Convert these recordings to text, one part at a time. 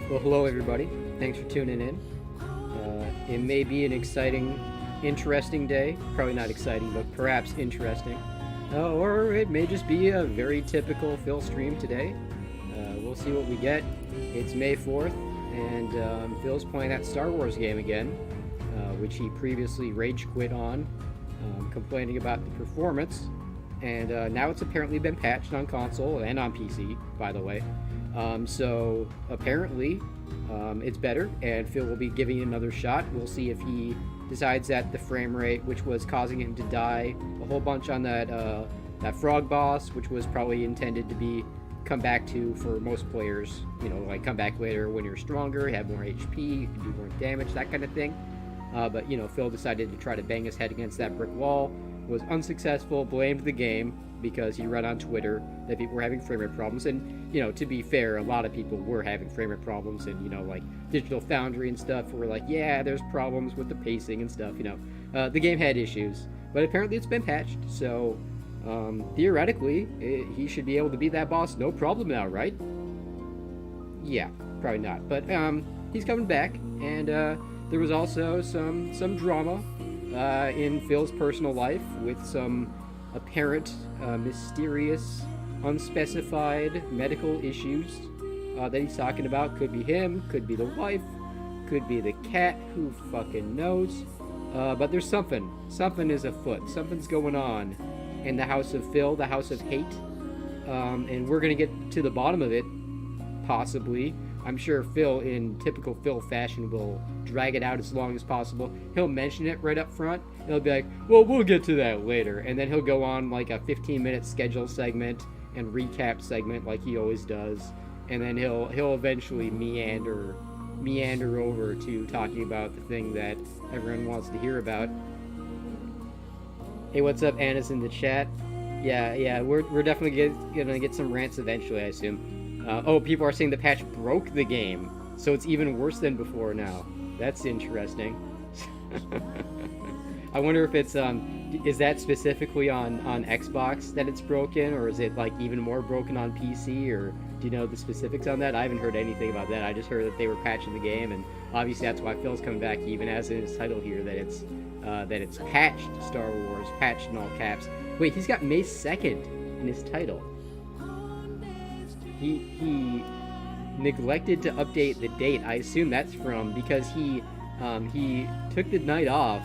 Well, hello everybody. Thanks for tuning in. It may be an exciting, interesting day. Probably not exciting, but perhaps interesting. Or it may just be a very typical Phil stream today. We'll see what we get. It's May 4th, and Phil's playing that Star Wars game again, which he previously rage quit on, complaining about the performance. And now it's apparently been patched on console and on PC, by the way. So apparently it's better, and Phil will be giving it another shot. We'll see if he decides that the frame rate, which was causing him to die a whole bunch on that frog boss, which was probably intended to be come back to for most players, like come back later when you're stronger, have more HP, you can do more damage, that kind of thing. But Phil decided to try to bang his head against that brick wall, was unsuccessful, blamed the game because he read on Twitter that people were having frame rate problems. And, to be fair, a lot of people were having frame rate problems, and, like Digital Foundry and stuff were like, yeah, there's problems with the pacing and stuff, The game had issues, but apparently it's been patched, so theoretically, he should be able to beat that boss no problem now, right? Yeah, probably not, but he's coming back, and there was also some drama in Phil's personal life with some apparent, mysterious, unspecified medical issues that he's talking about. Could be him, could be the wife, could be the cat, who fucking knows. But there's something. Something is afoot. Something's going on in the house of Phil, the house of hate. And we're going to get to the bottom of it, possibly. I'm sure Phil, in typical Phil fashion, will drag it out as long as possible. He'll mention it right up front. He'll be like, well, we'll get to that later. And then he'll go on like a 15-minute schedule segment and recap segment like he always does. And then he'll eventually meander over to talking about the thing that everyone wants to hear about. Hey, what's up? Anna's in the chat. Yeah, we're definitely gonna get some rants eventually, I assume. People are saying the patch broke the game, so it's even worse than before now. That's interesting. I wonder if it's is that specifically on Xbox that it's broken, or is it like even more broken on PC, or do you know the specifics on that? I haven't heard anything about that. I just heard that they were patching the game, and obviously that's why Phil's coming back, even as in his title here, that it's patched Star Wars, patched in all caps. Wait, he's got May 2nd in his title. He neglected to update the date. I assume that's from because he took the night off.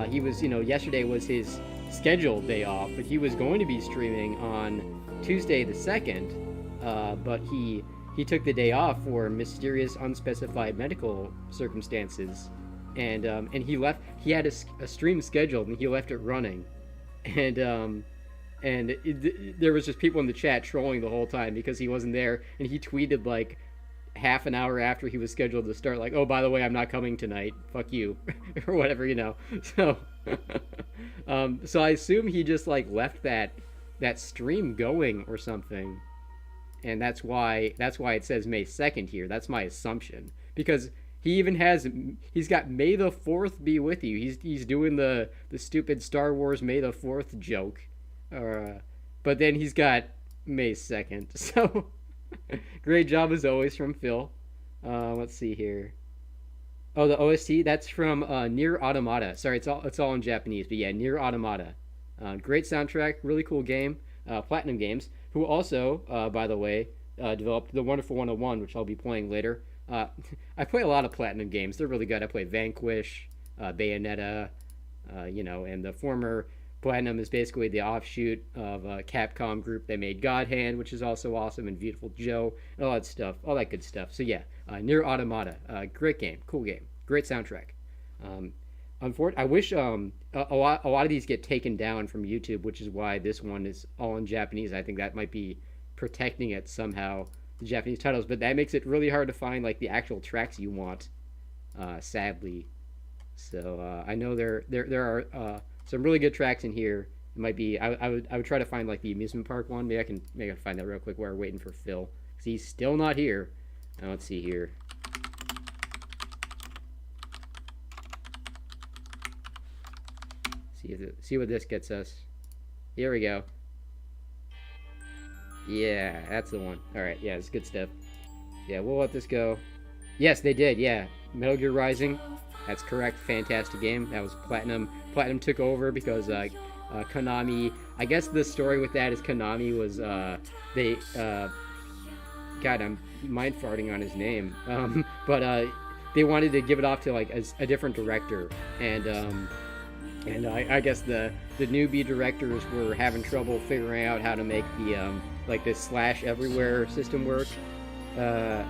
He was, yesterday was his scheduled day off, but he was going to be streaming on Tuesday the 2nd, but he took the day off for mysterious, unspecified medical circumstances, and he left. He had a stream scheduled, and he left it running, and there was just people in the chat trolling the whole time because he wasn't there, and he tweeted like half an hour after he was scheduled to start, like, oh, by the way, I'm not coming tonight, fuck you, or whatever, so so I assume he just like left that stream going or something, and that's why it says May 2nd here. That's my assumption, because he's got May the 4th be with you. He's doing the stupid Star Wars May the 4th joke, but then he's got May 2nd. So great job as always from Phil. Let's see here. Oh, the OST, that's from Nier Automata. Sorry, it's all in Japanese, but yeah, Nier Automata. Great soundtrack, really cool game. Platinum Games, who also, by the way, developed The Wonderful 101, which I'll be playing later. I play a lot of Platinum games. They're really good. I play Vanquish, Bayonetta, and the former Platinum is basically the offshoot of a Capcom group. They made God Hand, which is also awesome, and Beautiful Joe, and all that stuff, all that good stuff. So yeah, Nier Automata, great game, cool game, great soundtrack. I wish a lot of these get taken down from YouTube, which is why this one is all in Japanese. I think that might be protecting it somehow, the Japanese titles, but that makes it really hard to find like the actual tracks you want, sadly. So I know there are some really good tracks in here. It might be I would try to find like the amusement park one. Maybe I can find that real quick while we're waiting for Phil, because he's still not here. Now let's see here. See what this gets us. Here we go. Yeah, that's the one. All right, yeah, it's good stuff. Yeah, we'll let this go. Yes, they did. Yeah, Metal Gear Rising. That's correct. Fantastic game. That was Platinum. Platinum took over because Konami. I guess the story with that is Konami was they. God, I'm mind farting on his name. But they wanted to give it off to like a different director, and I guess the newbie directors were having trouble figuring out how to make the like this slash everywhere system work. Uh,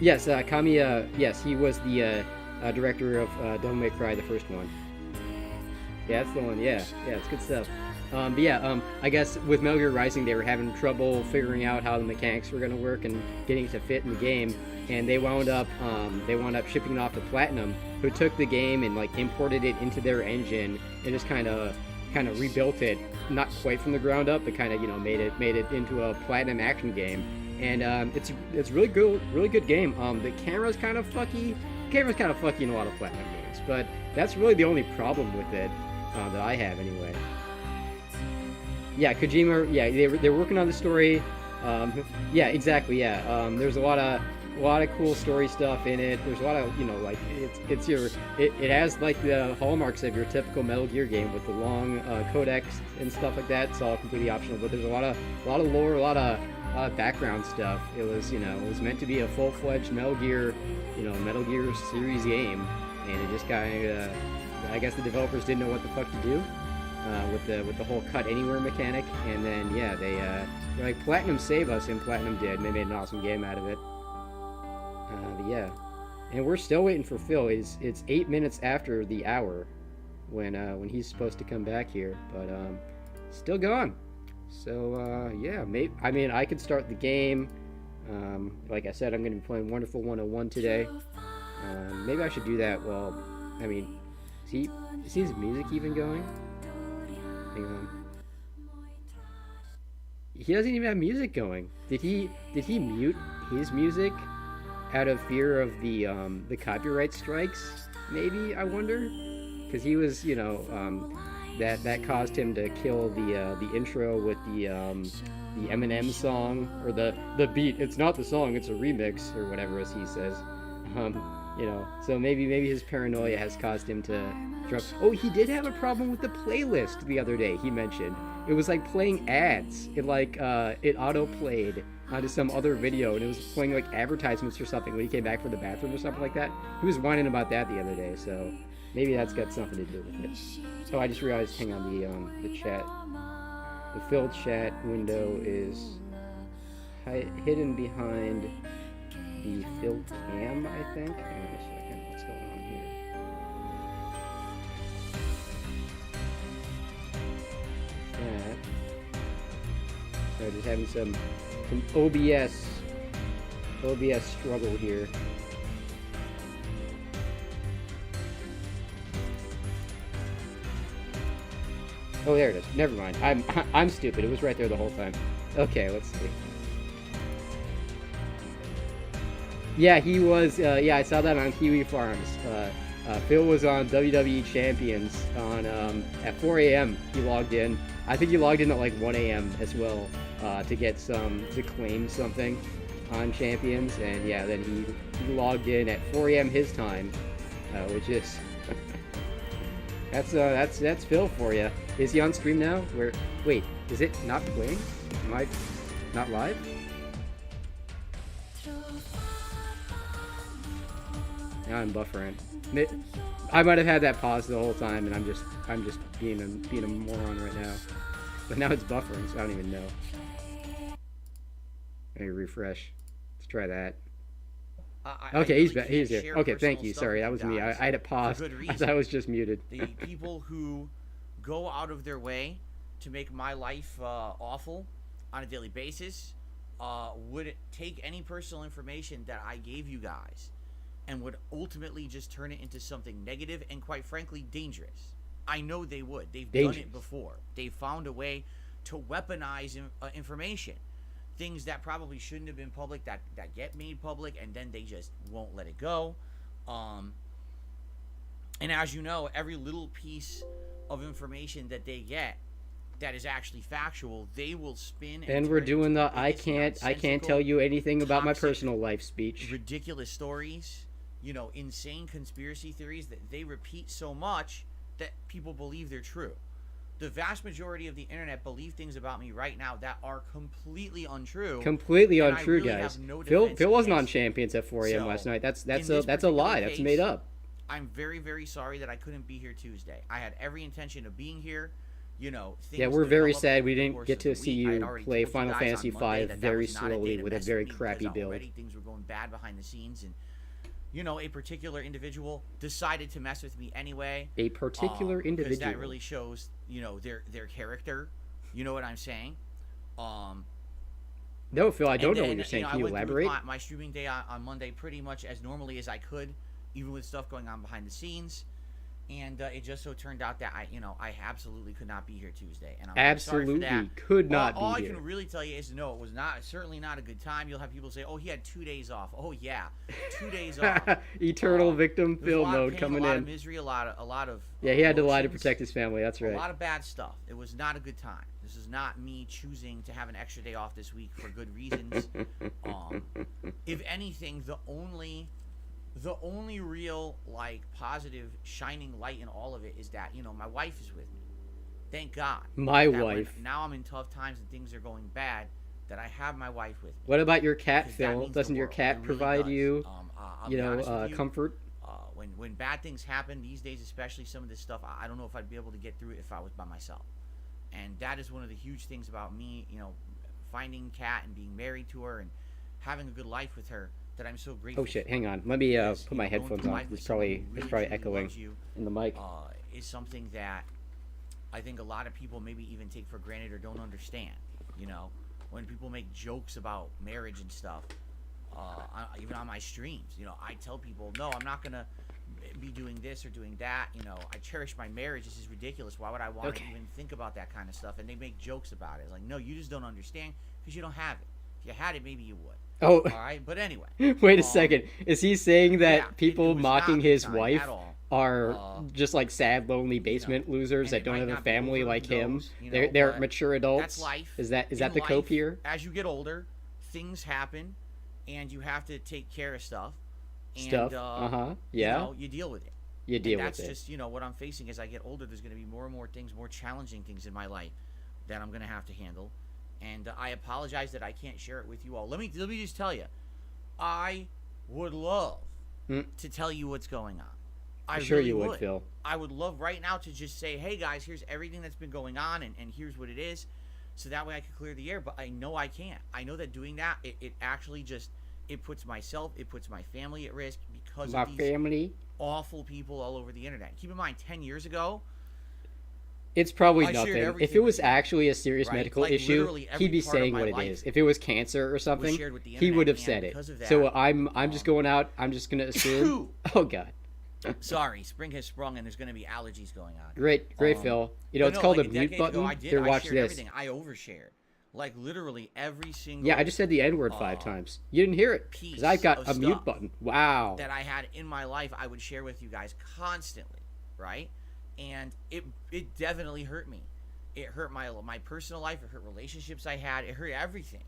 yes, Kamiya. Yes, he was the director of Devil May Cry, the first one. Yeah, that's the one. Yeah, yeah, it's good stuff. But yeah, I guess with Metal Gear Rising, they were having trouble figuring out how the mechanics were going to work and getting it to fit in the game, and they wound up shipping it off to Platinum, who took the game and like imported it into their engine and just kind of rebuilt it, not quite from the ground up, but kind of made it into a Platinum action game, and it's really good game. The camera's kind of fucky. The camera's kind of fucky in a lot of Platinum games, but that's really the only problem with it that I have anyway. Yeah, Kojima. Yeah, they're working on the story. Yeah, exactly. Yeah, there's a lot of cool story stuff in it. There's a lot of like it has like the hallmarks of your typical Metal Gear game with the long codex and stuff like that. It's all completely optional, but there's a lot of lore, a lot of background stuff. It was meant to be a full-fledged Metal Gear series game, and it just kind of I guess the developers didn't know what the fuck to do. With the whole cut anywhere mechanic, and then yeah, they're like Platinum save us, and Platinum did, and they made an awesome game out of it. But yeah, and we're still waiting for Phil. It's 8 minutes after the hour when he's supposed to come back here, but still gone. So yeah, maybe I could start the game. Like I said, I'm going to be playing Wonderful 101 today. Maybe I should do that. Well, is his music even going? Hang on. He doesn't even have music going. Did he mute his music out of fear of the copyright strikes? Maybe, I wonder, because he was that caused him to kill the intro with the Eminem song, or the beat. It's not the song, it's a remix, or whatever, as he says. So maybe his paranoia has caused him to drop. Oh, he did have a problem with the playlist the other day. He mentioned it was like playing ads. It auto played onto some other video, and it was playing like advertisements or something when he came back from the bathroom or something like that. He was whining about that the other day, so maybe that's got something to do with it. Oh, I just realized. Hang on, the chat, the filled chat window is hidden behind the filled cam, I think. Hang on a second. What's going on here? Sorry, just having some OBS struggle here. Oh, there it is. Never mind. I'm stupid. It was right there the whole time. Okay, let's see. Yeah, he was. Yeah, I saw that on Kiwi Farms. Phil was on WWE Champions on at 4 a.m. He logged in. I think he logged in at like 1 a.m. as well to claim something on Champions, and yeah, then he logged in at 4 a.m. his time, which is that's Phil for you. Is he on stream now? Wait, is it not playing? Am I not live? Now I'm buffering. I might have had that pause the whole time, and I'm just being a moron right now. But now it's buffering, so I don't even know. Let me refresh. Let's try that. Okay, he's back. He's here. Okay, thank you. Sorry, that was me. I had it paused. I thought I was just muted. The people who go out of their way to make my life awful on a daily basis would take any personal information that I gave you guys and would ultimately just turn it into something negative and, quite frankly, dangerous. I know they would. They've done it before. They've found a way to weaponize information. Things that probably shouldn't have been public that get made public, and then they just won't let it go. And as you know, every little piece of information that they get that is actually factual, they will spin And turn we're it doing into the the I biggest can't tell you anything about my toxic, personal life speech. ridiculous stories, insane conspiracy theories that they repeat so much that people believe they're true. The vast majority of the internet believe things about me right now that are completely untrue. Completely and untrue, I really guys. have no Phil wasn't on against it. Champions at 4 a.m. So, last night. That's in a this that's a lie. particular That's case, made up. I'm very, very sorry that I couldn't be here Tuesday. I had every intention of being here. Things Yeah, we're could very come up sad over we the didn't course get of to the see week. I had you already play told you Final guys Fantasy on Monday V that very was not a day slowly to with a mess very me crappy because build. already things were going bad behind the scenes, and a particular individual decided to mess with me anyway. A particular Because individual. that really shows, their character. You know what I'm saying? No, Phil, I don't know then, what you're saying. I Can you went through elaborate? my streaming day on Monday pretty much as normally as I could, even with stuff going on behind the scenes. And it just so turned out that I absolutely could not be here Tuesday, and I'm Absolutely sorry for that. could not all be I here. can really tell you is no, it was certainly not a good time. You'll have people say, "Oh, he had 2 days off." Oh yeah, 2 days off. Eternal victim There's Phil a lot of mode pain, coming a lot in. of misery, a lot of Yeah, he had to lie to emotions, protect his family. That's right. a lot of bad stuff. It was not a good time. This is not me choosing to have an extra day off this week for good reasons. If anything, the only real positive shining light in all of it is that my wife is with me. Thank God. My that wife. Now I'm in tough times and things are going bad. That I have my wife with me. What about your cat, Because that Phil? means the Doesn't your world. cat It really provide does. you, I'll be honest with you, comfort? When bad things happen these days, especially some of this stuff, I don't know if I'd be able to get through it if I was by myself. And that is one of the huge things about me, finding Kat and being married to her and having a good life with her. That I'm so grateful. Oh shit! for. Hang on. Let me Because, put my going headphones through on. life with It's someone probably who really, probably truly echoing loves you, in the mic. is something that I think a lot of people maybe even take for granted or don't understand. When people make jokes about marriage and stuff, even on my streams, I tell people, no, I'm not gonna be doing this or doing that. I cherish my marriage. This is ridiculous. Why would I want to even think about that kind of stuff? And they make jokes about it. It's like, no, you just don't understand because you don't have it. If you had it, maybe you would. Oh, All right, but anyway. wait a second. Is he saying that yeah, people it was mocking not his time wife at all. are just like sad, lonely basement losers and that it don't might have a not be family over, like who him? knows, They're but mature adults. That's life. Is that In the cope life, here? As you get older, things happen, and you have to take care of stuff. And, Yeah. You deal with it. You deal that's with it. just what I'm facing as I get older. There's going to be more and more things, more challenging things in my life that I'm going to have to handle. And I apologize that I can't share it with you all. Let me just tell you, I would love to tell you what's going on. I Sure really you would, Phil. I would love right now to just say, hey guys, here's everything that's been going on, and here's what it is, so that way I can clear the air. But I know I can't. I know that doing that, it actually just it puts myself, it puts my family at risk because My of these family. awful people all over the internet. Keep in mind, 10 years ago, It's probably I shared nothing. If everything it was with you, actually a serious right? medical Like, issue, literally every he'd be part of saying my what it life is. If it was cancer or something, shared with the he would internet, have said and it. because of So that, I'm just going out. I'm just gonna assume. Oh God. Sorry, spring has sprung and there's going to be allergies going on. Great, Phil. But it's called like a a mute decade button. ago, I did. Here, I watch shared this. everything. I overshared, like literally every single. Yeah, I just said the N word 5 times. You didn't hear it because I've got piece a of mute stuff button. Wow. that I had in my life. I would share with you guys constantly, right? And it definitely hurt me. It hurt my personal life. It hurt relationships I had. It hurt everything,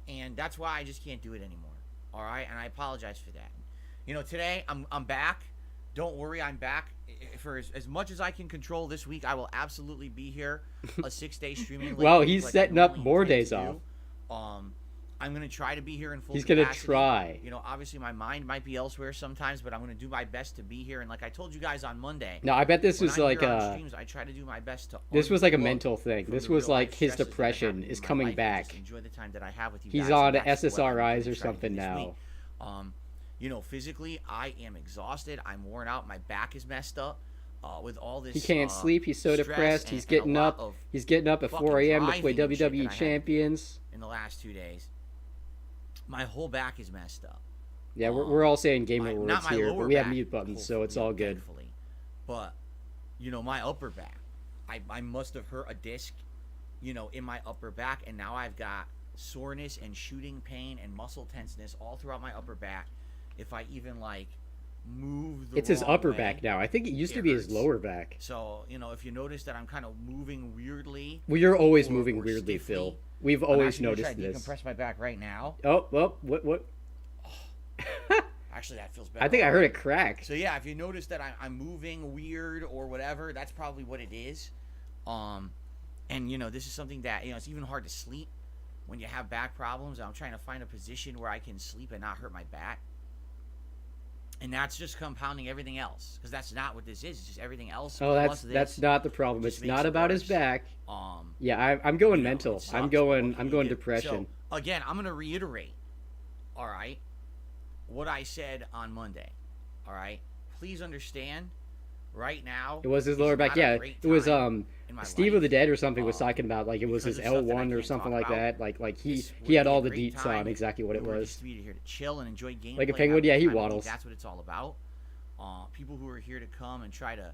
and that's why I just can't do it anymore. All right, and I apologize for that. Today I'm back. Don't worry, I'm back. For as much as I can control this week, I will absolutely be here. A 6-day streaming. Well, he's setting up more days off. I'm going to try to be here in full He's going to capacity. try. Obviously my mind might be elsewhere sometimes, but I'm going to do my best to be here. And like I told you guys on Monday. No, I bet this when was I'm like here on streams, I try to do my best to this was like a unplug mental thing. from This the was real like life his stresses that are depression happening is in my coming life, and back. just enjoy the time that I have with you He's guys, on and that's what I'm SSRIs gonna or try to do something this now. week. Physically, I am exhausted. I'm worn out. My back is messed up. With all this, He can't sleep. He's so depressed. He's getting up. He's getting up at 4 a.m. to play WWE Champions. In the last 2 days, my whole back is messed up. Yeah, we're all saying gamer not words my here, lower but we have back, mute buttons, so it's all good. Thankfully. But my upper back, I must have hurt a disc, in my upper back, and now I've got soreness and shooting pain and muscle tenseness all throughout my upper back. If I even move the It's his wrong upper way, back now. I think it used to it be his hurts. lower back. So, if you notice that I'm kind of moving weirdly, Well, you're always or- moving or weirdly, stiffly, Phil. We've I'm always actually gonna noticed try to this. decompress my back right now. Oh, what? Actually, that feels better. I think I heard it crack. So yeah, if you notice that I'm moving weird or whatever, that's probably what it is. And this is something that it's even hard to sleep when you have back problems. I'm trying to find a position where I can sleep and not hurt my back. And that's just compounding everything else, because that's not what this is. It's just everything else. Oh, plus this that's not the problem. just It's makes not it about his worse. back. Um, Yeah, I'm going it mental. sucks, I'm but going what can I'm you going do? depression. So, again, I'm gonna reiterate. All right, what I said on Monday. All right, please understand. Right now, It was his is lower back. not a Yeah, great it was time in my Steve life. of the Dead or something was talking about like it was because his of stuff that I L1 or can't something talk like about. that. Like he This he had would be all a the great deets time on exactly what it We were was. just here to chill and enjoy gameplay. Like a penguin, have yeah, a he time. I think waddles. That's what it's all about. People who are here to come and try to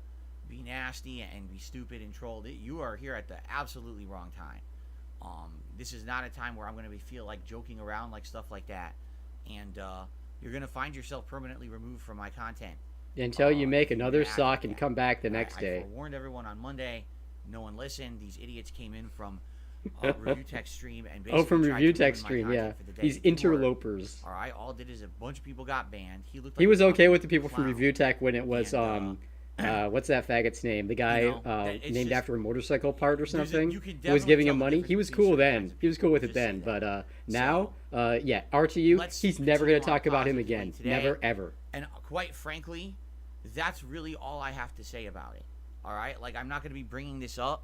be nasty and be stupid and troll, you are here at the absolutely wrong time. This is not a time where I'm going to feel like joking around like stuff like that, and you're going to find yourself permanently removed from my content. Until you make if you another react like sock and that. come back the I next day. forewarned everyone on Monday. No one listened. These idiots came in from Review Tech Stream and basically From tried Review to Tech ruin my Stream, yeah. content for the day. These It didn't work. interlopers. All right, all it did is a bunch of people got banned. He looked like He was a okay fucking with the people from clown. Review Tech when it was And, what's that faggot's name? The guy it's named just- after a motorcycle part or There's a- something. you can Who was definitely giving tell him the money. difference He was between cool certain then. kinds of He was cool with people. it then. Just say But now, yeah, RTU. Let's He's never continue gonna on talk about him positively again. today. Never ever. And quite frankly, that's really all I have to say about it. All right, like I'm not going to be bringing this up.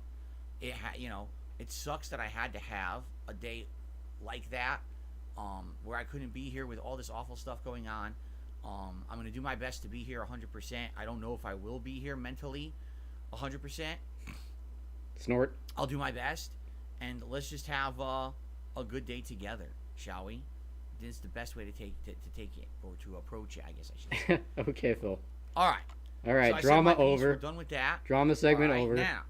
It it sucks that I had to have a day like that, where I couldn't be here with all this awful stuff going on. I'm going to do my best to be here 100%. I don't know if I will be here mentally 100%. Snort. I'll do my best, and let's just have a good day together, shall we? This is the best way to take it, or to approach it, I guess I should say. Okay, Phil. All right. All right, So I said drama my piece. over. We're done with that. Drama segment All right, over. Now,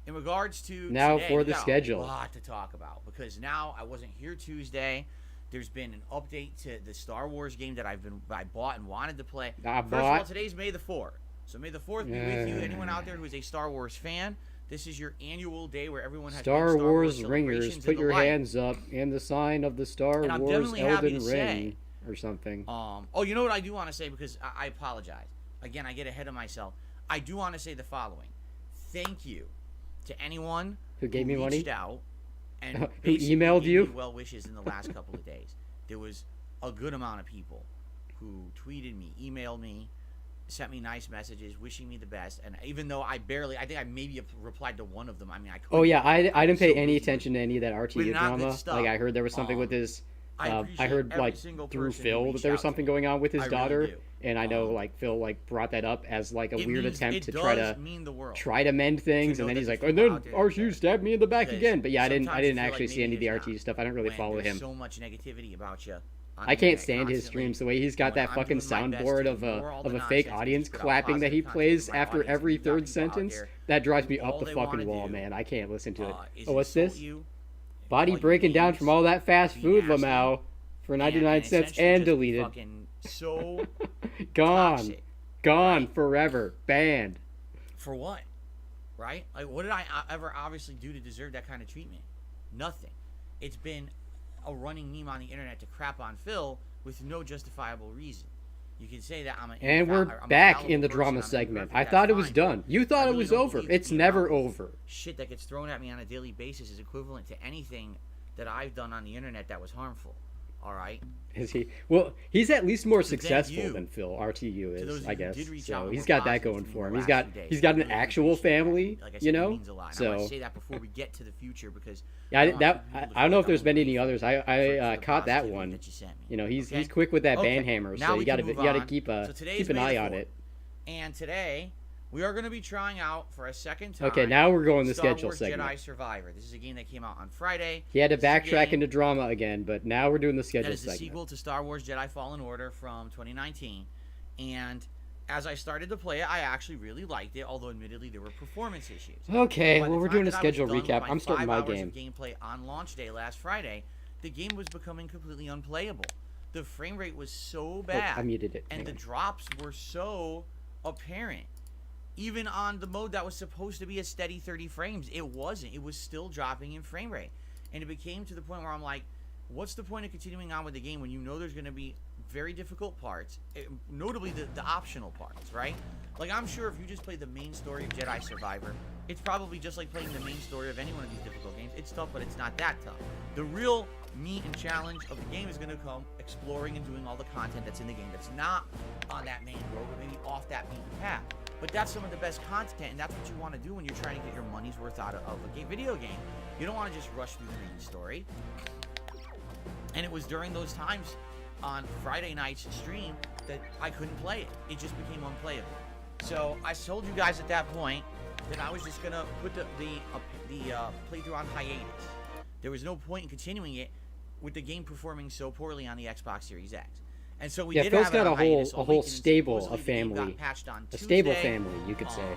in regards to Now today, for we the got schedule. A lot to talk about, because now I wasn't here Tuesday. There's been an update to the Star Wars game that I bought and wanted to play. First of all, today's May the 4th. So May the 4th be with you. Anyone out there who is a Star Wars fan, this is your annual day where everyone has Star Wars ringers, celebrations put and the your like. hands up in the sign of the Star And I'm Wars definitely happy Elden to Ring say, or something. Oh, you know what I do want to say, because I apologize. Again, I get ahead of myself. I do want to say the following. Thank you to anyone Who gave me reached money? out and Who basically emailed gave you? me well wishes in the last couple of days. There was a good amount of people who tweeted me, emailed me, sent me nice messages, wishing me the best. And even though I think I maybe replied to one of them. I mean, I couldn't. Oh yeah, I was didn't pay so any busy attention to any of that with RTU not good drama. stuff. Like I heard there was something with his. I I appreciate heard every like single through person who Phil that reached there was out to something me. going on with his I really daughter, do. and I know like Phil like brought that up as like a weird attempt to try to mean the world. try to mend things, know and then that he's there's like, and people then out there that RTU stabbed me in the back because again. But yeah, I didn't sometimes you feel actually like see any of the maybe RTU there's stuff. I don't really when follow there's him. so much negativity about you. on I the can't internet stand his constantly. streams the way he's got that I'm fucking doing my best soundboard to of ignore all a the fake nonsense and audience just put out clapping that he positive content plays for my after audience. every You've got third people out sentence. there That drives who me up all the they fucking wanna wall, do, man. I can't listen to it. is Oh, what's insult this? you, Body call you breaking down names, from all that fast be food, nasty, Lamau, for and 99 cents essentially and just deleted. fucking so Gone. toxic. Gone right? forever. Banned. For what? Right? Like, what did I ever obviously do to deserve that kind of treatment? Nothing. It's been a running meme on the internet to crap on Phil with no justifiable reason. You can say that I'm an And we're I'm a back fallible in the person, drama I'm segment. imperfect, I that's thought it was fine, done. but You thought I it really was don't over. believe It's the never amount of over. Shit that gets thrown at me on a daily basis is equivalent to anything that I've done on the internet that was harmful. All right? Is he? Well, he's at least more So then successful you, than Phil RTU to those is, of I you who guess. did reach out So and he's were got that positive going to me for the him. last He's few days, got I an really actual appreciate that. family, Like I said, you it know. means a lot. And I So want to say that before we get to the future, because yeah, I don't want people to I feel don't know like if there's I'm been any ungrateful others. for I the caught that positivity one. that you sent me. You know, he's Okay? quick with that Okay, ban hammer, now so we you can gotta move on. keep So today's an May eye the on 4th. it. And today, we are going to be trying out for a second time. Okay, now we're going the Star schedule Wars segment. Jedi Survivor. This is a game that came out on Friday. He had to This is a backtrack game into drama again, but now we're doing the that schedule is the segment. sequel to Star Wars Jedi Fallen Order from 2019. And as I started to play it, I actually really liked it, although admittedly there were performance issues. Okay, By the well we're time doing a that I was schedule done with recap. my I'm starting 5 my hours game. of gameplay on launch day last Friday, the game was becoming completely unplayable. the frame rate was so Oh, bad, I muted it. and Hang the on. drops were so apparent. Even on the mode that was supposed to be a steady 30 frames, it wasn't. It was still dropping in frame rate. And it became to the point where I'm like, what's the point of continuing on with the game when you know there's going to be very difficult parts, notably the optional parts, right? Like, I'm sure if you just play the main story of Jedi Survivor, it's probably just like playing the main story of any one of these difficult games. It's tough, but it's not that tough. The real meat and challenge of the game is going to come exploring and doing all the content that's in the game that's not on that main road, or maybe off that beaten path. But that's some of the best content, and that's what you want to do when you're trying to get your money's worth out of a video game. You don't want to just rush through the main story. And it was during those times on Friday night's stream that I couldn't play it. It just became unplayable. So I told you guys at that point that I was just gonna put the playthrough on hiatus. There was no point in continuing it with the game performing so poorly on the Xbox Series X. And so we did Phil's have it got on hiatus a all whole week, and stable supposedly of the game got family. patched on A stable Tuesday. family, you could say.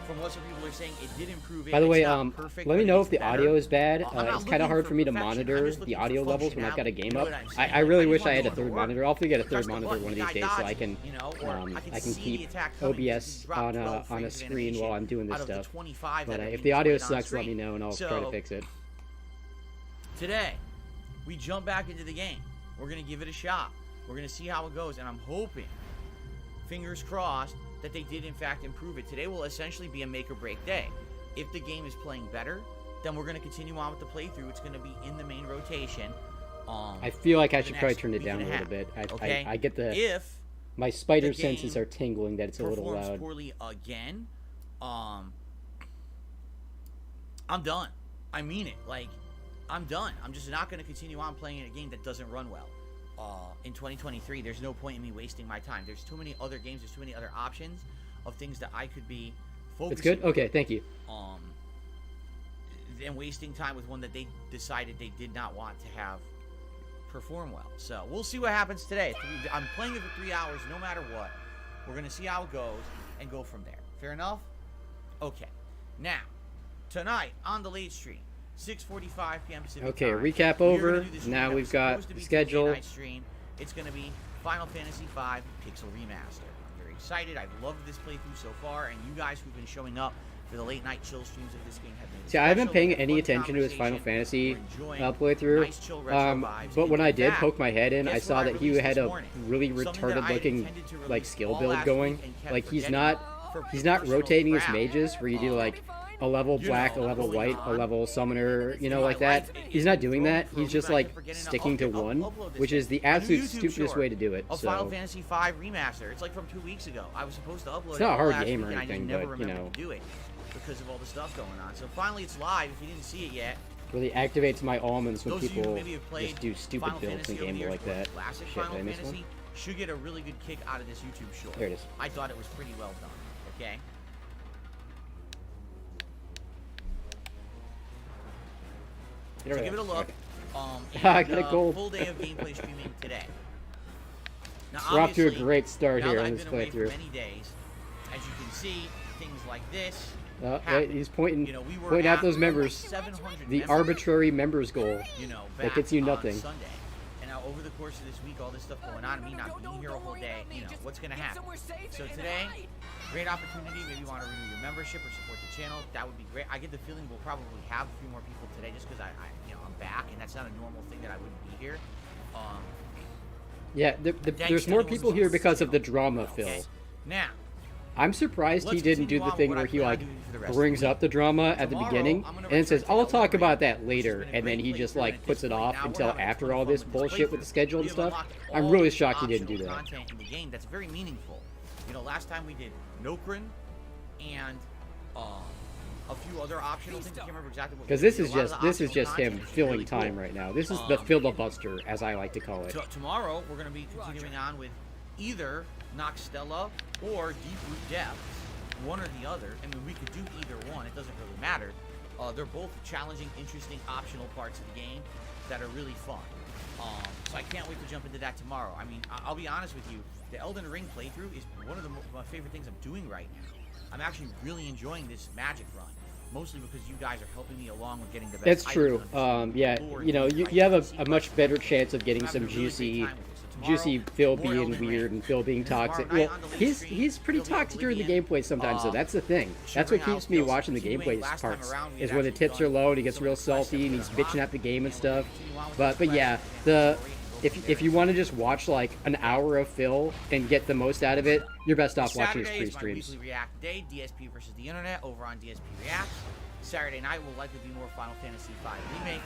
From what some people are saying, it did improve it. By the way, It's not perfect, let me but know it's if the better. audio is bad. I'm not It's kind looking of hard for me to perfection. I'm monitor just the looking for audio levels when I've got a functionality. game You know up. what I'm saying? I really Like, wish just I had a want to third go to monitor. I'll have to get a press third the monitor button, one of the these guy days so I dodges, can you know, or I can see the keep attack coming. You OBS can drop on 12 a frames of screen while I'm doing this out of the stuff. 25 But that are if being the audio displayed on sucks, let me screen. know and I'll try to fix it. Today, we jump back into the game. We're going to give it a shot. We're going to see how it goes, and I'm hoping, fingers crossed, that they did in fact improve it. Today will essentially be a make or break day. If the game is playing better, then we're going to continue on with the playthrough. It's going to be in the main rotation. I feel like I should probably next turn it week down a and a little half. bit. Okay? I get the... If My spider the senses game are tingling that it's a little performs loud. poorly again, I'm done. I mean it. Like, I'm done. I'm just not going to continue on playing a game that doesn't run well. In 2023, there's no point in me wasting my time. There's too many other games. There's too many other options of things that I could be focusing It's good? Okay, thank you. And wasting time with one that they decided they did not want to have perform well. So we'll see what happens today. I'm playing it for 3 hours no matter what. We're going to see how it goes and go from there. Fair enough? Okay. Now, tonight on the late stream, 6:45 p.m. Pacific Okay, time, recap we are over. gonna do the stream Now that we've was got supposed to the be schedule. Tuesday night stream. It's going to be Final Fantasy V Pixel Remaster. I'm very excited. I've loved this playthrough so far, and you guys who've been showing up for the late night chill streams of this game have made it See, I haven't special. paying We had any fun attention to his Final conversation. Fantasy We're enjoying playthrough. nice, chill retro vibes. But And when I in did fact, poke my head in, I guess saw what I that he released had this a morning? really Something that retarded I looking intended to like release skill all build last going. week and kept Like he's forgetting not for rotating his personal mages where you do like a level black, a level going white, a on level summoner, you know, in like my that. life. He's not doing Going that. through, He's just but I like kept forgetting to sticking to one, upload this which is the thing. A new absolute YouTube stupidest short way to do it. of Final So Fantasy V Remaster. It's like from 2 weeks ago. I was supposed to upload It's it not a hard last game or week, and I just anything, never but, you remembered know. to do it because of all the stuff going on. So finally it's live. If you didn't see it yet, really activates my almonds when those of you who people maybe have played just do stupid Final builds Fantasy in over the games years like or that. classic Shit, Final did I miss one? Fantasy should get a really good kick out of this YouTube short. There it is. I thought it was pretty well done. Okay. So give it a look. I got a gold. Full day of gameplay streaming today. Now, We're off to a obviously, great start now here that on I've this been away for playthrough. many days, as you can see, things like this. Right, he's pointing, You know, we were pointing out at those members. 700 The members, arbitrary members goal. you know, that back gets you on nothing. Sunday. And now over the course of this week, all this stuff going on, me not being here a whole day, you know, what's going to happen? So today, great opportunity. Maybe you want to renew your membership or support the channel. That would be great. I get the feeling we'll probably have a few more people today just because I'm back, and that's not a normal thing that I wouldn't be here. Yeah, there's more people here because of the drama, Phil. Okay. Now, I'm surprised he let's didn't do continue the on thing with where what I he plan on like doing for the rest of brings the week. up the drama at the Tomorrow, beginning I'm gonna and then says, return to "I'll talk Elden about Ring, that which later," has been a and then great he just playthrough, like and puts it at this off point now, until we're having a after ton all of this fun bullshit with the playthrough. schedule and We have stuff. unlocked I'm all really the shocked he didn't do optional that. content in the game that's very meaningful. You know, last time we did Nokrin and a few other optional things. I can't remember exactly what. Because we this did. is A lot of just the this is optional just him content is filling really time cool. right now. This is the filibuster, as I like to call it. So tomorrow we're going to be continuing on with either Noxtella or Deep Root Depths, one or the other. I mean, we could do either one. It doesn't really matter. They're both challenging, interesting, optional parts of the game that are really fun. So I can't wait to jump into that tomorrow. I mean, I'll be honest with you. The Elden Ring playthrough is one of my favorite things I'm doing right now. I'm actually really enjoying this magic run. mostly because you guys are helping me along with getting the best. That's items true. on the Yeah, floor you know, and you have fighting a much better chance of getting I'm having some a really great juicy, time with it. So tomorrow, Phil more being Elden weird Ring. and Phil being Tomorrow toxic. night Well, on the late he's stream, pretty it'll be toxic during the Oblivion. gameplay sometimes. So that's the thing. That's what Shivering keeps me Isles watching the continuing. gameplay Last time parts. around, we Is had when the actually tips are done low and he gets some real of the quests salty and that he's we bitching unlocked. at the game and stuff. Continue on with But those yeah, quests, the story, and go from if you there. want to just watch like an hour of Phil and get the most out of it, you're best off watching his Saturday is my pre-streams. weekly React day, DSP versus the internet over on DSP Reacts. Saturday night will likely be more Final Fantasy V remake,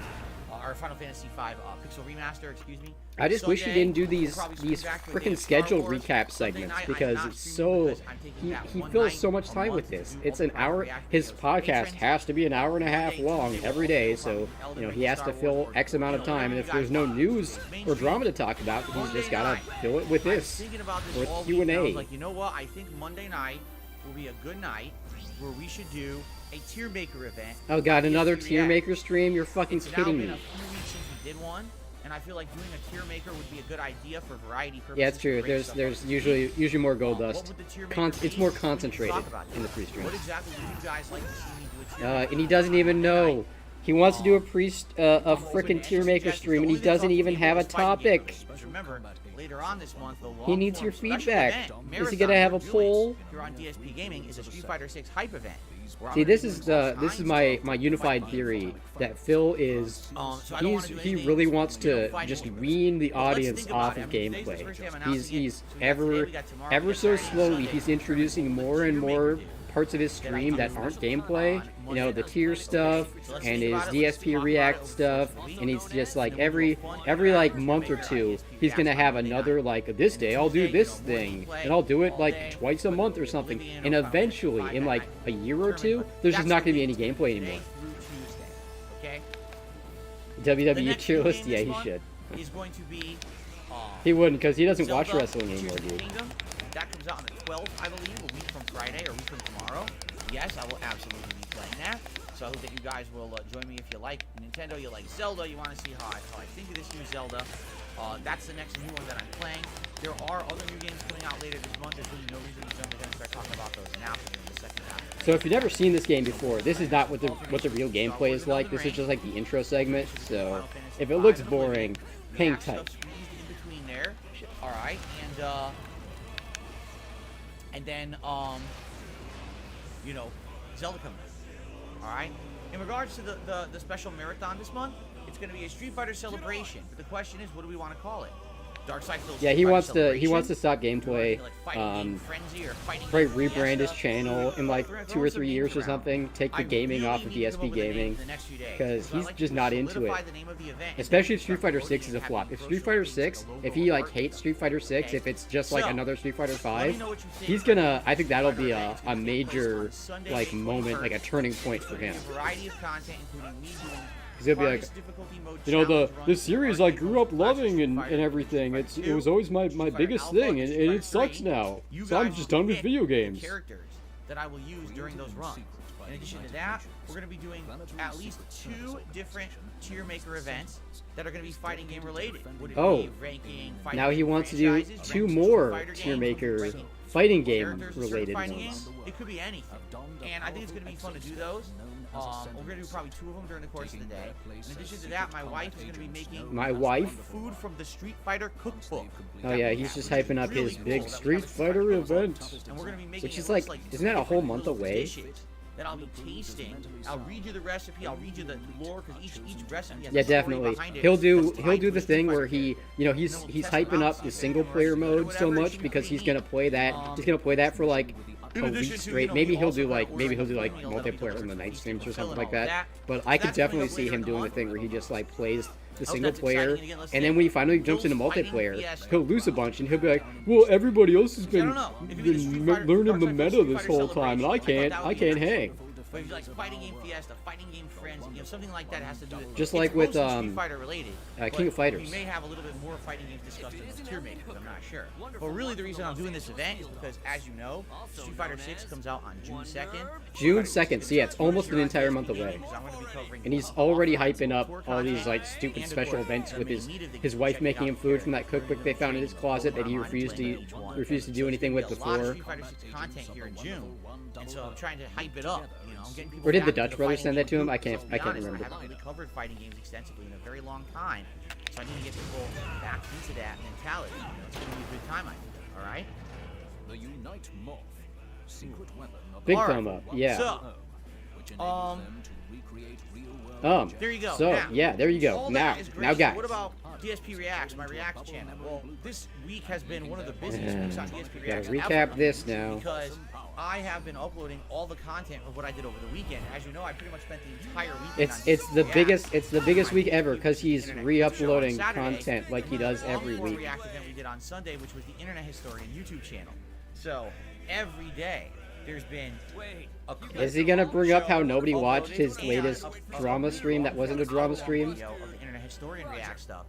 or Final Fantasy V pixel remaster. Excuse me. I just wish he Sunday, didn't do we'll these probably swing these back to a day freaking of Star scheduled Wars. recap Sunday segments night, because I'm not it's streaming so because I'm taking that he one fills night so much a time month with to this. do It's all an the Final hour. React His videos for podcast patrons. has to be an hour and a half Monday, long Tuesday, every we'll day, also so go Elden you know Ring, he has Star to Wars, fill or X amount of whatever time, and you if guys there's no want. news or Mainstream. drama to talk about, he's Monday just gotta night, fill it with I was this thinking about this or all Q week, and and I was A. like, you know what? I think Monday night will be a good night where we should do a tier maker event. Oh god, on another DSP tier React. maker stream? You're fucking It's now kidding been me. a few weeks since we did one, and I feel like doing a tier maker would be a good idea for variety purposes. Yeah, it's true. to break stuff There's up. usually more gold What dust. would the tier maker It's be? more We can concentrated talk about in the that. pre-streams. What exactly would you guys like to see me do a tier maker? And he doesn't even on Monday know. night? He wants to do a I'm open frickin' to tier any maker suggestions. stream, The and he only thing doesn't talking even about have a is fighting topic. games. But remember, later on this month, the He needs your long-form special feedback. event, Is he gonna have a marathon we're doing poll? here on DSP Gaming is a Street Fighter 6 hype event. where I'm See, gonna this be is doing all this is kinds my of unified fighting theory games. that Phil is So I don't wanna do he anything, really wants you know, to fighting just games. wean the But let's audience think about off it. of I mean, today's the gameplay. first day I'm announcing it. He's So we got today, we got tomorrow, we ever got so Saturday, slowly Sunday. he's introducing more and more parts of his stream that aren't gameplay. You know, the tier stuff and his DSP React stuff, and he's just like every like month or two, he's gonna have another like this day I'll do this thing, and I'll do it like twice a month or something, and eventually in like a year or two, there's just not gonna be any gameplay anymore. Okay? WWE tier list, yeah, he should. Is going to be He wouldn't, because he doesn't watch Zelda wrestling Tears anymore, of the dude. Kingdom. That comes out on the 12th, I believe, a week from Friday or a week from tomorrow. Yes, I will absolutely be playing that. So I hope that you guys will join me if you like Nintendo, you like Zelda, you want to see how I think of this new Zelda. That's the next new one that I'm playing. There are other new games coming out later this month. There's really no reason to jump in and start talking about those now in the second half. So if you've never seen this game before, this is not what the real gameplay is like. This is just like the intro segment. So if it looks boring, hang tight. In between there. All right, and then you know, Zelda coming. All right. In regards to the special marathon this month, it's going to be a Street Fighter celebration. But the question is, what do we want to call it? Dark Side Phil's Yeah, Street he Fighter wants to Celebration? stop Do we want it gameplay. to be like Fighting Game Frenzy or Fighting Probably Game rebrand his Fiesta? channel in like Throw 2 or some 3 names years or around. something. Take the I gaming really off of need to come DSP up with a name gaming, for the next few days. because So I'd he's like just to not into it. solidify the name of the event, and Especially then if Street start Fighter promoting 6 is a and flop. having If grocery Street Fighter stores 6, make a if logo he like art. hates Street Fighter 6, Okay. if it's just like So, another Street Fighter let me 5, know what you think he's about gonna. I think that'll be Fighter event. It's a gonna take place major on Sunday, like May moment, like a 21st. turning point for There's him. gonna be a variety of content, including me doing Because he'll be like, hardest difficulty mode you know, challenge the runs, series I arcade grew mode up loving Street and Fighter, everything. Street Fighter It was 2, always my Street Fighter biggest Alpha, thing, and Street Fighter it sucks 3. now. You So I'm guys just will done with pick video the games. characters that I will use during those runs. In addition to that, we're going to be doing at least 2 different tier maker events that are going to be fighting game related. Would it Oh, be ranking fighting now he game wants to do franchises, 2 ranking more Street Fighter tier games, maker ranking fighting game characters in certain related fighting ones. games. It could be anything. And I think it's going to be fun to do those. We're going to do probably 2 of them during the course of the day. In addition to that, my wife is going to be making My wife? food from the Street Fighter cookbook. Oh yeah, he's just hyping up his big Street Fighter event. And we're going to be making Which is it like, look isn't that a whole different month little away? dishes that I'll be tasting. I'll read you the recipe. I'll read you the lore because each recipe has Yeah, a story definitely. behind it He'll that's do tied to the a Street thing where Fighter he, character. you know, he's And then we'll test hyping them out, up see the if they single work, player or mode so whatever. It much should be because pretty he's gonna neat. play that. He's gonna play that for like In a addition week to, straight. you know, Maybe we he'll also do gotta like order maybe he'll do the like meal that we multiplayer deliver on the to night each streams or fulfill something and like all that. that. But I could That's coming definitely up see later him in the doing the month. thing where he just like plays the hope single that's exciting. player, And again, let's and say then when he finally jumps Phil's into fighting multiplayer, Fiesta. he'll lose a bunch, and he'll be like, "Well, everybody else has I been don't know. It could be the Street Fighter- learning Dark the Side meta Street this Fighter whole time, and I Celebration. can't thought that would be hang." nice. But if you like Fighting Game Fiesta, Fighting Game friends, something like that has to do with. Just it's like with, mostly Street Fighter related. King of Fighters. We may have a little bit more fighting games discussed in the tier makers. I'm not sure. But really, the reason I'm doing this event is because, as you know, Street Fighter 6 comes out on June 2nd. June 2nd. So yeah, it's almost an entire month away. And he's already hyping up all these like stupid special events with his wife making him food from that cookbook they found in his closet that he refused to do anything with before. Street Fighter 6 content here in June, and so I'm trying to hype it up. I'm getting people. Or did the back Dutch into brothers fighting send that to him? games. I can't So, to be honest, remember. I haven't really covered fighting games extensively in a very long time, so I need to get people back into that mentality. It's going to be a good time, I think. All right. The Unite Morph, secret weapon of Big All right. thumb up. Yeah. So, which enables them to recreate real-world there you go. So now, yeah, there you go. all Now, that is great. now, So guys. what about DSP Reacts, my React channel? Well, this week has been one of the busiest weeks on DSP Reacts Gotta recap ever, this now. because I have been uploading all the content of what I did over the weekend. As you know, I pretty much spent the entire weekend. It's on the React. biggest week ever because he's Internet re-uploading show on Saturday, content like he does every one more week. React event we did on Sunday, which was the Internet Historian YouTube channel. So every day there's been a clip Is he gonna bring up how show nobody watched uploaded his and latest a drama stream that wasn't a drama stream? video of the Internet Historian React stuff.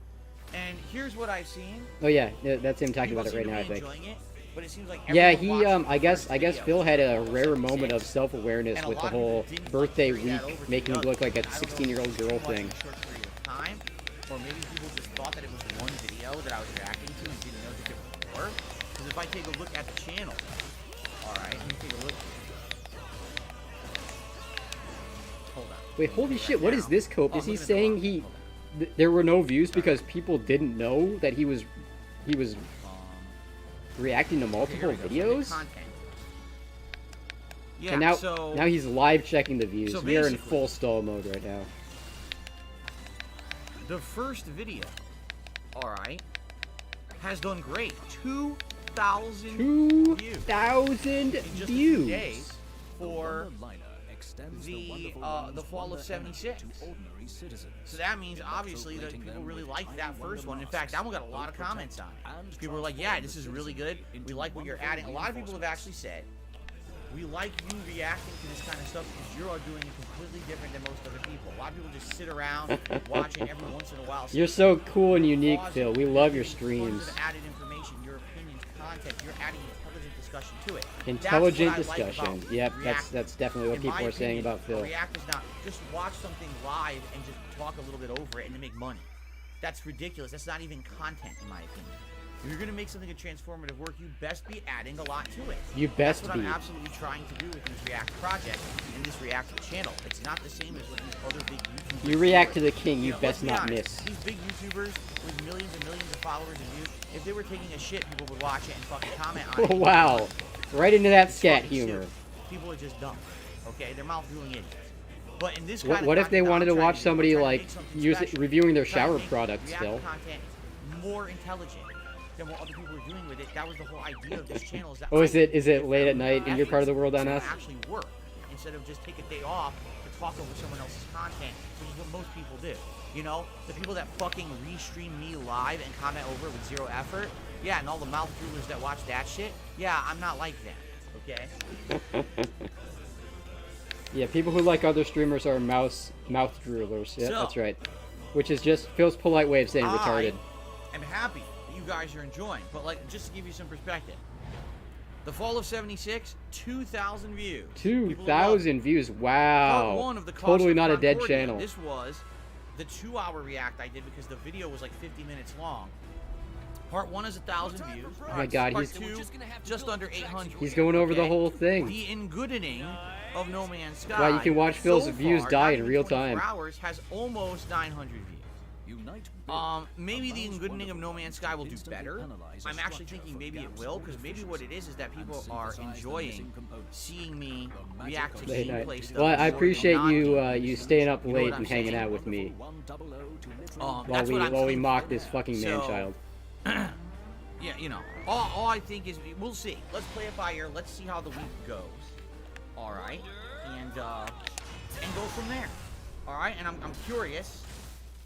And here's what I've seen. Oh yeah, that's him talking about People it right seem to now. I be think. enjoying it, but it seems like Yeah, everyone he watching I guess videos Phil had a of rare the moment of 6, self-awareness and a with the lot of people whole didn't birthday bring week that over to making the him look like a I don't know if 16-year-old girl watching thing. a short period of time, or maybe people just thought that it was one video that I was reacting to and didn't know that there were more. Because if I take a look at the channel, all right, let me take a look. Hold on. Wait, holy shit! What is this, Cope? Oh, Is he look at the saying bottom. there were no views because people didn't know that he was reacting to multiple Okay, here we go. videos? Content. Yeah, And now so now he's live checking the views. so We are in basically- full stall mode right now. the first video, all right, has done great. 2,000 views 2,000 in just a few views. days for liner extends the, wonderful the one's Fall of wonder element 76. to ordinary citizens. So that means obviously that people really liked that first one. In fact, that one got a lot of comments on it. People were like, "Yeah, this is really good. We like what you're adding." A lot of people have actually said, "We like you reacting to this kind of stuff because you are doing it completely different than most other people." A lot of people just sit around watching every once in a while. You're so cool and unique, Pause Phil. it, We love your tons streams. of added information, your opinions, content. You're adding intelligent discussion to it. Intelligent That's what I like discussion. about Yep, React. that's definitely what In people my are saying opinion, about Phil. React is not just watch something live and just talk a little bit over it and to make money. That's ridiculous. That's not even content, in my opinion. If you're gonna make something a transformative work, you best be adding a lot to it. You best That's what be. I'm absolutely trying to do with this React project and this React channel. It's not the same as what these other big YouTubers You react do. to the king. You know, best let's be not honest, miss. These big YouTubers with millions and millions of followers and views, if they were taking a shit, people would watch it and fucking comment on it. Oh, wow. Right into that It's scat fucking humor. stupid. People are just dumb. Okay, they're mouth-drooling idiots. But in this kind What, of what if they content wanted I'm to trying watch do, I'm somebody trying to like make something special. reviewing their I'm trying to shower make products, React Phil? content more intelligent than what other people are doing with it. That was the whole idea of this channel. Is that Oh, is I it make late at night in your part of the world on to us? actually work instead of just take a day off to talk over someone else's content, which is what most people do. You know, the people that fucking restream me live and comment over it with zero effort. Yeah, and all the mouth droolers that watch that shit. Yeah, I'm not like that. Okay. Yeah, people who like other streamers are mouth droolers. Yeah, So- that's right. Which is just Phil's polite way of saying retarded. I'm happy that you guys are enjoying, but like, just to give you some perspective, the Fall of 76, 2,000 views. People love it. 2,000 views. Wow. Part one of the Cost Totally of not a dead Concordia. channel. This was the 2-hour react I did because the video was like 50 minutes long. Part 1 is 1,000 views. Oh my God, Part he's 2, just under 800. he's going over the Okay? whole thing. The Engoodening of No Man's Sky. Wow, you can watch Phil's so views far, die not in even real 24 time. hours has almost 900 views. Unite Maybe the Engoodening of No Man's Sky will do better. I'm actually thinking maybe it will, because maybe what it is that people are enjoying seeing me react to Late night. gameplay stuff. Well, I more than appreciate you non-gameplay you stuff. staying up You know late what I'm and hanging saying? out with me while That's we what I'm while we thinking. mock this fucking man So- child. Yeah, you know, all I think is we'll see. Let's play it by ear. Let's see how the week goes. All right, and go from there. All right, and I'm curious.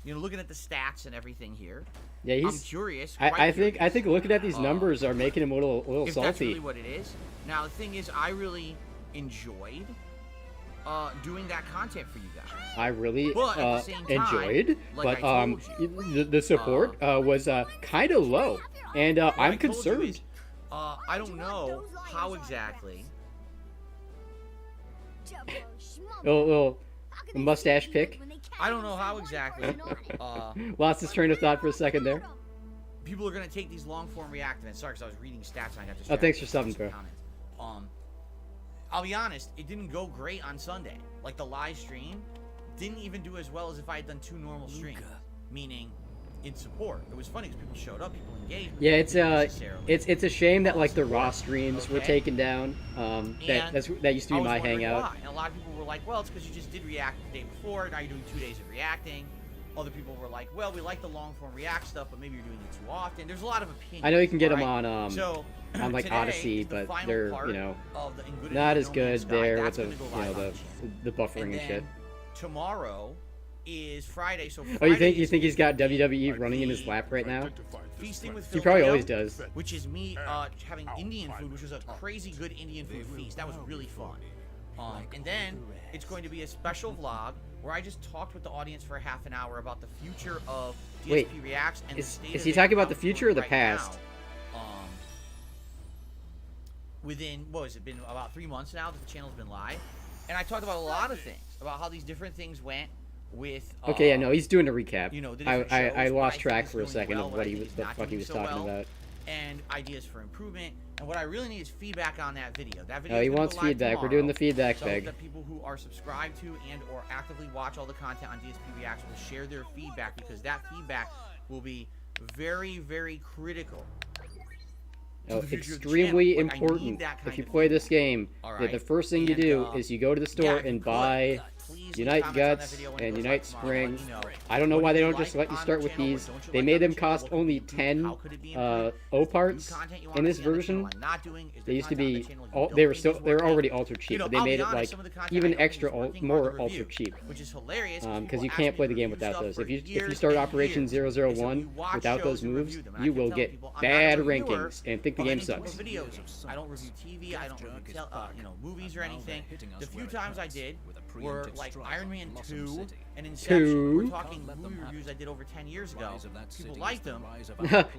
You know, looking at the stats and everything here. Yeah, I'm he's. curious. I quite think curious, looking at these numbers are making him a little if that's really salty. what it is. Now the thing is, I really enjoyed doing that content for you guys. I really But at the same time, enjoyed, like but I told you, the support was kind of low, and what I I'm told you concerned. is, I don't know how exactly. Little mustache pick. I don't know how exactly. Lost his train of thought for a second there. People are gonna take these long form react events. Sorry, because I was reading stats and I got distracted. Oh, thanks for subbing, Some bro. comments. I'll be honest, it didn't go great on Sunday. Like the live stream didn't even do as well as if I had done 2 normal streams. Meaning, in support. It was funny because people showed up, people engaged. But Yeah, they didn't necessarily. it's a shame that like the raw streams were Okay. taken down. That used to be I was my wondering hangout. why. And a lot of people were like, well, it's because you just did react the day before. Now you're doing 2 days of reacting. Other people were like, well, we like the long form react stuff, but maybe you're doing it too often. There's a lot of opinions. I know you can get them alright? on So, on like today Odyssey, is the but final they're part of the In Good and not Evil as No good Man's Sky. there with That's the gonna go live on the channel. the buffering and, And shit. then tomorrow is Friday. So Oh, you Friday is think he's got gonna be WWE running in his the lap right now? Feasting with He Phil probably Leo, always does. which is me having Indian food, which was a crazy good Indian food feast. That was really fun. And then it's going to be a special vlog where I just talked with the audience for a half an hour about the future of DSP Wait, Reacts and the Is state is of he it talking about the out future or the right past? now. Within, what has it been, about 3 months now that the channel's been live, and I talked about a lot of things, about how these different things went with. Okay, yeah, no, he's doing a recap. You know, the I different shows, I what lost think track is for a going second well, of what what I he think was is the not fuck he doing was so talking well, about. and ideas for improvement. And what I really need is feedback on that video. That video. Oh, he is gonna wants go live feedback. We're tomorrow. doing the feedback So I hope bag. that people who are subscribed to and or actively watch all the content on DSP Reacts will share their feedback, because that feedback will be very, very critical. Oh, the future of the extremely channel. Like, I need important. that kind If you of play this game, All that the right. first thing you And, do is you go to the store yeah, if you and could, buy please leave Unite comments on that Guts video when it and goes Unite live tomorrow. Spring. Let me know. I don't know What why do they you don't just like let you on start the with channel? these. What don't you They like made on the them channel? cost What could only you do? 10 How could it be improved? O New parts content you wanna in this see on the version. channel I'm not doing? Is They there used to content on the be channel you all, don't they were think still is they were working? already ultra cheap, You know, but they I'll be made it honest, like some of the content even I don't think extra is working, more hard to ultra review, cheap. which is hilarious Because you people can't ask play me the game to review without stuff those. for If you years start and Operation years. 001 And so you watch without shows those and moves, review them, and I you kept will telling get people, I'm not a bad reviewer rankings and think the of game any type of sucks. video games. I don't review TV. I don't review movies or anything. The few times I did were like Iron Man 2 and Inception. 2. We're talking movie reviews I did over 10 years ago. People liked them.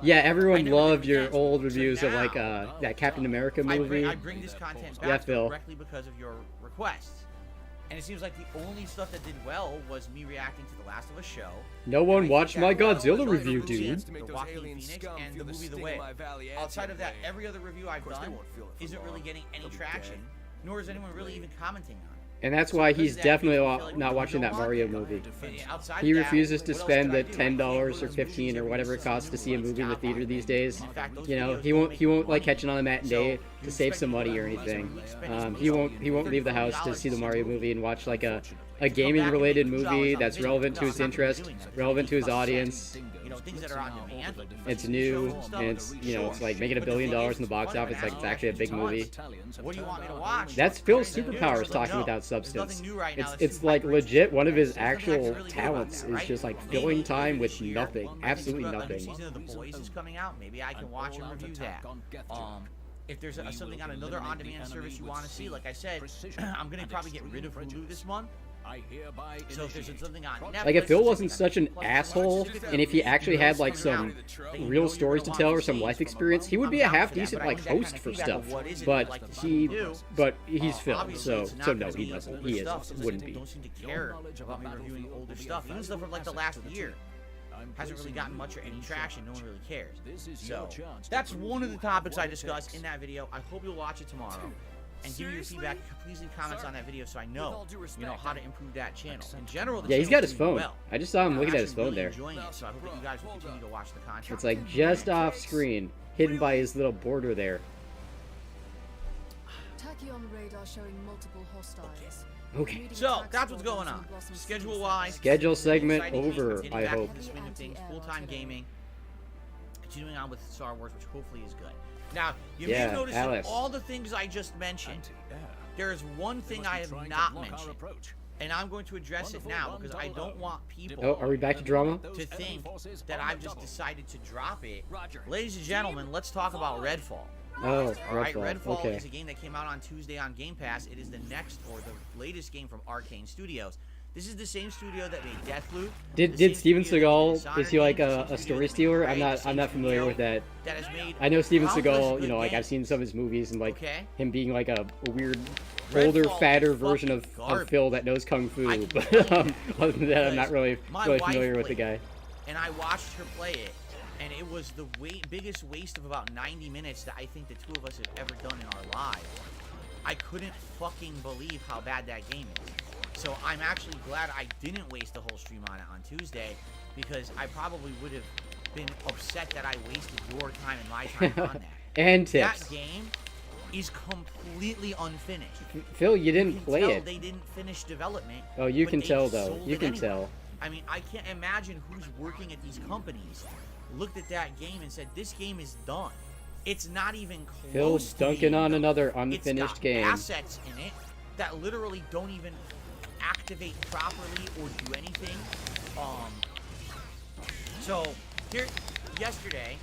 Yeah, everyone never loved did your again. old So reviews of like now, that Captain America movie. I bring this content Yeah, back Phil. directly because of your requests. And it seems like the only stuff that did well was me reacting to The Last of Us show. No one And I watched think my that Godzilla was review, the dude. The Joaquin Phoenix and the movie The Whale. Outside of that, every other review I've done isn't really getting any traction, nor is anyone really even commenting on it. And that's why he's definitely not watching that Mario movie. Outside He of that, refuses to what else spend could I the do? $10 or $15 or whatever it costs to see a movie in the theater these days. You know, he won't like catch it on a matinee to save some money or anything. He won't leave the house to see the Mario movie and watch like a gaming related movie that's relevant to his interest, relevant to his audience. You know, things that are on demand. It's new and it's it's like making $1 billion in the box office. Like it's actually a big movie. What do you want me to watch? That's Phil's There's superpowers talking no. without There's substance. nothing new right now that's It's super like hyper legit one of his There's nothing actual actually really good about talents that, is right? just like Maybe filling time later with this year, nothing, I absolutely think the nothing. next season of The Boys is coming out. Maybe I can watch and review that. If there's something on another on-demand service you want to see, like I said, I'm gonna probably get rid of Hulu this month. So if there's something on Netflix, Like if Phil wasn't something such an on Netflix, asshole, and if he actually had like some real stories to tell or some life experience, he would be a half decent like host for stuff. But he's Phil, so no, he doesn't. He wouldn't be. Don't seem to care about me reviewing older stuff, even stuff from like the last year. Hasn't really gotten much or any traction. No one really cares. So that's one of the topics I discussed in that video. I hope you'll watch it tomorrow and give me your feedback. Please leave comments on that video so I know, how to improve that channel. In general, the Yeah, he's got his channel's doing phone. well. I just saw him I'm looking at his actually phone really there. enjoying it, so I hope that you guys will continue to watch the content. It's like just off screen, hidden by his little border there. Turkey on radar showing multiple hostiles. Okay. So that's what's going on. Schedule-wise. Schedule segment exciting week. over, We're getting I back hope. into the swing of things, full-time gaming. Continuing on with Star Wars, which hopefully is good. Now, you may Yeah, have noticed Alice. that all the things I just mentioned, there is one thing I have not mentioned, and I'm going to address it now because I don't want people Oh, are we back to drama? to think that I've just decided to drop it. Ladies and gentlemen, let's talk about Redfall. Oh, All right, Redfall. Redfall Okay. is a game that came out on Tuesday on Game Pass. It is the next or the latest game from Arcane Studios. This is the same studio that made Deathloop. Did Steven Seagal? Seagal, is he like a story stealer? I'm not familiar with that. That has made I know Steven countless Seagal, good like I've games. seen some of his movies and like Okay. him being like a weird, Redfall older, is fatter version fucking of garbage. Phil that knows kung I fu. can But tell you other than that, I'm not because really my really wife familiar with the played guy. and I watched her play it, and it was the biggest waste of about 90 minutes that I think the two of us have ever done in our lives. I couldn't fucking believe how bad that game is. So I'm actually glad I didn't waste the whole stream on it on Tuesday, because I probably would have been upset that I wasted your time and my time on that. And tips. That game is completely unfinished. Phil, you You didn't can play tell it. They didn't finish development. Oh, you but can they tell though. sold You it can anyway. tell. I mean, I can't imagine who's working at these companies looked at that game and said, "This game is done." It's not even close. Phil's to dunking being on done. another It's unfinished got game. assets in it that literally don't even activate properly or do anything. So here, yesterday,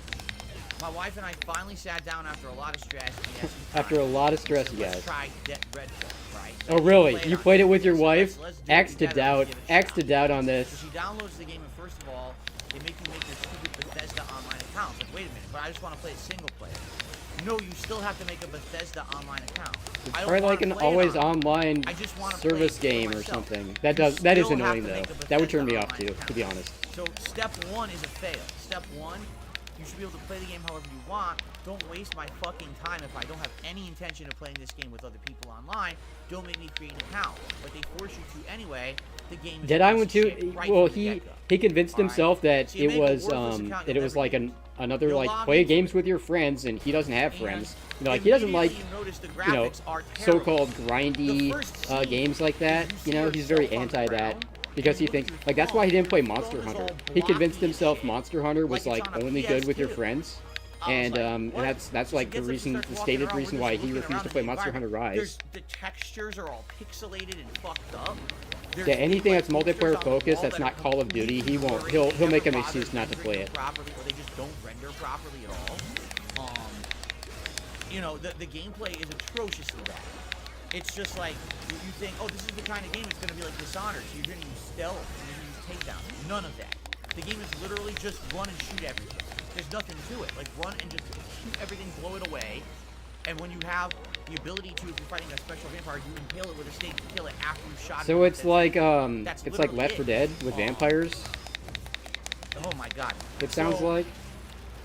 my wife and I finally sat down after a lot of stress. After a lot of stress, you Let's guys. try Redfall, right? Oh really? Play it You on played it with Netflix, your so wife? let's do it X to together and doubt. give it a X shot. to doubt on So this. she downloads the game, and first of all, they make you make your stupid Bethesda online account. Like, wait a minute, but I just want to play it single player. No, you still have to make a Bethesda online account. It's I don't probably wanna like an play it always on. online I just wanna play service it for game or myself. something. That You is still have annoying to though. make a That would turn me Bethesda off too, online to be account. honest. So step one is a fail. Step one, you should be able to play the game however you want. Don't waste my fucking time if I don't have any intention of playing this game with other people online. Don't make me create an account. But they force you to anyway. The game is Dead a Eye piece went of to. shit right Well, from the he get-go. convinced Alright? himself that So you it make a was worthless account that you'll it was never like use. another You'll like log play into games it. with your friends, and he doesn't have And friends. You know, like he doesn't like immediately you notice the you know graphics are terrible. so-called The grindy first scene games like that. is You you know, see he's very yourself on the anti that ground, because he you look thinks at your like that's why he didn't play phone, Monster your phone is Hunter. all He convinced blocky and himself shit, Monster Hunter was like it's like on a only good with your PS2. friends. I was And like, and what? that's So like he the gets up and reason, starts the walking stated around, reason we're why just he looking refused around to in play the Monster Hunter environment. Rise. The textures are all pixelated and fucked up. There's Yeah, anything like that's multiplayer posters on the focused wall that's that not are Call of Duty, he completely won't. blurry. He'll They make never an bother excuse not to play rendering it. them properly, or they just don't render properly at all. You know, the gameplay is atrociously bad. It's just like you think, oh, this is the kind of game it's gonna be like Dishonored. So you're gonna use stealth, and you're gonna use takedowns. None of that. The game is literally just run and shoot everything. There's nothing to it. Like run and just shoot everything, blow it away. And when you have the ability to, if you're fighting a special vampire, you impale it with a stake to kill it after you've shot it. So it's like That's it's like literally Left 4 it. Dead with vampires. Oh my god. It sounds So, like.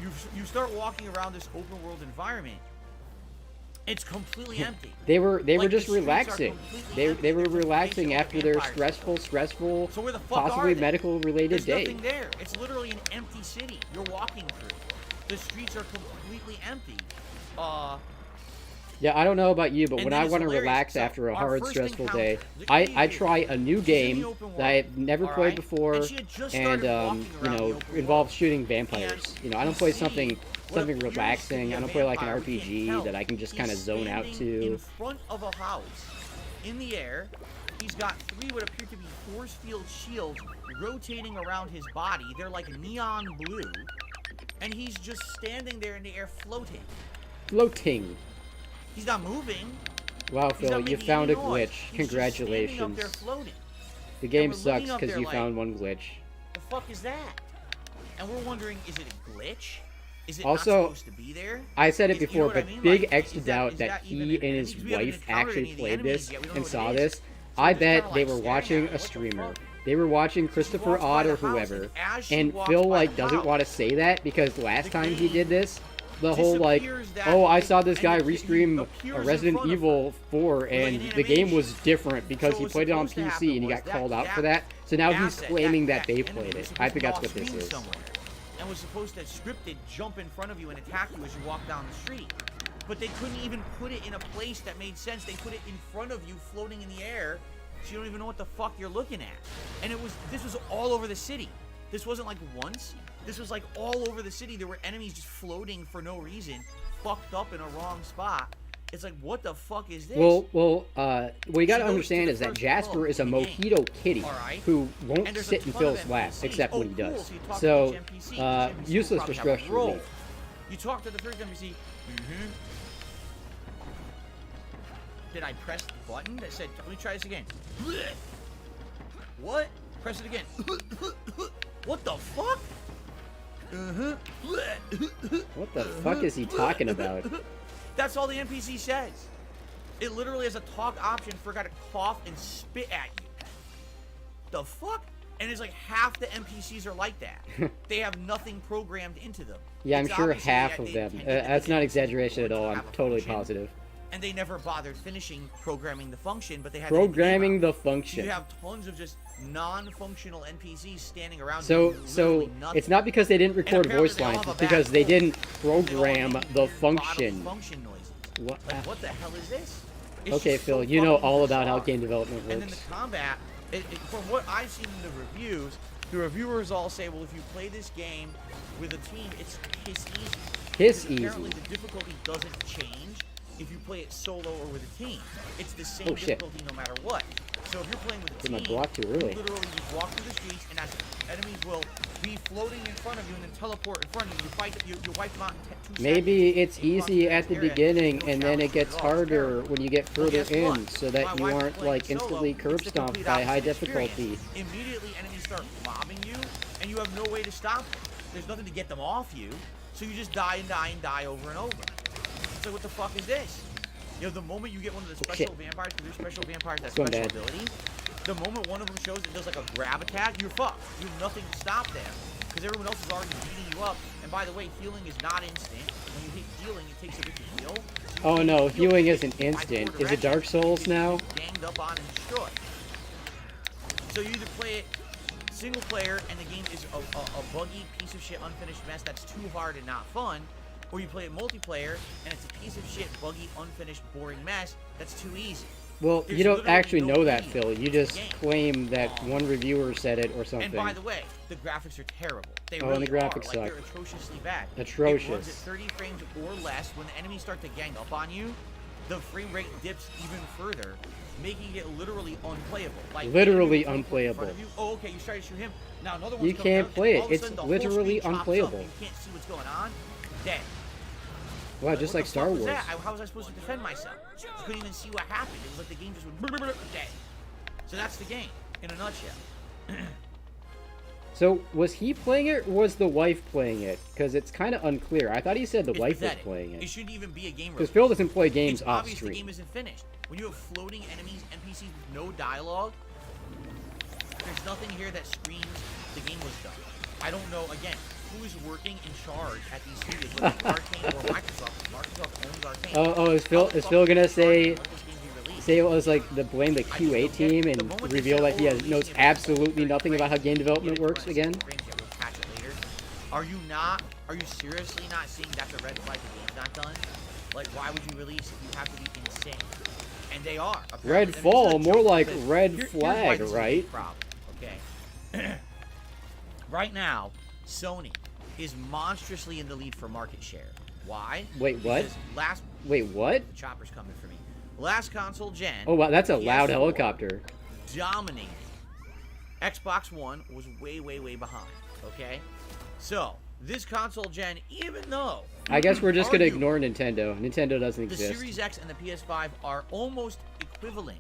you start walking around this open world environment. It's completely empty. They were Like, just the streets are relaxing. completely They empty. were There's relaxing information on after their vampires. stressful, So where the fuck possibly are they? medical related There's day. nothing there. It's literally an empty city you're walking through. The streets are completely empty. Yeah, I don't know about you, but And when then I it's want to hilarious. relax So after a our hard, first stressful encounter, day, the I idiot, try a new she's in the game open that world, I've never played alright? before, And she had just and started walking you around know, the open involves world. shooting vampires. And You know, I don't we play see something what appears to relaxing. be I a don't play like an vampire. We can't RPG tell. that I can just He's kind of zone out standing in to. front of a house, in the air. He's got 3 what appear to be force field shields rotating around his body. They're like neon blue, and he's just standing there in the air, floating. Floating. He's not moving. Wow, He's not Phil, you making found any a noise. glitch. He's just standing up Congratulations. there floating. The game we're sucks looking up because there you like- found one glitch. The fuck is that? And we're wondering, is it a glitch? Is it Also, not supposed to be there? I said it You know before, what I but mean? big Like, X to is doubt that that he even and an his enemy? We haven't wife encountered actually any of the played enemies this yet. We don't know and what saw it this. is. So I we're just bet kinda, they like, were staring watching at it. a What the streamer. fuck? They were watching She Christopher walks by Odd the or house, whoever, and as she and walks Phil by like the doesn't house, want to say that because last the time he game did this, the whole like, disappears that oh, I big, saw this and guy it restream appears a in Resident front of Evil 4, like and an the game animation. was different because So he what's played it on supposed to PC happen and he got was called out that for that. So now he's asset, claiming that they enemy played was it. I supposed think to that's be what off this screen is. somewhere, and was supposed to scripted jump in front of you and attack you as you walk down the street. But they couldn't even put it in a place that made sense. They put it in front of you, floating in the air, so you don't even know what the fuck you're looking at. And this was all over the city. This wasn't like once. This was like all over the city. There were enemies just floating for no reason, fucked up in a wrong spot. It's like, what the fuck is this? Well, what you gotta She goes understand to is the that first Jasper club is a in the game. mojito kitty Alright. who won't And there's sit a in ton Phil's of lap NPCs. except when he cool. does. So you talk So, to each NPC. Each NPC will useless for probably have a stress role. relief. You talk to the first NPC, did I press the button that said, let me try this again? What? Press it again. What the fuck? What the fuck is he talking about? That's all the NPC says. It literally has a talk option for a guy to cough and spit at you. The fuck? And it's like half the NPCs are like that. They have nothing programmed into them. Yeah, I'm It's sure obviously half that of they them. intended that That's the not NPCs exaggeration at would all. I'm have a totally function, positive. And they never bothered finishing programming the function, but they had Programming the the So function. you have tons of just non-functional NPCs standing around. So doing literally nothing. it's not because they didn't And record apparently voice they all lines. have It's a because bad they voice. didn't They all program make the weird bodily function. function noises. What? Like, what the hell is this? It's Okay, just Phil, so you know fucking all about how bizarre. game development And then works. the combat, from what I've seen in the reviews, the reviewers all say, well, if you play this game with a team, it's piss easy. Piss Because apparently easy. the difficulty doesn't change if you play it solo or with a team. It's the same Oh, shit. difficulty no matter what. So if you're playing with a Did my team, block too you early. literally just walk through the streets, and as enemies will be floating in front of you and then teleport in front of you. You fight, you wipe them out in 2 Maybe seconds. it's You run easy through at the this area, beginning, no and then it challenge gets at all. It's harder terrible. when you get Well, further guess in, what? so that My you wife aren't playing like solo, instantly it's curb the stomped complete by high opposite experience. difficulty. Immediately, enemies start mobbing you, and you have no way to stop them. There's nothing to get them off you, so you just die and die and die over and over. It's like, what the fuck is this? You know, the moment you get one of the special vampires, because there's special vampires that Going special bad. ability, the moment one of them shows it does like a grab attack, you're fucked. You have nothing to stop them, because everyone else is already beating you up. And by the way, healing is not instant. When you hit healing, it takes a bit to heal. So you Oh can't no, heal healing because isn't you can instant. fly Is it Dark Souls because now? you get ganged up on and destroyed. So you either play it single player and the game is a buggy piece of shit unfinished mess that's too hard and not fun, or you play it multiplayer and it's a piece of shit buggy unfinished boring mess that's too easy. Well, There's you don't literally actually no know that, need Phil. You to just the game. claim that one reviewer said it or something. And by the way, the graphics are terrible. They Oh, really and the graphics are. Like, suck. they're atrociously bad. It runs Atrocious. at 30 frames or less. When the enemies start to gang up on you, the frame rate dips even further, making it literally unplayable. Like, Literally the enemy will come in front unplayable. of you. Oh, okay, you try to shoot him. Now another one's You coming can't down, play and it. all of a It's sudden the whole literally screen chops up, unplayable. and you can't see what's going on. Dead. Wow, just What like the Star fuck was Wars. that? How was I supposed to defend myself? I couldn't even see what happened. It was like the game just went dead. So that's the game in a nutshell. So, was he playing it, or was the wife playing it? Because it's kind of unclear. I thought he said the It's wife pathetic. was playing It it. shouldn't even be a game Because review. Phil doesn't play games It's off obvious the stream. game isn't finished. When you have floating enemies, NPCs with no dialogue, there's nothing here that screams the game was done. I don't know, again, who is working in charge at these studios, whether it's Arcane or Microsoft. Microsoft owns Arcane. Oh, is Phil How the is fuck Phil are they gonna in charge say of what this game be released? say it was like the blame the QA team and reveal that he knows absolutely nothing about how game development works again? Are you seriously not seeing that's a red flag the game's not done? Like, why would you release it? You have to be insane. And they are. Apparently. Red I mean, this is fall, a more joke like because red here's why flag, this is a big right? problem, okay? Right now, Sony is monstrously in the lead for market share. Why? Wait, what? Because Wait, what? the chopper's coming for me. Last console gen. Oh wow, that's a loud PS4 helicopter. Dominating. Xbox One was way behind. Okay, so this console gen, even though I guess we're just gonna argue ignore Nintendo. Nintendo doesn't the exist. Series X and the PS5 are almost equivalent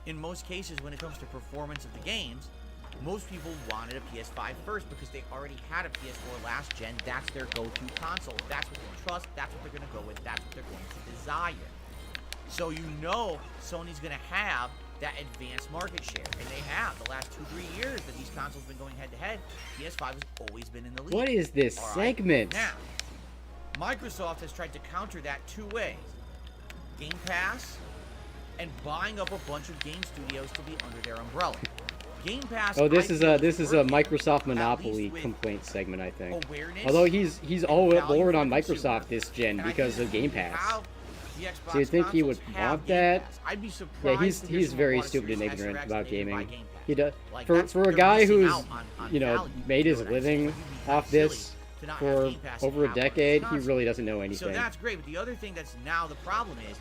in most cases when it comes to performance of the games. Most people wanted a PS5 first because they already had a PS4 last gen. That's their go-to console. That's what they trust. That's what they're going to go with. That's what they're going to desire. So you know Sony's going to have that advanced market share. And they have. The last 2-3 years that these consoles have been going head-to-head, PS5 has always been in the lead. What is this All right? segment? Now, Microsoft has tried to counter that 2 ways. Game Pass and buying up a bunch of game studios to be under their umbrella. Game Pass. Oh, this I is feel a working, Microsoft at monopoly least with complaint segment, I think. awareness Although he's all and aboard value on for the Microsoft consumer. this gen And I because think of Game if you Pass. have the Xbox So you think he would consoles have want Game that? Pass. I'd be surprised Yeah, to hear he's someone very bought a stupid and Series X or ignorant X about that they didn't buy gaming. Game Pass. He does Like, for they're a guy missing who's out on you know value. made his You know what I'm living saying? Like, you'd be off silly this to not have for Game Pass over a and have one of those decade. He consoles. really doesn't know So anything. that's great, but the other thing that's now the problem is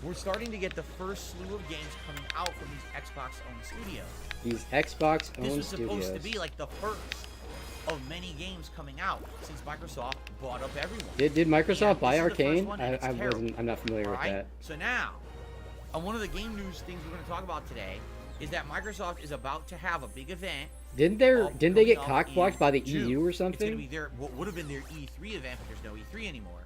we're starting to get the first slew of games coming out from these Xbox-owned studios. These This Xbox-owned was supposed studios. to be like the first of many games coming out since Microsoft bought up everyone. Did And Microsoft buy this is the first Arcane? one, and it's terrible. I'm not familiar with Alright? that. So now, one of the game news things we're going to talk about today is that Microsoft is about to have a big event. Didn't they get coming up cockblocked by the in June. EU or It's going to something? be their what would have been their E3 event, but there's no E3 anymore.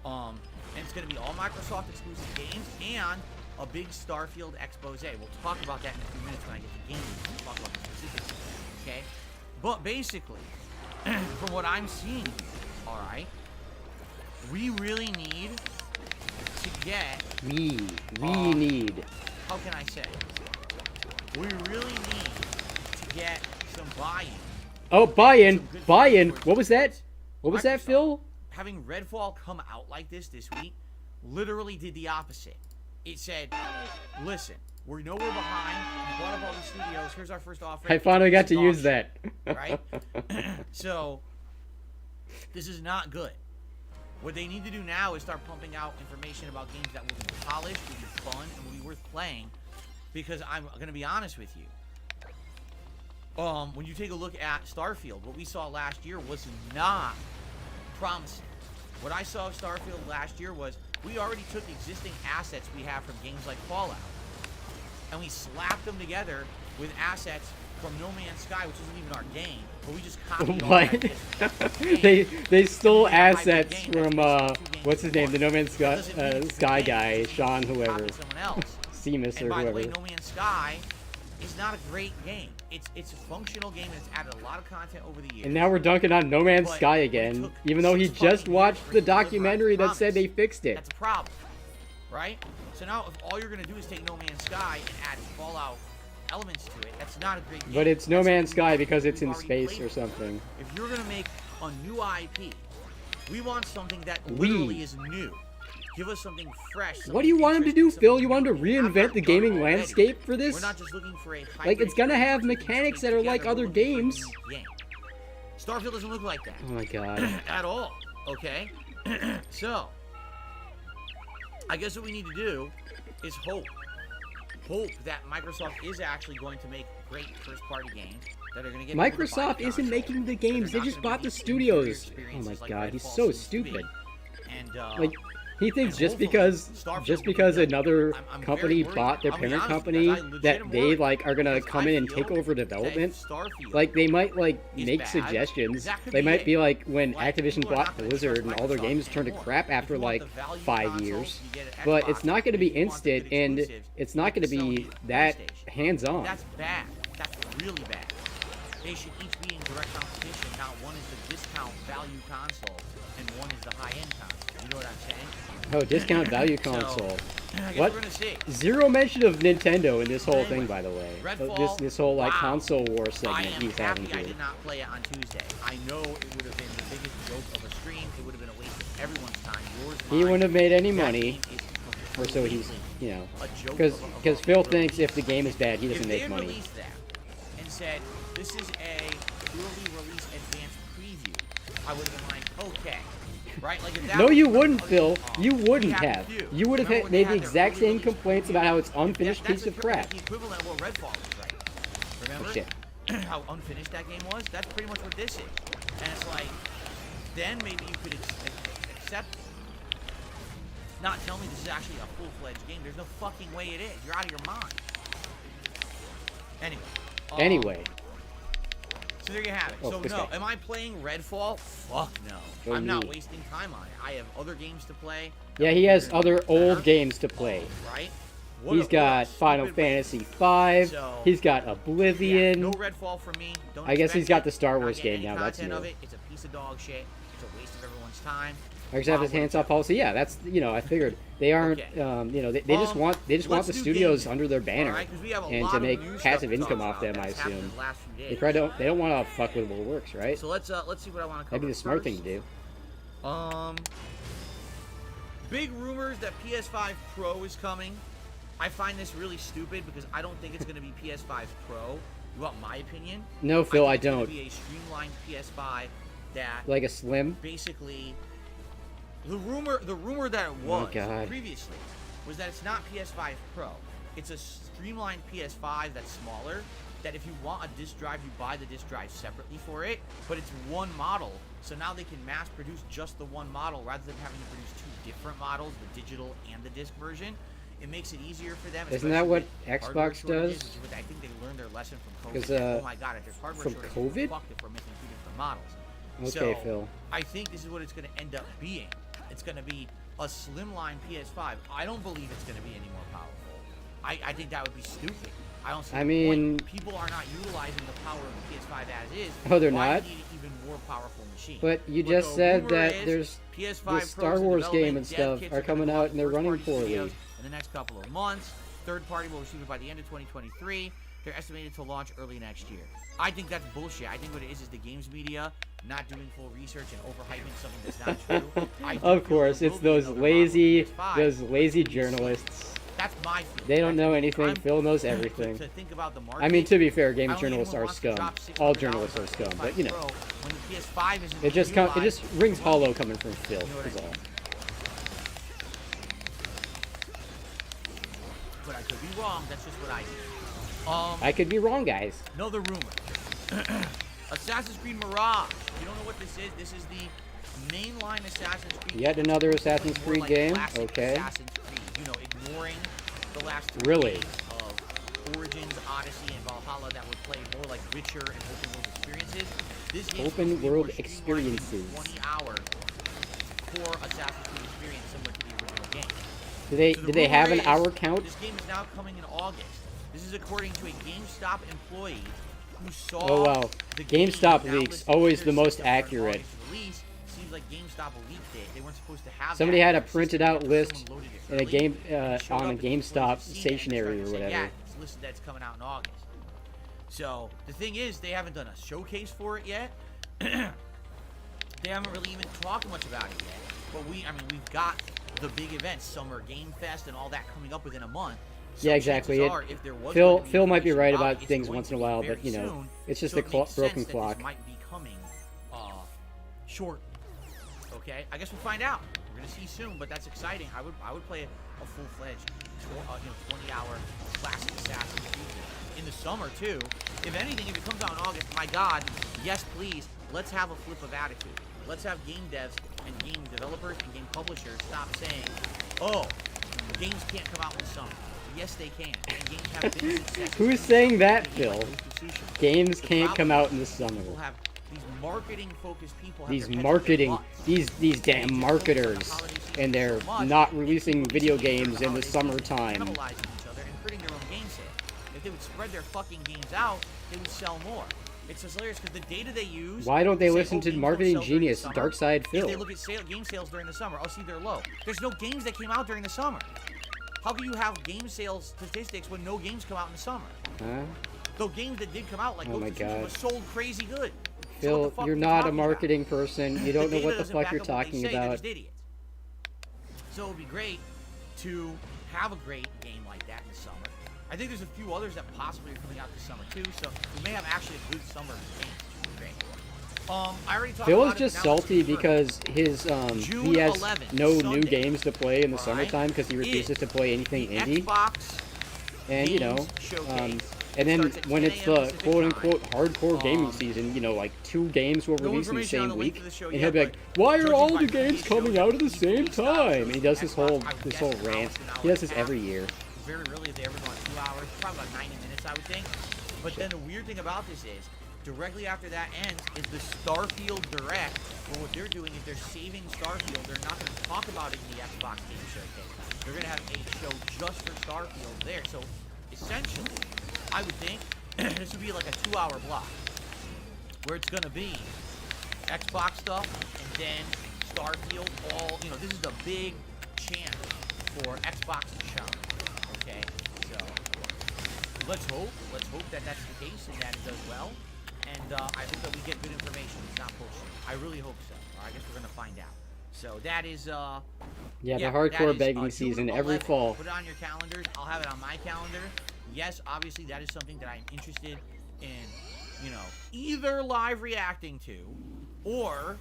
And it's going to be all Microsoft exclusive games and a big Starfield expose. We'll talk about that in a few minutes when I get to games. We'll talk about the specifics. Okay, but basically, from what I'm seeing, all right, we really need to get. We need. How can I say? We really need to get some buy-in. Oh, buy-in. What was that? What was that, Microsoft, Phil? Having Redfall come out like this week, literally did the opposite. It said, "Listen, we know we're behind. We bought up all these studios. Here's our first offer." I finally got It's to dog use shit, that. right? So, this is not good. What they need to do now is start pumping out information about games that will be polished, will be fun, and will be worth playing. Because I'm going to be honest with you. When you take a look at Starfield, what we saw last year was not promising. What I saw of Starfield last year was we already took existing assets we have from games like Fallout, and we slapped them together with assets from No Man's Sky, which isn't even our game, but we just copied all What? that. they stole And we have a hybrid assets game from that's basically two games what's his in name, the one. No Man's That doesn't Sky, mean it's Sky the guy, game. Sean, They whoever, copied someone else. Seamus And or by the whoever. way, No Man's Sky is not a great game. It's a functional game that's added a lot of content over the years. And now we're dunking on No Man's But Sky it again, took even though he 6 fucking just years watched for the it to deliver on documentary that said they promise. fixed it. That's a problem, right? So now if all you're going to do is take No Man's Sky and add Fallout elements to it, that's not a great game. But it's No That's Man's something Sky because we've it's in already space played or something. If you're going to make a new IP, we want something that We. literally is new. Give us something fresh. What do you want him to do, interesting, Phil? something You want him to we have reinvent not the done gaming already. landscape for this? We're not just looking for a hybrid Like, it's gonna have experience, mechanics we're that are like together, other we're looking for a games. unique game. Starfield doesn't look like that. Oh my god. At all. Okay? So, I guess what we need to do is hope. Hope that Microsoft is actually going to make great first-party games that are going to get people to buy Microsoft the isn't console, making the that games, they're they not just gonna bought be the making inferior studios. Oh experiences my like god, he's Redfall so seems to be. stupid. And, Like, he thinks just hopefully because Starfield will be another good. I'm very company worried. bought their I'll be parent honest with you company guys, I that legit am they worried, like are gonna because come I in and feel take over that development. Starfield Like, they might like is make bad. suggestions. That could They be might it. be like when Like, Activision people are bought not gonna Blizzard trust and all their Microsoft games turned to anymore. crap If after you want like the value 5 consoles, years. you get an But Xbox. it's not gonna If be you want the instant, good and exclusives, it's you not get gonna the be Sony that PlayStation. hands-on. That's bad. That's really bad. They should each be in direct competition. Not one is the discount value console and one is the high-end console. You know what I'm saying? Oh, discount value So, console. I guess What? we're gonna see. Zero mention of Nintendo in this whole Anyway, thing, by the way. Redfall, This whole like wow. console war I segment am he's having happy I here. did not play it on Tuesday. I know it would have been the biggest joke of a stream. It would have been a waste of everyone's time. Yours, He mine. wouldn't have made any That money, game is or so he's, completely you know, a joke because of a Phil release. thinks if the game is bad, he doesn't If they make had money. released that and said this is a early release advanced preview, I would have been like, okay, right? Like if that No, was you the wouldn't, other Phil. thing, You we wouldn't had a have. few. You would have Remember when made they the had exact their same early release complaints about how it's unfinished that's piece of the crap. equivalent of what Redfall was, right? Remember? Oh, shit. How unfinished that game was? That's pretty much what this is. And it's like, then maybe you could accept it. Not tell me this is actually a full-fledged game. There's no fucking way it is. You're out of your mind. Anyway. Anyway, So there you have it. Oh, So this no, guy. am I playing Redfall? Fuck no. Oh, I'm not me. wasting time on it. I have other games to play. yeah, he has That are other old better, games to play. Right? He's got Final Fantasy V. So, He's got Yeah, Oblivion. no Redfall for me. Don't I guess expect he's got it. the Star Not Wars getting game any now, that's content of new. it. It's a piece of dog shit. It's a waste of everyone's time. I just have his hands-off policy. Yeah, that's, you know, I figured they aren't. Okay. You know, they just want let's the do studios gaming, under their banner, Alright, 'cause we have a and lot to of make new stuff passive to talk income off about them. I that's happened in assume the last few they days. don't want to fuck with what works, right? So let's see what I want to cover. Maybe the smart first. thing to do. Big rumors that PS5 Pro is coming. I find this really stupid because I don't think it's going to be PS5 Pro. You want my opinion? No, Phil, I think it's gonna don't. Be a streamlined PS5 that Like a slim. basically the rumor that it was God. previously was that it's not PS5 Pro. It's a streamlined PS5 that's smaller. That if you want a disc drive, you buy the disc drive separately for it. But it's one model, so now they can mass produce just the one model rather than having to produce two different models, the digital and the disc version. It makes it easier for them. Isn't that what especially with hardware Xbox shortages, does? which I think they learned their lesson from COVID. 'Cause, Oh my god, if there's hardware from shortages, COVID? we're fucked if we're making two different models. Okay, So, Phil. I think this is what it's going to end up being. It's going to be a slimline PS5. I don't believe it's going to be any more powerful. I think that would be stupid. I don't see I the mean- point. People are not utilizing the power of the PS5 as is. Oh, they're Why not? need an even more powerful machine? But you What just the said rumor that is, there's PS5 this Pros Star in Wars game and development, dev stuff kits are gonna coming come out and they're running first-party poorly. studios in the next couple of months. Third party will receive it by the end of 2023. They're estimated to launch early next year. I think that's bullshit. I think what it is the games media not doing full research and overhyping something that's not true. I do Of feel course, there it's will be those another lazy, model of PS5. those lazy journalists. That's my feeling. They don't That's- know anything. I'm- Phil knows everything. To think about the I mean, to be fair, I game don't think journalists anyone are wants to scum. drop All $600 journalists are on a scum, PS5 but you know, Pro when the PS5 isn't it just utilized. rings hollow coming from Phil. You know what I Is all. mean? But I could be wrong. That's just what I think. I could be wrong, guys. Another rumor. Assassin's Creed Mirage. You don't know what this is? This is the mainline Assassin's Creed. Yet another Assassin's More Creed like game. classic Okay. Assassin's Creed. You know, ignoring the last three Really? games of Origins, Odyssey, and Valhalla that would play more like Witcher and open world experiences. This game Open world experiences. 20-hour core Assassin's Creed experience similar to the original game. Do they So the did they have an rumor hour is count? This game is now coming in August. This is according to a GameStop employee who saw Oh, wow. the game GameStop now leaks, listed always in the their most system for an accurate. August release. Seems like GameStop leaked it. They weren't supposed to have Somebody that had a in their printed system out yet, list someone loaded it in a early, game and it showed on up a and people GameStop have seen it and stationery started or to say, whatever. Yeah, it's listed that it's coming out in August. So the thing is, they haven't done a showcase for it yet. They haven't really even talked much about it yet. But we've got the big events, Summer Game Fest, and all that coming up within a month. So Yeah, exactly. chances are, if there was Phil going to be Phil might be information right about about it, things it's once in a going to while, be but you very know, soon. it's just So a it makes broken sense that clock. This might be coming short. Okay, I guess we'll find out. We're gonna see soon, but that's exciting. I would play a full-fledged 20-hour classic Assassin's Creed in the summer too. If anything, if it comes out in August, my God, yes please, let's have a flip of attitude. Let's have game devs and game developers and game publishers stop saying, oh, games can't come out in the summer. Yes, they can. And games have been successful. Who's saying that, Games like Phil? Ghost of Tsushima. Games The can't problem come out in the is summer. people have these marketing-focused people. Have These their heads up their marketing, butts. these damn marketers, and they're not releasing video games in the summertime. Cannibalizing each other and hurting their own game sales. If they would spread their fucking games out, they would sell more. It's just hilarious because the data they use. Why don't they say, listen oh, to games don't marketing sell during the genius, summer. Dark Side If Phil? they look at game sales during the summer, oh, see, they're low. There's no games that came out during the summer. How can you have game sales statistics when no games come out in the summer? Huh? Though games that did come out, like Oh my Ghost of Tsushima, God. sold crazy good. So what Phil, the fuck you're are you not a talking about? marketing person. You don't know data what the doesn't fuck back you're up what they talking say, they're about. just idiots. So it would be great to have a great game like that in the summer. I think there's a few others that possibly are coming out this summer too, so we may have actually a good summer game. Which would be great. I already talked Phil about is it, just now it's salty confirmed. because his June he has 11th, no new Sunday, games to play in the alright, summertime because he refuses to play anything the indie. Xbox And you know, Games Showcase. and then Starts at when 10 it's a.m. the Pacific quote unquote time. hardcore gaming season, you know, like 2 games will No release in the information on same the link week, to the show and yet, he'll be like, but "Why are judging all by the previous games coming shows, out at the he same released out time?" shows And he does this Xbox, whole I would this guess whole an hour rant. to an hour He does and this a half. every year. Very rarely if they ever go on 2 hours, probably about 90 minutes, I would think. But then the weird thing about this is, directly after that ends is the Starfield Direct, where what they're doing is they're saving Starfield. They're not going to talk about it in the Xbox Game Showcase. They're going to have a show just for Starfield there. So, essentially, I would think this would be like a 2-hour block, where it's going to be Xbox stuff and then Starfield. All, you know, this is the big chance for Xbox to shine. Okay, so let's hope that that's the case and that it does well. And I hope that we get good information. It's not bullshit. I really hope so. I guess we're gonna find out. So that is Yeah, the that hardcore is, begging June season every 11th. fall. Put it on your calendars. I'll have it on my calendar. Yes, obviously that is something that I'm interested in, you know, either live reacting to, or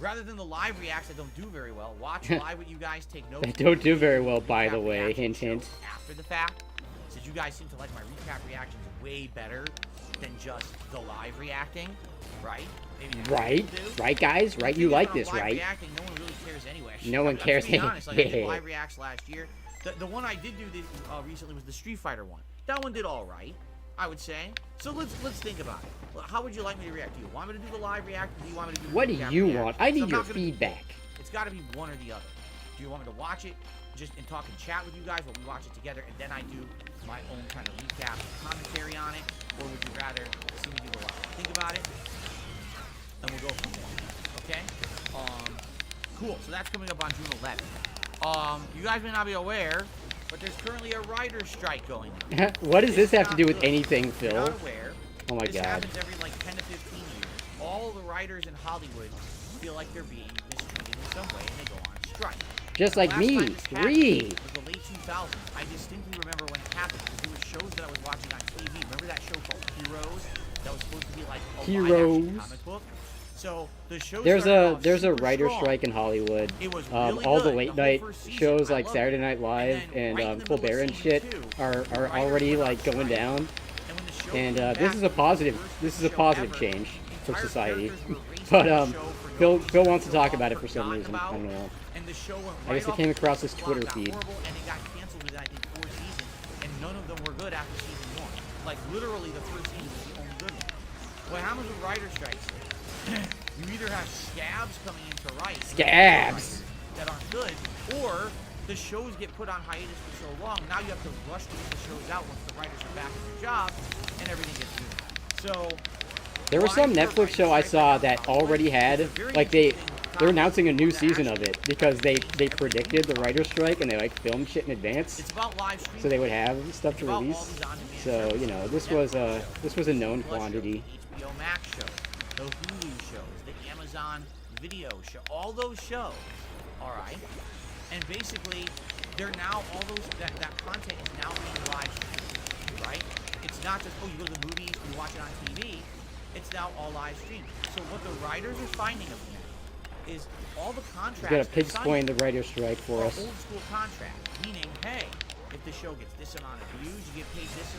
rather than the live reacts that don't do very well, watch live with you guys, take notes. They don't do very well, by Recap the way. reaction Hint, hint. shows after the fact, since you guys seem to like my recap reactions way better than just the live reacting, right? Maybe that's what Right, you'll do. right, guys, right. You Because like when I'm this, live right? Reacting, no one really cares anyway. No one I'm cares. being honest. Like, I did Yeah. live reacts last year. The one I did do recently was the Street Fighter one. That one did all right, I would say. So let's think about it. How would you like me to react? Do you want me to do the live react, or do you want me to do the What do recap you react? want? I need I'm your not gonna- feedback. It's got to be one or the other. Do you want me to watch it just and talk and chat with you guys while we watch it together, and then I do my own kind of recap commentary on it, or would you rather see me do the live? Think about it, and we'll go from there. Okay? Cool. So that's coming up on June 11th. You guys may not be aware, but there's currently a writer's strike going on. What does this It's have to not do with good. anything, If you're Phil? not aware, Oh my this God. happens every like 10 to 15 years. All the writers in Hollywood feel like they're being mistreated in some way, and they go on strike. Just like Last me. time this happened 3. was the late 2000s. I distinctly remember when it happened because there were shows that I was watching on TV. Remember that show called Heroes that was supposed to be like a live-action comic book? So the show There's started a off there's a super writer's strong. strike in Hollywood. It was really All the good, late the whole night first season. shows I like loved Saturday it. Night Live And then and right in the middle of Colbert and season shit 2, are the writers already went on like going strike. down. And when the show And came this back, is a positive. the first This is a show positive ever, change for entire society. characters were erased But from the show for no Phil reason wants to they were talk all about it for some forgotten reason. about, I don't know. and the show went I guess right it came off across the his clock, Twitter got feed. horrible, and it got canceled within I think 4 seasons, and none of them were good after season 1. Like literally, the first season was the only good one. What happens with writer strikes? You either have scabs coming in to write Scabs. that aren't good, or the shows get put on hiatus for so long. Now you have to rush to get the shows out once the writers are back at their job, and everything gets ruined. So There was some Netflix show I saw that already had like they're announcing a new season of it because they predicted the writer's strike and they like filmed shit in advance it's about live streaming. so they would have stuff It's to about all release. these on-demand So services. you know this was a known Plus quantity. shows, the HBO Max shows, the Hulu shows, the Amazon Video show, all those shows. All right, and basically they're now all those that content is now being live streamed, right? It's not just you go to the movies, you watch it on TV. It's now all live streamed. So what the writers are finding of now is all the contracts. You gotta they're pig signing explain the writer's strike for are us. old school contract, meaning, hey, if the show gets this amount of views, you get paid this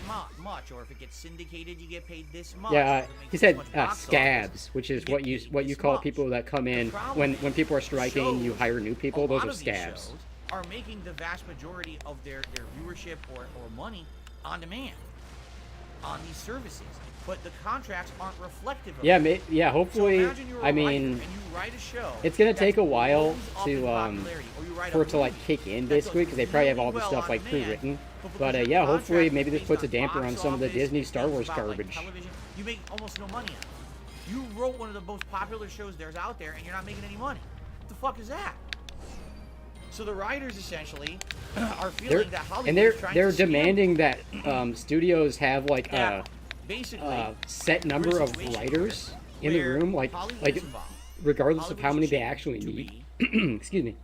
much, or if it gets syndicated, you get paid this much. or Yeah, if it makes he this said much box scabs, office, which is get what you paid this call much. people that come in The problem when people are striking. You shows, hire new people. a Those lot are of these scabs. shows are making the vast majority of their viewership or money on demand on these services, but the contracts aren't reflective of Yeah, it. yeah. So Hopefully, imagine you're a I writer mean, and you write a show it's gonna that take a while blows up to in popularity, or you write for a it to like movie kick in that basically does because they probably have all really the well stuff on like demand, pre-written. because But your yeah, hopefully contract maybe is this based puts a on damper box on some of the office, Disney it's Star Wars about, like, garbage. television. You make almost no money on it. You wrote one of the most popular shows there's out there, and you're not making any money. What the fuck is that? So the writers essentially are feeling that Hollywood And is trying they're to scam demanding that studios have like that basically a set number we're in a of situation writers in the where room, like Hollywood is involved. regardless of how Hollywood's many they changed actually to need. be Excuse me.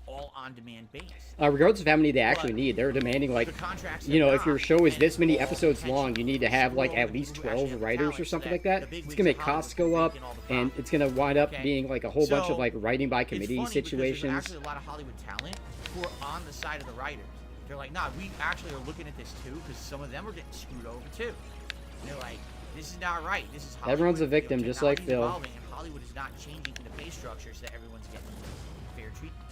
all on-demand based. Regardless of how many they actually But need, they're demanding like, the contracts you know, have if your not, show is and this many all episodes attention long, you need to have like screw at over least people who actually 12 have writers or talent, so something that like that. the big It's wigs gonna make of Hollywood costs can go up, rake in all the and profit. it's gonna wind up Okay? being like a whole bunch So, of like writing by It's committee funny because there's situations. actually a lot of Hollywood talent who are on the side of the writers. They're like, nah, we actually are looking at this too because some of them are getting screwed over too. And they're like, this is not right. This is Hollywood. Everyone's a victim, You know, just like technology's Phil. evolving, and Hollywood is not changing the pay structure so that everyone's getting fair treatment.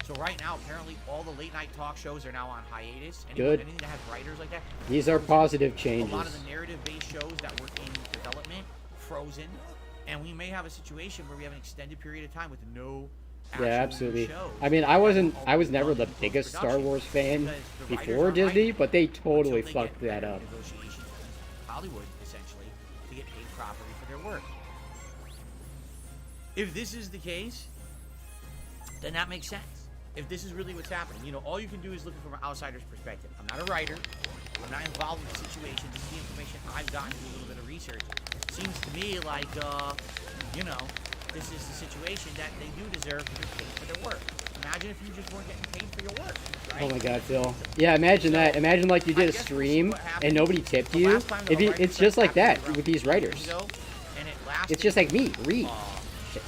So right now, apparently, all the late night talk shows are now on hiatus. Good. Anything that has writers like that. These are positive A changes. lot of the narrative-based shows that were in development, frozen, and we may have a situation where we have an extended period of time with no actual Yeah, new absolutely. shows. I mean, I was never the biggest Star Wars fan Because the writers before aren't Disney, writing but they until totally they fucked get that up. negotiations with Hollywood, essentially, to get paid properly for their work. If this is the case, then that makes sense. If this is really what's happening, you know, all you can do is look from an outsider's perspective. I'm not a writer. I'm not involved in the situation. This is the information I've gotten through a little bit of research. Seems to me like, you know, this is the situation that they do deserve to get paid for their work. Imagine if you just weren't getting paid for your work, right? Oh my god, Phil. Yeah, imagine that. Imagine like you did a stream and nobody tipped The you. last time the If you, writers' it's just strike like that happened with around these 2 years writers. ago, and it lasted, It's just like me, Reed. good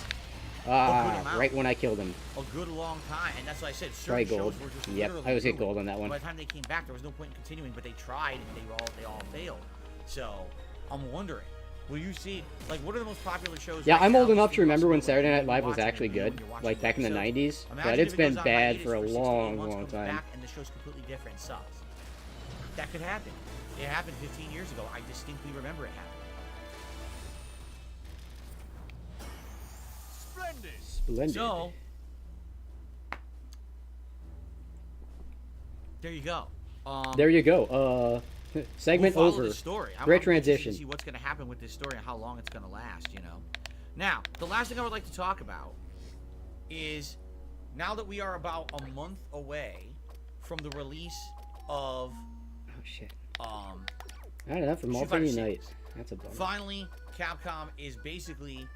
Ah, amount. right when I killed him. a good long time, and that's why I said Try certain gold. shows were just Yep, literally I always get ruined. gold on that one. By the time they came back, there was no point in continuing, but they tried and they all failed. So I'm wondering, Will you see, like, what are the most popular shows? Yeah, right I'm now? old enough to Think remember when possibly Saturday Night you're Live was watching actually a video good, and you're watching like back in the episodes. 90s, Imagine but if it's it been goes on bad hiatus for a 6 to 8 long, months, long comes time. back, and the show's completely different, sucks. That could happen. It happened 15 years ago. I distinctly remember it happening. Splendid. So, there you go. There you go. Segment we'll follow over. the story. I'm Great interested to transition. see what's going to happen with this story and how long it's going to last, you know. Now, the last thing I would like to talk about is now that we are about a month away from the release of Oh shit. um I don't know, for Street Fighter multi-unite. 6. That's a bummer. Finally, Capcom is basically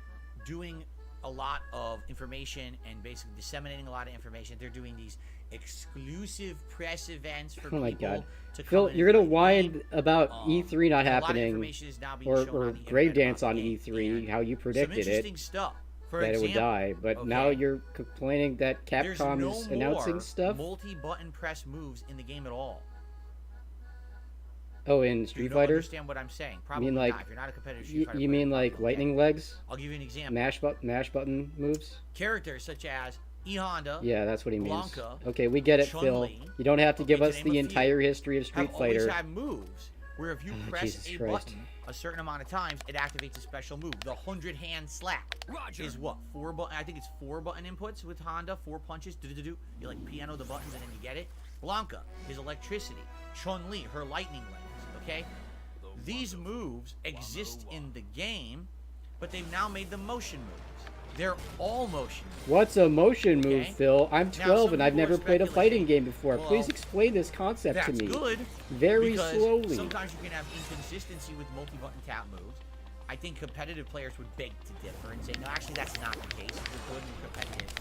doing a lot of information and basically disseminating a lot of information. They're doing these exclusive press events for Oh my people god. to come Phil, in you're and gonna play the whine game. about E3 not A lot of happening, information is now being or shown on the grave internet dance about on the game, E3, and how you some predicted interesting it, stuff. For that example, it would die, but now okay, you're complaining that there's Capcom no is announcing more stuff? multi-button press moves in the game at all. Oh, in You Street don't Fighter? understand what I'm saying. Probably like- not. If you're not a competitive Street You, Fighter you player, mean probably like okay. lightning legs? I'll give you an example. Mash button moves? Characters such as E Honda, Yeah, that's what he means. Blanca, Okay, we get it, Phil. Chun-Li, You don't have to give okay, us to the name a entire history of Street have always Fighter. had moves where if you Oh, press Jesus a Christ. button a certain amount of times, it activates a special move. The 100-hand slap is what? 4 button. I think it's 4 button inputs with Honda. 4 punches. Do-do-do-do. You like piano the buttons and then you get it. Blanca is electricity. Chun-Li, her lightning legs. Okay. These moves exist in the game, but they've now made them motion moves. They're all motion moves. What's a motion move, Okay. Phil? I'm Now, 12 some and I've people are never played a fighting speculating, game before. well, Please explain this concept to That's me. good. Very because slowly. Sometimes you can have inconsistency with multi-button tap moves. I think competitive players would beg to differ and say, no, actually, that's not the case. If you're good and you're competitive,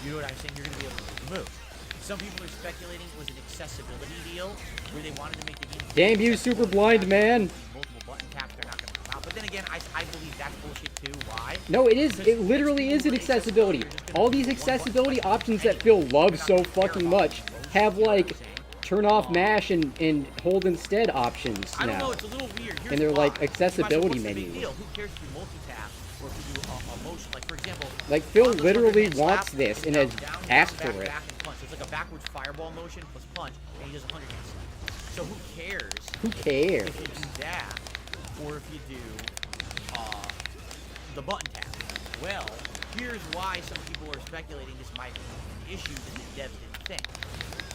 you know what I'm saying? You're going to be able to do the move. Some people are speculating it was an accessibility deal where they wanted to make the game. Damn you, super blind man. Multiple button taps, they're not going to come out. But then again, I believe that's bullshit too. Why? No, it is. It literally is an accessibility. All these accessibility options that Phil loves so fucking much have like turn off mash and hold instead options I don't know, now. it's a little weird. Here's And they're why. like accessibility What's the big menus. deal? Who cares if you multi-tap or if you do a motion? Like, for example, Like Phil Honda's literally 100-hand wants slap this is and down, has down, asked back, for it. back, and punch. It's like a backwards fireball motion plus punch, and he does a 100-hand slap. So who cares Who cares? if you do that or if you do the button tap? Well, here's why some people are speculating this might be an issue that the devs didn't think.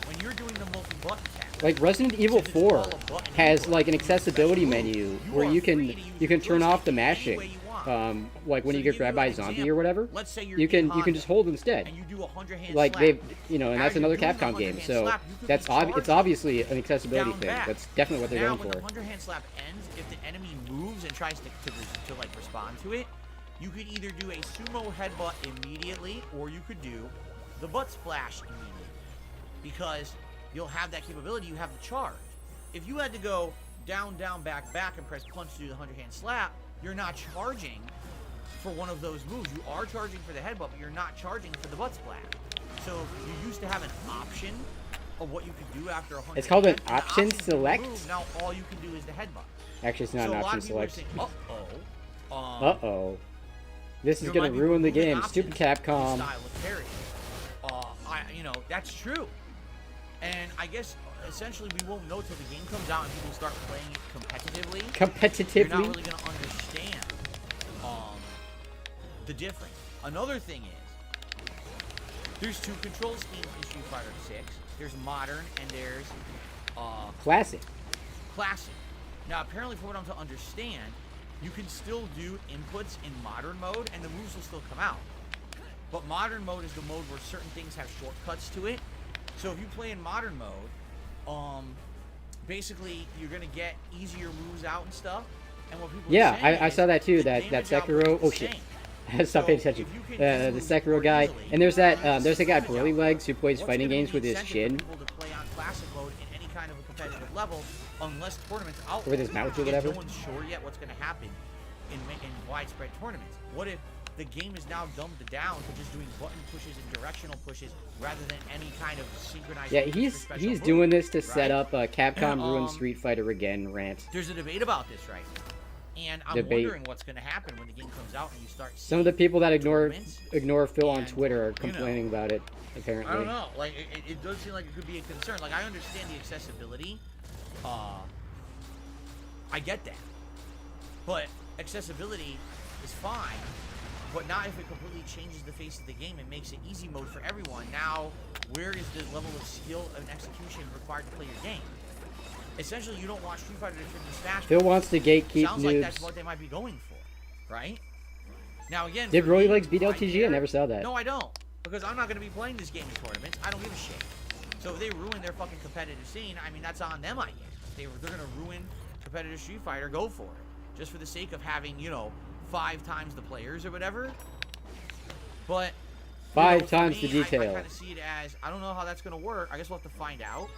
When you're doing the multi-button tap, Like Resident Evil since it's 4 all a button has input, like an you use that accessibility move, menu where are you free can to use you the can turn off the joystick any mashing. way you want. Like when So you to get give grabbed you by an a zombie example, or whatever, let's say you're you can Honda, just hold instead. and you do a 100-hand Like slap. they've and As that's you're another doing the Capcom game, 100-hand so slap, you could that's be it's charging obviously an accessibility down thing. back. That's definitely what they're Now, going when for. the 100-hand slap ends, if the enemy moves and tries to like respond to it, you could either do a sumo headbutt immediately, or you could do the butt splash immediately, because you'll have that capability. You have the charge. If you had to go down, down, back, back, and press punch to do the 100-hand slap, you're not charging for one of those moves. You are charging for the headbutt, but you're not charging for the butt splash. So you used to have an option of what you could do after 100. It's called an The option to select? move, now all you can do is the headbutt. Actually, it's not So an a lot option of people are select. saying, uh-oh. Uh-oh. This is There gonna might be ruin the moving game. options Stupid for this Capcom. style of parry. That's true. And I guess essentially we won't know till the game comes out and people start playing it competitively. You're not Competitively. really going to understand the difference. Another thing is, there's 2 control schemes in Street Fighter 6. There's modern and there's Classic. classic. Now, apparently, from what I'm to understand, you can still do inputs in modern mode, and the moves will still come out. But modern mode is the mode where certain things have shortcuts to it. So if you play in modern mode, basically you're gonna get easier moves out and stuff. And what people Yeah, are saying I is saw that too. the That damage Sekiro. output Oh is the shit. same. Stop paying attention. if you can The move Sekiro more guy, easily, and there's that that's there's a guy damage Burly output. Legs who plays What's fighting gonna be games with the his incentive shin for people to play on classic mode in any kind of a competitive level, unless tournaments out. with his mouth or whatever. No one's sure yet what's going to happen in widespread tournaments. What if the game is now dumbed down to just doing button pushes and directional pushes rather than any kind of synchronized? Yeah, moves for he's special moves, doing this to set right? up Capcom ruined Um, Street Fighter again rant. There's a debate about this right And I'm debate. wondering what's going to happen when the game comes out and you start seeing Some of the people that ignore tournaments. Phil on and, Twitter are you know, complaining about it. Apparently. I don't know. Like, it does seem like it could be a concern. Like, I understand the accessibility. I get that. But accessibility is fine. But not if it completely changes the face of the game and makes it easy mode for everyone. Now, where is the level of skill and execution required to play your game? Essentially, you don't want Street Fighter to turn into Smash. Phil wants to gatekeep Sounds noobs. like that's what they might be going for, right? Now again, Did for Rolly me, Legs beat I LTG? I care. never saw that. No, I don't, because I'm not going to be playing this game in tournaments. I don't give a shit. So if they ruin their fucking competitive scene, I mean, that's on them, I guess. If they're going to ruin competitive Street Fighter, go for it. Just for the sake of having, you know, 5 times the players or whatever. But 5 for times me, the detail. I kind of see it as, I don't know how that's going to work. I guess we'll have to find out.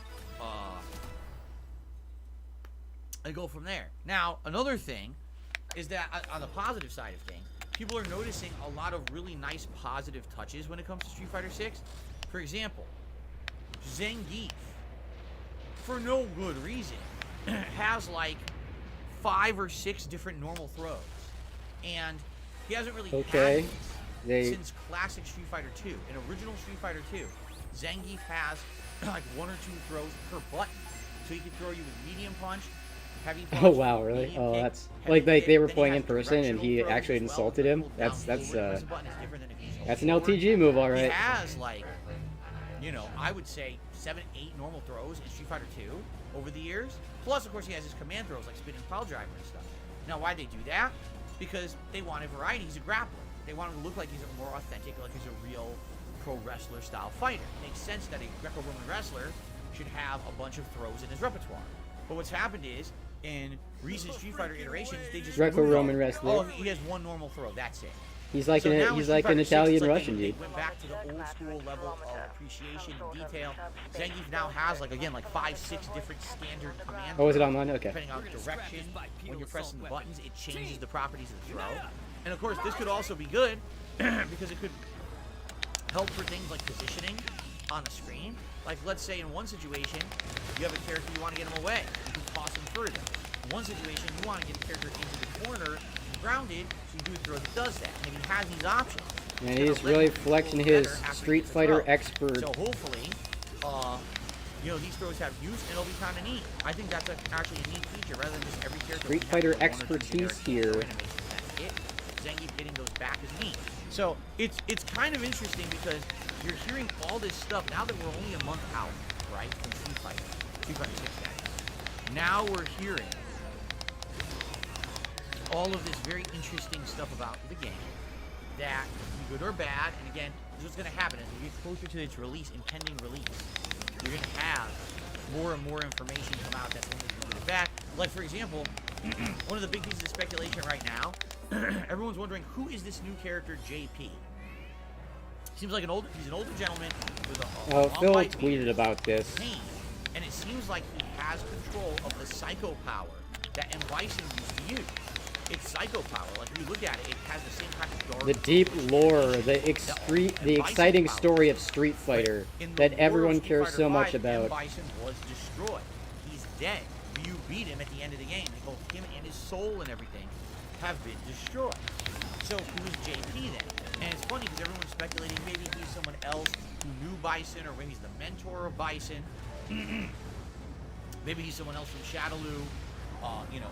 And go from there. Now, another thing is that on the positive side of things, people are noticing a lot of really nice positive touches when it comes to Street Fighter 6. For example, Zangief, for no good reason, has like 5 or 6 different normal throws. And he hasn't really had these since classic Street Fighter 2. In original Street Fighter 2, Zangief has like 1 or 2 throws per button. So he can throw you with medium punch, heavy punch. Oh wow, really? Oh, kick, that's heavy like kick, they were then playing he in has person and he directional actually throws as well. insulted If him. you hold That's down and hold, press a button, it's different than if you hold that's an forward. LTG move, all He right. has like, you know, I would say 7, 8 normal throws in Street Fighter 2 over the years. Plus, of course, he has his command throws like spinning pile driver and stuff. Now, why they do that? Because they wanted variety. He's a grappler. They want him to look like he's a more authentic, like he's a real pro wrestler style fighter. It makes sense that a Greco-Roman wrestler should have a bunch of throws in his repertoire. But what's happened is, in recent Street Fighter iterations, they just Greco-Roman removed wrestler. Oh, he has 1 normal throw. That's it. He's like So now in he's Street like an Fighter 6, Italian it's like Russian they dude. went back to the old school level of appreciation and detail. Zangief now has like 5, 6 different standard commands. Oh, is it online? Okay. Depending on the direction, when you're pressing the buttons, it changes the properties of the throw. And of course, this could also be good because it could help for things like positioning on the screen. Like, let's say in one situation, you have a character, you want to get him away. You can toss him further. In one situation, you want to get a character into the corner, grounded, so you do a throw that does that. And if he has these options, And he's really flexing his Street Fighter expert. So hopefully, you know, these throws have use, and it'll be kind of neat. I think that's actually a neat feature, rather than just every character. Street Fighter expertise here. Zangief getting those back is neat. So it's kind of interesting because you're hearing all this stuff now that we're only a month out, right, from Street Fighter 6 guys. Now we're hearing all of this very interesting stuff about the game that can be good or bad. And again, this is what's going to happen as we get closer to its release, impending release. You're going to have more and more information come out that's only good or bad. Like, for example, one of the big pieces of speculation right now, everyone's wondering, who is this new character, JP? Seems like he's an older gentleman with a Oh, long Phil white beard, tweeted about this. pain, and it seems like he has control of the psycho power that M. Bison used to use. It's psycho power. Like, if you look at it, it has the same kind of dark... The deep lore, the Bison exciting power. story of Street Fighter In the that lore of everyone Street cares Fighter so much 5, M. about. Bison was destroyed. He's dead. You beat him at the end of the game. Both him and his soul and everything have been destroyed. So who is JP then? And it's funny because everyone's speculating maybe he's someone else who knew Bison, or maybe he's the mentor of Bison. Maybe he's someone else from Shadaloo. You know,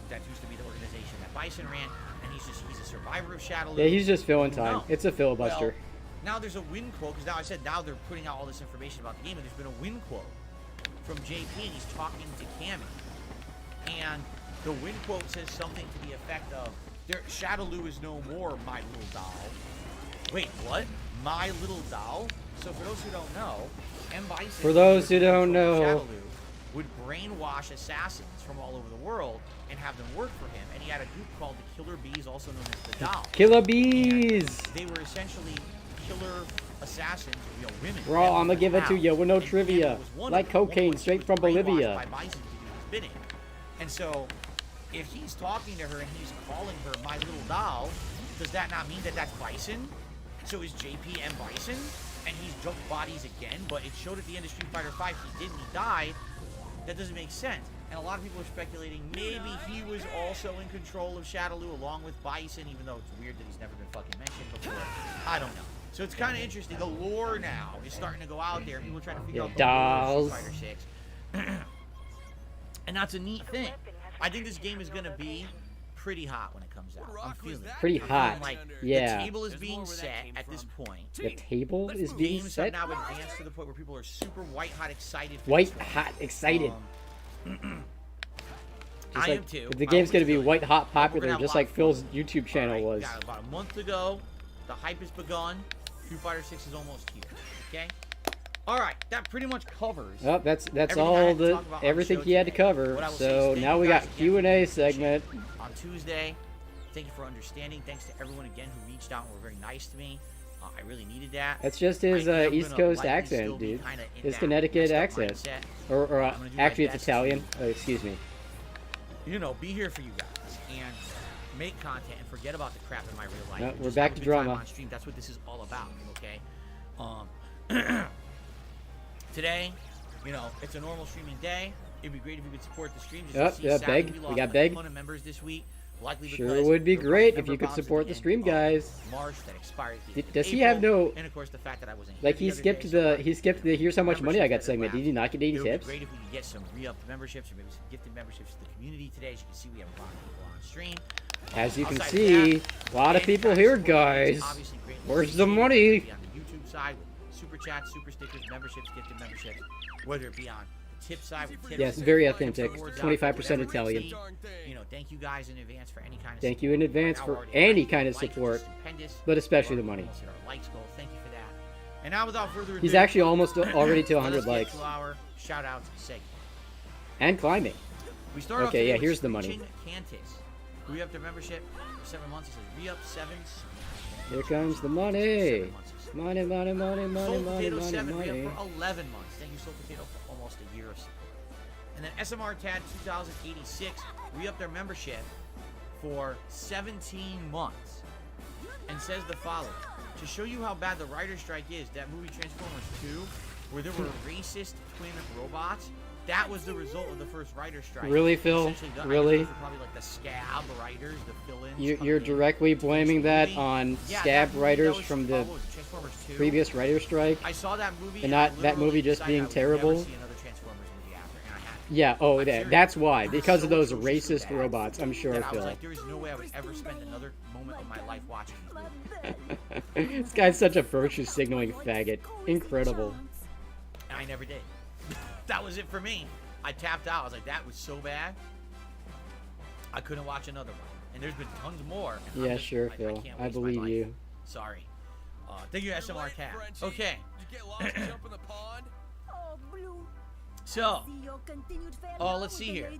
that used to be the organization that Bison ran, and he's a survivor of Shadaloo. Yeah, he's just filling Who time. knows? It's a filibuster. Well, now there's a win quote, because now I said now they're putting out all this information about the game, and there's been a win quote from JP, and he's talking to Cammy. And the win quote says something to the effect of, Shadaloo is no more, my little doll. Wait, what? My little doll? So for those who don't know, M. Bison... For those who don't know... Shadaloo would brainwash assassins from all over the world and have them work for him. And he had a group called the Killer Bees, also known as the Doll. Killer Bees! And they were essentially killer assassins, you know, women. Bro, I'm gonna give it to you with no And trivia. Cammy was one Like of them. One cocaine, was straight from brainwashed Bolivia. by Bison to do his bidding. And so, if he's talking to her and he's calling her my little doll, does that not mean that that's Bison? So is JP M. Bison? And he's jumped bodies again, but it showed at the end of Street Fighter 5 he didn't, he died. That doesn't make sense. And a lot of people are speculating maybe he was also in control of Shadaloo along with Bison, even though it's weird that he's never been fucking mentioned before. I don't know. So it's kind of interesting. The lore now is starting to go out there. People are trying to figure out the lore of Street Fighter 6. And that's a neat thing. I think this game is going to be pretty hot when it comes out. I'm feeling it. Pretty hot. Like, yeah. The table is being set at this point. The table is being Games set? have now advanced to the point where people are super white hot excited for White this hot excited. Just I like, am too. The game's going to be really. white hot We're popular, gonna have just a lot like of Phil's fun. YouTube channel Alright, was. got about a month ago. The hype has begun. Street Fighter 6 is almost here. Okay? Alright, that pretty much covers. Oh, that's everything I all had to the talk about on everything the show he had to today. cover. What I will say So is thank now you we guys got again for Q&A your segment. on Tuesday. Thank you for understanding. Thanks to everyone again who reached out and were very nice to me. I really needed that. That's just his I am East gonna Coast likely accent, still be dude. kinda in His that Connecticut messed up accent. mindset. Or I'm gonna do my actually it's best Italian. to, Excuse me. you know, be here for you guys and make content and forget about the crap in my real life. No, and we're just back have a to good time drama. On stream. That's what this is all about, okay? Today, you know, it's a normal streaming day. It'd be great if you could support the stream. Just to see Saturday, Beg. we We lost got a Beg. ton of members this week. Likely Sure because would be there were great if member you could bombs at support the the end stream, of guys. March that expired at the end of Does he have April, no... And of course, the fact that I wasn't Like, here he the other skipped day, so he skipped the here's how much money I got memberships that segment. Did he not get 80 It would tips? be great if we could get some re-upped memberships or maybe some gifted memberships to the community today. As you can see, we have a lot of people on stream. As you can Outside of see, that, a lot of any people kind here, support is guys. obviously greatly Where's the appreciated. money? Whether it be on the YouTube side with super chats, super stickers, memberships, gifted memberships, whether it be on the tip side with tips. Yes, very tips, authentic. rewards, 25% whatever it Italian. be. You know, thank you guys in advance for any kind of Thank support. you in advance We're for already any at kind of likes, which is support, stupendous. but especially We're the money. almost hit our likes goal. Thank you for that. And now, without further ado, He's actually almost already to 100 let's get likes. to our shout out segment. And climbing. We start off Okay, today yeah, with here's the money. Screeching Cantus. We up their membership for 7 months. It says re-up 7s. Here comes the money. 7 months. Money, money, money, money, Soul money, Potato money, 7 money. re-up for 11 months. Thank you, Soul Potato, for almost a year of support. And then SMR Tad 2086 re-up their membership for 17 months. And says the following. To show you how bad the writer's strike is, that movie Transformers 2, where there were racist twin robots, that was the result of the first writer's strike. Really, Phil? Essentially, I Really? think those were probably like the scab writers, the fill-ins. You're directly blaming that on Yeah, scab that movie, writers that was- from the what was it, Transformers 2? previous writer strike? I saw that movie And I not that movie literally just decided being I would terrible? Never see another Transformers movie after, and I had to. Yeah, oh, I'm serious. that's why. Because of So those atrociously racist bad robots, I'm sure, that I was Phil. like, there is no way I would ever spend another moment of my life watching these movies. This guy's such a virtue signaling faggot. Incredible. And I never did. That was it for me. I tapped out. I was like, that was so bad. I couldn't watch another one. And there's been tons more. and I'm Yeah, just- sure, I Phil. can't I waste my believe life. you. Sorry. Thank you, SMR Cat. Okay. So, let's see here.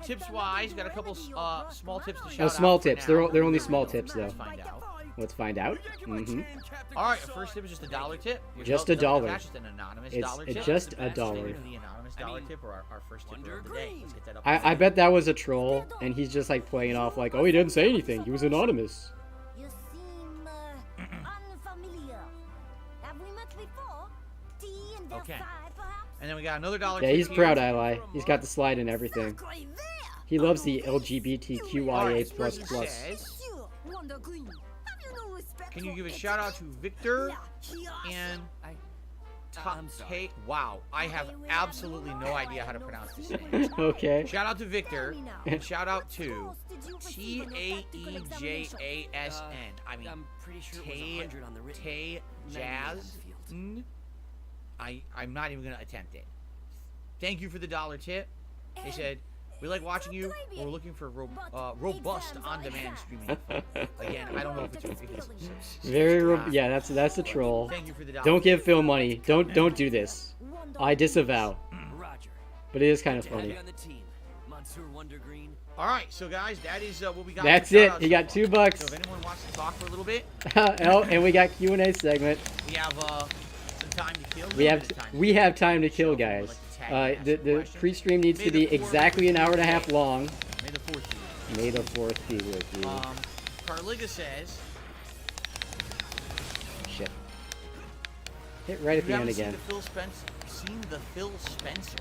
Tips wise, got a couple small tips to shout out. small for tips. now. They're only small tips, though. Let's find out. Let's find out. All right, first tip is just $1 tip. Just $1. Just an anonymous It's dollar tip. just That's the $1. best thing, the anonymous dollar tip or our first tip of the day. Let's get that up. I bet that was a troll, and he's just like playing off like, oh, he didn't say anything. He was anonymous. You seem unfamiliar. Have we met before? Tea in Okay. Versailles, perhaps? And then we got another $1 Yeah, tip he's here. proud ally. He's got the slide and everything. Sacré vert! He loves the All LGBTQIA++. right, this person says, Sure, Wonder Green. Have you no respect can you for give a etiquette? shout out to Victor Yeah, and I'm sorry. Wow, I have absolutely no idea how to pronounce this name. Okay. Shout out to Victor Tell me now. and shout out to Of course, did you receive an practical examination? TAEJASN. I mean, I'm pretty sure it was Tay 100 on the written. Tay 90 on the Jazz. field. I'm not even gonna attempt it. Thank you for the $1 tip. They said we like watching you. But we're looking for robust on-demand streaming. Again, I don't know if it's Yeah, that's a troll. Thank you for the $1. Don't give Phil money. Don't do this. I disavow. Roger. But it is kind of To have funny. you on the team, Monsieur Wonder Green. All right, so guys, that is what we got. That's for it. shoutouts He got so $2 far. bucks. So if anyone wants to talk for a little bit, Oh, and we got Q&A segment. we have some time to kill. We have time to kill, guys. The pre-stream needs to be exactly an hour and a half long. May the 4th be with May the 4th be with you. you. Carliga says, Shit. Hit right at you the end haven't seen again. the Phil Spencer. Seen the Phil Spencer.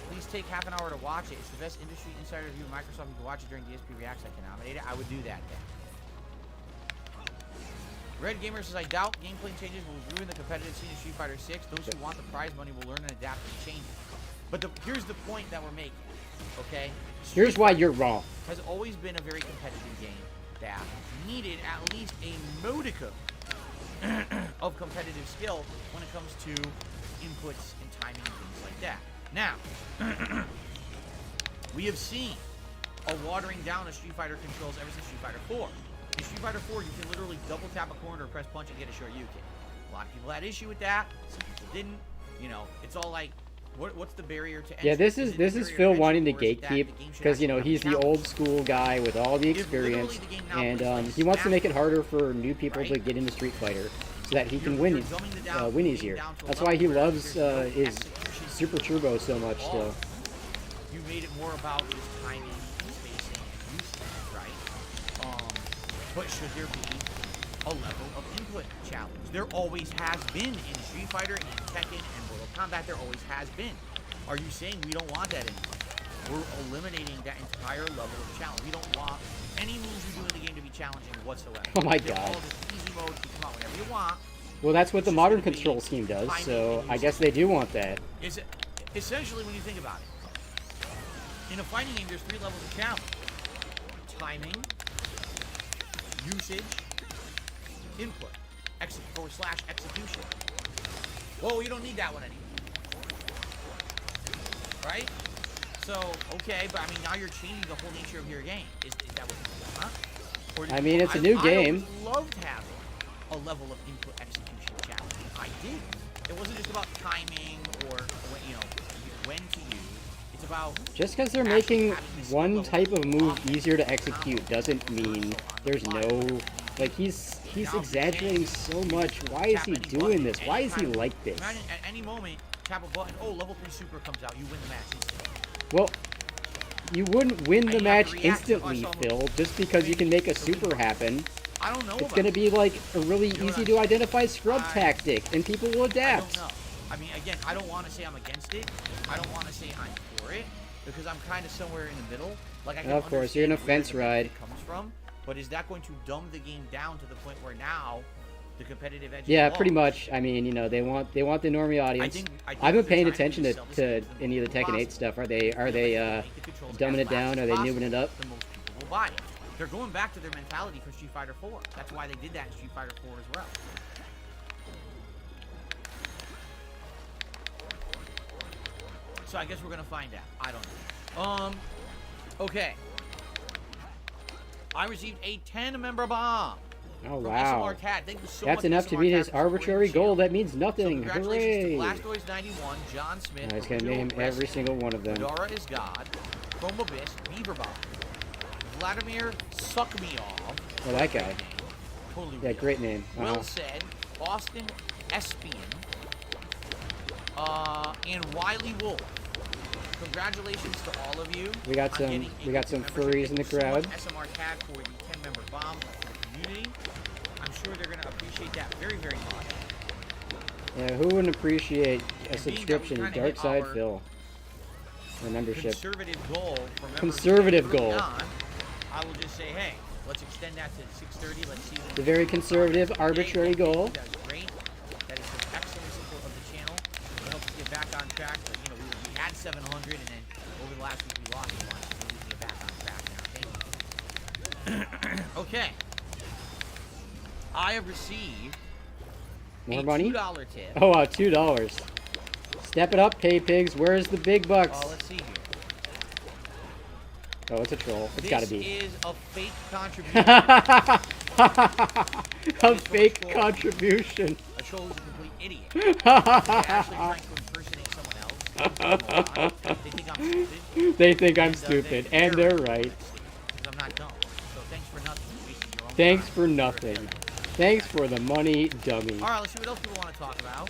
Please take half an hour to watch it. It's the best industry insider review of Microsoft. You can watch it during DSP Reacts. I can nominate it. I would do that then. Red Gamer says, I doubt gameplay changes will ruin the competitive scene of Street Fighter 6. Those who want the prize money will learn and adapt to the changes. But here's the point that we're making, okay? Here's why you're wrong. Has always been a very competitive game that needed at least a modicum of competitive skill when it comes to inputs and timing and things like that. Now, we have seen a watering down of Street Fighter controls ever since Street Fighter 4. In Street Fighter 4, you can literally double tap a corner or press punch and get a short U kick. A lot of people had issue with that. Some people didn't. You know, it's all like, what's the barrier to entry? Yeah, this is Phil wanting to gatekeep because, you know, he's the old school guy with all the experience, and he wants to make it harder for new people to get into Street Fighter so that he can win easier. That's why he loves his Super Turbo so much still. You made it more about just timing, spacing, and usage, right? But should there be a level of input challenge? There always has been in Street Fighter, in Tekken, and Mortal Kombat. There always has been. Are you saying we don't want that anymore? We're eliminating that entire level of challenge. We don't want any moves you do in the game to be challenging whatsoever. Oh my They're God. all just easy mode. You come out whenever you want. Well, that's what the modern control scheme does, so I guess they do want that. It's essentially, when you think about it, in a fighting game, there's 3 levels of challenge: timing, usage, input, /execution. Whoa, you don't need that one anymore. Right? So, okay, but I mean, now you're changing the whole nature of your game. Is that what you want? Or I mean, it's a new game. I loved having a level of input execution challenge. I did. It wasn't just about timing or when, you know, when to use. It's about Just because they're making one type of move easier to execute doesn't mean there's no... Like, he's exaggerating so much. Why is he doing this? Why is he like this? Imagine at any moment, tap a button, oh, level 3 super comes out, you win the match instantly. Well, you wouldn't win And the you have match to react to instantly, us Phil, just because you can make a super happen. I don't know. It's going to be like a really easy to identify scrub tactic, and people will I adapt. don't know. I mean, again, I don't want to say I'm against it. I don't want to say I'm for it, because I'm kind of somewhere in the middle. Like, I can Of course, you're in a understand fence where ride. it comes from, but is that going to dumb the game down to the point where now the competitive edge Yeah, is pretty lost? much. I mean, you know, they want the normie audience. I think I've been they're paying trying attention be to self-disciplined any of the Tekken 8 stuff. Are they Make the controls dumbing as it down? fast Are they as newing it up? The most people will buy it. They're going back to their mentality from Street Fighter 4. That's why they did that in Street Fighter 4 as well. So I guess we're gonna find out. I don't know. Okay. I received a 10-member bomb. Oh, from wow. SMR Cat. Thank you so That's much, enough to SMR beat Cat, his for supporting arbitrary the channel. goal. That means So nothing. congratulations to Hooray! Blastoise91, John Smith, I was going to Real name Wrestling, every single one of them. Dora is God, Chrome Abyss, Beaverbomb, Vladimir Suck Me Off. Oh, that guy. Totally Yeah, real. great name. Will said, Austin Espion, and Wiley Wolf. Congratulations to all of you. We got on some- getting we a got some membership. furries in the Thank you so much, crowd. SMR Cat, for the 10-member bomb for the community. I'm sure they're going to appreciate that very, very much. Yeah, who wouldn't appreciate a And being that we subscription to kinda hit Darkside our Phil? A membership. Conservative goal for members Conservative early goal. on, I will just say, hey, let's extend that to 6:30. Let's see. The very conservative, arbitrary goal. That is great. That is some excellent support of the channel. It helps us get back on track. But, you know, we had 700, and then over the last week we lost a bunch. So we need to get back on track now. Thank you. Okay. I have received More a money? $2 tip. Oh, wow, $2. Step it up, pay pigs. Where's the big bucks? Let's see here. Oh, it's a troll. It's This gotta be. is a fake contribution. A fake contribution. A troll who's a complete idiot. They're actually trying to impersonate someone else. They think I'm stupid. They think I'm And, stupid, and they're right. Because I'm not dumb. So thanks for nothing. You're wasting your own Thanks time. for nothing. Thanks for the money, dummy. All right, let's see what else people want to talk about.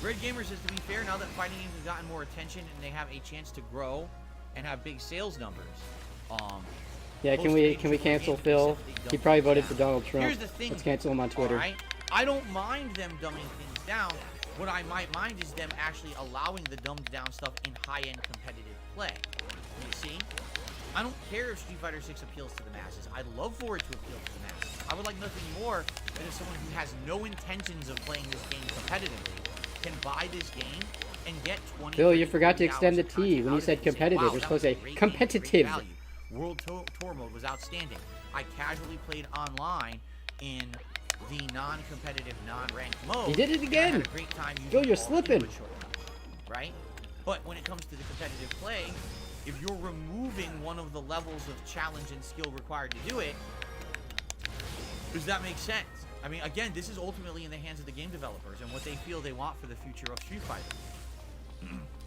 Red Gamer says, to be fair, now that fighting games have gotten more attention and they have a chance to grow and have big sales numbers, Yeah, can we cancel Phil? He probably voted for Donald Trump. Here's the thing. Let's cancel him on Twitter. All right? I don't mind them dumbing things down What I might mind is them actually allowing the dumbed down stuff in high-end competitive play. You see? I don't care if Street Fighter 6 appeals to the masses. I'd love for it to appeal to the masses. I would like nothing more than if someone who has no intentions of playing this game competitively can buy this game and get 20. Bill, you forgot to extend the hours of T content when out you of said it and say, competitive. wow, You're that supposed to was say a great game, competitive. great value. World Tour mode was outstanding. I casually played online in the non-competitive, non-ranked mode. You did it and I again. had a great time using Bill, you're all the slipping. input shortcuts, right? But when it comes to the competitive play, if you're removing one of the levels of challenge and skill required to do it, does that make sense? I mean, again, this is ultimately in the hands of the game developers and what they feel they want for the future of Street Fighter.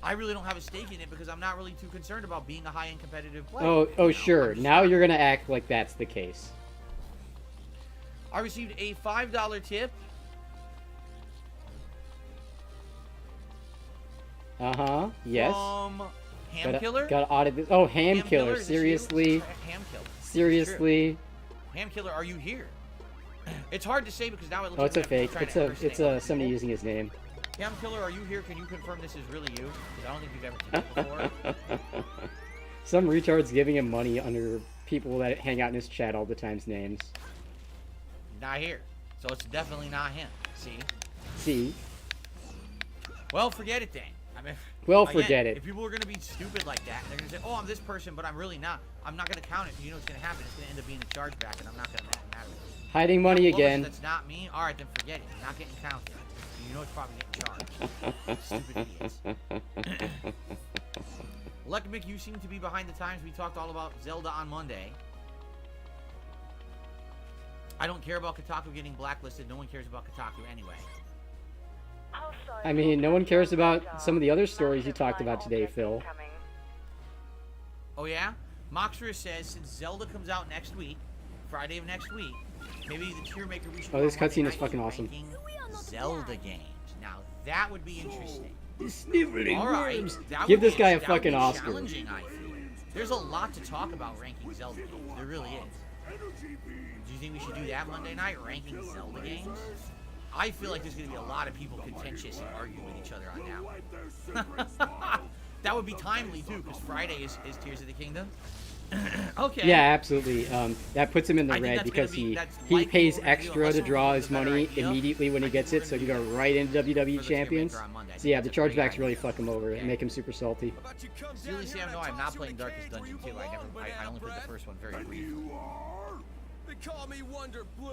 I really don't have a stake in it because I'm not really too concerned about being a high-end competitive player. Oh, You know, sure. I'm just Now not. you're gonna act like that's the case. I received a $5 tip. Yes. From Ham Killer. Gotta audit this. Oh, Ham Killer. Is this you? Seriously. Ham Killer. Seriously. Ham Killer, are you here? It's hard to say because now it looks Oh, it's a like we have fake. to try It's to a impersonate it's other somebody people. using his name. Ham Killer, are you here? Can you confirm this is really you? Because I don't think you've ever tipped before. Some retard's giving him money under people that hang out in his chat all the time's names. Not here. So it's definitely not him. See? See? Well, forget it then. I mean, Well, again, forget it. If people are going to be stupid like that, and they're going to say, oh, I'm this person, but I'm really not. I'm not going to count it. You know what's going to happen. It's going to end up being a chargeback, and I'm not going to matter. Hiding money Well, again. That's not me. All right, then forget it. Not getting counted. You know it's probably getting charged. Stupid idiots. Lekmick, you seem to be behind the times. We talked all about Zelda on Monday. I don't care about Kotaku getting blacklisted. No one cares about Kotaku anyway. I mean, no one cares about some of the other stories you talked about today, Phil. Oh yeah? Moxra says since Zelda comes out next week, Friday of next week, maybe the tier maker we should. Oh, this go on cutscene Monday is night fucking awesome. ranking Zelda games. Now that would be interesting. Sniveling All right, worms. that Give would this be- guy a that would be fucking Oscar. challenging, I feel. There's a lot to talk about ranking Zelda games. There really is. Do you think we should do that Monday night, ranking Zelda games? I feel like there's going to be a lot of people contentious and arguing with each other on that one. That would be timely, too, because Friday is Tears of the Kingdom. Okay. Yeah, absolutely. That puts him in the I think red that's because gonna be- that's he likely pays what we're gonna do, extra unless to someone draw comes his with a better money idea. immediately when he I gets think it, we're so he gonna go do right into for WWE the tier Champions. maker on Monday. I So think yeah, the that's a great chargebacks really idea. fuck him over and Okay. make him super salty. Steely Sam, no, I'm not playing Darkest Dungeon 2. I only played the first one very briefly. They call me Wonder Blue.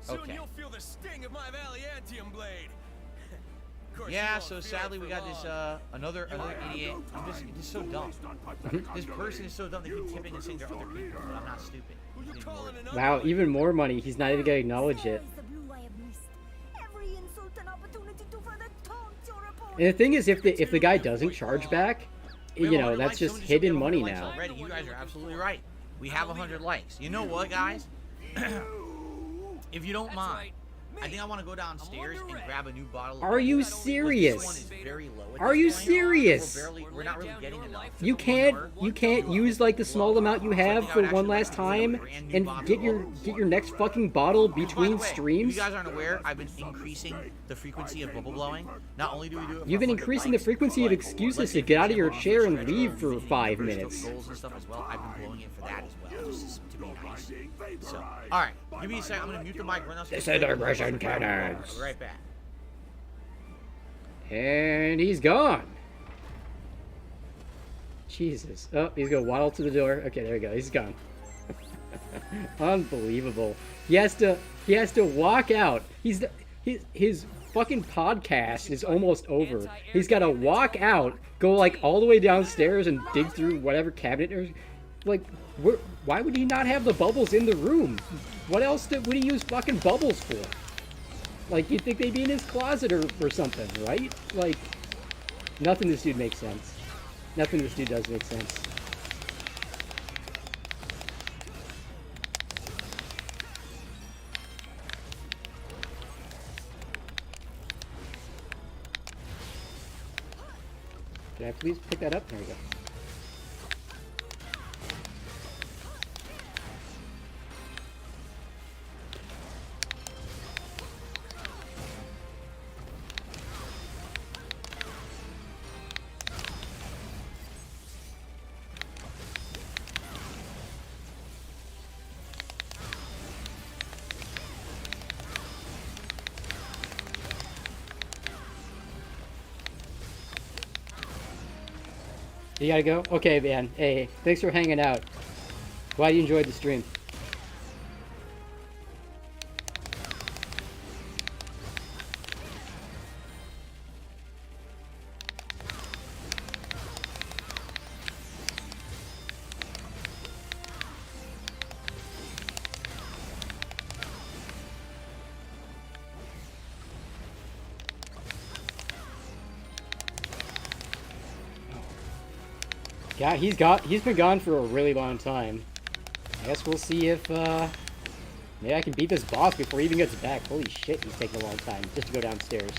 Soon Okay. you'll feel the sting of my Valiantium blade. Of course, you Yeah, won't so feel it sadly we for got this long. another idiot. He's so dumb. This person is so dumb they keep tipping and saying they're other people, but I'm not stupid. Who you Even calling worse. an Wow, ugly? even more money. He's not even gonna acknowledge it. There is the blue I have missed. Every insult and opportunity to further taunt your opponent. And the thing is, if the guy doesn't charge back, We have you know, 100 that's likes. just Someone said we hidden have 100 money likes now. Already. You guys are absolutely right. We have 100 likes. You know what, guys? If you don't mind, I think I want to go downstairs and grab a new bottle. Are you This one serious? is very low at Are this you point. serious? We're not really getting enough. You can't use like the small amount you have for one last time and get your next fucking bottle By the between way, streams. If you guys aren't aware, I've been increasing the frequency of bubble blowing. Not only do we do it for You've been 100 increasing the likes, frequency of but excuses let's to say, get for out of your example, chair and stretch leave goals, for visiting 5 first minutes. goals and stuff as well. I've been blowing it for that as well, just to be nice. So, all right, give me a second. I'm gonna mute the mic. Run downstairs. Disintegration cannons. Be right back. And he's gone. Jesus. Oh, he's gonna waddle to the door. Okay, there we go. He's gone. Unbelievable. He has to walk out. His fucking podcast is almost over. He's got to walk out, go like all the way downstairs and dig through whatever cabinet or like why would he not have the bubbles in the room? What else would he use fucking bubbles for? Like, you'd think they'd be in his closet or something, right? Like, nothing this dude makes sense. Nothing this dude does make sense. Can I please pick that up? There we go. You gotta go? Okay, man. Hey, thanks for hanging out. Glad you enjoyed the stream. Yeah, he's been gone for a really long time. I guess we'll see if maybe I can beat this boss before he even gets back. Holy shit, he's taking a long time just to go downstairs.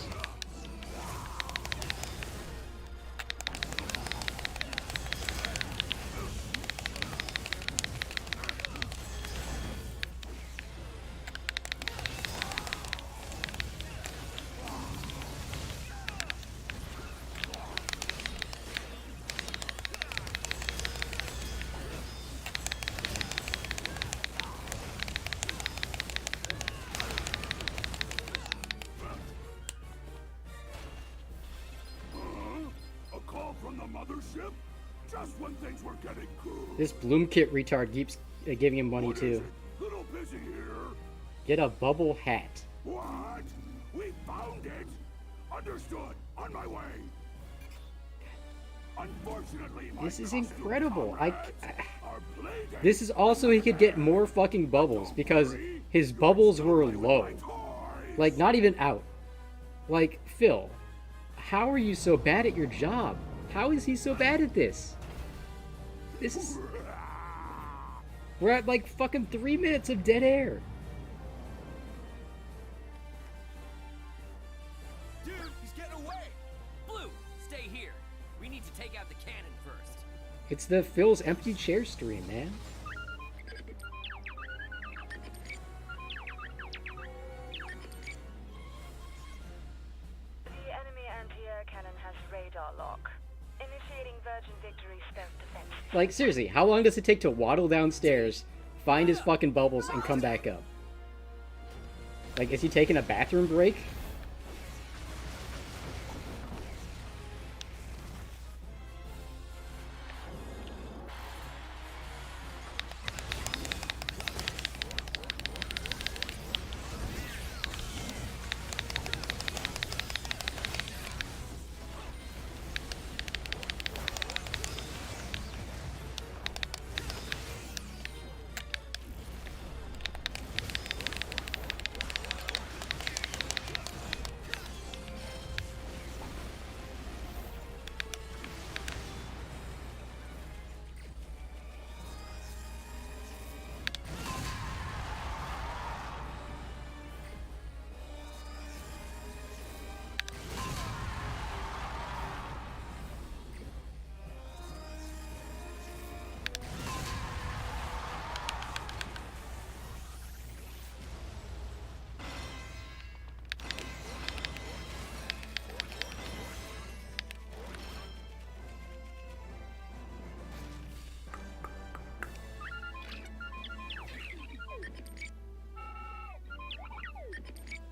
A call from the mothership? Just when things were getting good. This Bloom Kit retard keeps giving him money What is too. it? Little busy here. Get a bubble hat. What? We found it. Understood. On my way. Unfortunately, my This is costume incredible. comrades are plagued. This is also he could get more fucking bubbles because his bubbles were low. Like not even out. Like Phil, how are you so bad at your job? How is he so bad at this? This is... We're at like fucking 3 minutes of dead air. Dude, he's getting away. Blue, stay here. We need to take out the cannon first. It's the Phil's empty chair stream, man. The enemy anti-air cannon has radar lock. Initiating Virgin Victory stealth defense. Like seriously, how long does it take to waddle downstairs, find his fucking bubbles, and come back up? Like, is he taking a bathroom break?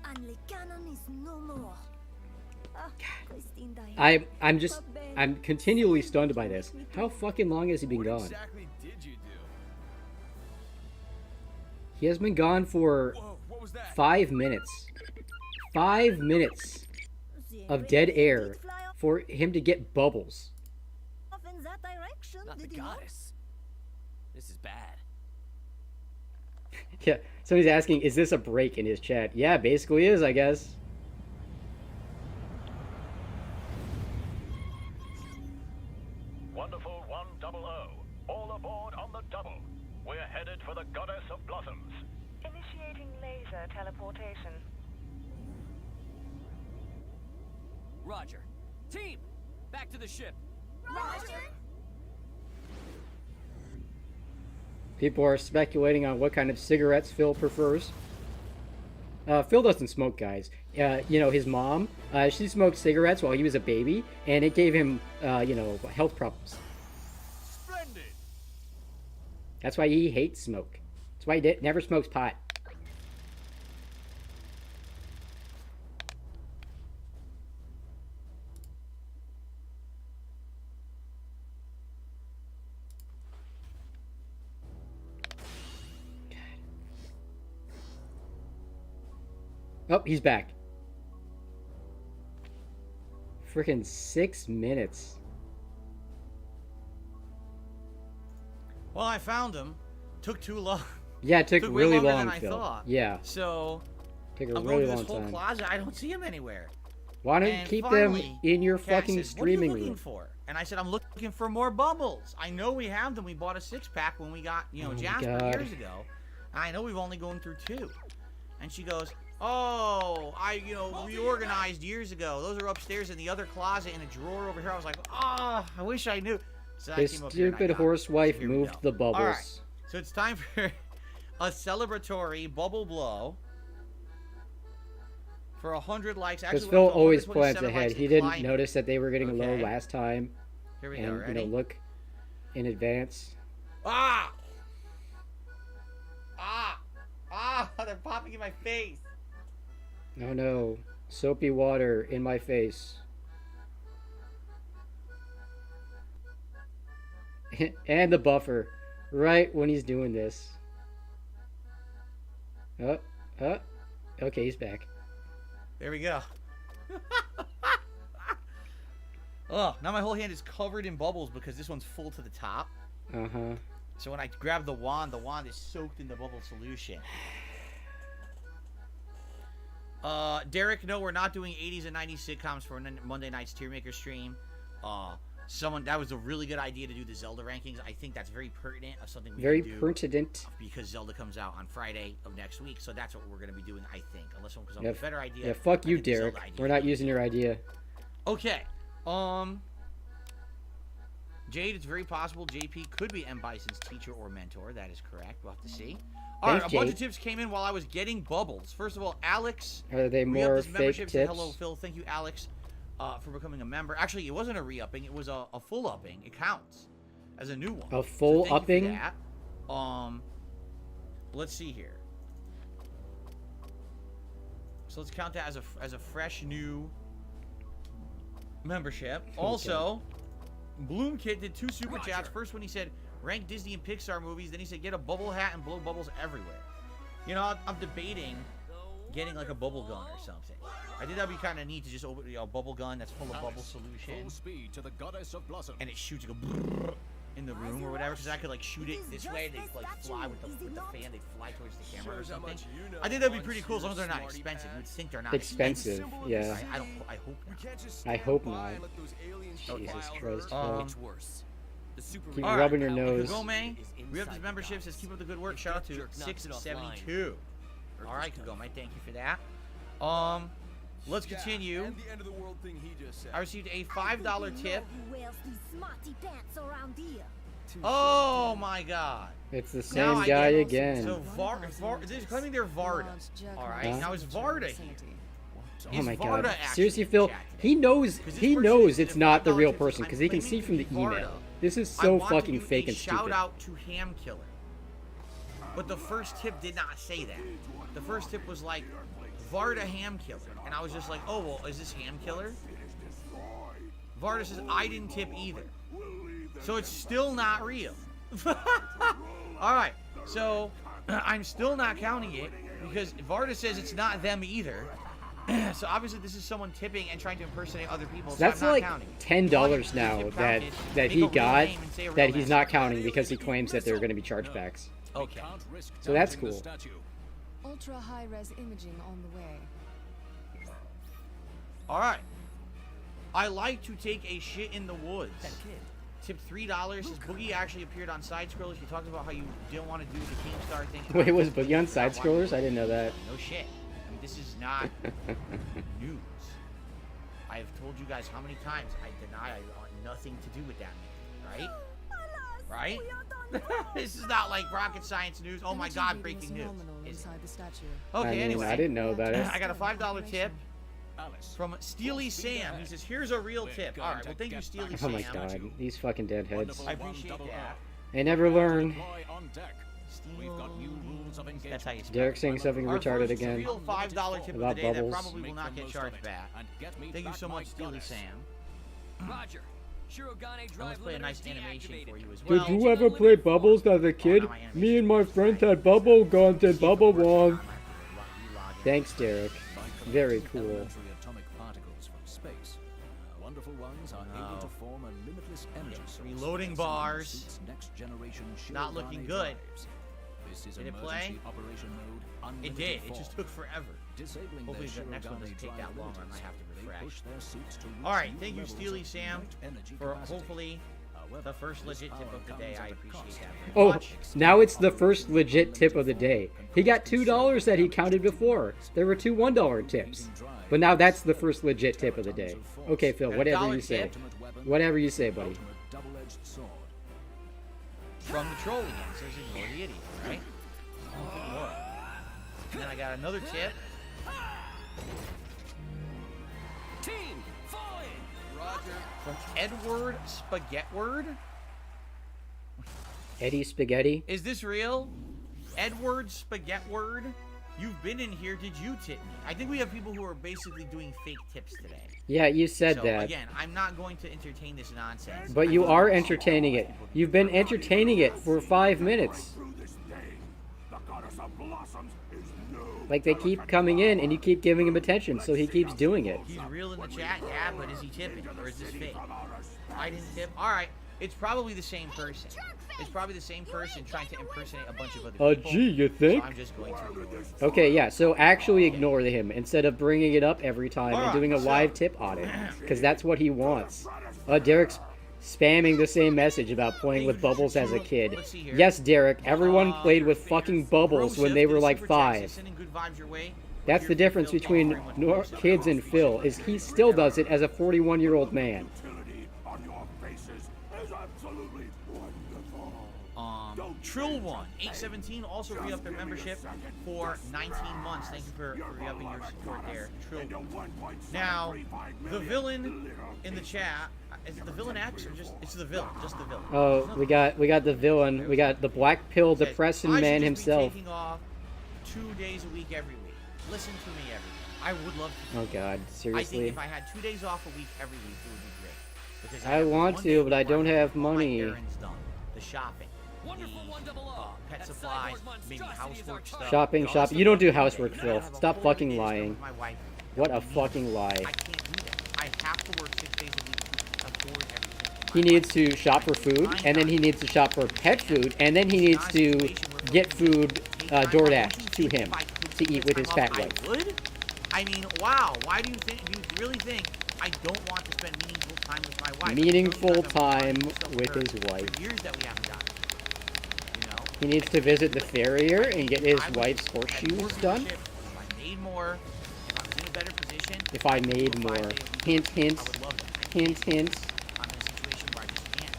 And the cannon is no more. Ah, Christine died. I'm continually stunned by this. How fucking long has he been What gone? exactly did you do? He has been gone for Whoa, what was that? 5 minutes. 5 minutes of dead air for him to get bubbles. Off in that direction, Not the did you not? goddess. This is bad. Yeah, somebody's asking, is this a break in his chat? Yeah, basically is, I guess. Wonderful 100. All aboard on the double. We're headed for the Goddess of Blossoms. Initiating laser teleportation. Roger. Team, back to the ship. Roger. People are speculating on what kind of cigarettes Phil prefers. Phil doesn't smoke, guys. You know, his mom, she smoked cigarettes while he was a baby, and it gave him, you know, health problems. Splendid. That's why he hates smoke. That's why he never smokes pot. Oh, he's back. Freaking 6 minutes. Well, I found him. Took too long. Yeah, it took Took way really longer long, than I Phil. thought. Yeah, So took a I'm really going through long this whole time. closet. I don't see him anywhere. Why don't you And keep finally, them in your Kat fucking says, "What are you streaming looking room? for?" And I said, "I'm looking for more bubbles. I know we have them. We bought a 6-pack when we got, Oh my Jasper God. years ago. And I know we've only gone through 2." And she goes, "Oh, I, reorganized years ago. Those are upstairs in the other closet in a drawer over here." I was like, "Ah, I wish I knew." So I His came up here and I stupid got it. horse wife So here we moved go. the bubbles. All right. So it's time for a celebratory bubble blow. For 100 likes. Because Actually, Phil we're up to always plans 127 ahead. likes He and didn't climbing. notice that they were getting low Okay. last time, Here we go. and Ready? look in advance. Ah! Ah! Ah! They're popping in my face. Oh no, soapy water in my face. And the buffer, right when he's doing this. Okay, he's back. There we go. Oh, now my whole hand is covered in bubbles because this one's full to the top. Uh-huh. So when I grab the wand is soaked in the bubble solution. Derek, no, we're not doing 80s and 90s sitcoms for Monday night's Tier Maker stream. That was a really good idea to do the Zelda rankings. I think that's very pertinent of something we Very can do pertinent. because Zelda comes out on Friday of next week. So that's what we're going to be doing, I think. Unless someone comes up Yeah, with a better idea. Yeah, fuck I you, think the Zelda Derek. idea We're is not really using your idea. Okay. Jade, it's very possible JP could be M. Bison's teacher or mentor. That is correct. We'll have to see. All right, Thanks, a bunch of Jade. tips came in while I was getting bubbles. First of all, Alex. Are they re-upped more his fake membership. Said, tips? hello, Phil. Thank you, Alex, for becoming a member. Actually, it wasn't a re-upping. It was a full upping. It counts as a new one. A full so thank you for upping? that. Let's see here. So let's count that as a fresh new membership. Also, Bloomkit did 2 super chats. First one he said, rank Disney and Pixar movies. Then he said, get a bubble hat and blow bubbles everywhere. I'm debating getting like a bubble gun or something. I think that'd be kind of neat to just open a bubble gun that's full of bubble solution. Full speed to the goddess of blossom. And it shoots like a in the room or whatever, because I could like shoot it this way, they like fly with the fan, they fly towards the camera or something. I think that'd be pretty cool as long as they're not expensive. You would think they're not Expensive, yeah. I hope not. I hope not. Jesus Christ. It's worse. The super Keep All rubbing your right, nose. Kagome, we have this membership, says keep up the good work. Shout out to 672. All right, Kagome, thank you for that. Let's continue. And the end of the world thing he just said. I received a $5 tip. Who wears these smarty pants around here? Oh my God. It's the Now same I guy get- again. So they're claiming they're Varda. All right, Huh? now is Varda here? Oh my Is God! Varda actually Seriously, in Phil, chat he knows. 'Cause this He person knows is it's a not the $5 real tip. person I'm because he can claiming see from the to be Varda. email. This is I so want to fucking do fake a and shout stupid. out to Ham Killer. But the first tip did not say that. The first tip was like Varda Ham Killer, and I was just like, oh well, is this Ham Killer? Varda says I didn't tip either, so it's still not real. All right, so I'm still not counting it because Varda says it's not them either. So obviously this is someone tipping and trying to impersonate other people. So That's I'm not like counting. $10 All I now can do is tip that count it, that make he a real got name and say a real that he's name. not counting because he claims that they're going to be chargebacks. Okay. Can't risk So that's damaging the cool. statue. Ultra high res imaging on the way. All right. I like to take a shit in the woods. Tip $3. His Boogie actually appeared on Side Scrollers. He talked about how you didn't want to do the Keemstar thing. Wait, was Boogie on side scrollers? I didn't know that. No shit. I mean, this is not news. I have told you guys how many times I deny I want nothing to do with that man, right? Right? This is not like rocket science news. Oh my Energy God, reading breaking is news. nominal Is it? inside the statue. Okay, I mean, anyway. I didn't know about it. I got a $5 tip Alice. from Steely Sam. He says, here's a real tip. All right, well, thank you, Steely Oh Sam. my God, these fucking deadheads. I appreciate that. They never learn. Deploy on deck. We've got new rules of engagement. That's how you spell Derek it. saying something Our retarded first again. real $5 tip of the About day bubbles. that probably will Make not the get most charged of it back. and get me Thank you back so my much, Steely goddess. Sam. Roger. Shirogane And drive let's play a nice limiter animation deactivated. for you as well. Did you ever play Bubbles as a kid? now my animation Me and my is friends right. had bubble guns and See if it bubble works. wand. Log in. Thanks, Derek. Very These cool. elementary atomic particles from space. Wonderful ones are able to form a limitless energy source. Reloading that bars. suits next generation Not looking good. drives. This is Did it emergency play? operation mode. It Unlimited did. It form. just took forever. Disabling Hopefully their the next one doesn't Shirogane take that drive long, or I abilities, might have to they refresh. push their suits to reach Alright, new thank you, levels Steely of Sam, innate energy for capacity. hopefully However, the first this legit tip power of the comes day. at I a appreciate cost. that very Oh, much. now it's the first legit tip of the day. He got $2 that he counted before. There were two $1 tips. But now that's the first legit tip of the day. Okay, Phil, And a whatever dollar you say. tip. Whatever you say, buddy. Ultimate double-edged sword. From the troll again, says ignore the idiot, right? Ignore it. And then I got another tip. Team, fall in! Roger. From Edward Spaghettword. Eddie Spaghetti. Is this real? Edward Spaghettword? You've been in here. Did you tip me? I think we have people who are basically doing fake tips today. Yeah, you said So, that. again, I'm not going to entertain this nonsense. But you are entertaining it. You've been entertaining it for 5 minutes. Through this day, the goddess of blossoms is no. Like, they keep coming in and you keep giving him attention, so he keeps doing it. He's real in the chat, yeah, but is he tipping? Or is this fake? I didn't tip. Alright, it's probably the same person. It's probably the same person trying to impersonate a bunch of other people. Gee, you think? So I'm just going to ignore it. Okay, yeah, so actually ignore him instead of bringing it up every time and Alright, doing a so- live tip on it. Because that's what he wants. Derek's spamming the same message about playing with bubbles as a kid. Let's see here. Yes, Derek, everyone played with fucking bubbles when they were like Super chat says, 5. sending good vibes your way. That's Here the for difference Phil. between Thank you very much, Phil. kids and Phil, is he still does it as a 41-year-old man. Utility on your faces is absolutely wonderful. Trill one 817 also re-upped their membership for 19 months. Thank you for re-upping your support there, Trill. Now, the villain in the chat, is it the villain X or just the villain? Just the villain. Oh, we got the villain. We got the black pill Says, depressing "I should man just be himself. taking off 2 days a week every week. Listen to me every week. I would love to. Oh god, I think seriously. if I had 2 days off a week every week, it would be great. Because I have want one to, day but I where don't can have get all my money. errands done, the shopping, Wonderful the 100. pet That supplies, cyborg maybe monstrosity is our housework stuff. target. Shopping, All shopping. stuff You don't do that I housework, have Phil. a Stop whole fucking day to spend lying. with my wife. What a fucking lie. I can't do that. I have to work 6 days a week to afford everything. He needs to shop for food, and then he needs to shop for pet food, and then he needs to get food DoorDash to him to eat with his fat wife. I would? I mean, wow. Why do you think? Do you really think I don't want to spend meaningful time with my wife? Meaningful I've been time doing stuff with her his wife. For years that we haven't done. You know. He needs to visit the farrier and get his I would- wife's at more horseshoes done. viewership, If I made more, if I was in a better position. If I could made do a more. 5-day week. Hint, hint. I would love that. I Hint, can't. hint. I'm in a situation where I just can't.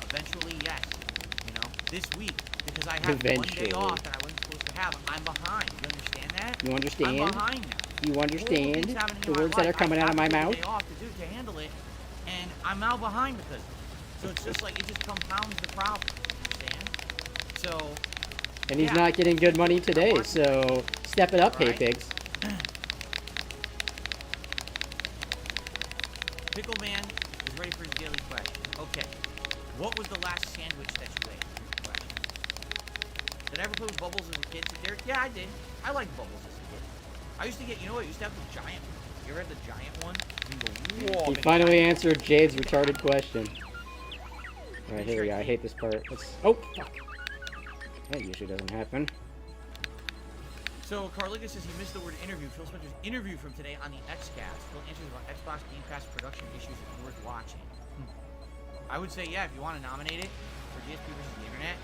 Eventually, yes. You know, this week, because I have one day Eventually. off that I wasn't supposed to have, I'm behind. You understand that? You understand? I'm behind now. You Horrible understand things happening the in my words that are life. coming I out of my have to take a mouth? day off to handle it, and I'm now behind because of it. So it's just like it just compounds the problem. Understand? So And he's yeah. not getting good money today, want- so step it up, hey Right. pigs. Pickle Man is ready for his daily question. Okay. What was the last sandwich that you ate? Question. Did I ever play with bubbles as a kid? Said Derek? Yeah, I did. I liked bubbles as a kid. I used to get, you know what? I used to have the giant. You ever had the giant one? You can go, whoa. He big finally giant. answered Jade's retarded question. Alright, here we go. I hate this part. Oh, fuck. That usually doesn't happen. So, Carliga says he missed the word interview. Phil Spencer's interview from today on the XCast. Phil answers about Xbox Game Pass production issues that's worth watching. I would say, yeah, if you want to nominate it for DSP versus the Internet,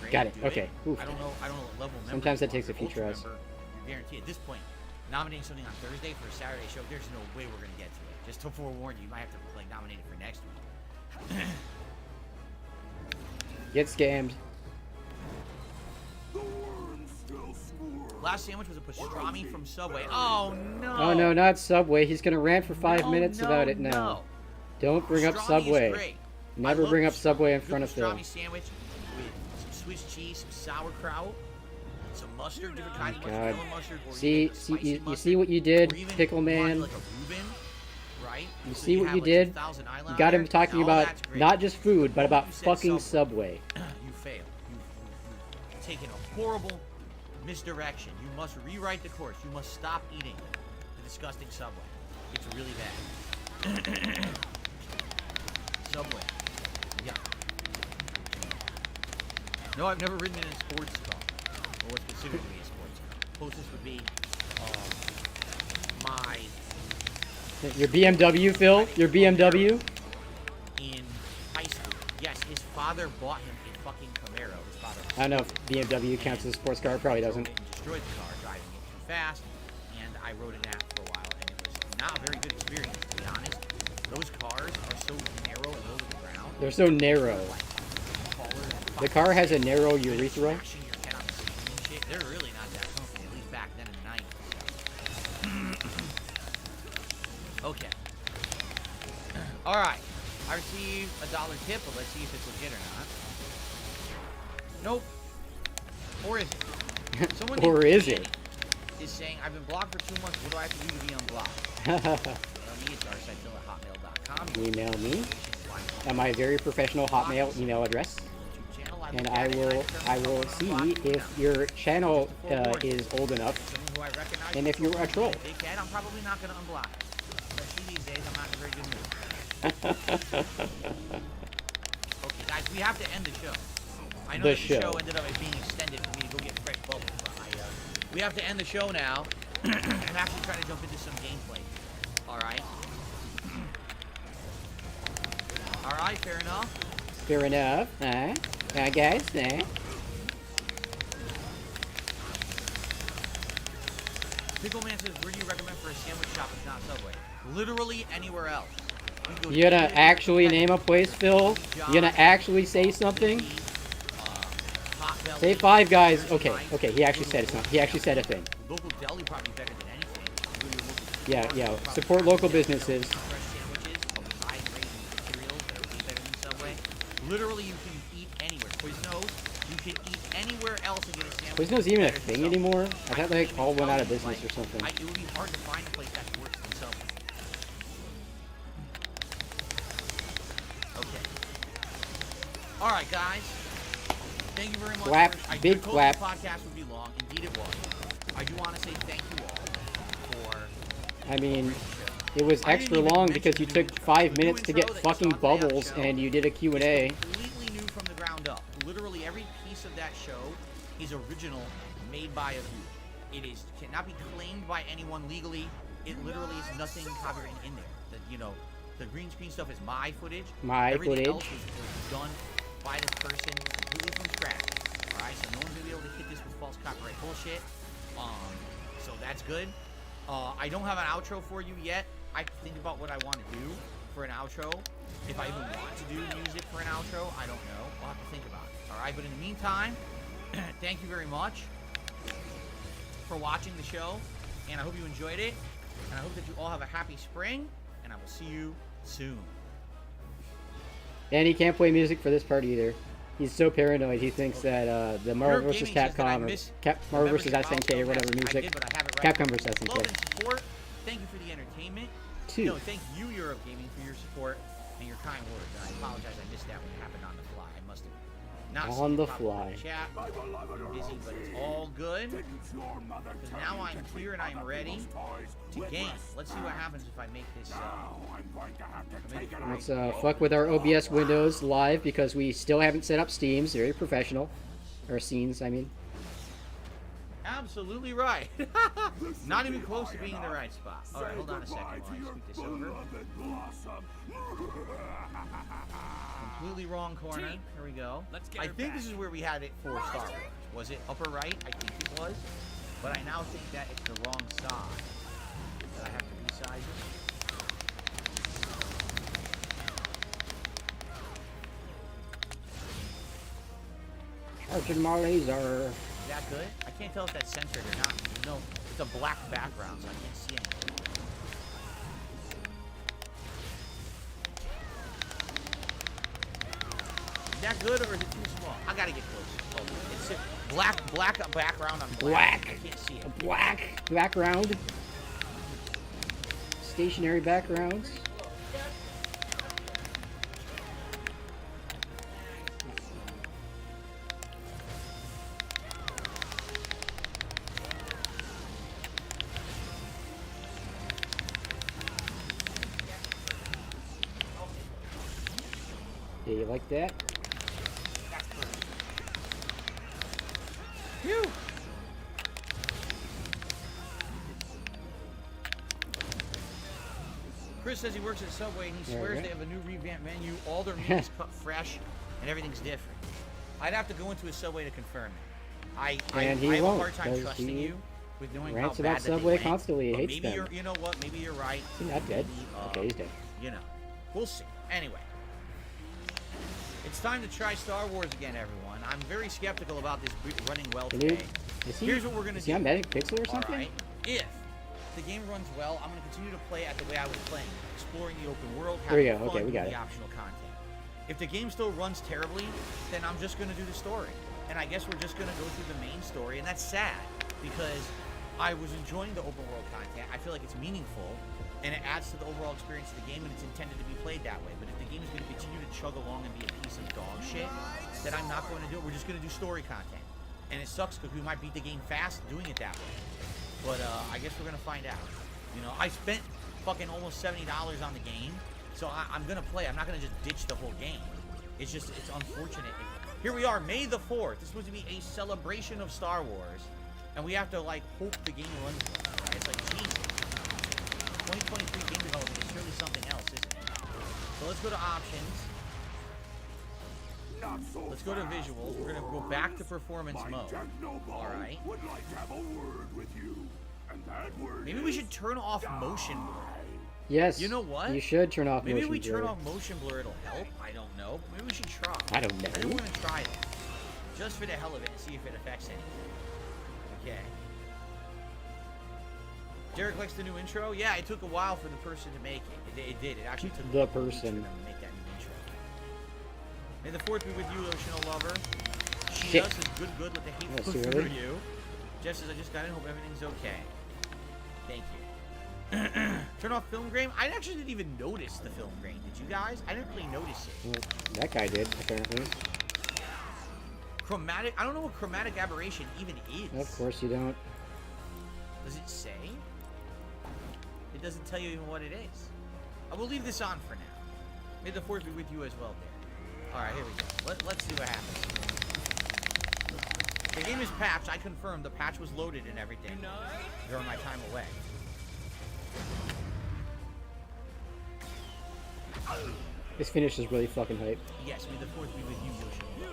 great. Got it. do Okay. Oof. I don't know what level member Sometimes you that takes are. a feature Ultra us. member, you're guaranteed. At this point, nominating something on Thursday for a Saturday show, there's no way we're going to get to it. Just to forewarn you, you might have to nominate it for next week. Get scammed. The worms still score. Last sandwich was a pastrami from Subway. Oh no! Oh no, not Subway. He's gonna rant for 5 No, minutes no, about it now. no. Don't bring up Pastrami is Subway. great. Never I bring love up Subway in good front of Phil. pastrami sandwich with some Swiss cheese, some sauerkraut, some mustard, different kinds of God. mustard, yellow mustard, or See, even a see, spicy you mustard, see what you did, or even Pickle you want Man. like a Reuben, right? You So see what have, you like, did? 2,000 Island You got him there. talking All about that's great. not just food, but Moment about you said fucking Subway. You failed. You've taken a horrible misdirection. You must rewrite the course. You must stop eating the disgusting Subway. It's really bad. Subway. Yeah. No, I've never ridden in a sports car. Or what's considered to be a sports car. Closest would be my... Your BMW, Phil? Your BMW? In high school. Yes, his father bought him a fucking Camaro. His father... I don't know if BMW counts as a sports car. It probably doesn't. And destroyed the car, driving it too fast. And I rode in that for a while, and it was not a very good experience, to be honest. Those cars are so narrow and low to the ground. They're so narrow. The car has a narrow urethra. They're really not that comfy, at least back then in the 90s. Okay. Alright. I received a $1 tip, but let's see if it's legit or not. Nope. Or is it? Someone Or is it? Is saying, I've been blocked for 2 months. What do I have to do to be unblocked? Me, it's rsitephil@hotmail.com. Email me at my very professional Hotmail email address, and I will see if your channel is old enough, and if you're a troll. Dickhead, I'm probably not going to unblock. Especially these days, I'm not in a very good mood. Okay, guys, we have to end the show. I know that the show ended up being extended for me to go get fresh bubbles, but we have to end the show now. I'm actually trying to jump into some gameplay. Alright. Alright, fair enough. Fair enough, I guess, Pickleman says, where do you recommend for a sandwich shop if not Subway? Literally anywhere else. You gonna actually name a place, Phil? You gonna actually say something? Say Five Guys. Okay, he actually said it's not. He actually said a thing. Local deli probably better than anything. Yeah. Support local businesses. Literally, you can eat anywhere. Quiznos, you can eat anywhere else and get a sandwich. Quiznos even a thing anymore? I thought they all went out of business or something. It would be hard to find a place that's worse than Subway. Okay. All right, guys. Thank you very much. Clap, big clap. The podcast would be long. Indeed, it was. I do want to say thank you all for. I mean, it was extra long because you took 5 minutes to get fucking bubbles and you did a Q&A. Completely new from the ground up. Literally every piece of that show is original, made by a viewer. It is cannot be claimed by anyone legally. It literally is nothing copyrighted in there. The green screen stuff is my footage. Everything else was done by this person completely from scratch. All right, so no one's gonna be able to hit this with false copyright bullshit. So that's good. I don't have an outro for you yet. I have to think about what I want to do for an outro. If I even want to do music for an outro, I don't know. I'll have to think about it. All right, but in the meantime, thank you very much for watching the show, and I hope you enjoyed it, and I hope that you all have a happy spring, and I will see you soon. And he can't play music for this part either. He's so paranoid. He thinks that the Marvel vs. Capcom or Marvel vs. SNK or whatever music. Capcom vs. SNK. Love and support. Thank you for the entertainment. No, thank you, Europe Gaming, for your support and your kind words. And I apologize, I missed that when it happened on the fly. I must have not on the fly. Chat. I'm busy, but it's all good. Because now I'm here and I'm ready to game. Let's see what happens if I make this. Let's fuck with our OBS windows live because we still haven't set up Steams. Very professional. Or scenes, I mean. Absolutely right. Not even close to being in the right spot. Alright, hold on a second while I scoot this over. Completely wrong corner. Here we go. I think this is where we had it for Star Wars. Was it upper right? I think it was. But I now think that it's the wrong side. That I have to resize it. Charging my laser. Is that good? I can't tell if that's censored or not. No, it's a black background, so I can't see anything. Is that good or is it too small? I gotta get close. Oh, it's a black background on black. I can't see it. A black background. Stationary backgrounds. Yeah, you like that? That's perfect. Phew! Chris says he works at Subway and he swears Alright. they have a new revamped menu. All their meat is cut fresh and everything's different. I'd have to go into a Subway to confirm it. I And he have a won't, hard time 'cause trusting he you with knowing how rants bad about that Subway they went. constantly. He But hates maybe them. you're, you know what? Maybe you're right. Is he not dead? Maybe, Okay, he's dead. You know, we'll see. Anyway, it's time to try Star Wars again, everyone. I'm very skeptical about this running well Can you, today. Here's what we're gonna is he do. on Magic Pixel or something? All right. If the game runs well, I'm going to continue to play it the way I was playing, exploring the open world, There we having go. fun Okay, we got with it. the optional content. If the game still runs terribly, then I'm just going to do the story. And I guess we're just going to go through the main story, and that's sad because I was enjoying the open world content. I feel like it's meaningful, and it adds to the overall experience of the game, and it's intended to be played that way. But if the game is going to continue to chug along and be a piece of dog shit, then I'm not going to do it. We're just going to do story content. And it sucks because we might beat the game fast doing it that way. But I guess we're going to find out. You know, I spent fucking almost $70 on the game, so I'm going to play. I'm not going to just ditch the whole game. It's just, it's unfortunate. Here we are, May the 4th. This is supposed to be a celebration of Star Wars, and we have to, like, hope the game runs well, right? It's like, Jesus. 2023 game development is surely something else, isn't it? So let's go to options. Let's go to visuals. We're going to go back to performance mode. All right. Would like to have a word with you. And that word Maybe we should turn off motion blur. Yes. You know what? You should turn off Maybe motion we turn blur. off motion blur, it'll help. I don't know. Maybe we should try. I don't know. I don't want to try that. Just for the hell of it and see if it affects anything. Okay. Derek likes the new intro. Yeah, it took a while for the person to make it. It did. It actually took The a couple weeks for person. them to make that new intro. May the 4th be with you, Oceanal Lover. She Shit. does is good. Let the hate That's flow too through early. you. Jeff says, I just got in. Hope everything's okay. Thank you. Turn off film grain. I actually didn't even notice the film grain. Did you guys? I didn't really notice it. Well, that guy did, apparently. Chromatic. I don't know what chromatic aberration even is. Of course you don't. Does it say? It doesn't tell you even what it is. I will leave this on for now. May the 4th be with you as well, there. Alright, here we go. Let's see what happens. The game is patched. I confirmed the patch was loaded and everything during my time away. This finish is really fucking hype. Yes, may the 4th be with you, Yoshi.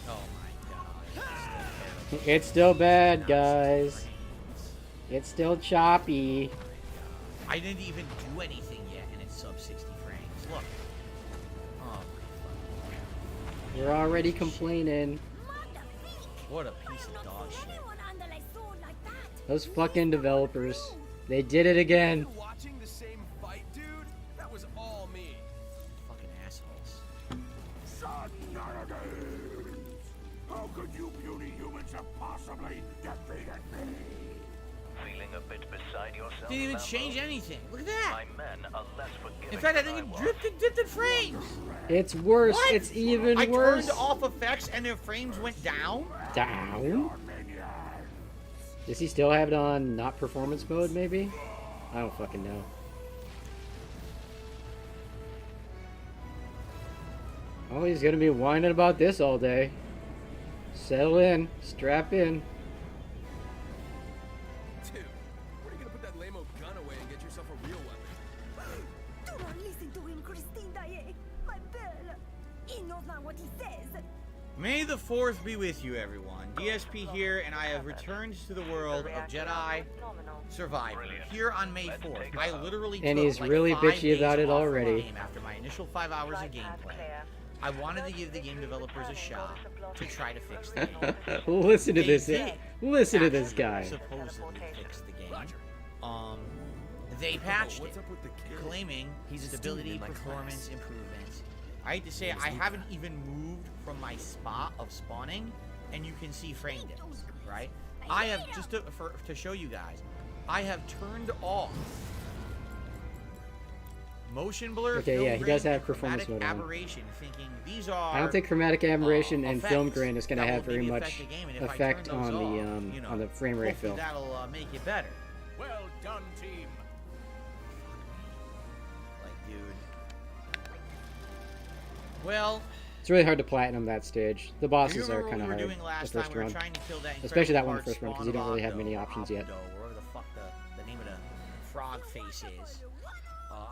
Oh my god. It's still bad, guys. It's still choppy. I didn't even do anything yet, and it's sub 60 frames. Look. Oh my We're already complaining. What a piece of dog shit. Those fucking developers. They did it again. Watching the same fight, dude? That was all me. Fucking assholes. Shenanigans! How could you puny humans have possibly defeated me? Feeling a bit beside yourself, Didn't even Lambo? change anything. Look at that. My men are less forgiving In fact, I than think it was. dipped in frames. It's worse. What? It's even I worse. turned off effects and their frames went down. Down? Does he still have it on not performance mode, maybe? I don't fucking know. Oh, he's gonna be whining about this all day. Settle in. Strap in. Dude, where are you gonna put that lame-o gun away and get yourself a real weapon? Do not listen to him, Christine Daae. My belle. He knows not what he says. May the 4th be with you, everyone. DSP here, and I have returned to the world of Jedi Survivor here on May 4th. I literally And took he's like really 5 bitchy days about it off from the already. game after my initial 5 hours of gameplay. I wanted to give the game developers a shot to try to fix the game. Listen to They this. did Listen to this actually guy. supposedly fix the game. They patched it, claiming stability, performance improvements. I hate to say it, I haven't even moved from my spot of spawning, and you can see frame dips, right? I have, just to show you guys, I have turned off motion blur, Okay, film yeah, he grain, does have and performance chromatic mode on. aberration, thinking these are I don't think chromatic aberration and film effects grain is going to that have will very maybe much affect the game, and if I effect turn on those the off, you know, on the frame rate hopefully film. that'll make it better. Well done, team. Well, It's really hard to platinum that stage. The you bosses are remember kind what of we were hard doing last the time? first We were run. trying to kill that Especially that one incredible first run, 'cause hard you don't really have spawn many of options yet. Abdo, whatever the fuck the name of the frog face is.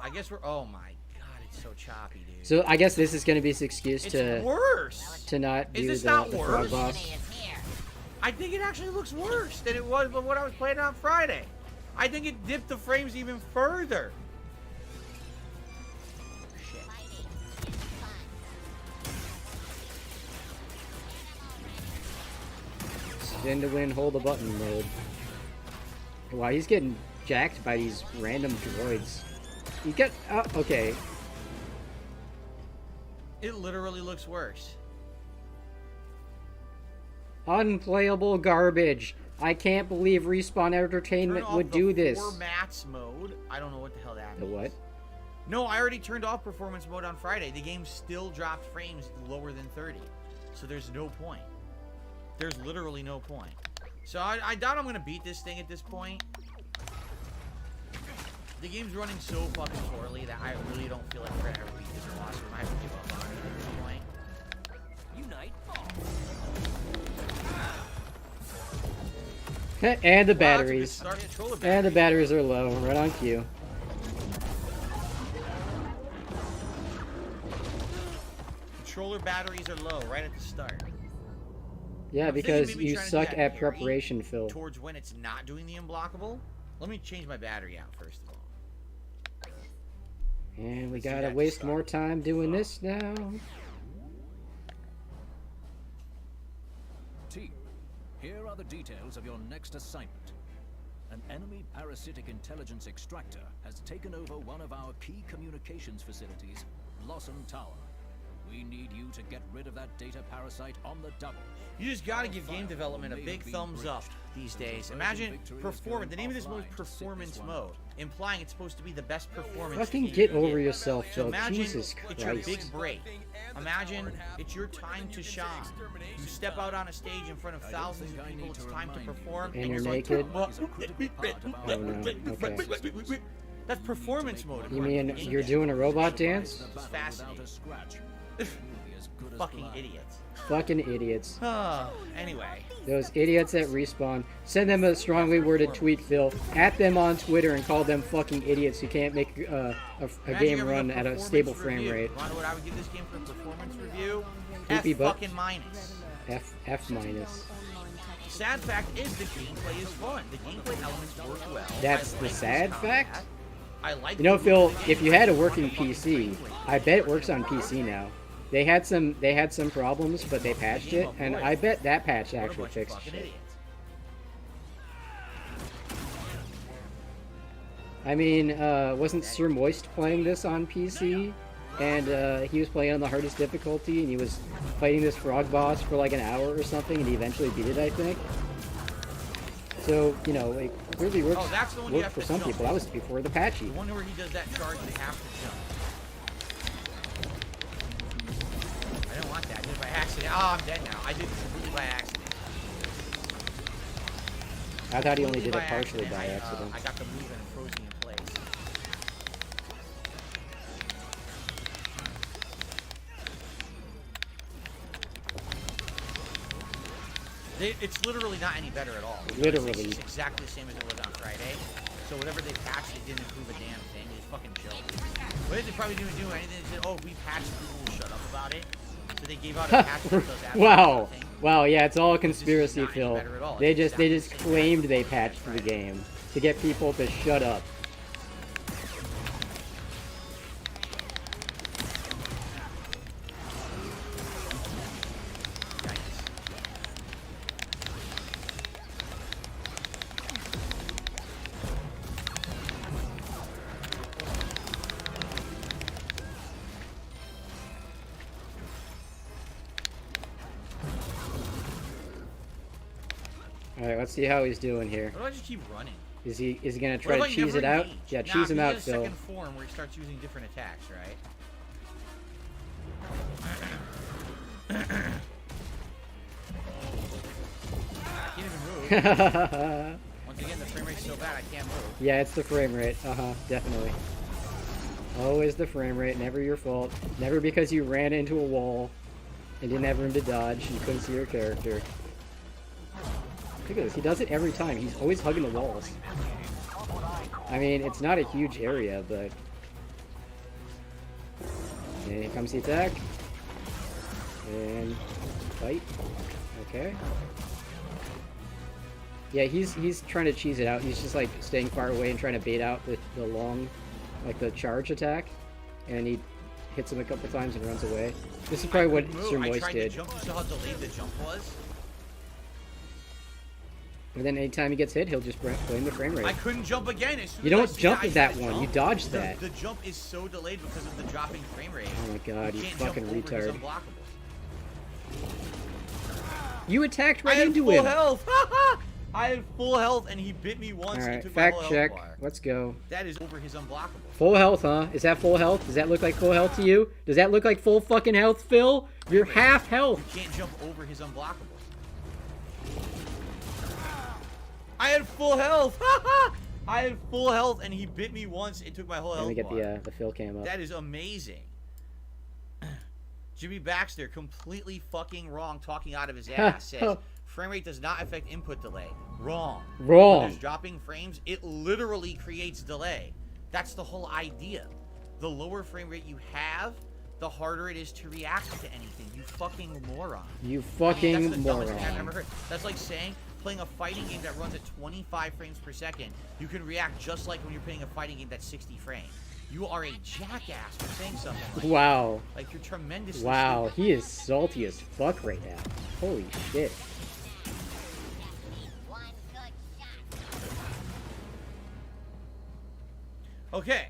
I guess we're. Oh my god, it's so choppy, dude. So I guess this is going to be his excuse It's to worse. not Is do this the, not the frog worse? boss. I think it actually looks worse than it was when I was playing on Friday. I think it dipped the frames even further. Shit. Spin to win, hold the button mode. Wow, he's getting jacked by these random droids. He got okay. It literally looks worse. Unplayable garbage. I can't believe Respawn Entertainment Turn off would the do this. Formats mode. I don't know what the hell that The means. what? No, I already turned off performance mode on Friday. The game still dropped frames lower than 30. So there's no point. There's literally no point. So I doubt I'm going to beat this thing at this point. The game's running so fucking poorly that I really don't feel like we're going to ever beat this boss. We might have to give up on it at this point. Unite. And the Wow, batteries. that's a good start. Controller And the batteries. batteries are low, right on cue. Controller batteries are low right at the start. Yeah, I'm thinking because maybe you trying to do suck that at parry preparation, Phil. Towards when it's not doing the unblockable. Let me change my battery out first of all. And we Let's do gotta that to waste start. more time doing this now. Team, here are the details of your next assignment. An enemy parasitic intelligence extractor has taken over one of our key communications facilities, Blossom Tower. We need you to get rid of that data parasite on the double. You just gotta give game development a big thumbs up these days. Imagine performance. The name of this mode is performance mode, implying it's supposed to be the best performance. Fucking game get you over get. yourself, So Phil. imagine Jesus it's your big Christ. break. Imagine it's your time to shine. You step out on a stage in front of thousands of people. It's time to perform. And you're it's like, naked? "Well, Oh no, okay. That's performance mode. You according to mean the you're game. doing a robot dance? It's fascinating. Fucking idiots. Fucking idiots. Anyway. Those idiots at Respawn. Send them a strongly worded tweet, Phil. At them on Twitter and call them fucking idiots who can't make a Imagine game giving run at a performance stable frame review. rate. Want to know what I would give this game for a performance review? Creepy F butt. fucking minus. F minus. Sad fact is the gameplay is fun. The gameplay elements work well. That's I the like sad this fact? combat. I like You know, the Phil, movement of the if you gameplay. had a working Fucking PC, gameplay. I bet it works on PC now. They had some problems, but they patched it, and I bet that patch What a actually bunch of fixed fucking shit. idiots. I mean, wasn't Sir Moist playing this on PC? And he was playing on the hardest difficulty, and he was fighting this frog boss for like an hour or something, and he eventually beat it, I think. So, you know, it clearly works, Oh, that's the one you worked have for to some jump. people. That was before the patchy. The one where he does that charge, they have to jump. I don't want that. I did it by accident. Oh, I'm dead now. I did this completely by accident. I thought he only Completely did it partially by accident. I got the move and it froze me in place. It's literally not any better at all. Literally. It's exactly the same as it was on Friday. So whatever they patched, it didn't improve a damn thing. It's fucking joke. What they probably didn't do anything? They said, oh, if we patched, people will shut up about it. So they gave out a patch that does absolutely Wow. nothing. Wow, yeah, it's all This is conspiracy, not any Phil. better at all. They It's just exactly the same claimed as they it was on patched the Friday. game to get people to shut up. Alright, let's see how he's doing here. Why do I just keep running? Is he gonna What try if to I cheese never it out? engage? Yeah, Nah, cheese him he out, has Phil. second form where he starts using different attacks, right? I can't even move. Once again, the frame rate's so bad I can't move. Yeah, it's the frame rate. Definitely. Always the frame rate, never your fault. Never because you ran into a wall and didn't have room to dodge. You couldn't see your character. Look at this. He does it every time. He's always hugging the walls. I mean, it's not a huge area, but... And here comes the attack. And... fight. Okay. Yeah, he's trying to cheese it out. He's just, like, staying far away and trying to bait out the long... like, the charge attack. And he hits him a couple times and runs away. This is probably what Sir Moist I tried did. to jump. You saw how delayed the jump was? And then anytime he gets hit, he'll just blame the frame rate. I couldn't jump again. As soon You as I don't see jump I at that said one. jump. You dodge that. The jump is so delayed because of the dropping frame rate. Oh my god, you can't fucking jump over his retard. unblockable. You attacked I right had into full him. health. I had full health and he bit me once and Alright, took fact my whole check. health bar. Let's go. That is over his unblockable. Full health, huh? Is that full health? Does that look like full health to you? Does that look like full fucking health, Phil? You're half health. You can't jump over his unblockable. I had full health. I had full health and he bit me once and took my whole health Let me get bar. the Phil cam up. That is amazing. Jimmy Baxter, completely fucking wrong, talking out of his ass, says frame rate does not affect input delay. Wrong. Wrong. When there's dropping frames, it literally creates delay. That's the whole idea. The lower frame rate you have, the harder it is to react to anything. You fucking moron. You That's fucking the dumbest thing I've moron. ever heard. That's like saying playing a fighting game that runs at 25 frames per second, you can react just like when you're playing a fighting game that's 60 frames. You are a jackass for saying something like Wow. that. Like, you're tremendously Wow, stupid. he is salty as fuck right now. Holy shit. Okay,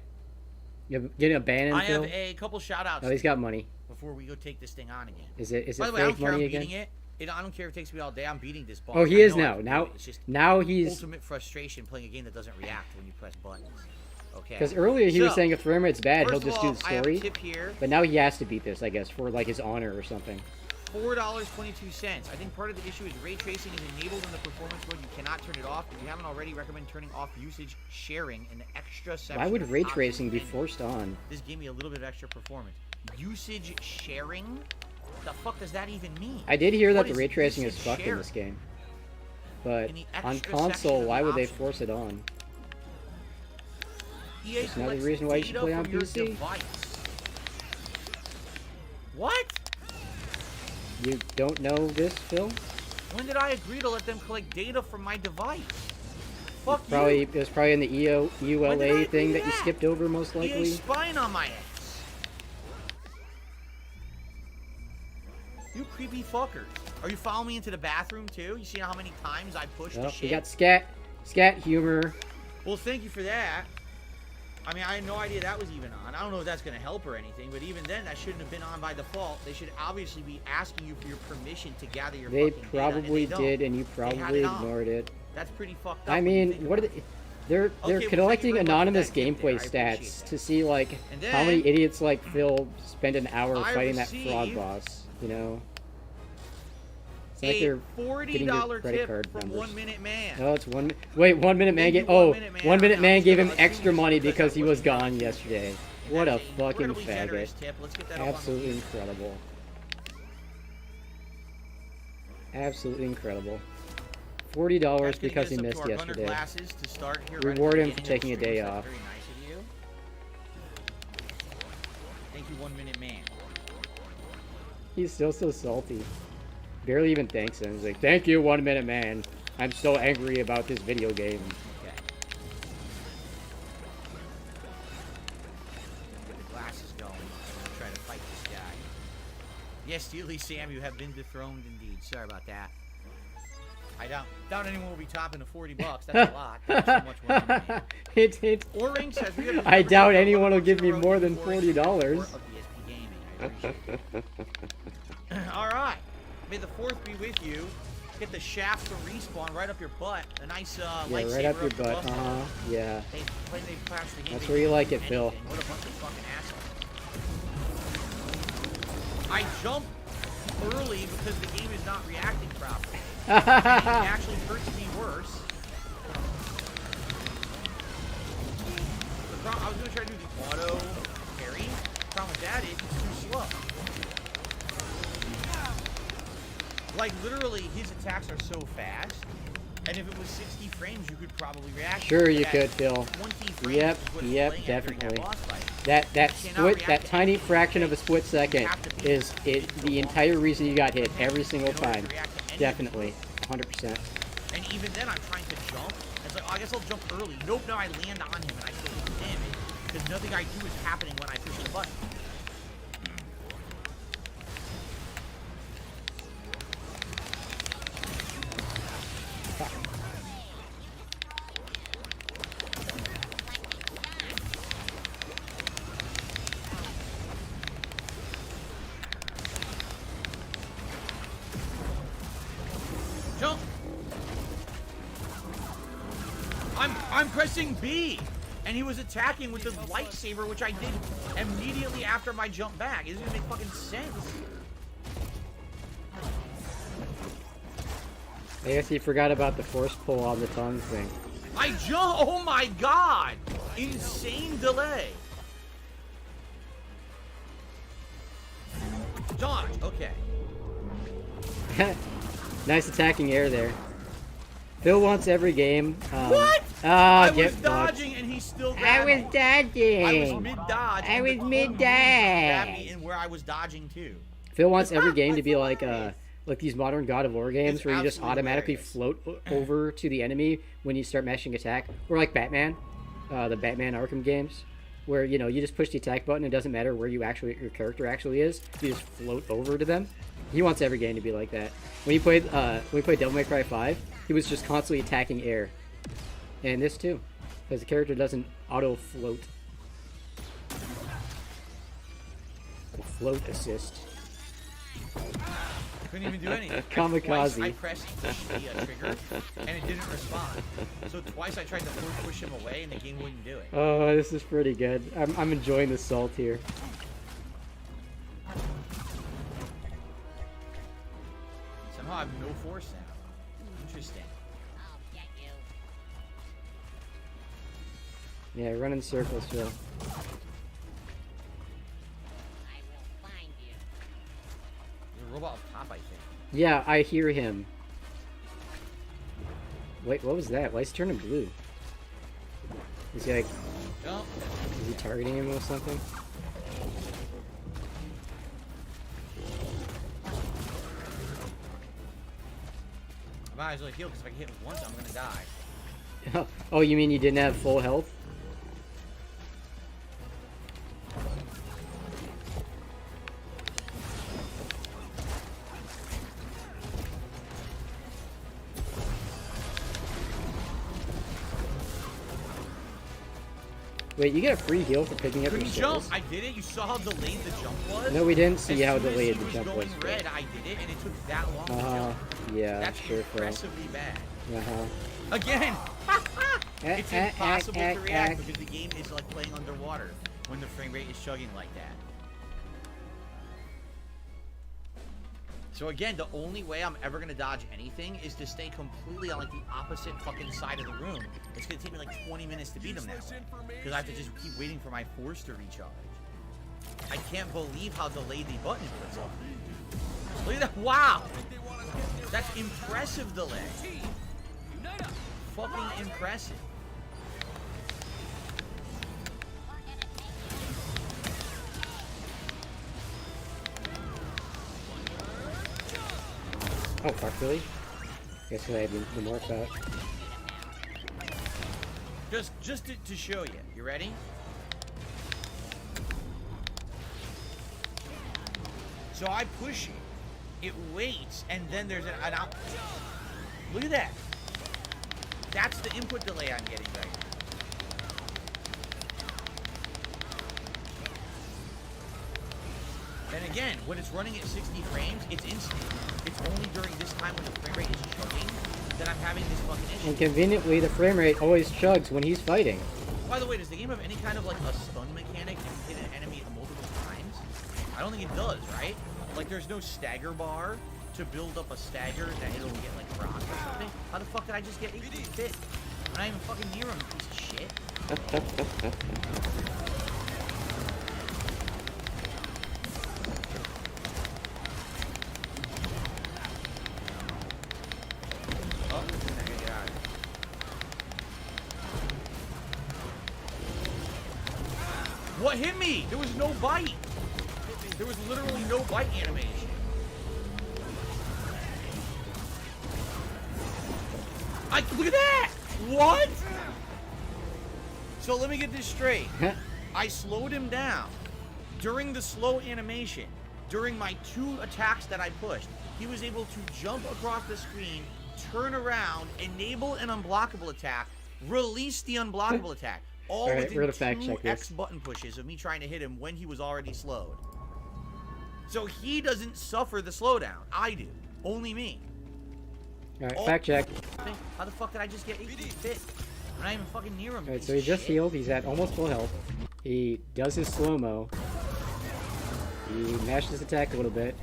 You getting a ban in, I Phil? have a couple shout-outs Oh, he's got money. before we go take this thing on again. Is it By the way, I don't fake care I'm money beating again? it. I don't care if it takes me all day. I'm beating this boss. Oh, he I is know I now. can do Now, it. It's just now he's... ultimate frustration playing a game that doesn't react when you press buttons. Okay. Because earlier he was So, saying if frame rate's bad, he'll first of just all, do the I have a story. tip here. But now he has to beat this, I guess, for like his honor or something. $4.22. I think part of the issue is ray tracing is enabled in the performance mode. You cannot turn it off. If you haven't already, recommend turning off usage sharing in the extra section. Why would of ray options tracing be menu. forced on? This gave me a little bit of extra performance. Usage sharing? The fuck does that even mean? I did hear that What the is ray tracing is usage fucked in sharing? this game. But In the on extra console, section of why would they options. force it on? EA That's another collects reason why you should data play on from your PC. device. What? You don't know this, Phil? When did I agree to let them collect data from my device? Fuck Probably you. it was probably in the When did I EULA agree thing to that you that? skipped over most EA likely. spying on my ass. You creepy fuckers. Are you following me into the bathroom too? You see how many times I pushed the Oh, shit? we got scat humor. Well, thank you for that. I mean, I had no idea that was even on. I don't know if that's going to help or anything, but even then, that shouldn't have been on by default. They should obviously be asking you for your permission to gather your They fucking probably data, and they did, don't. and you They had probably it on. ignored it. That's pretty fucked up. I when you mean, think what are about they? it. They're Okay, well, thank you collecting very much for anonymous that tip gameplay there. I appreciate stats that. to see like And how many then, idiots like Phil spend an hour I fighting that frog received boss. You know, it's like a they're getting your $40 credit tip card from numbers. 1 Minute Man. No, it's 1 minute. Wait, 1 Minute Man Thank gave. you, Oh, 1 Minute Man. 1 Minute I'm Man just gave gonna him assume extra it's money because because I he was wasn't gone paying yesterday. And What that a is fucking incredibly generous faggot! tip. Let's get that up on the Absolutely list. incredible. Absolutely incredible. $40 That's gonna because get he us up missed to our gunner yesterday. glasses to start here right at Reward the him for beginning of taking a the stream, day so that's off. Very nice of you. Thank you, 1 Minute Man. He's still so salty. Barely even thanks him. He's like, "Thank you, 1 Minute Man. I'm so angry about this video game." Okay. Get the glasses going. I'm gonna try to fight this guy. Yes, Steely Sam, you have been dethroned indeed. Sorry about that. I doubt anyone will be topping the $40. That's a lot. Thanks so much, 1 Minute Man. It. O-Ring says we have I doubt delivered anyone will 1 give me month in a more row than before it's $40. support of DSP Gaming. I appreciate it. All right. May the 4th be with you. Get the shaft from Respawn right up your butt. A nice Yeah, lightsaber right up your the butt. butt. Yeah. They flashed the game. That's They where you didn't like do it, Phil. anything. What a bunch of fucking assholes. I jumped early because the game is not reacting properly. It actually hurts me worse. I was going to try to do the auto parry. Problem with that is it's too slow. Like, literally, his attacks are so fast, and if it was 60 frames, you could probably react. Sure, you At could, Phil. 20 frames Yep, is what it's yep, playing at during definitely. That boss fight. That You cannot split, react that to tiny anything. fraction of a split You second have to be is the entire reason you got hit every single in order to time. react to any of Definitely, 100%. And even then, I'm trying to jump. It's like, oh, I guess I'll jump early. Nope, no, I land on him and I still do damage. Because nothing I do is happening when I push the button. Jump! I'm pressing B! And he was attacking with the lightsaber, which I did immediately after my jump back. It doesn't even make fucking sense. I guess he forgot about the force pull on the tongue thing. I jump! Oh my god! Insane delay. Dodge, okay. Nice attacking air there. Phil wants every game. What? Ah, I was get fucked. dodging and he still I grabbed was me. dodging. I was mid-dodge. I and was the mid-dodge. grabbed me in where I was dodging too. Phil wants every game to be like these modern God of War games It's where you just absolutely automatically hilarious. float over to the enemy when you start mashing attack, or like Batman, the Batman Arkham games, where you just push the attack button. It doesn't matter where your character actually is. You just float over to them. He wants every game to be like that. When he played Devil May Cry 5, he was just constantly attacking air, and this too, because the character doesn't auto float. The float assist. Couldn't even do anything. Kamikaze. Twice I pressed the trigger, and it didn't respond. So twice I tried to push him away, and the game wouldn't do it. Oh, this is pretty good. I'm enjoying the salt here. Somehow I have no force now. Interesting. Yeah, run in circles, Phil. There's a robot up top, I think. Yeah, I hear him. Wait, what was that? Why is he turning blue? Is he like... Jump. Is he targeting him with something? I might as well heal, because if I get hit once, I'm gonna die. Oh, you mean you didn't have full health? Wait, you get a free heal for picking up your Couldn't jump. souls? I did it. You saw how delayed the jump was? No, we didn't see As how soon as delayed he the was jump going was. red, I did it, and it took that long to jump. Yeah, That's sure, Phil. impressively bad. Again! Again! It's impossible to react because the game is like playing underwater when the frame rate is chugging like that. So again, the only way I'm ever gonna dodge anything is to stay completely on like the opposite fucking side of the room. It's gonna take me like 20 minutes to beat them that way because I have to just keep waiting for my force to recharge. I can't believe how delayed the button puts up. Look at that! Wow, that's impressive delay. Fucking impressive. Oh, fuck, really? Guess I had the morph out. Just to show you. You ready? So I push it. It waits, and then there's an out. Look at that. That's the input delay I'm getting right now. And again, when it's running at 60 frames, it's instant. It's only during this time when the frame rate is chugging that I'm having this fucking issue. And conveniently, the frame rate always chugs when he's fighting. By the way, does the game have any kind of like a stun mechanic if you hit an enemy multiple times? I don't think it does, right? Like there's no stagger bar to build up a stagger that it'll get like rocked or something. How the fuck did I just get 8 hit? I'm not even fucking near him, you piece of shit. What hit me? There was no bite. There was literally no bite animation. Look at that! What? So let me get this straight. I slowed him down. During the slow animation, during my 2 attacks that I pushed, he was able to jump across the screen, turn around, enable an unblockable attack, release the unblockable attack. All right, within we're gonna fact 2 check this. X button pushes of me trying to hit him when he was already slowed. So he doesn't suffer the slowdown. I do. Only me. Alright, fact check. How the fuck did I just get 18 bit? I'm not even fucking near him. Alright, piece so he of just shit. healed. He's at almost full health. He does his slow-mo. He mashes his attack a little bit.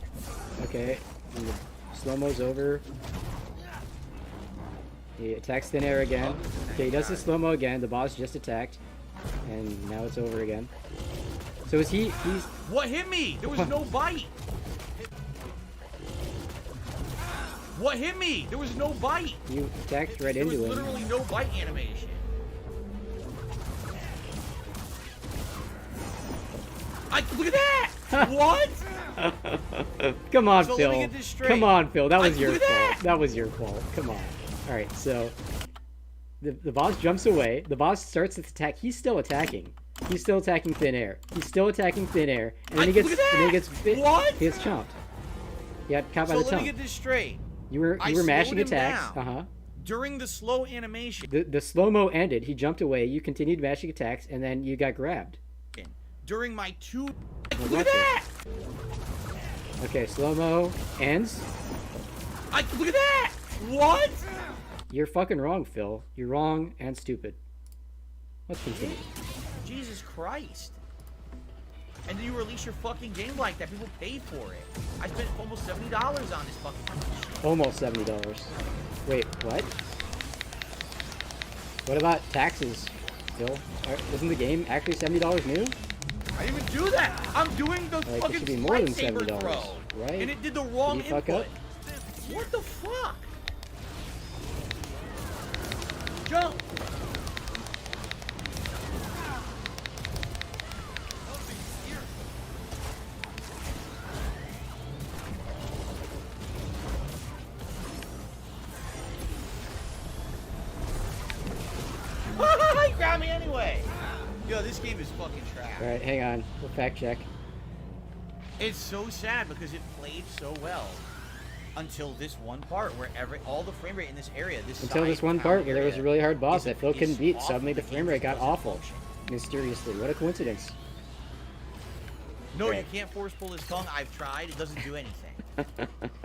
Okay. And the slow-mo's over. He attacks thin air again. Okay, he does his slow-mo again. The boss just attacked. And now it's over again. So is he's... What hit me? There was no bite. What hit me? There was no bite. You attacked right There was into him. literally no bite animation. Look at that! What? Come on, So let Phil. me get this straight. Come on, Phil. That was your look at fault. that! That was your fault. Come on. Alright, so... The boss jumps away. The boss starts its attack. He's still attacking. He's still attacking thin air. He's still attacking thin air. And then he gets... look at And then he that! gets bit. What? He gets chomped. He got caught by So the let me tongue. get this straight. You were I mashing slowed him attacks. down. Uh-huh. During the slow animation. The slow-mo ended. He jumped away. You continued mashing attacks, and then you got grabbed. During my 2... Well, Look at watch that! it. Okay, slow-mo ends. Look at that! What? You're fucking wrong, Phil. You're wrong and stupid. Let's continue. Jesus Christ. And then you release your fucking game like that. People paid for it. I spent almost $70 on this fucking shit. Almost $70. Wait, what? What about taxes, Phil? Isn't the game actually $70 new? I didn't even do that. I'm doing the Like, it fucking should be more than lightsaber $70, throw. right? And it did the wrong Did you fuck input. up? What the fuck? Jump. He grabbed me anyway. Yo, this game is fucking trash. Alright, hang on. We'll fact check. It's so sad because it played so well until this one part where all the frame rate in this area, Until this one part where there was a really hard boss that Phil couldn't beat. awful. Suddenly the The frame game rate got doesn't awful. function. Mysteriously. What a coincidence. No, Right. you can't force pull his tongue. I've tried. It doesn't do anything.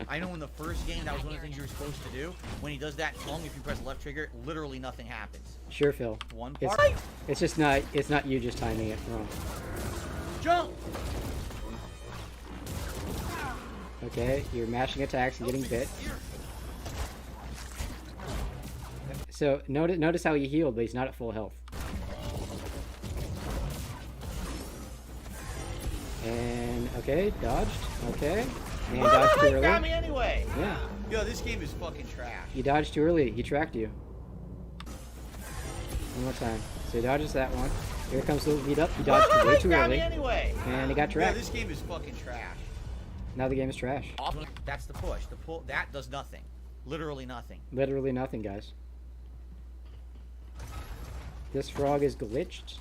I know in the first game that was one of the things you were supposed to do. When he does that tongue, if you press left trigger, literally nothing happens. Sure, Phil. One It's, part. it's just not, it's not you just timing it wrong. Jump. Okay, you're mashing attacks and getting bit. So, notice how he healed, but he's not at full health. And, okay, dodged. Okay. And dodged too He early. grabbed me anyway. Yeah. Yo, this game is fucking trash. You dodged too early. He tracked you. One more time. So he dodges that one. Here comes the beat up. He dodged way He too grabbed me early. anyway. And he got Yo, tracked. this game is fucking trash. Now the game is trash. That's the push. The pull. That does nothing. Literally nothing. Literally nothing, guys. This frog is glitched.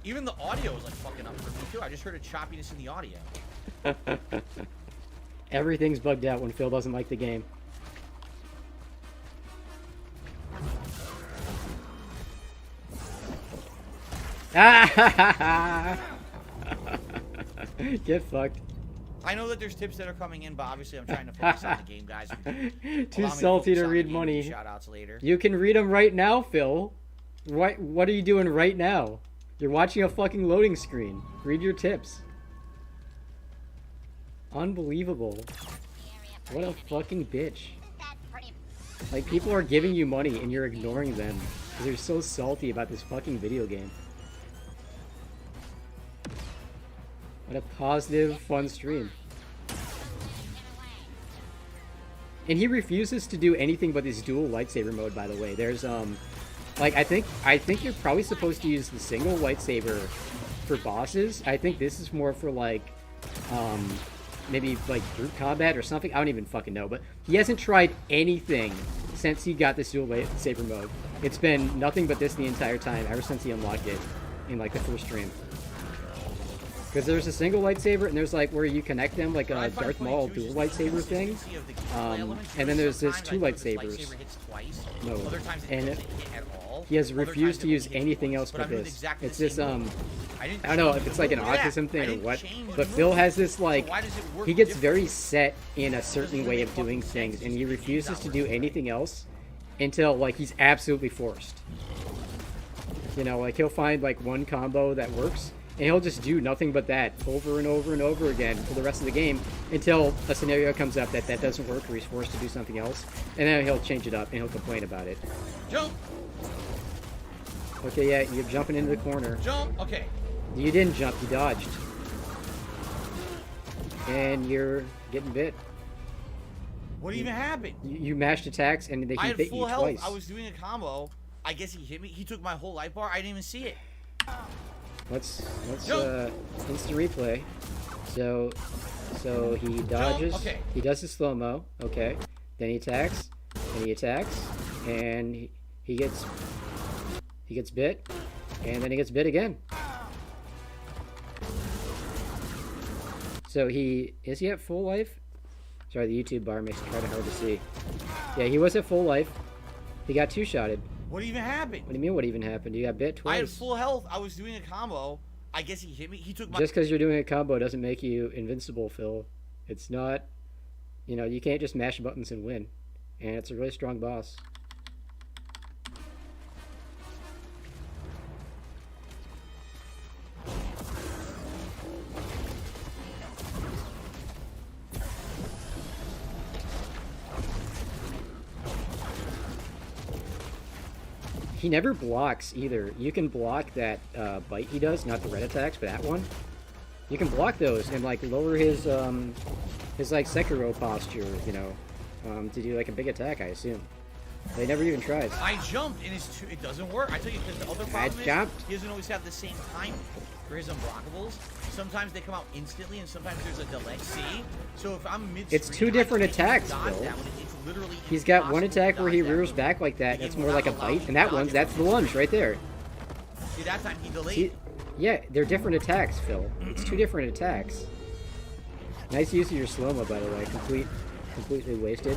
Even the audio is like fucking up for me too. I just heard a choppiness in the audio. Everything's bugged out when Phil doesn't like the game. Get fucked. I know that there's tips that are coming in, but obviously I'm trying to focus on the game, guys. Too salty to read money. Shout outs later. You can read them right now, Phil. What are you doing right now? You're watching a fucking loading screen. Read your tips. Unbelievable. What a fucking bitch. Like, people are giving you money and you're ignoring them because they're so salty about this fucking video game. What a positive, fun stream. And he refuses to do anything but his dual lightsaber mode, by the way. There's, like, I think you're probably supposed to use the single lightsaber for bosses. I think this is more for, like, maybe, like, group combat or something. I don't even fucking know. But he hasn't tried anything since he got this dual lightsaber mode. It's been nothing but this the entire time, ever since he unlocked it in, like, the first stream. Because there's a single lightsaber, and there's, like, where you connect them, like a Darth Maul dual lightsaber thing. And then there's this two lightsabers. No. And he has refused to use anything else but this. It's this, I don't know if it's like an autism thing or what, but Phil has this, like, he gets very set in a certain way of doing things, and he refuses to do anything else until, like, he's absolutely forced. You know, like, he'll find, like, one combo that works, and he'll just do nothing but that over and over and over again for the rest of the game until a scenario comes up that doesn't work or he's forced to do something else, and then he'll change it up and he'll complain about it. Jump! Okay, yeah, you're jumping into the corner. Jump! Okay. You didn't jump, you dodged. And you're getting bit. What even happened? You mashed attacks and he bit you twice. I was doing a combo. I guess he hit me. He took my whole life bar. I didn't even see it. Let's instant replay. So he dodges. Okay. He does his slow-mo. Okay. Then he attacks. And he attacks. And he gets bit. And then he gets bit again. So is he at full life? Sorry, the YouTube bar makes it kind of hard to see. Yeah, he was at full life. He got two-shotted. What even happened? What do you mean what even happened? You got bit twice. I had full health. I was doing a combo. I guess he hit me. He took my... Just because you're doing a combo doesn't make you invincible, Phil. It's not... You know, you can't just mash buttons and win. And it's a really strong boss. He never blocks either. You can block that bite he does, not the red attacks, but that one. You can block those and like lower his like Sekiro posture, you know, to do like a big attack, I assume. They never even tries. I jumped and it doesn't work. I tell you, because the other problem is he doesn't always have the same timing for his unblockables. Sometimes they come out instantly, and sometimes there's a delay. See? So if I'm mid-screen, it's two different attacks, Phil. He's got one attack where he rears back like that. That's more like a bite, and that's the lunge right there. See, that time he delayed. Yeah, they're different attacks, Phil. It's two different attacks. Nice use of your slow-mo, by the way. Completely wasted.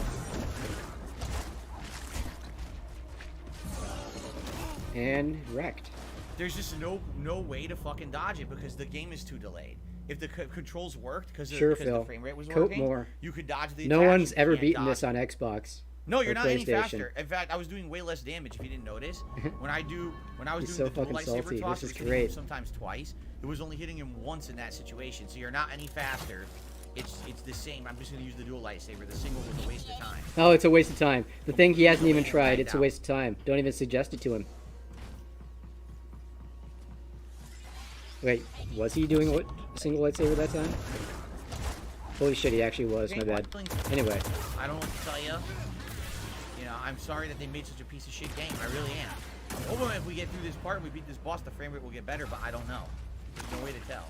And wrecked. There's just no way to fucking dodge it because the game is too delayed. If the controls worked because the frame rate was working, more. You could dodge the No attacks, one's ever beaten this on Xbox. No, you're not any faster. In fact, I was doing way less damage if you didn't notice. When I was doing the dual lightsaber toss, it was hitting him sometimes twice. It was only hitting him once in that situation, so you're not any faster. It's the same. I'm just going to use the dual lightsaber. The single was a waste of time. Oh, it's a waste of time. The thing he hasn't even tried, it's a waste of time. Don't even suggest it to him. Wait, was he doing a single lightsaber that time? Holy shit, he actually was. My bad. Anyway. I don't know what to tell you. You know, I'm sorry that they made such a piece of shit game. I really am. I'm hoping if we get through this part and we beat this boss, the frame rate will get better, but I don't know. There's no way to tell.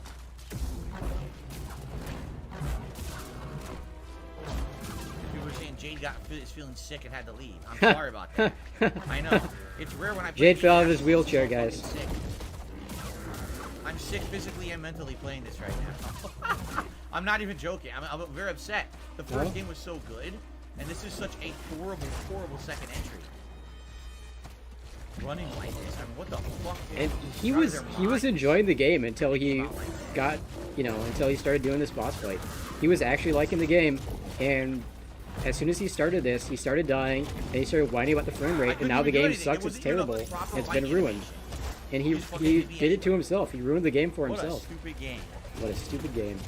People were saying Jade is feeling sick and had to leave. I'm sorry about that. I know. It's rare when I play Jade fell out of his wheelchair, guys. I'm sick physically and mentally playing this right now. I'm not even joking. I'm very upset. The first game was so good, and this is such a horrible, horrible second entry. Running like this, I mean, what the fuck? And he was enjoying the game until he got, until he started doing this boss fight. He was actually liking the game, and as soon as he started this, he started dying, and he started whining about the frame rate, and now the game sucks. It's terrible. It's been ruined. And he did it to himself. He ruined the game for himself. What a stupid game. What a stupid game.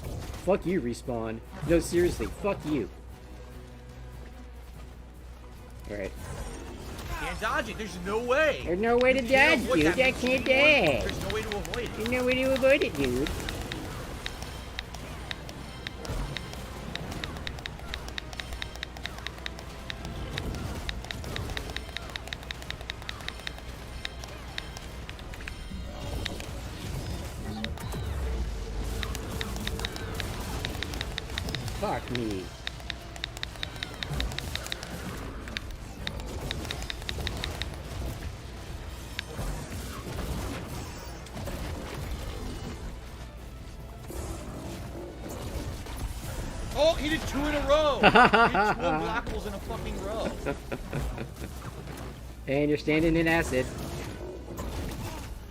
Fuck you, Respawn. No, seriously, fuck you. Alright. Can't dodge it. There's no way. There's no way to dodge, dude. I can't dodge. There's no way to avoid it. There's no way to avoid it, dude. block me. Oh, he did 2 in a row. He did 2 unblockables in a fucking row. And you're standing in acid.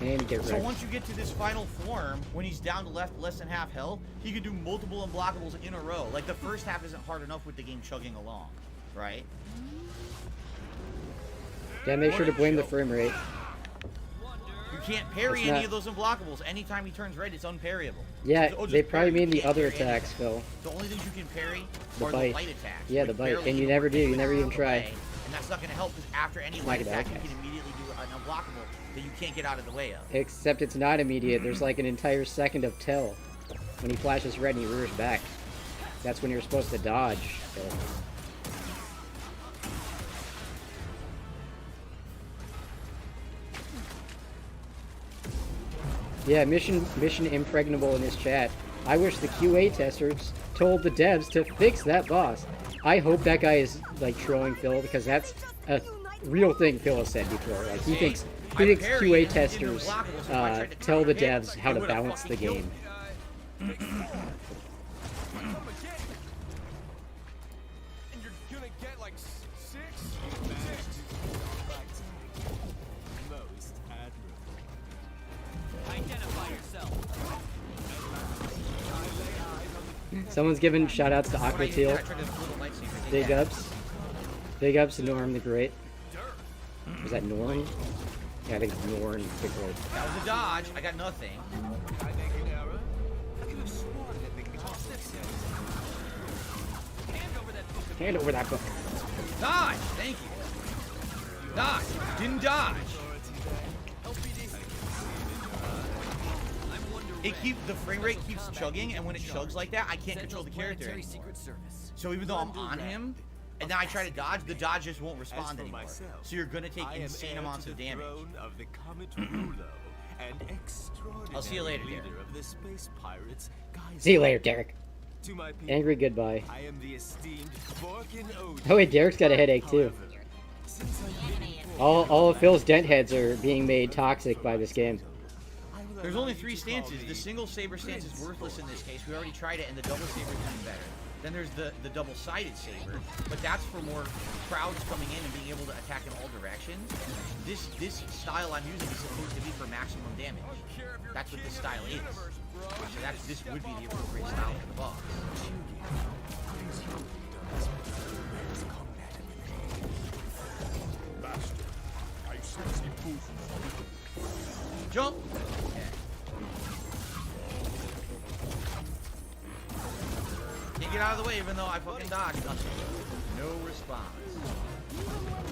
And get So wrecked. once you get to this final form, when he's down to less than half health, he can do multiple unblockables in a row. Like, the first half isn't hard enough with the game chugging along, right? Gotta make sure to blame the frame rate. You can't parry It's any not- of those unblockables. Anytime he turns red, it's unparryable. Yeah, So, just they probably parry. mean the You can't other parry attacks, anything. Phil. The only things you can parry The are bite. the light attacks. Yeah, the which bite. barely And you even never work do. You with never the even try. delay, and that's not going to help because after any light Knock it attack, out. you can immediately do an unblockable that you can't get out of the way of. Except it's not immediate. There's like an entire second of tell. When he flashes red and he rears back. That's when you're supposed to dodge, Phil. Yeah, mission impregnable in his chat. I wish the QA testers told the devs to fix that boss. I hope that guy is like trolling Phil because that's a real thing Phil has said before. Like he thinks QA testers tell the devs how to balance the game. And you're gonna get like 6? Most admirable. Identify yourself. Someone's giving shout outs to When I Aqua did that, Teal. I tried to little lightsaber take Big that. ups. Big ups to Norm the Great. Was that Norm? Yeah, I think it's Norm the Great. That was a dodge. I got nothing. I make an error. You have sworn that the gods Hand over that book. Dodge. Thank you. Dodge. Didn't dodge. The frame rate keeps chugging, and when it chugs like that, I can't control the character Planetary anymore. Secret Service. So even though I'm on him, and then I try to dodge, the dodge just won't respond anymore. So you're gonna take insane amounts of damage. Of the Comet Rulo and extraordinary I'll see you later, Derek. leader of the space pirates, guys. See you later, Derek. To my people, Angry goodbye. I am the esteemed Borkin Odin. Oh wait, Derek's got a headache too. However, since I've been informed All of Phil's dent heads are being made toxic by this game. I will There's allow only you 3 to call stances. me The single saber stance is worthless in this case. We already tried it, and the double saber is even better. Then there's the double-sided saber, but that's for more crowds coming in and being able to attack in all directions. This style I'm using is supposed to be for maximum damage. That's what this style is. So this would be the appropriate style for the boss. Master, I sense impulsion. Jump! Can't get out of the way even though I fucking dodged. Nothing. No response.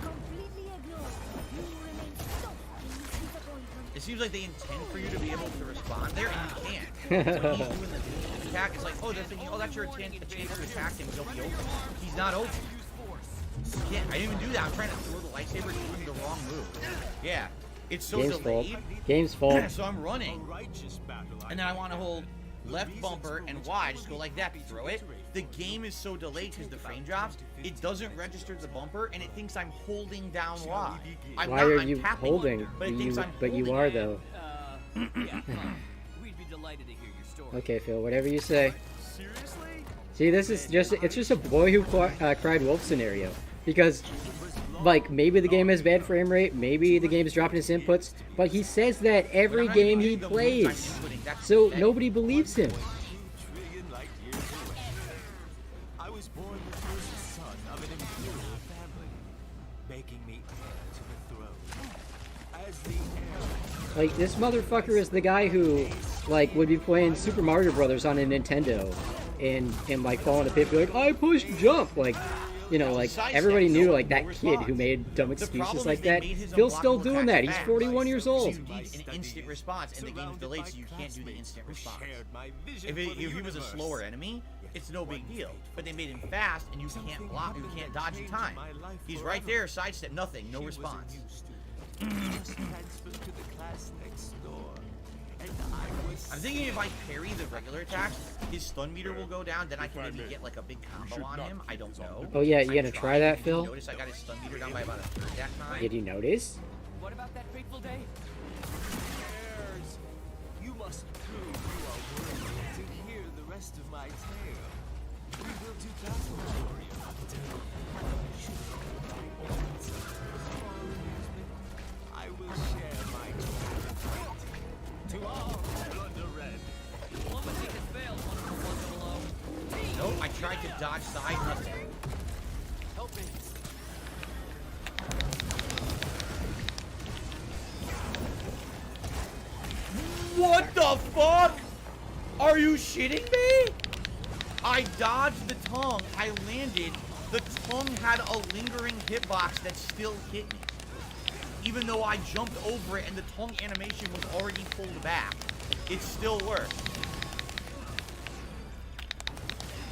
completely ignored. You remain so fucking disappointed. It seems like they intend for you to be able to respond there, and you can't. When he's doing the attack, it's like, oh, they're thinking, oh, that's your chance to attack him. He'll be open. He's not open. You can't. I didn't even do that. I'm trying to throw the lightsaber, doing the wrong move. Yeah, it's so Game's full. delayed. Game's full. So I'm running, Righteous battle. and then I want to hold left bumper and Y, just go like that to throw it. The game is so delayed because the frame drops, it doesn't register the bumper, and it thinks I'm holding down Y. I'm Why not, are I'm you tapping, holding? But it thinks I'm But you holding are it. though. Yeah, fine. We'd be delighted to hear your story. Okay, Phil. Whatever you say. Seriously? See, this is just—it's just a boy who cried wolf scenario. Because, like, maybe the game has bad frame rate, maybe the game is dropping its inputs, but he says that every But I'm not game even he doing the moves plays. I'm inputting. That's So pathetic. nobody believes him. 2 trillion light years away. I was born the first son of an imperial family, making me heir to the throne. As the heir, Like, this motherfucker is the guy who, like, would be playing Super Mario Brothers on a Nintendo and like, fall in a pit, be like, I pushed jump! Like, you know, like, everybody knew, like, that kid who made dumb excuses like that. Phil's still doing that. He's 41 years old. So you need an instant response, and the game's delayed, so you can't do the instant response. shared my vision If for the he was a universe. slower enemy, it's no big deal. But they made him fast, and you can't block, you can't dodge in time. He's right there, sidestep, nothing, no response. Just transferred to the class next door. and I was. I'm thinking if I parry the regular attacks, his stun meter will go down. Then I can maybe get like a big combo on him. I don't know. Oh yeah, you I gotta tried. try that, Did you Phil. notice I got his stun meter down by about a third that time. Did you notice? What about that fateful day? Heirs, you must prove you are worthy to hear the rest of my tale. We will do battle, warrior. I will share my truth. To all, Blood Red. One would think it failed, one of them wasn't alone. Nope, I tried to dodge side, nothing. Help me. What the fuck? Are you shitting me? I dodged the tongue, I landed, the tongue had a lingering hitbox that still hit me. Even though I jumped over it and the tongue animation was already pulled back. It still worked.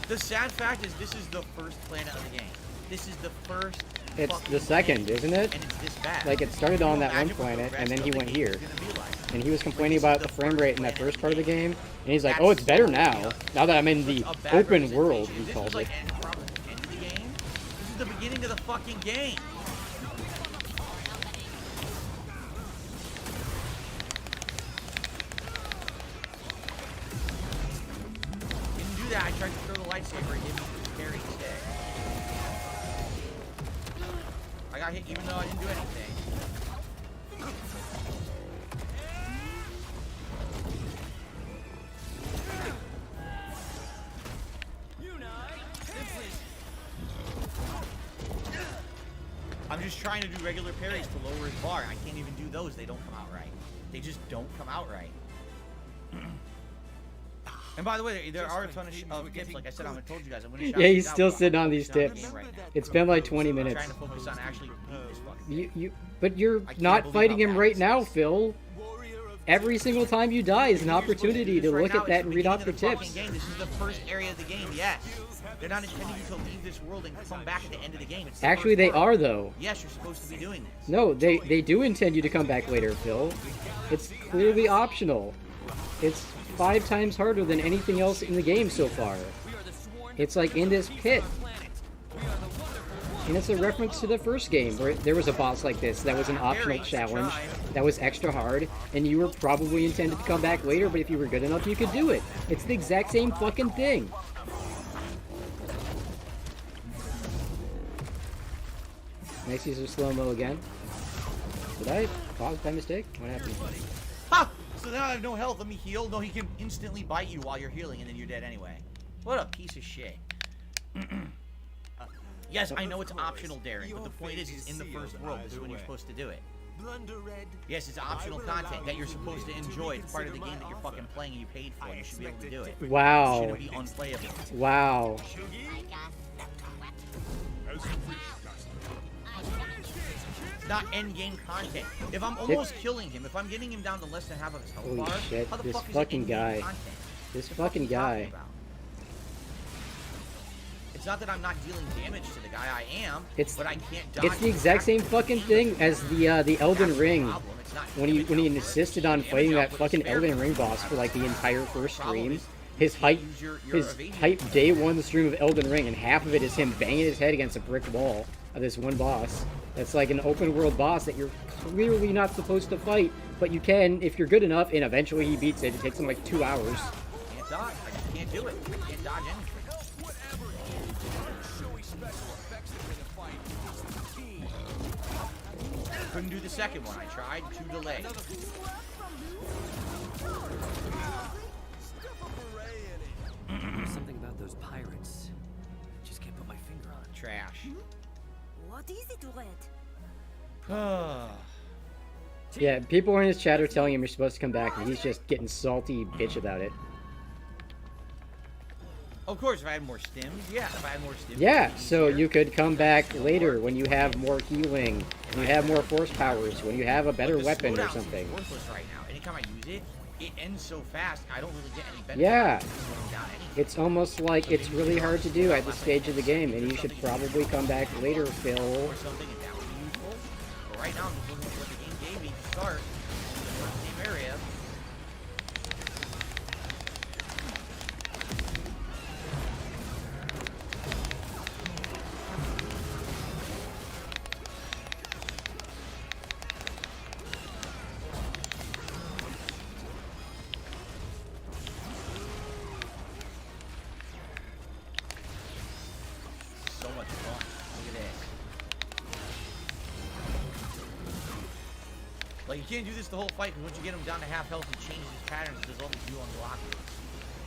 The sad fact is this is the first planet of the game. This is the first. It's fucking the second, planet, isn't it? and it's this bad. Like, it started on that one Imagine what the planet, and rest then of he the went game here. is gonna be like. And he was complaining This is about the the frame first rate in that planet first part of the game. And he's like, That's oh, it's better so now. real. Now that I'm in the Such a bad open world, representation. he This called is it. like probably the end of the game. This is the beginning of the fucking game. Didn't do that. I tried to throw the lightsaber and hit me with the parry instead. I got hit even though I didn't do anything. I'm just trying to do regular parries to lower his bar. I can't even do those. They don't come out right. They just don't come out right. And by the way, there are a ton of tips. Like I said, I told you guys. I'm gonna shout Yeah, these he's out, still but I'm sitting on not these shouting tips. them right now. It's been like 20 I'm minutes. trying to focus on actually beating this fucking game. But you're I can't not believe fighting how him bad right this now, is. Phil. Every single time you die is an opportunity to Right look now, at that it's and the read beginning off your of the fucking tips. game. This is the first area of the game, yes. They're not intending you to leave this world and come back at the end of the game. It's the Actually, first they world. are, though. Yes, you're supposed to be doing this. No, they do intend you to come back later, Phil. It's clearly optional. It's 5 times harder than anything else in the game so far. It's like in this pit. And it's a reference to the first game, where there was a boss like this that was an optional challenge, that was extra hard, and you were probably intended to come back later, but if you were good enough, you could do it. It's the exact same fucking thing. Nice use of slow-mo again. Did I pause by mistake? What happened? Ha! So now I have no health. Let me heal. No, he can instantly bite you while you're healing, and then you're dead anyway. What a piece of shit. Yes, I know it's optional, Darren, but the point is, it's in the first world. This is when you're supposed to do it. Yes, it's optional content that you're supposed to enjoy. It's part of the game that you're fucking playing and you paid for. You should be able to do it. Wow. It shouldn't be unplayable. Wow. It's not end-game content. If I'm almost killing him, if I'm getting him down to less than half of his health Holy bar, shit, how the this fuck is it fucking in-game guy. content? This What the fuck fucking are you talking guy. about? It's not that I'm not dealing damage to the guy. I am, but I can't dodge. It's the exact same fucking thing as the Elden That's Ring. the problem. It's not When he damage insisted output, on it's fighting damage that output, fucking it's spare Elden Ring time. boss for like the entire first Problem stream. is His you hype, use your his evasion. hype day one stream of Elden Ring, and half of it is him banging his head against a brick wall of this one boss. That's like an open world boss that you're clearly not supposed to fight, but you can if you're good enough, and eventually he beats it. It takes him like 2 hours. Can't dodge. I just can't do it. I can't dodge anything. Couldn't do the second one. I tried to delay. There's something about those pirates. I just can't put my finger on. Trash. What is it, Red? Yeah, people in his chat are telling him you're supposed to come back, and he's just getting salty bitch about it. Of course, if I had more stims, yeah. If I had more stims, Yeah, it would be so easier. you could come back later when you have more healing, when you have more force powers, when you have a better But the weapon or slowdown something. is worthless right now. Anytime I use it, it ends so fast. I don't really get any benefit. Yeah. from slowing down anything. It's almost like it's really hard to do at this stage of the game, and you should probably come back later, Phil. Or something, and that would be useful. But right now, I'm just looking at what the game gave me to start. The first game area. much fun. Look at this. Like, you can't do this the whole fight, because once you get him down to half health, he changes his patterns, does all these new unblockables.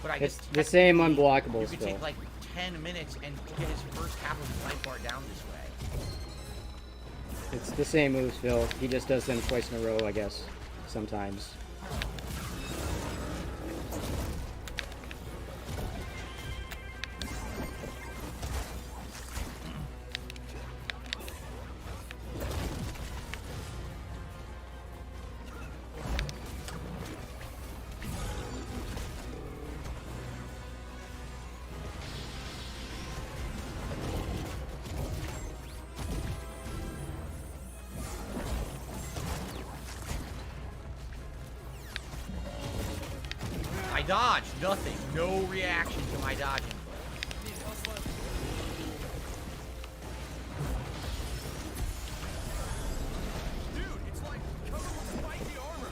But I guess It's the same technically, unblockables, you could Phil. take like 10 minutes and get his first half of his life bar down this way. It's the same moves, Phil. He just does them twice in a row, I guess. Sometimes. I dodged. Nothing. No reaction to my dodging. Dude, it's like covered with spiky armor.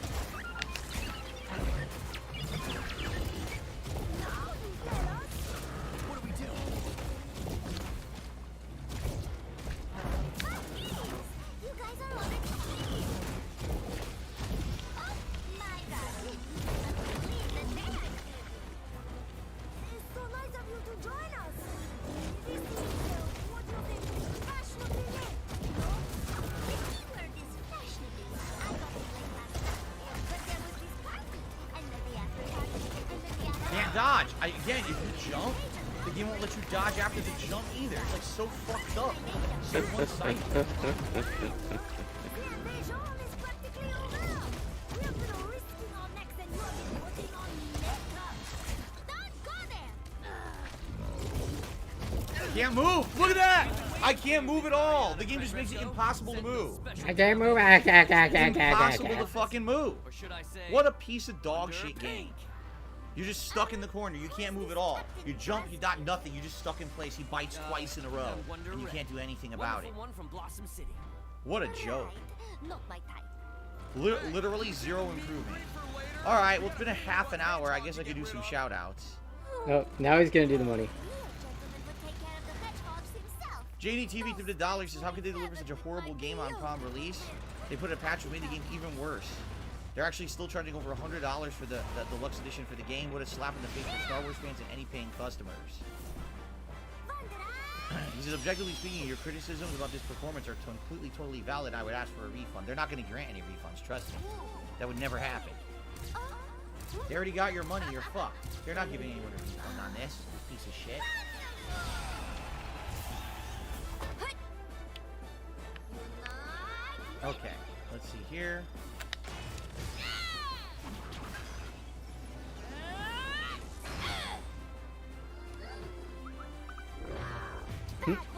What do we do? You guys are on it. Oh my god. It's so nice of you to join us. This is what you think fashionably name. The keyword is fashionably. I got it like last night. But there was this party. And then the after party. And then the after Can't dodge. Again, if you jump, the game won't let you dodge after the jump either. It's like so fucked up. So one-sided. The invasion is practically over. We've been risking our necks and you have been putting on makeup. Don't go there. Can't move. Look at that. I can't move at all. The game just makes it impossible to move. I can't move. Impossible to fucking move. Or should I say, What a piece of dog under shit game. pink. You're just stuck in the corner. You can't move at all. You jump, you got nothing. You're just stuck in place. He bites twice in a row, and you can't do anything about it. Wonderful one from Blossom City. What a joke. Right. Not my type. Literally zero improvement. All right, well, it's been a half an hour. I guess I could do some shout outs. Oh, now he's gonna do the money. Real gentleman would take care of the hedgehogs himself. JDTV to the dollar says, how could they deliver such a horrible game on prom release? They put a patch that made the game even worse. They're actually still charging over $100 for the deluxe edition for the game. What a slap in the face for Star Wars fans and any paying customers. He says, objectively speaking, your criticisms about this performance are completely, totally valid. I would ask for a refund. They're not going to grant any refunds, trust me. That would never happen. They already got your money, you're fucked. They're not giving anyone a refund on this piece of shit. Okay, let's see here.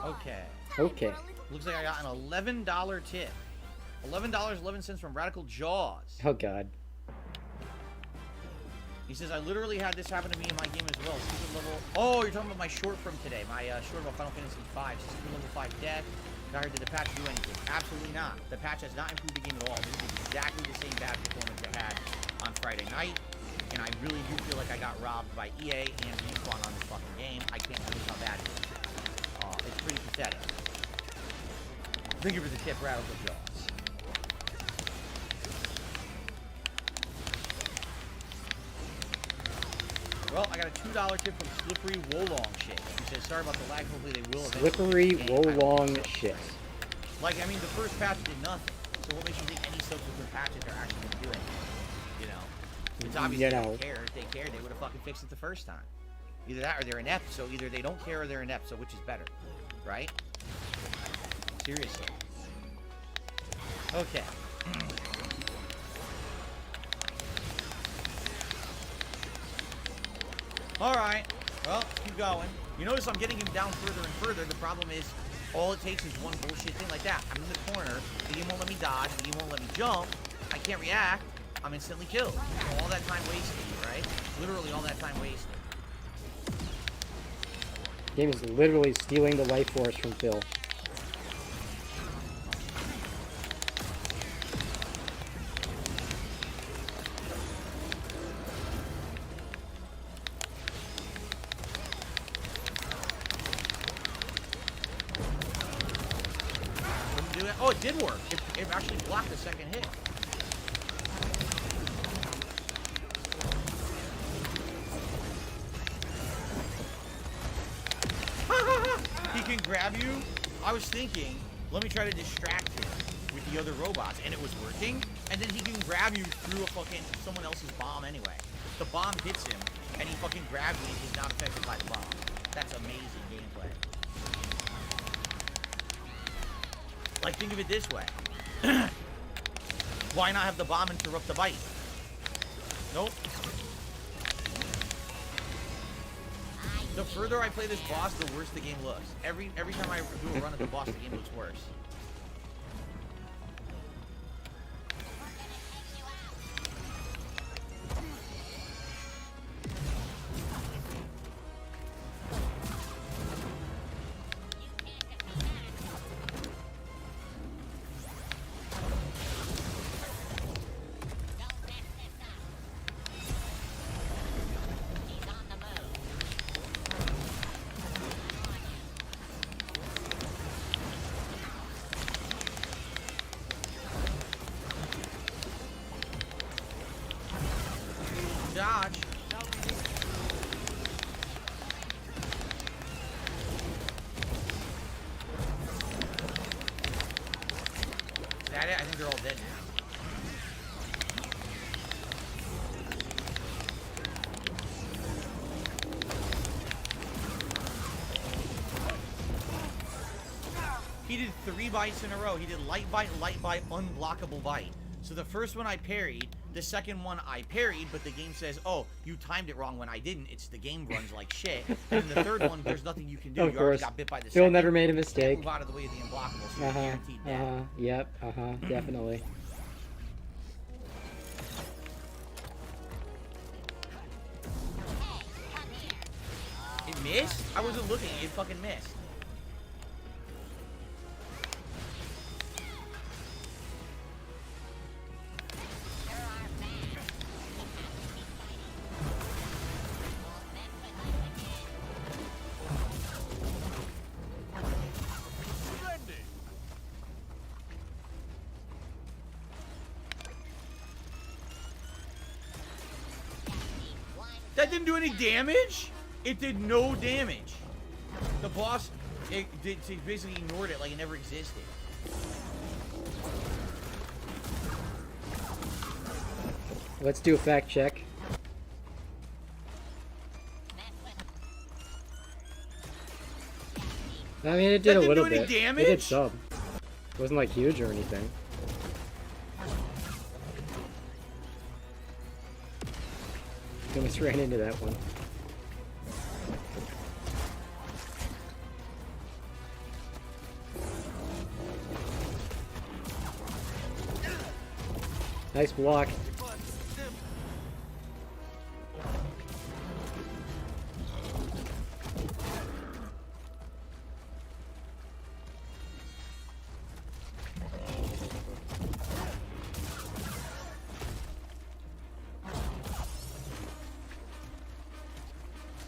Okay. Okay. Looks like I got an $11 tip. $11.11 from Radical Jaws. Oh god. He says, I literally had this happen to me in my game as well. Secret level... Oh, you're talking about my short from today. My short about Final Fantasy V. Secret level 5 death. I heard, did the patch do anything? Absolutely not. The patch has not improved the game at all. This is exactly the same bad performance I had on Friday night. And I really do feel like I got robbed by EA and Respawn on this fucking game. I can't believe how bad it is. It's pretty pathetic. Thank you for the tip, Radical Jaws. Well, I got a $2 tip from Slippery Wolong Shit. He says, sorry about the lag. Hopefully they will eventually. Slippery fix the game. Wolong Shit. Like, I mean, the first patch did nothing. So what makes you think any subsequent patches are actually going to do anything? You know? It's obvious they don't care. If they cared, they would have fucking fixed it the first time. Either that or they're inept. So either they don't care or they're inept. So which is better? Right? Seriously. Okay. Alright. Well, keep going. You notice I'm getting him down further and further. The problem is, all it takes is one bullshit thing like that. I'm in the corner. The game won't let me dodge. The game won't let me jump. I can't react. I'm instantly killed. So all that time wasted, right? Literally all that time wasted. Game is literally stealing the life force from Phil. do it. Oh, it did work. It actually blocked the second hit. He can grab you. I was thinking, let me try to distract him with the other robots, and it was working. And then he can grab you through a fucking someone else's bomb anyway. The bomb hits him, and he fucking grabs you and he's not affected by the bomb. That's amazing gameplay. Like, think of it this way. Why not have the bomb interrupt the bite? Nope. The further I play this boss, the worse the game looks. Every time I do a run at the boss, the game looks worse. Dodge. Is that it? I think they're all dead now. He did 3 bites in a row. He did light bite, unblockable bite. So the first one I parried, the second one I parried, but the game says, oh, you timed it wrong when I didn't. It's the game runs like shit. And the third one, there's nothing you can do. Of You already course. got bit by the Phil second. never made a Can't mistake. move out of the way of the unblockable, so you're guaranteed dead. Yep, definitely. It missed? I wasn't looking. It fucking missed. That didn't do any damage? It did no damage. The boss, it basically ignored it like it never existed. Let's do a fact check. I mean, it did That a didn't little do any bit. It damage? did some. It wasn't like huge or anything. Almost ran into that one. Nice block.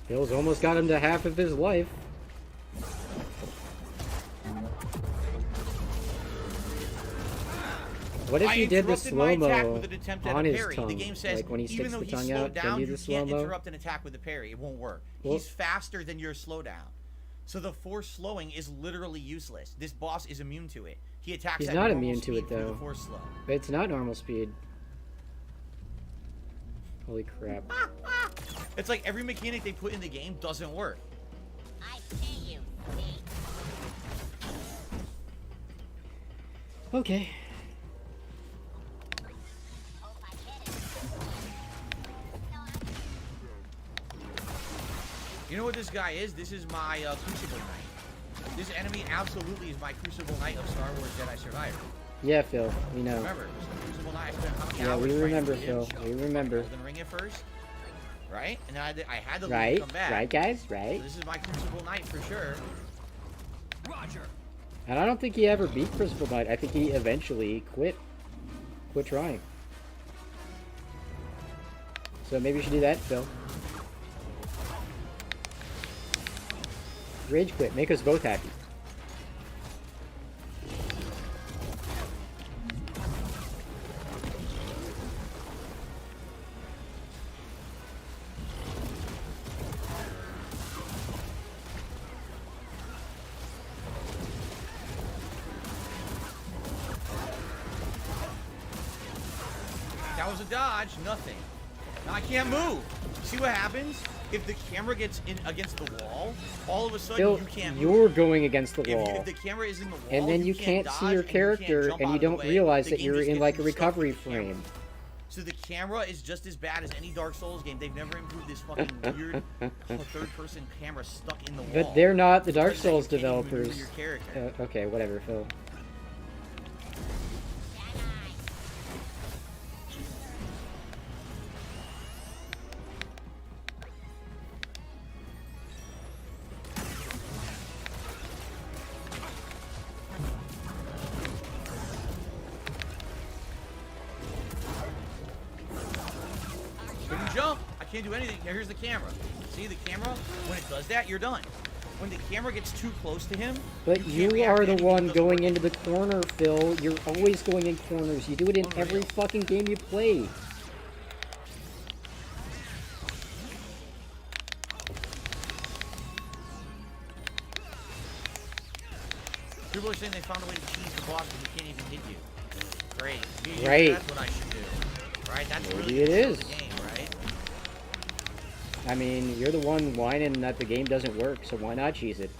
Bill's almost got him to half of his life. What if you did the slow-mo on his tongue? The game says, Like when he sticks even though the he's tongue slowed out, then down, do you the can't slow-mo? interrupt an attack with a parry. It won't work. Well- He's faster than your slowdown. So the force slowing is literally useless. This boss is immune to it. He attacks He's at not normal immune to speed it, through though. the force slow. But it's not normal speed. Holy crap. It's like every mechanic they put in the game doesn't work. I see you, see? Okay. Hope I get it. You know what this guy is? This is my Crucible Knight. This enemy absolutely is my Crucible Knight of Star Wars Jedi Survivor. Yeah, Phil, we know. Remember, this is Crucible Knight. I spent how many Yeah, hours we trying to remember, beat him? Phil. We remember. Golden Ring at first, right? And then I had to leave Right? and come back. Right, guys? So Right? this is my Crucible Knight for sure. Roger. And I don't think he ever beat Crucible Knight. I think he eventually quit trying. So maybe you should do that, Phil. Rage quit. Make us both happy. That was a dodge. Nothing. Now I can't move. See what happens? If the camera gets in against the wall, all of a sudden Phil, you can't move. you're going against the wall. If the camera is in the wall, And then you can't dodge, see your and you can't character, jump and out you of the don't way. realize The that game you're just in gets like a you stuck recovery with the camera. frame. So the camera is just as bad as any Dark Souls game. They've never improved this fucking weird third-person camera stuck in the wall. But they're not the Dark Because then you Souls can't even move developers. your character. Okay, whatever, Phil. Couldn't jump. I can't do anything. Here's the camera. See the camera? When it does that, you're done. When the camera gets too close to him, But can't you react are to the anything one that doesn't going work. into the corner, Phil. You're always going in corners. You do it in every Unreal. fucking game you play. People are saying they found a way to cheese the boss, but he can't even hit you. Great. Maybe Right. That's what I should do. Right? That's Maybe really it the is. game, right? I mean, you're the one whining that the game doesn't work, so why not cheese it?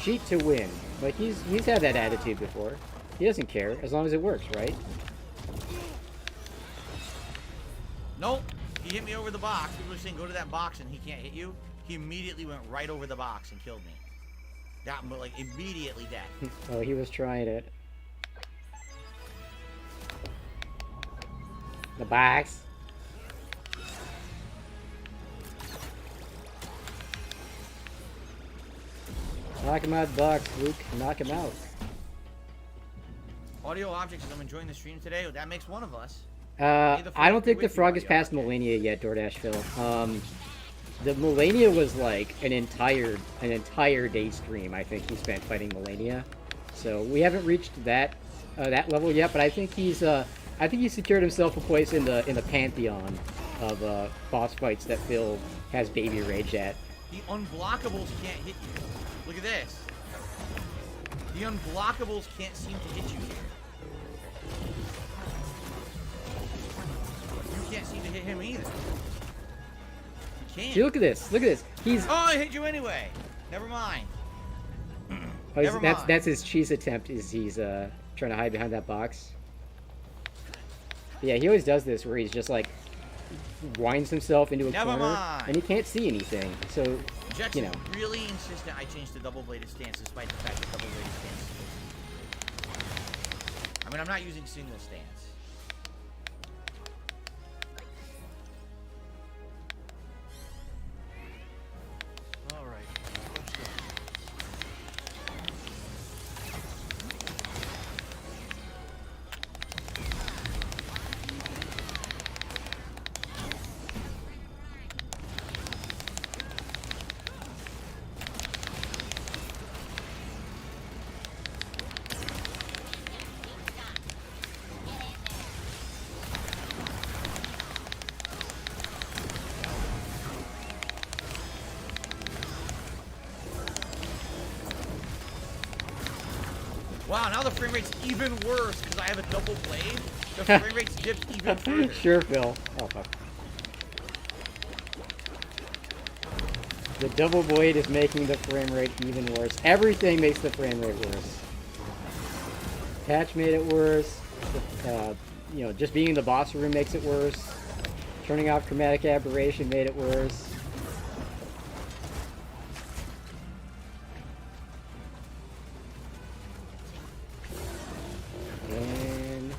Cheat to win. Like, he's had that attitude before. He doesn't care, as long as it works, right? Nope. He hit me over the box. People are saying go to that box and he can't hit you. He immediately went right over the box and killed me. That, like, immediately dead. Oh, he was trying it. The box. Knock him out, box, Luke. Knock him out. Audio objects, I'm enjoying the stream today. Well, that makes one of us. I don't think the with you, frog has audio passed object. Millennia yet, DoorDash Phil. The Millennia was like an entire day stream. I think he spent fighting Millennia, so we haven't reached that level yet. But I think he's secured himself a place in the pantheon of boss fights that Phil has baby rage at. The unblockables can't hit you. Look at this. The unblockables can't seem to hit you here. You can't seem to hit him either. You can't. See, look at this. Look at this. He's Oh, I hit you anyway. Never mind. that's mind. that's his cheese attempt. Is he's trying to hide behind that box. Yeah, he always does this where he's just like winds himself into a Never corner mind. and he can't see anything. So Jet's you know. really insistent I changed to double-bladed stance despite the fact that double-bladed stance is I mean, I'm not using single stance. All right, let's go. Wow, now the frame rate's even worse because I have a double blade. The frame rate's dipped even further. Sure, Phil. Oh fuck. The double blade is making the frame rate even worse. Everything makes the frame rate worse. Patch made it worse. You know, just being in the boss room makes it worse. Turning off chromatic aberration made it worse. And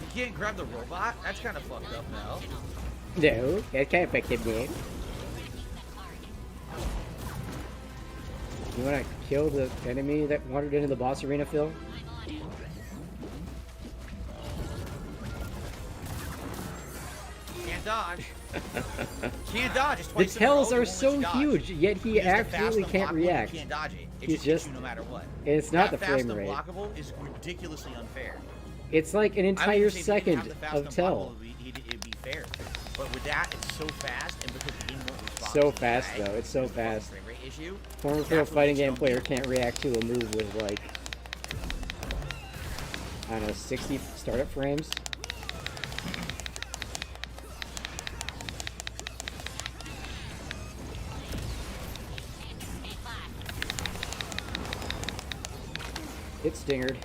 You can't grab the robot? That's kind of fucked up now. no, that's kind of effective, man. You want to kill the enemy that wandered into the boss arena, Phil? Can't dodge. Can't dodge. It's The twice in a row, tells it are won't let so you dodge. huge, yet he It is the fast absolutely can't unblockable, react. You can't dodge it. It He's just hits just- you no matter what. It's not that the fast frame rate. unblockable is ridiculously unfair. It's like an I would entire even say if you didn't second have the fast of tell. unblockable, it'd be fair. But with that, it's so fast, and because the game won't respond So to the fast, lag, though. It's so there's a fucking fast. frame rate issue. Former That's pro what fighting makes it game player unbeatable. can't react to a move with like, I don't know, 60 startup frames. It's stingered.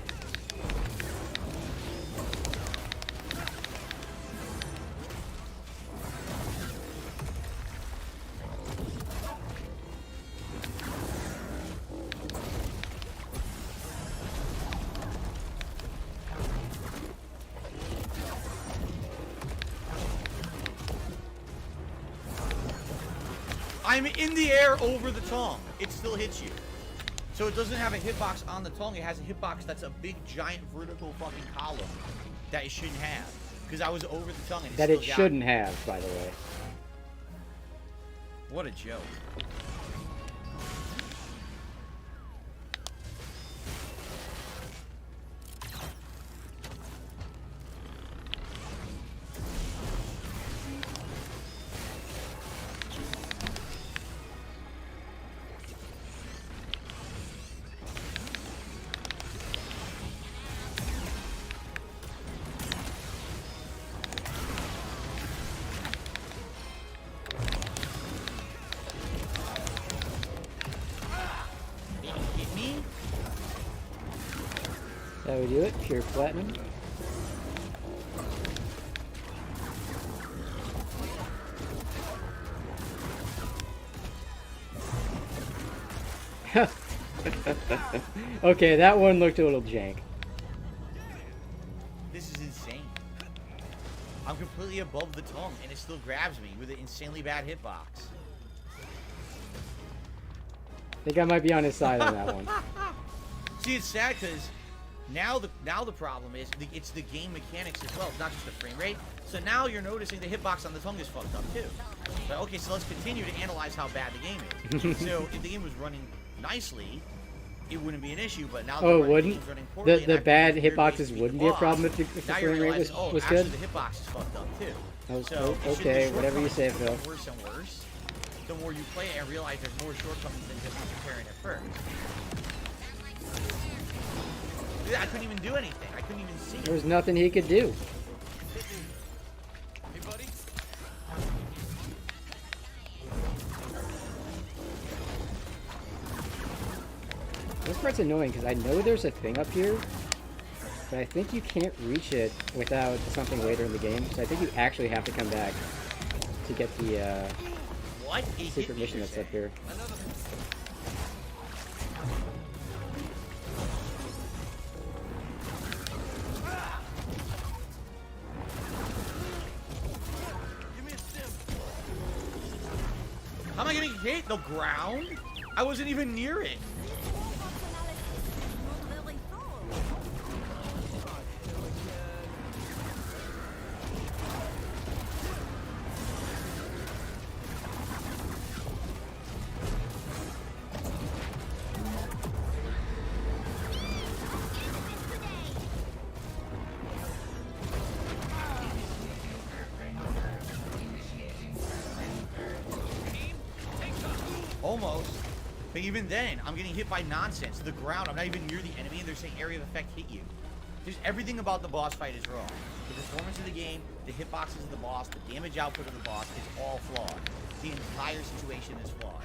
I'm in the air over the tongue. It still hits you. So it doesn't have a hitbox on the tongue. It has a hitbox that's a big, giant, vertical fucking column that it shouldn't have. Because I was over the tongue and That still it got shouldn't me. have, by the way. What a joke. It hit me? That would do it. Pure platinum. Okay, that one looked a little jank. This is insane. I'm completely above the tongue and it still grabs me with an insanely bad hitbox. I think I might be on his side on that one. See, it's sad because now the problem is it's the game mechanics as well. It's not just the frame rate. So now you're noticing the hitbox on the tongue is fucked up too. But okay, so let's continue to analyze how bad the game is. So if the game was running nicely, it wouldn't be an issue. But now Oh, it the wouldn't? game's running poorly, and The I've bad used weird ways hitboxes to beat wouldn't the be a boss. problem if the Now frame you're rate realizing, was actually good? the hitbox is fucked up too. Oh, So oh, it should- okay, the whatever you say, shortcomings Phil. get worse and worse. The more you play it and realize there's more shortcomings than just comparing it first. Dude, I couldn't even do anything. I couldn't even see There it. was nothing he could do. Hey, buddy. This part's annoying because I know there's a thing up here, but I think you can't reach it without something later in the game. So I think you actually have to come back to get the What? He hit secret me, mission you're that's up saying. here. Another one. Give me a stim. How am I getting hit? The ground? I wasn't even near it. Not very thorough. Almost. But even then, I'm getting hit by nonsense. The ground, I'm not even near the enemy, and they're saying area of effect hit you. There's everything about the boss fight is wrong. The performance of the game, the hitboxes of the boss, the damage output of the boss is all flawed. The entire situation is flawed.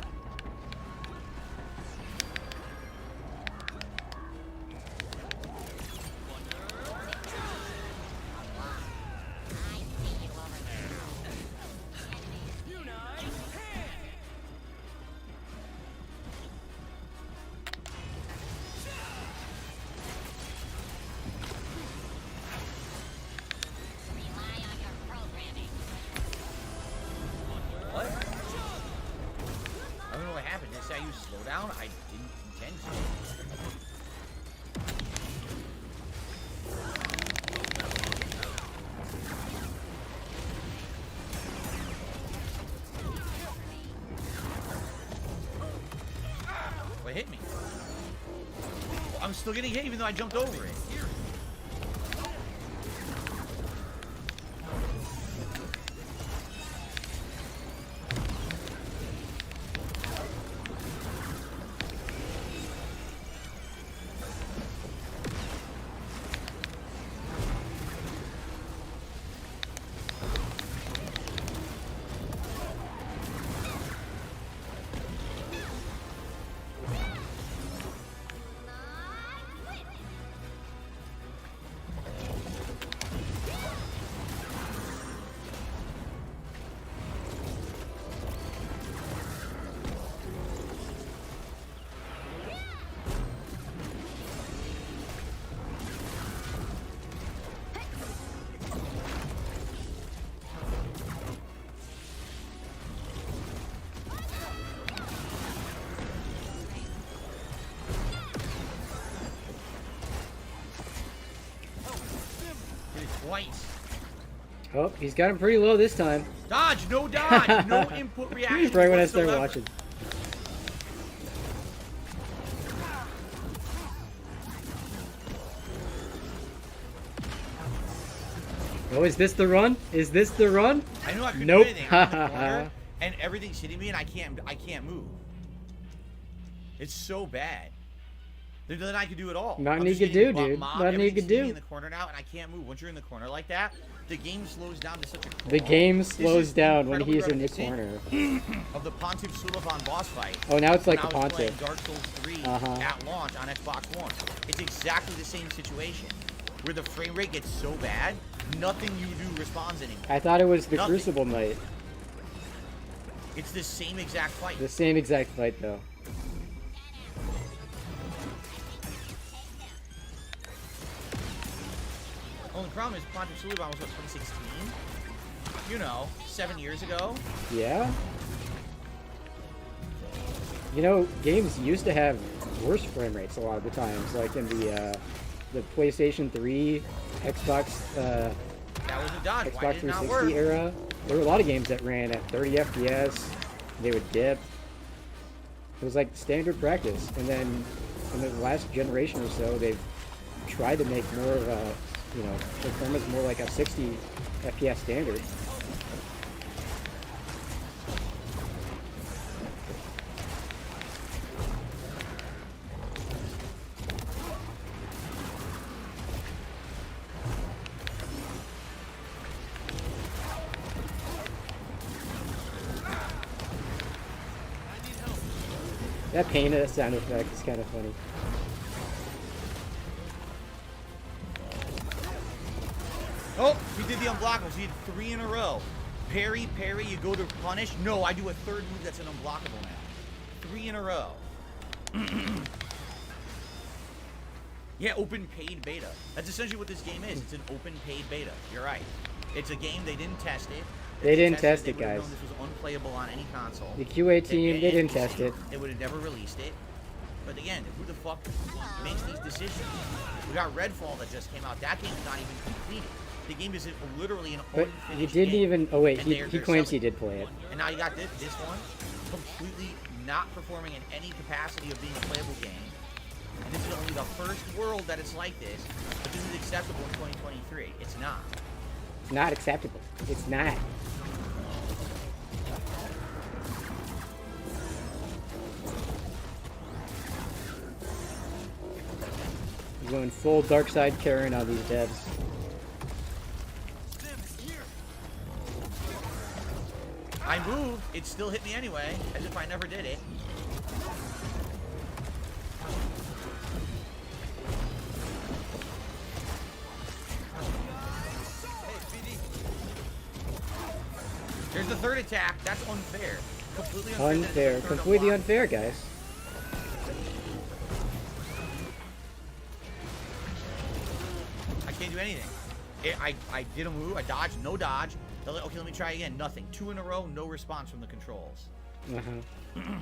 What? I don't know what happened. Did it say I used slowdown? I didn't intend to. What hit me? Well, I'm still getting hit even though I jumped over it. Twice. Oh, he's got him pretty low this time. Dodge, no dodge, no input reaction. Right when I started whatsoever. watching. Oh, is this the run? Is this the run? I know I couldn't Nope. do anything. I'm in the corner, and everything's hitting me, and I can't move. It's so bad. There's nothing I can do at all. Nothing I'm you just can getting do, dude. mobbed. Nothing you Everything's can do. hitting in the corner now, and I can't move. Once you're in the corner like that, the game slows down to such a crawl. The game This slows is down when incredibly he's in the reminiscent corner. of the Pontiff Sulevan boss fight. Oh, now it's like when the I was playing Pontiff. Dark Souls 3 Uh-huh. at launch on Xbox One. It's exactly the same situation, where the frame rate gets so bad, nothing you do responds anymore. I thought it was the Nothing. Crucible Knight. It's the same exact fight. The same exact fight, though. Only problem is Pontiff Sulevan was what, 2016? You know, 7 years ago. Yeah? You know, games used to have worse frame rates a lot of the times, like in the PlayStation 3, Xbox, That was a dodge. Why Xbox did it not 360 work? era. There were a lot of games that ran at 30 FPS. They would dip. It was like standard practice. And then in the last generation or so, they've tried to make more of a, you know, performance more like a 60 FPS standard. That pain sound effect is kind of funny. Oh, he did the unblockables. He did 3 in a row. Parry, parry, you go to punish. No, I do a third move that's an unblockable now. 3 in a row. Yeah, open paid beta. That's essentially what this game is. It's an open paid beta. You're right. It's a game, they didn't test it. They didn't test it, they would've guys. known this was unplayable on any console. The QA team, they didn't test it. They would have never released it. But again, who the fuck makes these decisions? We got Redfall that just came out. That game's not even completed. The game is literally an But unfinished you didn't game. even... Oh wait, And he they're claims he selling did play it. And now you got this one, completely not performing in any capacity of being a playable game. And this is only the first world that it's like this, but this is acceptable in 2023. It's not. It's not acceptable. It's not. We're going full dark side Karen on these devs. I moved, it still hit me anyway, as if I never did it. There's the third attack. That's unfair. Completely unfair. that it's Unfair. a third Completely unblock. unfair, guys. I can't do anything. I did a move. I dodged. No dodge. They're like, okay, let me try again. Nothing. 2 in a row. No response from the controls. Uh-huh.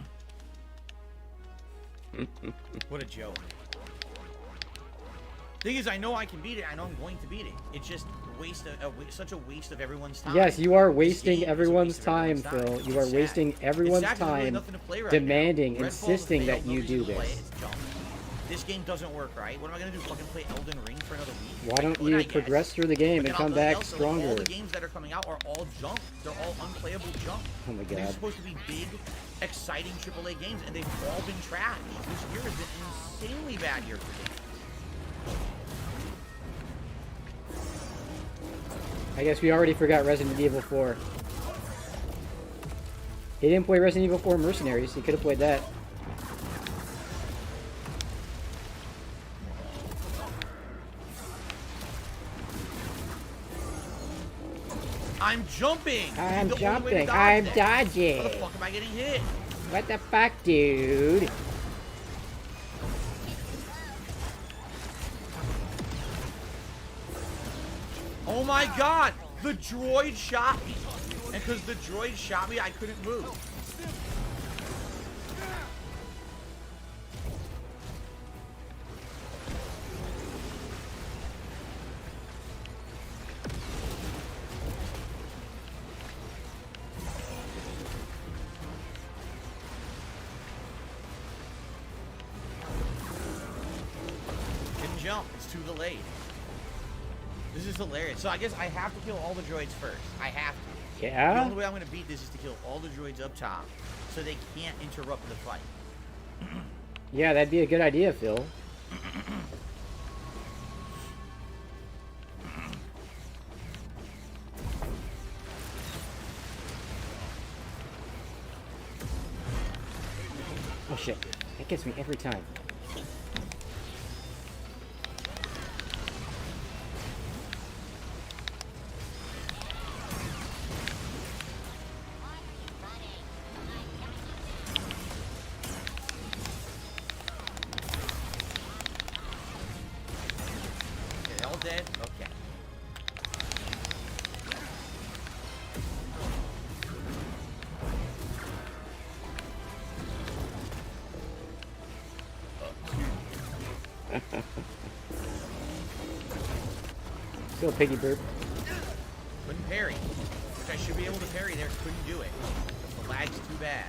What a joke. Thing is, I know I can beat it. I know I'm going to beat it. It's just such a waste of everyone's time. Yes, you are This wasting game is a everyone's waste of time, everyone's Phil. time. You are Sad. wasting everyone's It's sad 'cause there's really time nothing to play right demanding, now. Redfall's insisting that failed, you nobody's do gonna play this. it, it's dumb. This game doesn't work, right? What am I gonna do? Fucking play Elden Ring for another week? Why don't Could, I you guess. progress through the game But and then I'll come tell you back also, stronger? All the games that are coming out are all junk. They're all unplayable junk. Oh my They're god. supposed to be big, exciting AAA games, and they've all been trash. This year has been an insanely bad year for games. I guess we already forgot Resident Evil 4. He didn't play Resident Evil 4 Mercenaries. He could have played that. I'm jumping. I'm The only way to jumping. dodge I'm this. dodging. How the fuck am I getting hit? What the fuck, dude? Oh my god! The droid shot me. And because the droid shot me, I couldn't move. Didn't jump. It's too delayed. This is hilarious. So I guess I have to kill all the droids first. I have to. The Yeah? only way I'm going to beat this is to kill all the droids up top so they can't interrupt the fight. Yeah, that'd be a good idea, Phil. Oh shit. That gets me every time. Okay, they're all dead? Okay. Still piggy burp. Couldn't parry. Which I should be able to parry there. Couldn't do it. The lag's too bad.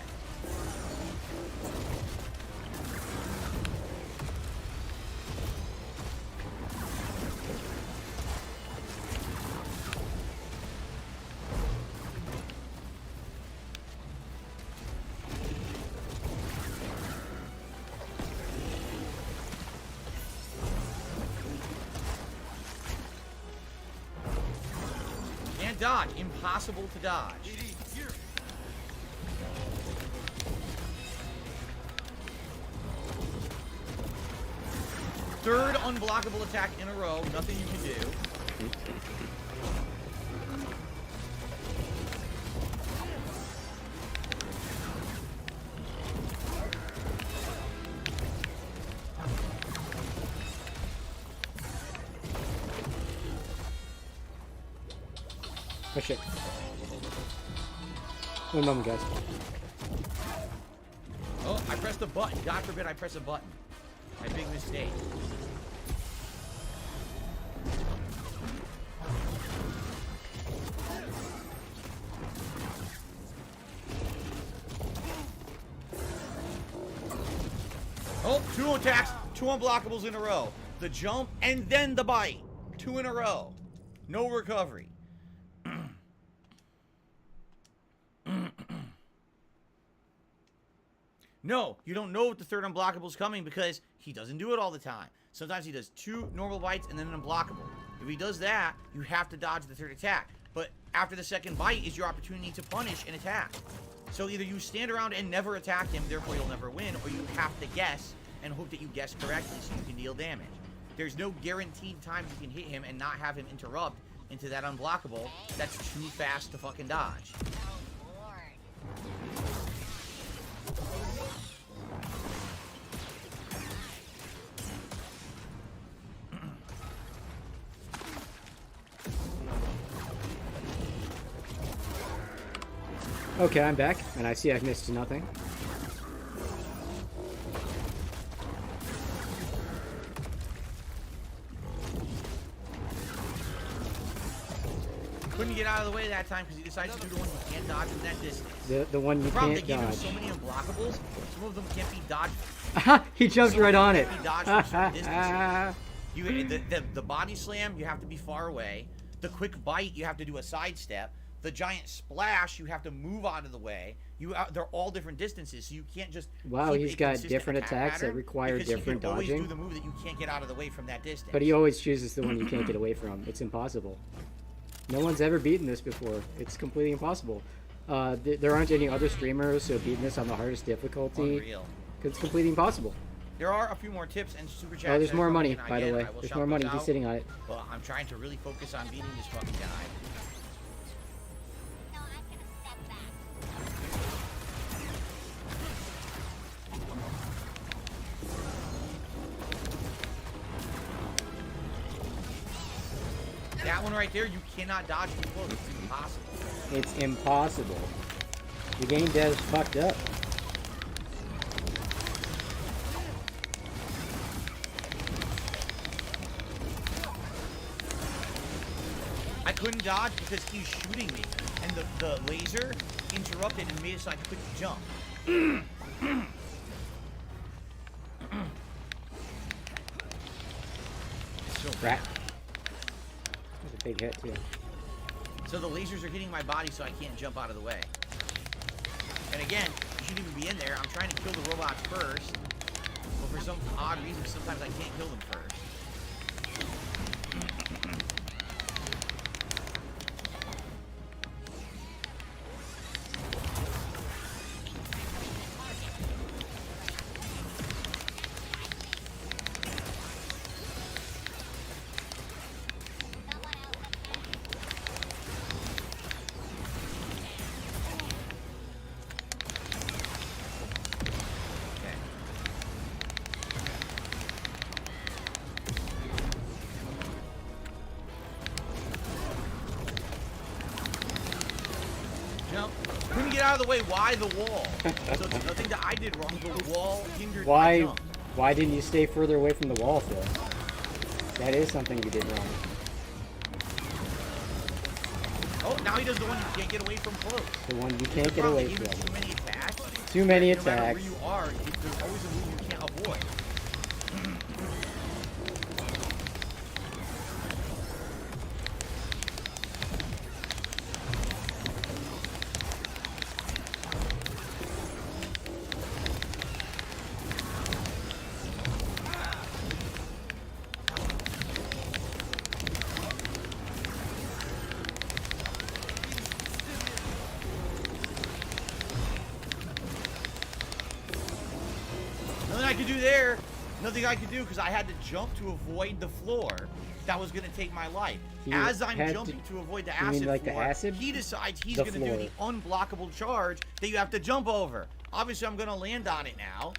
Can't dodge. Impossible to dodge. Third unblockable attack in a row. Nothing you can do. Oh shit. One moment, guys. Oh, I pressed a button. God forbid I press a button. My big mistake. Oh, two attacks, two unblockables in a row. The jump and then the bite. Two in a row. No recovery. No, you don't know if the third unblockable is coming because he doesn't do it all the time. Sometimes he does two normal bites and then an unblockable. If he does that, you have to dodge the third attack. But after the second bite is your opportunity to punish an attack. So either you stand around and never attack him, therefore you'll never win, or you have to guess and hope that you guess correctly so you can deal damage. There's no guaranteed time you can hit him and not have him interrupt into that unblockable that's too fast to fucking dodge. Okay, I'm back, and I see I've missed nothing. Couldn't get out of the way that time because he decided to do the one you can't dodge from that distance. The one you The problem, can't they gave him dodge. so many unblockables, some of them can't be dodged. He jumped right on it. Can't be dodged from certain distances. The body slam, you have to be far away. The quick bite, you have to do a sidestep. The giant splash, you have to move out of the way. They're all different distances, so you can't just. Wow, keep he's a got consistent different attack attacks that pattern require because different he can always dodging. do the move that you can't get out of the way from that distance. But he always chooses the one you can't get away from. It's impossible. No one's ever beaten this before. It's completely impossible. There aren't any other streamers who have beaten this on the hardest difficulty. Unreal. Because it's completely impossible. There are a few more tips and super chats. Oh, there's that more I money, can by the get. way. I will There's shout more money. those He's out. sitting on it. Well, I'm trying to really focus on beating this fucking guy. No, I'm gonna step back. That one right there, you cannot dodge too close. It's impossible. It's impossible. The game devs fucked up. I couldn't dodge because he's shooting me, and the laser interrupted and made it so I couldn't jump. So Crap. That's a big hit, too. So the lasers are hitting my body so I can't jump out of the way. And again, you shouldn't even be in there. I'm trying to kill the robots first. But for some odd reason, sometimes I can't kill them first. Okay. Jump. Couldn't get out of the way. Why the wall? So it's nothing that I did wrong. The wall hindered my jump. Why didn't you stay further away from the wall, Phil? That is something you did wrong. Oh, now he does the one you can't get away from close. The one you can't get Probably away even from. too many attacks. Too many No matter attacks. where you are, there's always a move you can't avoid. Nothing I could do there. Nothing I could do because I had to jump to avoid the floor that was going to take my life. You As I'm had to- jumping to avoid the you mean acid like the floor, acid? he decides he's The going to do the floor. unblockable charge that you have to jump over. Obviously, I'm going to land on it now.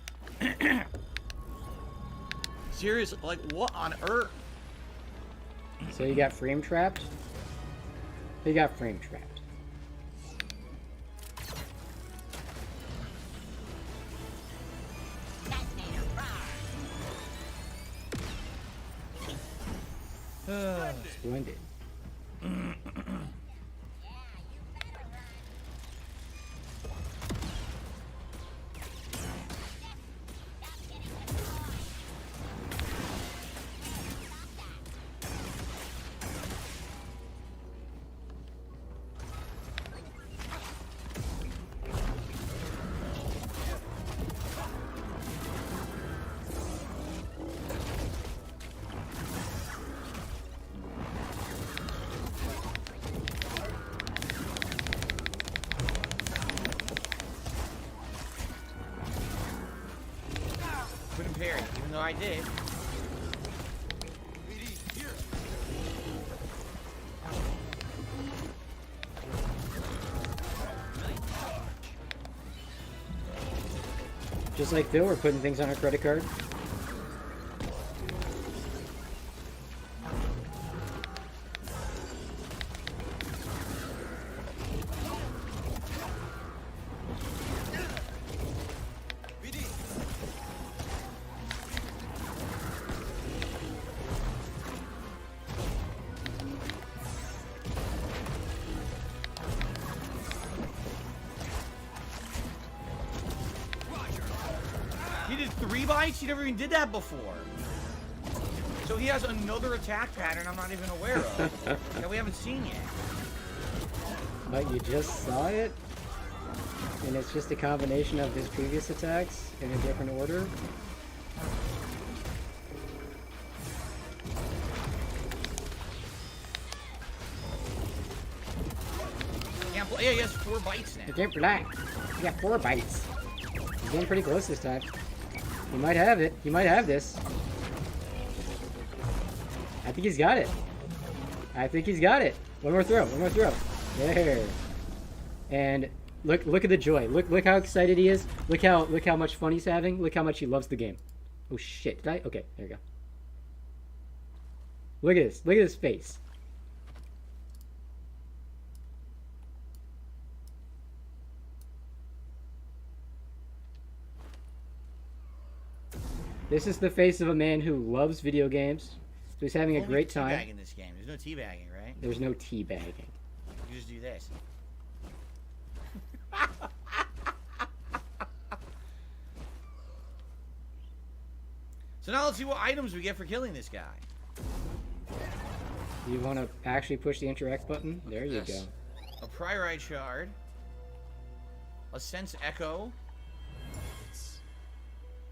Seriously, like what on earth? So you got frame trapped? You got frame trapped. Splendid. Couldn't parry, even though I did. Just like Phil, we're putting things on our credit card. He did 3 bites? He never even did that before. So he has another attack pattern I'm not even aware of. That we haven't seen yet. But you just saw it? And it's just a combination of his previous attacks in a different order? Yeah, he has 4 bites now. You can't black. You got 4 bites. He's getting pretty close this time. He might have it. He might have this. I think he's got it. I think he's got it. One more throw. One more throw. There. And look at the joy. Look how excited he is. Look how much fun he's having. Look how much he loves the game. Oh shit. Did I? Okay, there you go. Look at this. Look at his face. This is the face of a man who loves video games. So he's having a great time. Teabagging in this game. There's no teabagging, right? There's no teabagging. You just do this. So now let's see what items we get for killing this guy. You want to actually push the interact button? There you go. A priorite shard. A sense echo. It's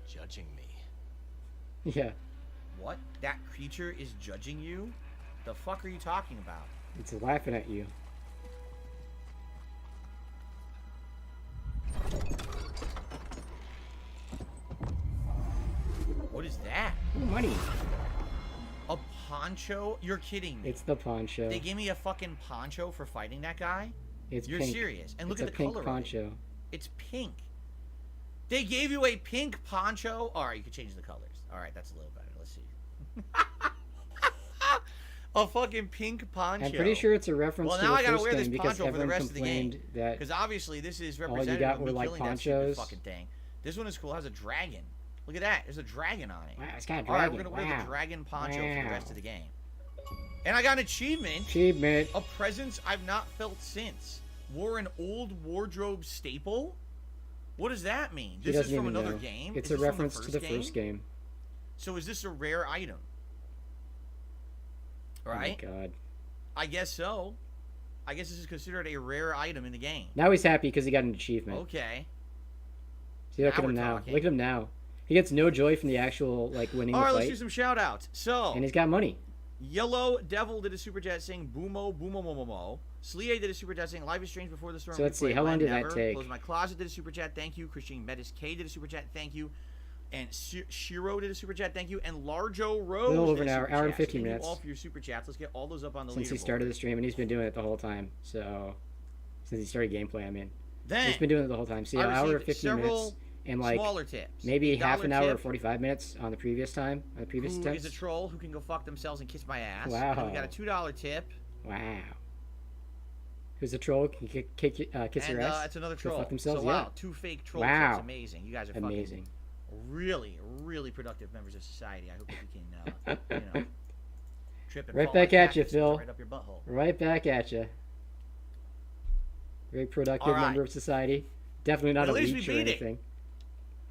judging me. Yeah. What? That creature is judging you? The fuck are you talking about? It's laughing at you. What is that? Ooh, money. A poncho? You're kidding me. It's the poncho. They gave me a fucking poncho for fighting that guy? It's You're pink. serious. And look It's at a the pink color poncho. of it. It's pink. They gave you a pink poncho? Alright, you can change the colors. Alright, that's a little better. Let's see. A fucking pink poncho. I'm pretty sure it's a reference to now the I gotta first wear this game because poncho for the everyone rest of the game. complained that Because obviously this is all you representative got of were me like killing that stupid ponchos. fucking thing. This one is cool. It has a dragon. Look at that. There's a dragon on it. Wow, it's got a Alright, dragon. we're gonna wear Wow. the dragon poncho for Wow. the rest of the game. And I got an achievement. Achievement. A presence I've not felt since. Wore an old wardrobe staple? What does that mean? He This is doesn't from even another know. game? It's Is a this from reference to the first game. So is this a rare item? Right? Oh my god. I guess so. I guess this is considered a rare item in the game. Now he's happy because he got an achievement. Okay. See, look Now at him we're now. talking. Look at him now. He gets no joy from the actual like winning Alright, the let's fight. do some shout outs. So, And he's got money. Yellow Devil did a super chat saying Boomo Boomo Momo Mo. Slie did a super chat saying Life is Strange Before the Storm. So let's Replay see, how long When did that Never. take? Close My Closet did a super chat, thank you. Christine Metis K did a super chat, thank you. And Shiro did a super chat, thank you. And Larjo Rose A little over did an a hour, super hour and chat. 15 Thank you minutes. all for your super chats. Let's get all those up on the Since he leaderboard. started the stream, and he's been doing it the whole time. So, since he started gameplay, I mean. Then, He's been doing it the whole time. See, I an hour and received 15 several minutes. And like smaller tips. maybe half $1 an hour or tip. 45 minutes on the previous time, on the previous Who attempts. is a troll who can go fuck themselves and kiss my ass. Wow. And we got a $2 tip. Wow. Who's a troll? Can kiss your And ass? it's another Go troll. fuck themselves? So wow, Yeah. 2 fake trolls. Wow. That's amazing. You guys are Amazing. fucking really, really productive members of society. I hope that we can, trip and Right fall back like at you, cactus Phil. Right up your butthole. Right back at you. Very productive All right. member of society. Definitely not At a least we leech or beat it. anything.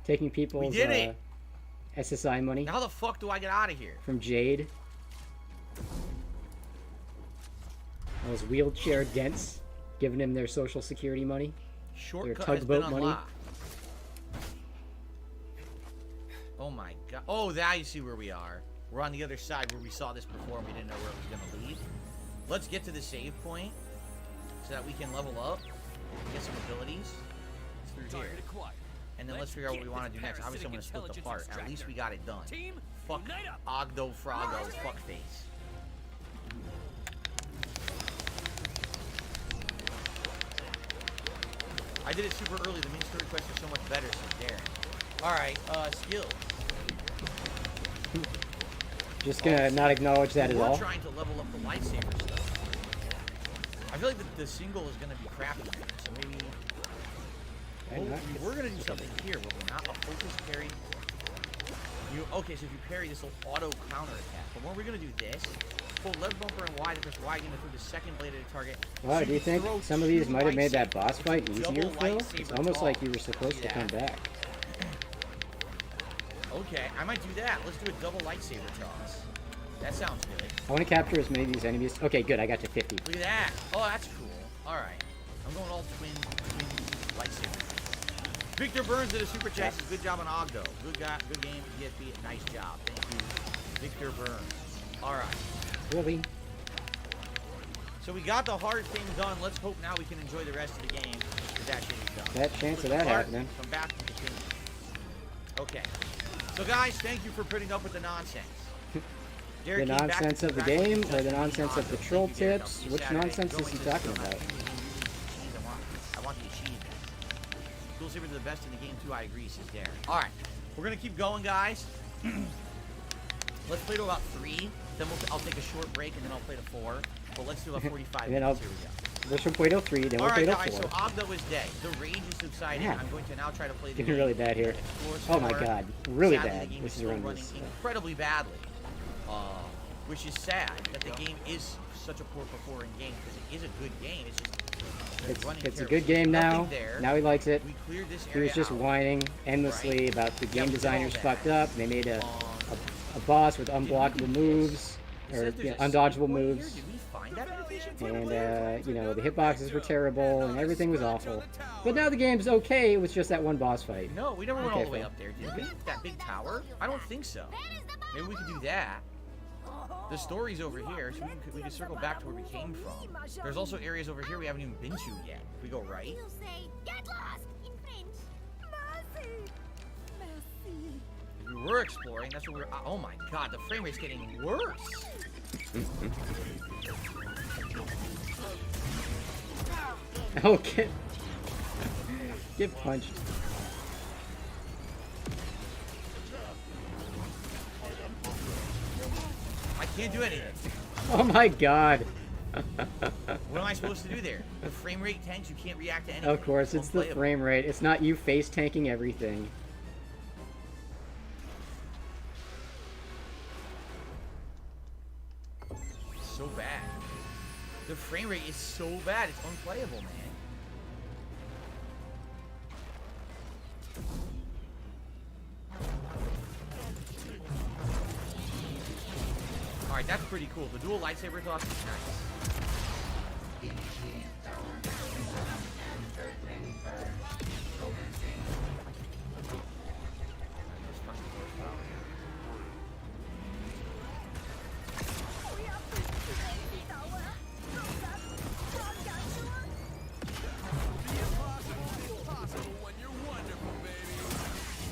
Taking people's did it. SSI money Now how the fuck do I get out of here? from Jade. Those wheelchair dents giving him their social security money. Shortcut has been tugboat money. unlocked. Oh my god. Oh, now you see where we are. We're on the other side where we saw this before and we didn't know where it was going to lead. Let's get to the save point so that we can level up, get some abilities. It's through here. Target acquired. And then let's figure out what we want to do next. Obviously, I'm going to split the part. At least we got it done. Team, Fuck unite up. Ogdo Froggo fuckface. I did it super early. The main story quests are so much better, says Darren. Alright, skills. Just gonna not acknowledge that at We're all. trying to level up the lightsaber stuff. I feel like the single is going to be crappy, so maybe... Okay, nice. We're going to do something here, where we're not a focus parry. Okay, so if you parry, this will auto counter attack. But when we're going to do this, hold left bumper and Y to press Y again to throw the second blade at a target. Wow, So do you think throw some of these two might have made that lightsabers. boss fight easier, Double Phil? lightsaber It's almost ball. like you were supposed to Yeah. come back. Okay, I might do that. Let's do a double lightsaber toss. That sounds good. I want to capture as many of these enemies. Okay, good. I got to 50. Look at that. Oh, that's cool. All right. I'm going all twin lightsaber. Victor Burns did a super chat. Says, good job on Ogdo. Good guy, good game. DSP. Nice job. Thank you, Victor Burns. All right. Really? So we got the hard thing done. Let's hope now we can enjoy the rest of the game. Because that shit is done. That chance of that happening. Come back and continue. Okay. So guys, thank you for putting up with the nonsense. The nonsense of the game or the nonsense of the troll tips? Which nonsense is he talking about? I want the achievement. Dual Sabers are the best in the game too, I agree, says Darren. Alright, we're gonna keep going, guys. Let's play to about 3, then I'll take a short break and then I'll play to 4. But let's do about 45 and then minutes. Here we go. This will play till 3, then we'll play till 4. Alright guys, so Ogdo is dead. The rage is subsiding. Yeah. I'm going to now try to play the Getting game. really bad here. Explore Oh my some more. god, really Sadly, bad. The game This is is still running running this. incredibly badly. Which is sad that the game is such a poor performing game because it is a good game. It's just running It's a terribly. good game now. Nothing there. Now he likes it. We cleared this He area was just out. whining endlessly Right. about the Yeah, game we did designers all that. fucked up. They made a boss with unblockable moves It or says there's a undodgeable secret one here. moves. Did we find that in the vision? And you know, the hitboxes were terrible and everything was awful. But now the game's okay with just that one boss fight. No, we never went all Okay, the way Phil. up there, did we? That big tower? I don't think so. Maybe we could do that. The story's over here, so we can circle back to where we came from. There's also areas over here we haven't even been to yet. If we go right. You say, get lost in French. Merci. Merci. If we were exploring, that's what we're... Oh my god, the frame rate's getting worse. Oh, get punched. I can't do anything. Oh my god. What am I supposed to do there? The frame rate tanks, you can't react to anything. Of course, it's the Unplayable. frame rate. It's not you face tanking everything. So bad. The frame rate is so bad, it's unplayable, man. Alright, that's pretty cool. The dual lightsaber toss is nice.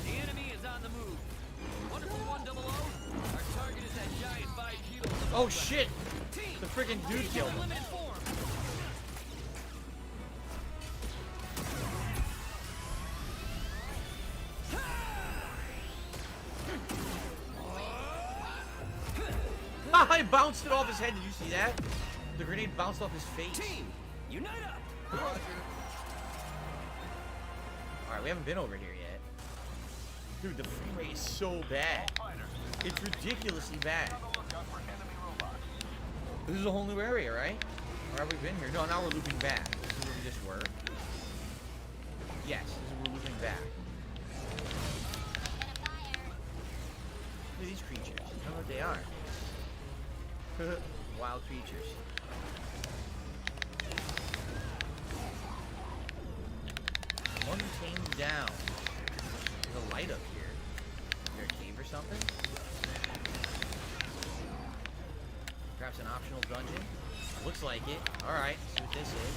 The enemy is on the move. Wonderful 100. Our target is that giant 5 kilos. Oh shit! Team, The freaking dude engage killed in him. limited form. I bounced it off his head. Did you see that? The grenade bounced off his face. Team, unite up. Alright, we haven't been over here yet. Dude, the frame rate is so bad. It's ridiculously bad. This is a whole new area, right? Or have we been here? No, now we're looping back. This is where we just were. Yes, this is where we're looping back. Look at these creatures. I don't know what they are. Wild creatures. One came down. There's a light up here. Is there a cave or something? Perhaps an optional dungeon? Looks like it. Alright, see what this is.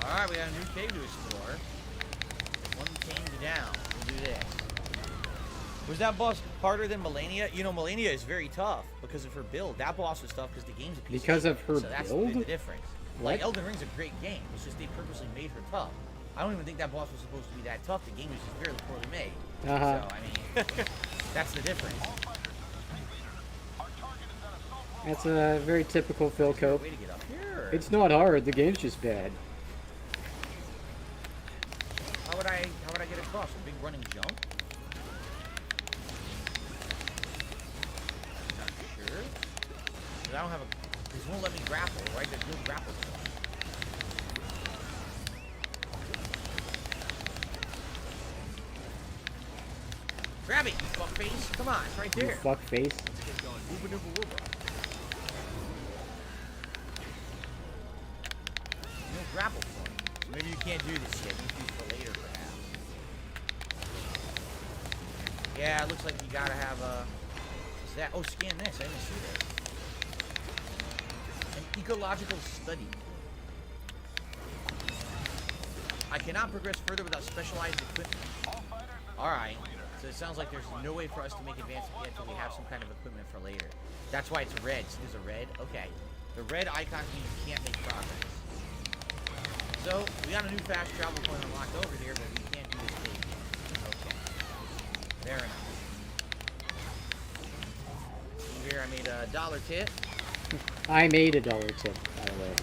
Alright, we got a new cave to explore. One came down. We'll do this. Was that boss harder than Melania? You know, Melania is very tough because of her build. That boss was tough because the game's a piece Because of of her so that's build? the difference. What? Like, Elden Ring's a great game. It's just they purposely made her tough. I don't even think that boss was supposed to be that tough. The game was just very poorly made. Uh-huh. So, I mean, that's the difference. That's a very typical Phil Cope. Way to get up here. It's not hard, the game's just bad. How would I get across? A big running jump? Not sure. 'Cause I don't have a. This won't let me grapple, right? There's no grapple. grab it, you fuckface. Come on, it's right You there. fuck face. Let's get going. Wooba dooba wooba. No grapple point. So maybe you can't do this yet. You can do it for later, perhaps. Yeah, it looks like you gotta have a. What's that? Oh, scan this. I didn't see this. An ecological study. I cannot progress further without specialized equipment. Alright. So it sounds like there's no way for us to make advances yet until we have some kind of equipment for later. That's why it's red. So there's a red? Okay. The red icon means you can't make progress. So, we got a new fast travel point unlocked over here, but we can't do this big. Okay. Fair enough. Here I made a $1 tip. I made a $1 tip, by the way.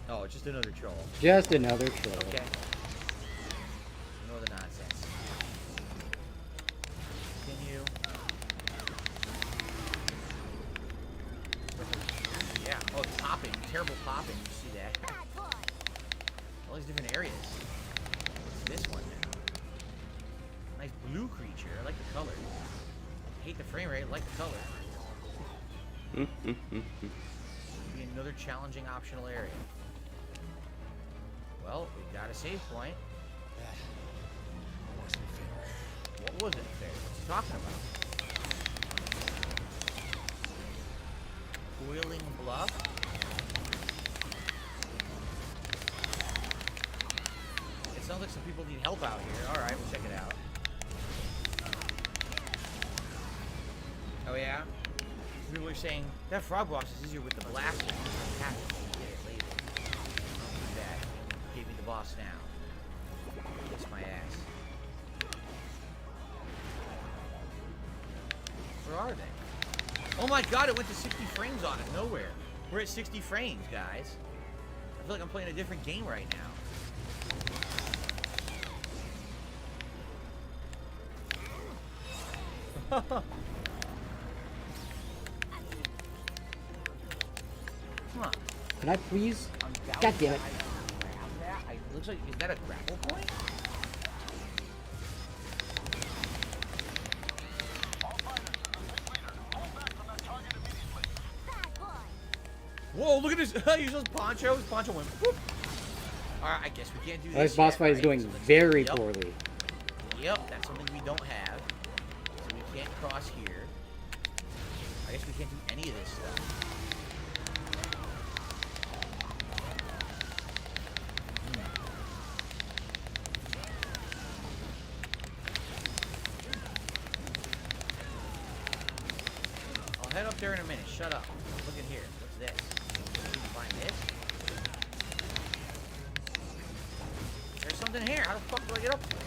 Oh, it's just another troll. Just another troll. Okay. Ignore the nonsense. Continue. Yeah. Oh, it's popping. Terrible popping. You see that? All these different areas. What's this one now? Nice blue creature. I like the color. I hate the frame rate. I like the color. Be another challenging optional area. Well, we got a save point. What wasn't fair? What's he talking about? Boiling Bluff? It sounds like some people need help out here. Alright, we'll check it out. Oh yeah? People are saying, that frog boss is easier with the blast. Get it later. Too bad. Gave me the boss now. Kiss my ass. Where are they? Oh my god, it went to 60 frames on it. Nowhere. We're at 60 frames, guys. I feel like I'm playing a different game right now. Come on. Can I please? God damn it. Looks like, is that a grapple point? Whoa, look at this. Use those ponchos. Poncho went whoop. Alright, I guess we can't do this. This boss yet, fight is right? going So let's- very yep. poorly. Yep, that's something we don't have. So we can't cross here. I guess we can't do any of this stuff. I'll head up there in a minute. Shut up. Look at here. What's this? Can you find this? There's something here. How the fuck do I get up there?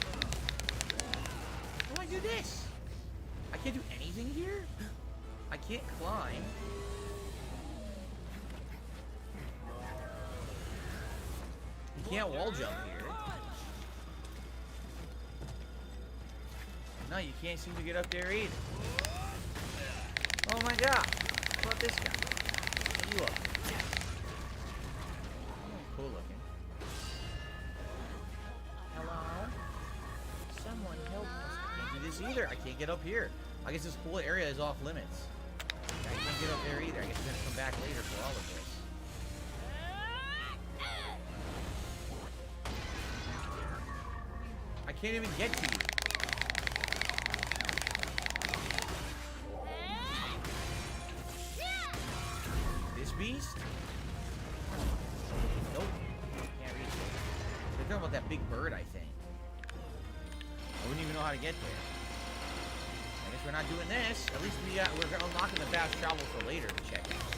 How do I do this? I can't do anything here? I can't climb. You can't wall jump here. No, you can't seem to get up there either. Oh my god. What about this guy? What are you up? Oh, cool looking. Hello? Someone help us. I can't do this either. I can't get up here. I guess this whole area is off limits. I can't get up there either. I guess we're gonna come back later for all of this. I can't even get to you. This beast? Nope. Can't reach it. They're talking about that big bird, I think. I wouldn't even know how to get there. I guess we're not doing this. At least we're unlocking the fast travel for later to check out.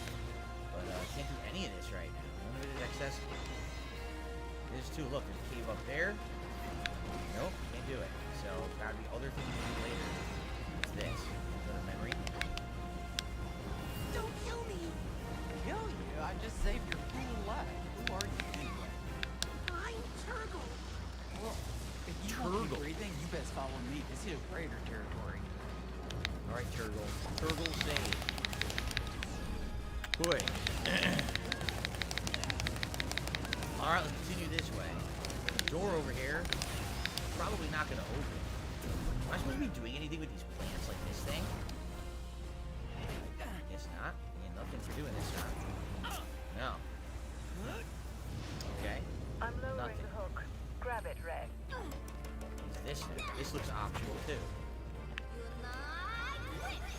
But can't do any of this right now. None of it is accessible. There's two. Look, there's a cave up there. Nope, can't do it. So gotta be other things to do later. What's this? Another memory. Don't kill me! Kill you? I just saved your cool life. Who are you anyway? I'm Turgle. Well, if you want to Turgle. be breathing, you best follow me. This is Praetor territory. Alright, Turgle. Turgle save. Boy. Alright, let's continue this way. door over here. Probably not gonna open. Am I supposed to be doing anything with these plants like this thing? I guess not. Ain't nothing for doing this time. No. Okay. I'm lowering Nothing. the hook. Grab it, Red. What's this now? This looks optional too.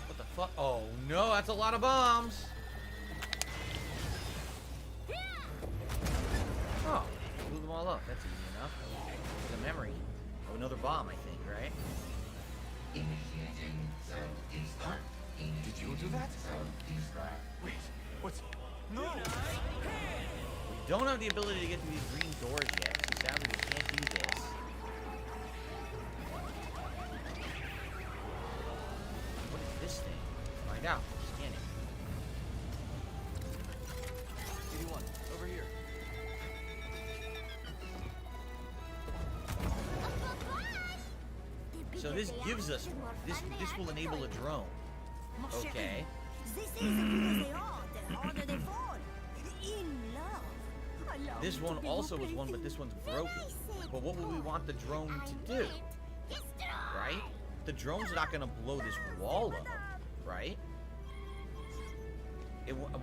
What the fuck? Oh no, that's a lot of bombs. Oh, blew them all up. That's easy enough. There's a memory. Oh, another bomb, I think, right? Did you do that? Wait, what's... No! We don't have the ability to get through these green doors yet, so sadly we can't do this. What is this thing? Find out. Scan it. 81, over here. So this gives us one. This will enable a drone. Okay. This one also was one, but this one's broken. But what would we want the drone to do? Right? The drone's not going to blow this wall up, right?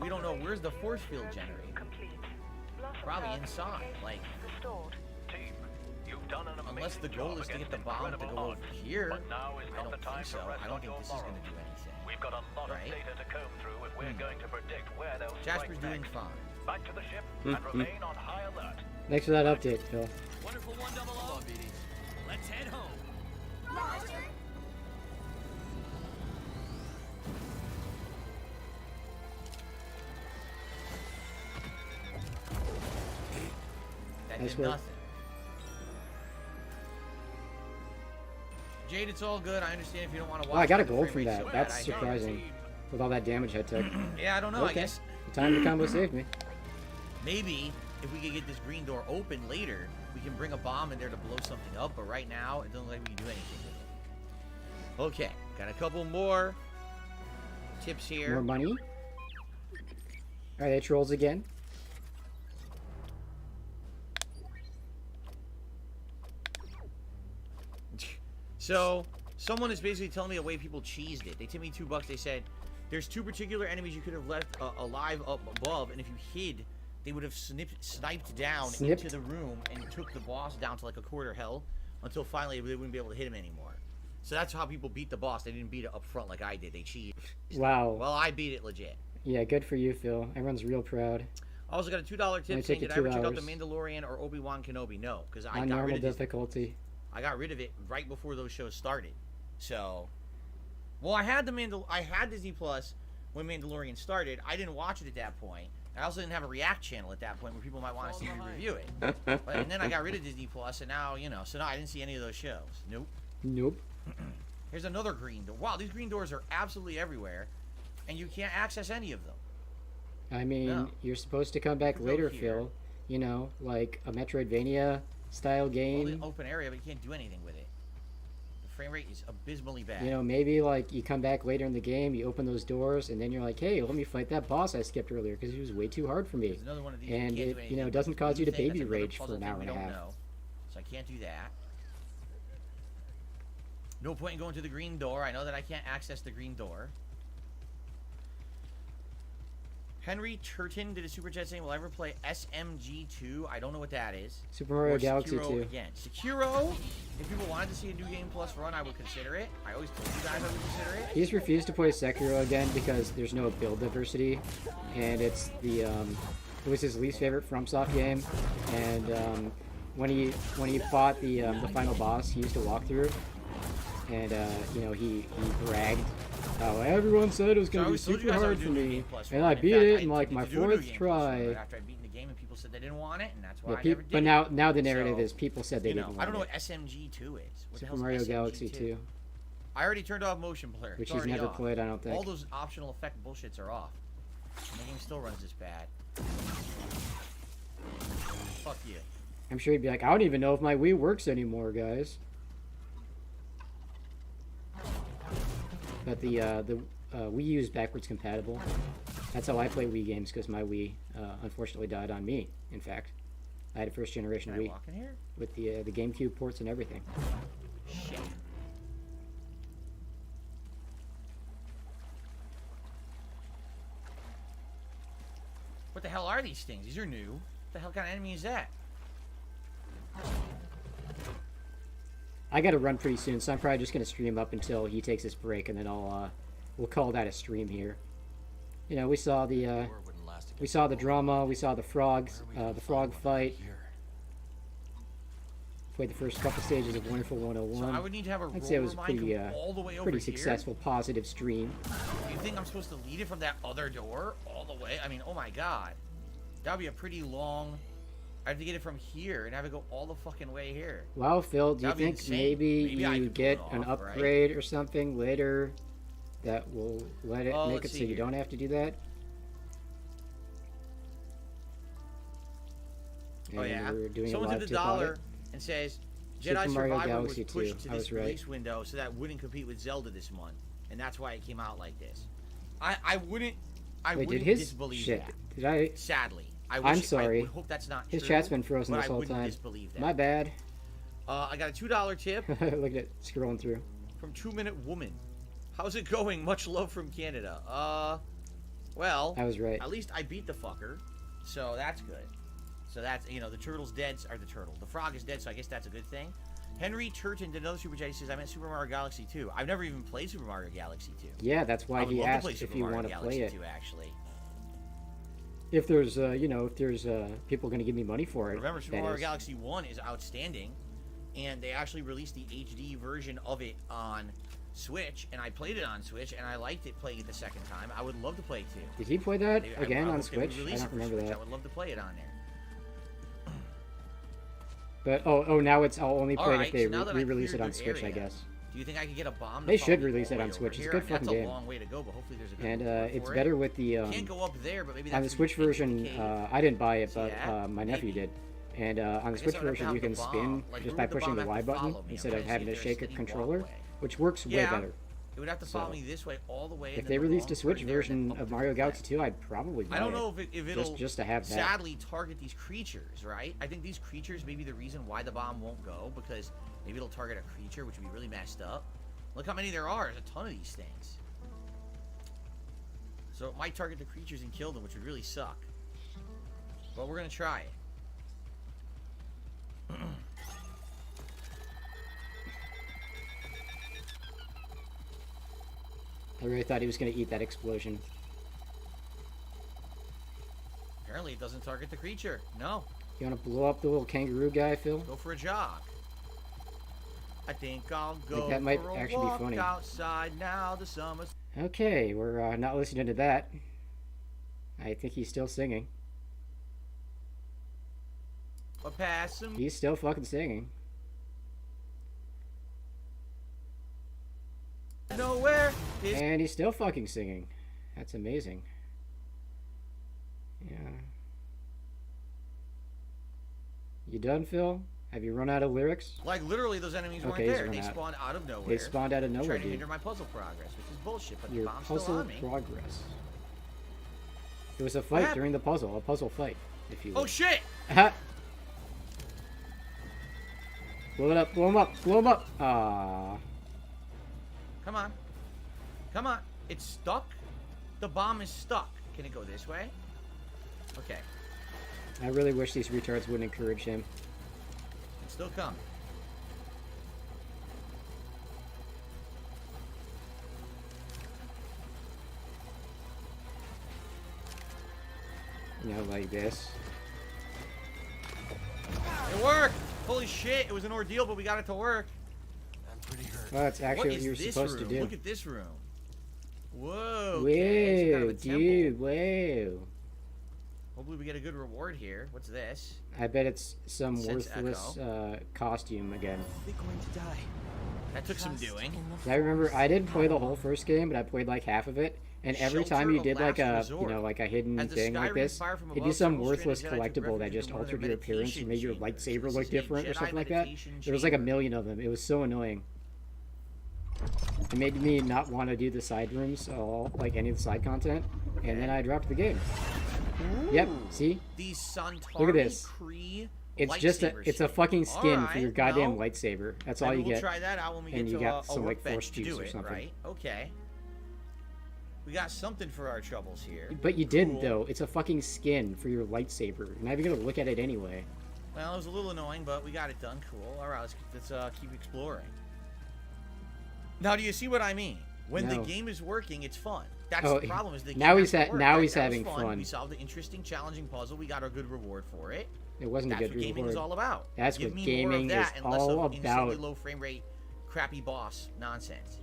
We don't know where's the force field generator. Complete. Blossom Probably Hub inside, engagement like, restored. Team, you've done an amazing unless the goal job is to get against the bomb to incredible go over odds. here. But now is I not don't the time think so. to rest I don't on think your this is going to laurels. do anything. We've got a lot Right? of data to comb through if we're going to predict where they'll Jasper's strike doing next. fine. Back to the ship and remain on high alert. Thanks for that update, Phil. Wonderful 100. Let's head home. That Nice did work. nothing. Jade, it's all good. I understand if you don't want to watch. Oh, I got a the gold frame from rate's that. so That's bad. I get it. surprising. With all that damage I took. Yeah, I don't know. I Okay. guess The time to combo saved me. maybe if we could get this green door open later, we can bring a bomb in there to blow something up. But right now, it doesn't look like we can do anything with it. Okay, got a couple more tips here. More money. Alright, they trolls again. So, someone is basically telling me the way people cheesed it. They tipped me $2. They said, there's 2 particular enemies you could have left alive up above, and if you hid, they would have sniped down Snipped? into the room and took the boss down to like a quarter hell until finally they wouldn't be able to hit him anymore. So that's how people beat the boss. They didn't beat it up front like I did. They cheated. Wow. Well, I beat it legit. Yeah, good for you, Phil. Everyone's real proud. I also got a $2 tip Only saying, take you did I ever 2 check out The hours. Mandalorian or Obi-Wan Kenobi? No, because I On got rid normal of this. difficulty. I got rid of it right before those shows started. So, well, I had Disney Plus when Mandalorian started. I didn't watch it at that point. I also didn't have a React channel at that point where people might want to see me review it. And then I got rid of Disney Plus, and now, you know, so now I didn't see any of those shows. Nope. Nope. Here's another green door. Wow, these green doors are absolutely everywhere, and you can't access any of them. I mean, No. you're supposed to come back You go later, here. Phil. You know, like a Metroidvania style Well, game. the open area, but you can't do anything with it. The frame rate is abysmally bad. You know, maybe like you come back later in the game, you open those doors, and then you're like, hey, let me fight that boss I skipped earlier because he was way too hard for me. There's another one of these. And you can't do it, you anything know, with. doesn't The cause you to blue thing, baby that's another rage for puzzle an thing hour we and a don't half. know. So I can't do that. No point in going to the green door. I know that I can't access the green door. Henry Turton did a super chat saying, will I ever play SMG2? I don't know what that is. Super Mario Or Galaxy Sekiro 2. again. Sekiro, if people wanted to see a New Game Plus run, I would consider it. I always told you guys I would consider it. He's refused to play Sekiro again because there's no build diversity, and it's the it was his least favorite FromSoft game, and when he fought the final boss, he used a walkthrough, and you know he bragged how everyone said it was So I gonna be always told you super guys I hard would for do a New me, Game Plus and run. I In beat fact, it I in like my intended to do a New 4th Game Plus try. run after I'd beaten the game and people said they didn't want it, and that's why Yeah, I never did but it. now the narrative So, is people said they you know, didn't I don't know want what it. SMG2 is. What the Super hell's Mario SMG2? Galaxy 2, I already turned off motion blur. which It's he's already never off. played, I don't think. All those optional effect bullshits are off. And the game still runs this bad. Fuck you. I'm sure he'd be like, I don't even know if my Wii works anymore, guys. But the Wii U is backwards compatible. That's how I play Wii games because my Wii unfortunately died on me. In fact, I had a first generation Can I Wii walk in here? with the GameCube ports and everything. Shit. What the hell are these things? These are new. What the hell kind of enemy is that? I got to run pretty soon, so I'm probably just gonna stream up until he takes his break, and then we'll call that a stream here. You know, we saw the drama, we saw the frog fight. Played the first couple stages of Wonderful 101. So I would need to have a I'd say it was a roller mine pretty, come all the way over pretty here? successful, positive stream. Do you think I'm supposed to lead it from that other door all the way? I mean, oh my god. That would be a pretty long... I have to get it from here and have it go all the fucking way here. Well, Phil, do you That'd be think insane. maybe I you could pull get it an off, right? upgrade or something later that will let it make let's it so see you here. don't have to do that? Oh And yeah. we're doing Someone a did live the tip on dollar it. and says Super Jedi Mario Survivor Galaxy was pushed 2. to I this was right. release window so that wouldn't compete with Zelda this month, and that's why it came out like this. I wouldn't Wait, did wouldn't his disbelieve shit? that. Did I? Sadly, I I'm wish, sorry. I would hope that's not His true, chat's been frozen but this I whole wouldn't time. disbelieve that. My bad. I got a $2 tip Look at it scrolling through. from 2 Minute Woman. How's it going? Much love from Canada. Well, I was right. At least I beat the fucker, so that's good. So that's, you know, the turtle's dead, or the turtle. The frog is dead, so I guess that's a good thing. Henry Turton did another Super Chat. He says, I meant Super Mario Galaxy 2. I've never even played Super Mario Galaxy 2. Yeah, that's I why would he love to asked play if Super you Mario want to Galaxy play it. 2, actually. If there's, you know, if there's people going to give me money for it. Remember, Super that Mario is. Galaxy 1 is outstanding, and they actually released the HD version of it on Switch, and I played it on Switch, and I liked it playing it the second time. I would love to play it too. Did he play that Maybe- again I on hope they would Switch? I release don't it for remember Switch. that. I would love to play it on there. But oh, now it's I'll only play it Alright, if they so now that I re-release it cleared on the Switch, I area, guess. Do you think I could get a bomb? They to should follow me release all it the on way Switch. over It's a here? good fucking That's game. a long way to go, but hopefully there's a good And reward it's for better it. with the Can't go up there, but maybe that's on the where you Switch take the version. cave. I didn't buy it, See but that? my nephew Maybe. did. And on the guess Switch I would have to version, have you can the bomb. spin Like, just where by would the pushing the bomb Y have to button follow me? instead I'm of trying having to to see if shake a there's a steady controller, walkway. which works way Yeah. better. It would have to So, follow me this way all the way. If and they then the released a wrong Switch turn there and then version up of to Mario the Galaxy left. 2, I'd probably buy I don't it. know if it'll just to have that. sadly target these creatures, right? I think these creatures may be the reason why the bomb won't go, because maybe it'll target a creature, which would be really messed up. Look how many there are. There's a ton of these things. So it might target the creatures and kill them, which would really suck. But we're going to try it. I really thought he was going to eat that explosion. Apparently it doesn't target the creature. No. You want to blow up the little kangaroo guy, Phil? Go for a jog. I think I'll go that might for a actually be walk funny. outside now. The summer's... Okay, we're not listening to that. I think he's still singing. Pass him. He's still fucking singing. Nowhere. And he's still fucking singing. That's amazing. Yeah. You done, Phil? Have you run out of lyrics? Like, literally, those enemies Okay, weren't he's there. run They out. spawned out of nowhere. They spawned out of nowhere, Trying to dude. hinder my puzzle progress, which is bullshit, but Your the bomb's still puzzle on me. progress. It was a fight happened? during the puzzle. A puzzle fight, if you will. Oh, shit! Ha! Blow it up, blow him up, blow him up! Aww. Come on. Come on. It's stuck? The bomb is stuck. Can it go this way? Okay. I really wish these retards wouldn't encourage him. It's still coming. You know, like this. It worked! Holy shit, it was an ordeal, but we got it to work. I'm pretty hurt. Well, that's actually What what is you're this supposed room? to do. Look at this room. Whoa. Whoa, Okay, it's kind of a dude, temple. whoa. Hopefully we get a good reward here. What's this? I bet it's some Sense worthless costume again. They're going to die. That took some doing. I remember I didn't play the whole first game, but I played like half of it. And every Shelter time you of did like last a, resort. you know, like a hidden As the thing sky like rains this, fire from it'd be above, some several worthless stranded Jedi took collectible that refuge just in one of altered their your appearance or meditation made your chambers. lightsaber This look is a different or Jedi something like that. meditation There was like a chamber. million of them. It was so annoying. It made me not want to do the side rooms, all like any of the side content, and then I dropped the game. Yep, see? These Santari Look at this. Kree It's just a lightsaber it's a skin. fucking skin for your Alright, goddamn well, lightsaber. That's all maybe you we'll get. try that out when we And get you to got a some, like, workbench force to juice do or it, something. right? Okay. We got something for our troubles here. But you didn't Cool. though. It's a fucking skin for your lightsaber. You're not even gonna look at it anyway. Well, it was a little annoying, but we got it done. Cool. All right, let's keep exploring. Now, do you see what I mean? When the No. game is working, it's fun. That's Oh, the problem. Is the game now has he's to at- work, now right? he's That was having fun. We solved an interesting, challenging puzzle. We got our good reward for it. It wasn't That's a good what gaming reward. is all about. That's Give what me gaming more of that is and less all of insanely about. low frame rate, crappy boss nonsense.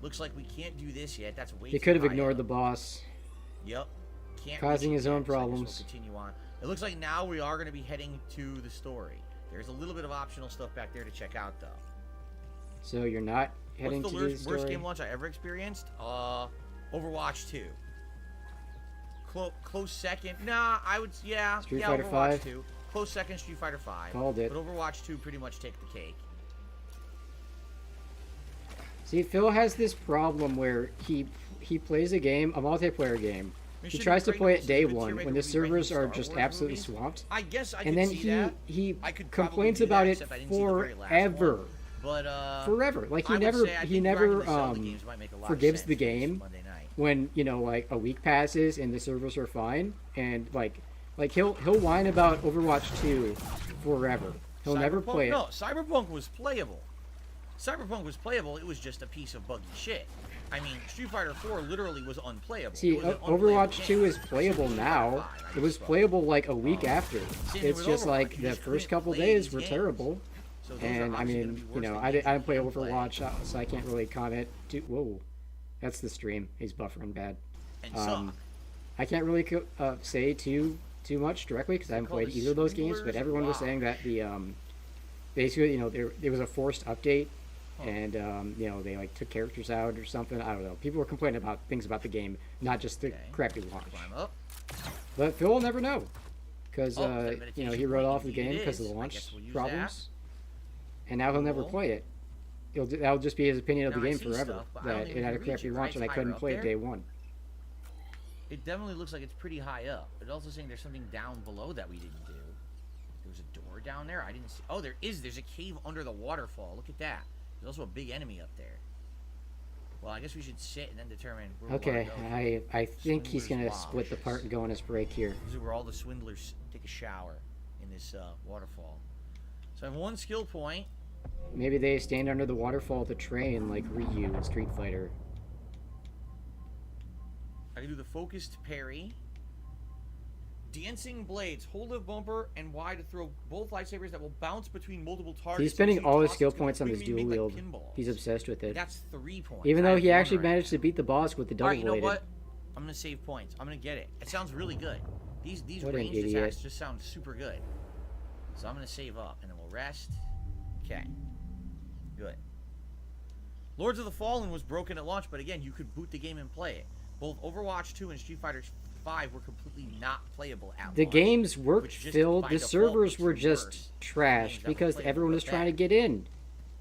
Looks like we can't do this yet. That's way He too could have high ignored up. the boss. Yep. Can't Causing reach it his own yet, so I guess problems. We'll continue on. It looks like now we are going to be heading to the story. There's a little bit of optional stuff back there to check out, though. So you're not heading What's to the the worst story? game launch I ever experienced? Overwatch 2. Close second. Nah, I would. Yeah. Street yeah, Fighter Overwatch 5? 2. Close second, Street Fighter 5. Called it. But Overwatch 2 pretty much take the cake. See, Phil has this problem where he plays a game, a multiplayer game. He tries to play it day one when the servers are just absolutely swamped. I guess I And could then see that. he I could probably complains do about that, it except I didn't see the very last one. forever. But Forever. Like he I would never say I he think never gradually selling the games might make a lot of forgives sense the for this game Monday night. when, you know, like a week passes and the servers are fine, and like he'll whine about Overwatch 2 forever. He'll never play it. No, Cyberpunk was playable. Cyberpunk was playable. It was just a piece of buggy shit. I mean, Street Fighter 4 literally was unplayable. See, It was an unplayable Overwatch game. 2 is playable now. It was playable like a week after. Same It's with just Overwatch, like you the just first couldn't couple play days these were games. terrible. So those are And I obviously gonna mean, be you worse know, than I games didn't play you can play. Overwatch, so I can't really comment. Whoa, that's the stream. He's buffering bad. And so, I can't really say too much directly because I haven't played either of those games. But everyone was saying that the basically, you know, there was a forced update, and you know, they like took characters out or something. I don't know. People were complaining about things about the game, not just the crappy launch. climb up. But Phil will never know because Oh, the you know, he meditation wrote point, off the indeed game it because of is. the I launch guess we'll use problems, and now he'll never Cool. play it. That'll just be his opinion of the Now, I game see forever. stuff, but I don't That think it we had a can reach crappy it, launch right? and I It's couldn't higher play it up day there. one. It definitely looks like it's pretty high up. It's also saying there's something down below that we didn't do. There was a door down there. I didn't see. Oh, there is. There's a cave under the waterfall. Look at that. There's also a big enemy up there. Well, I guess we should sit and then determine where we Okay, want to go. I think he's Swindler's gonna split the Lodge. part and go on his break here. This is where all the swindlers take a shower in this waterfall. So I have one skill point. Maybe they stand under the waterfall to train like Ryu in Street Fighter. I can do the focused parry. Dancing blades. Hold the bumper and Y to throw both lightsabers that will bounce between multiple targets. He's spending So you all his toss skill it to points on this quickly dual make wield. like pinballs. He's obsessed with it. That's 3 points. Even I though have he one actually right managed now. to beat the boss with the double Alright, you know bladed. what? I'm gonna save points. I'm gonna get it. It sounds really good. These What an ranged idiot. attacks just sound super good. So I'm gonna save up and then we'll rest. Okay. Good. Lords of the Fallen was broken at launch, but again, you could boot the game and play it. Both Overwatch 2 and Street Fighter 5 were completely not playable at The launch, games worked, which just Phil. by The default servers makes were them just worse. trashed Games that were because playable everyone were was trying to bad. get in.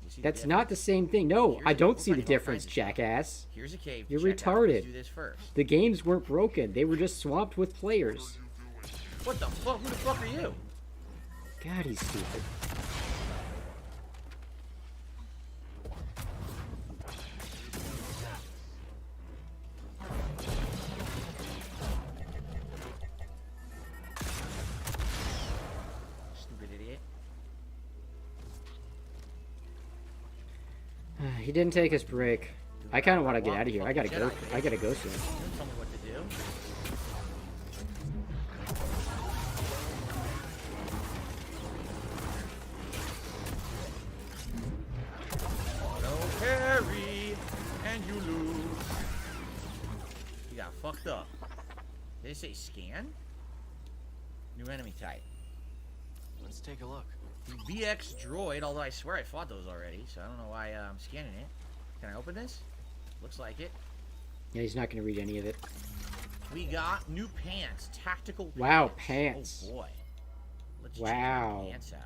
You see the That's difference? not the same thing. No, Here's I a- don't we're see the talking all difference, kinds of stuff. jackass. Here's a cave. to You're check out. Let's retarded. do this first. The games weren't broken. They were just swamped with players. What the fuck? Who the fuck are you? God, he's stupid. Stupid idiot. He didn't take his break. I kind of want to get out of here. I gotta go. Jedi. I gotta go soon. You don't tell me what to do. Auto carry, and you lose. You got fucked up. Did they say scan? New enemy type. Let's take a look. The VX droid, although I swear I fought those already, so I don't know why I'm scanning it. Can I open this? Looks like it. Yeah, he's not gonna read any of it. We got new pants, tactical Wow, pants. pants. Oh boy. Let's Wow. check the pants out.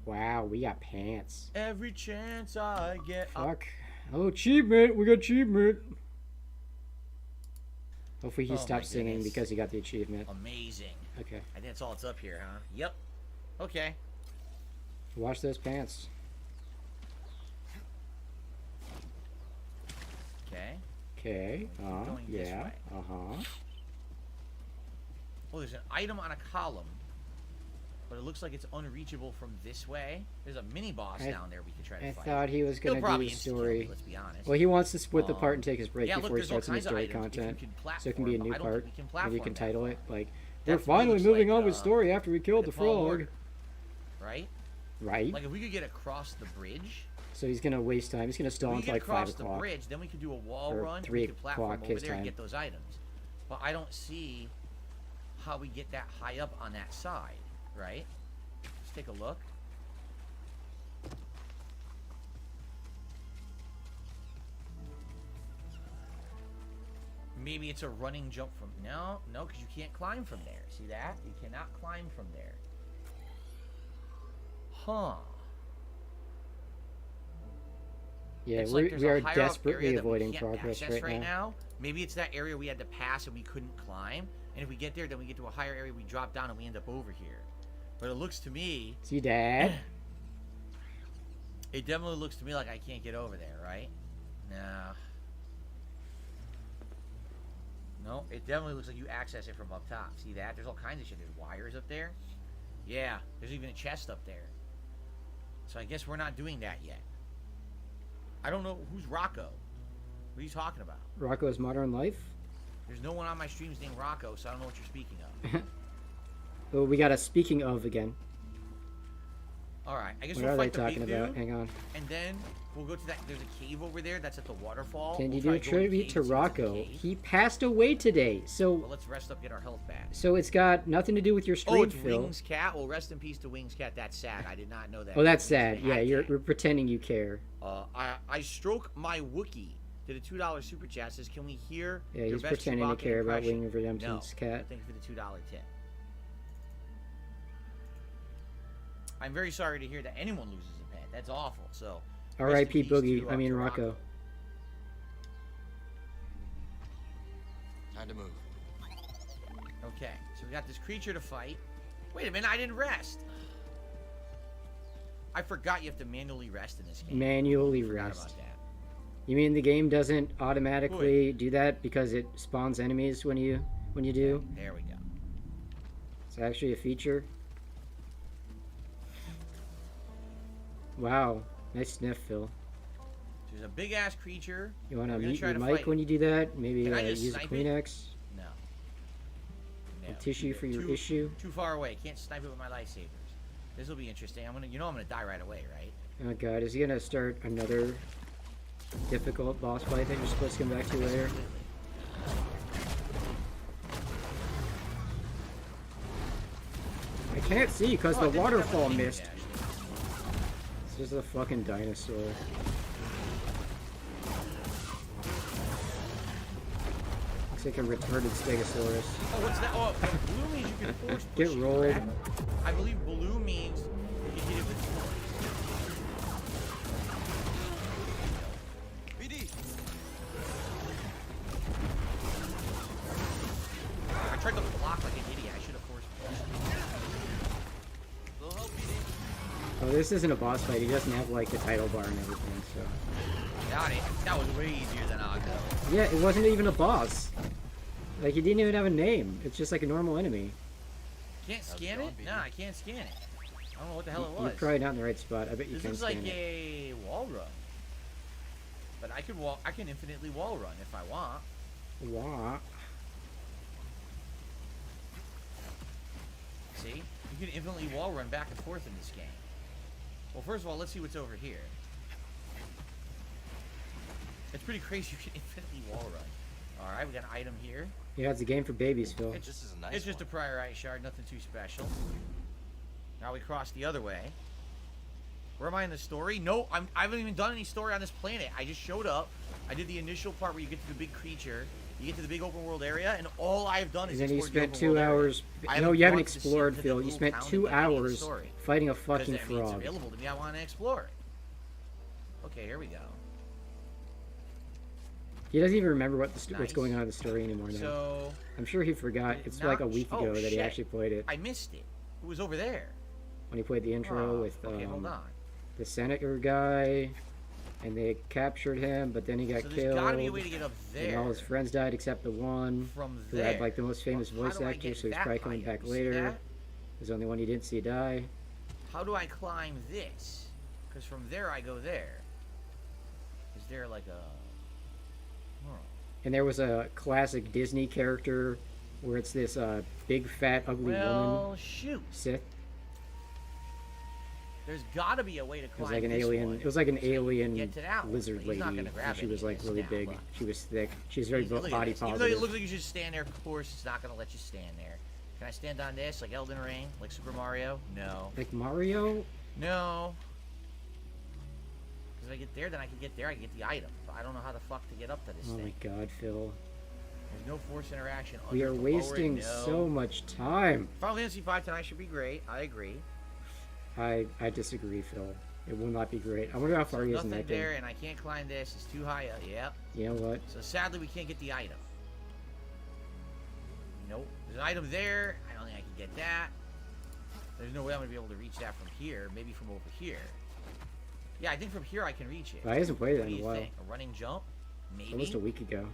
Wow, we got pants. Every chance I get. Fuck. Oh, achievement! We got achievement. Hopefully he Oh my stopped singing goodness. because he got the achievement. Amazing. Okay. I think that's all it's up here, huh? Yep. Okay. Wash those pants. Okay. Okay. Going this Yeah. way. Oh, there's an item on a column, but it looks like it's unreachable from this way. There's a mini boss down there we could try to I fight. thought he was He'll gonna do probably the insta-kill story. me, let's be honest. Well, he wants to split the part and take his break yeah, look, before he there's all starts in the kinds of story items. If you content. can So it can be a platform new them, I don't part. think we can Maybe you platform can that title far. it like That we're to me finally looks moving like, on with story after we killed the the Tall frog. Order. Right? Right. Like if we could get across the bridge. So he's gonna waste time. He's gonna stall If we until get like 5 across the o'clock. bridge, then we could do a wall Or run. 3 We could platform o'clock over his there and time. get those items. But I don't see how we get that high up on that side, right? Let's take a look. Maybe it's a running jump from... No, because you can't climb from there. See that? You cannot climb from there. Huh. Yeah, It's we like there's are a higher up desperately area that we avoiding can't progress access right now. Maybe it's that area we had to pass and we couldn't climb. And if we get there, then we get to a higher area, we drop down and we end up over here. But it looks to me... See, Dad? It definitely looks to me like I can't get over there, right? Nah. No, it definitely looks like you access it from up top. See that? There's all kinds of shit. There's wires up there. Yeah, there's even a chest up there. So I guess we're not doing that yet. I don't know. Who's Rocco? What are you talking about? Rocco's Modern Life? There's no one on my streams named Rocco, so I don't know what you're speaking of. Oh, we got a speaking of again. Alright, I guess What we'll are they fight the talking big about? dude, Hang on. and then we'll go to that. There's a cave over there that's at the waterfall. Can you We'll do a try to go in the tribute cave, to see what's in the Rocco? cave. He passed away today, so Well, let's rest up, get our health back. so it's got nothing to do with your stream, Oh, it's Phil. Wings Cat. Well, rest in peace to Wings Cat. That's sad. I did not know that. Oh, that's Wings sad. had Yeah, a you're cat. pretending you care. I stroke my Wookiee. Did a $2 super chat says, "Can we hear?" Yeah, your he's best pretending to Chewbacca care about impression?" Wing of Redemption's No. cat. Thank you for the $2 tip. I'm very sorry to hear that anyone loses a pet. That's awful. So. R.I.P. rest in peace Boogie. to, I mean to Rocco. Time to move. Okay, so we got this creature to fight. Wait a minute, I didn't rest. I forgot you have to manually rest in this game. Manually Forgot rest. about that. You mean the game doesn't automatically do that because it spawns enemies when you do? There we go. It's actually a feature. Wow, nice sniff, Phil. There's a big ass creature. You want to We're gonna mute try your to mic fight. when you do that? Maybe Can I just use a snipe it? Kleenex, No. a tissue for your too, issue. Too far away. Can't snipe it with my lightsabers. This will be interesting. I'm gonna die right away, right? Oh god, is he gonna start another difficult boss fight that you're supposed to come back to later? I can't see because Oh, I the didn't have waterfall a missed. dash. This is a fucking dinosaur. Looks like a retarded Stegosaurus. Oh, what's that? Oh, blue means you can force Get push it, rolled. correct? I believe blue means you can hit it with force. I tried to block like an idiot. I should have forced pushed. Oh, this isn't a boss fight. He doesn't have like the title bar and everything, so. Got it. That was way easier than Oggo. Yeah, it wasn't even a boss. Like, he didn't even have a name. It's just like a normal enemy. Can't scan it? Nah, I can't scan it. I don't know what the hell it You're was. probably not in the right spot. I bet you This can looks scan like it. a wall run. But I can infinitely wall run if I want. What? See? You can infinitely wall run back and forth in this game. Well, first of all, let's see what's over here. It's pretty crazy you can infinitely wall run. Alright, we got an item here. Yeah, it's a game for babies, Phil. It's, This is a nice it's just one. a prior ice shard, nothing too special. Now we cross the other way. Where am I in the story? No, I haven't even done any story on this planet. I just showed up. I did the initial part where you get to the big creature. You get to the big open world area, and all I've done And is then you explored the spent open 2 world area. hours. I No, you haven't gone to the explored, city, to the Phil. You little spent town 2 at the beginning of the hours story. fighting a 'Cause fucking that means it's frog. available to me. I want to explore it. Okay, here we go. He doesn't even remember what's Nice. going on in the story anymore now. So I'm sure he forgot. It's like a week ago that he shit. actually played it. I missed it. It was over there. when he played the intro Oh, with okay, hold on. the senator guy, and they captured him, but then he got So killed. there's gotta be a way to get up And all there. his friends died except the one From who there. had like the most famous Well, how voice do I actor, get so he's that probably coming item? back You see later. that? There's the only one you didn't see die. How do I climb this? Because from there I go there. Is there like a... Huh. And there was a classic Disney character where it's this big, fat, ugly Well, woman, shoot. Sith. There's gotta be a way to It climb was like an this alien. one. It was like an alien get to that one, lizard but he's lady. not gonna grab And she any was of like this really now, big. but- She was thick. She was very Look at body this. Even though positive. it looks like you should stand there, of course, it's not gonna let you stand there. Can I stand on this, like Elden Ring, like Super Mario? No. Like Mario. No. Because if I get there, then I can get there, I can get the item. But I don't know how the fuck to get up to this Oh my thing. God, Phil. There's no force interaction. We are Under the lowering, wasting no. so much time. Final Fantasy V tonight should be great. I agree. I disagree, Phil. It will not be great. I wonder how far he is in Nothing that there, game. and I can't climb this. It's too high up. Yep. You know what? So sadly, we can't get the item. Nope. There's an item there. I don't think I can get that. There's no way I'm going to be able to reach that from here. Maybe from over here. Yeah, I think from here I can reach it. I hasn't played that What do in a you while. think? A running jump? Maybe. Almost a week ago.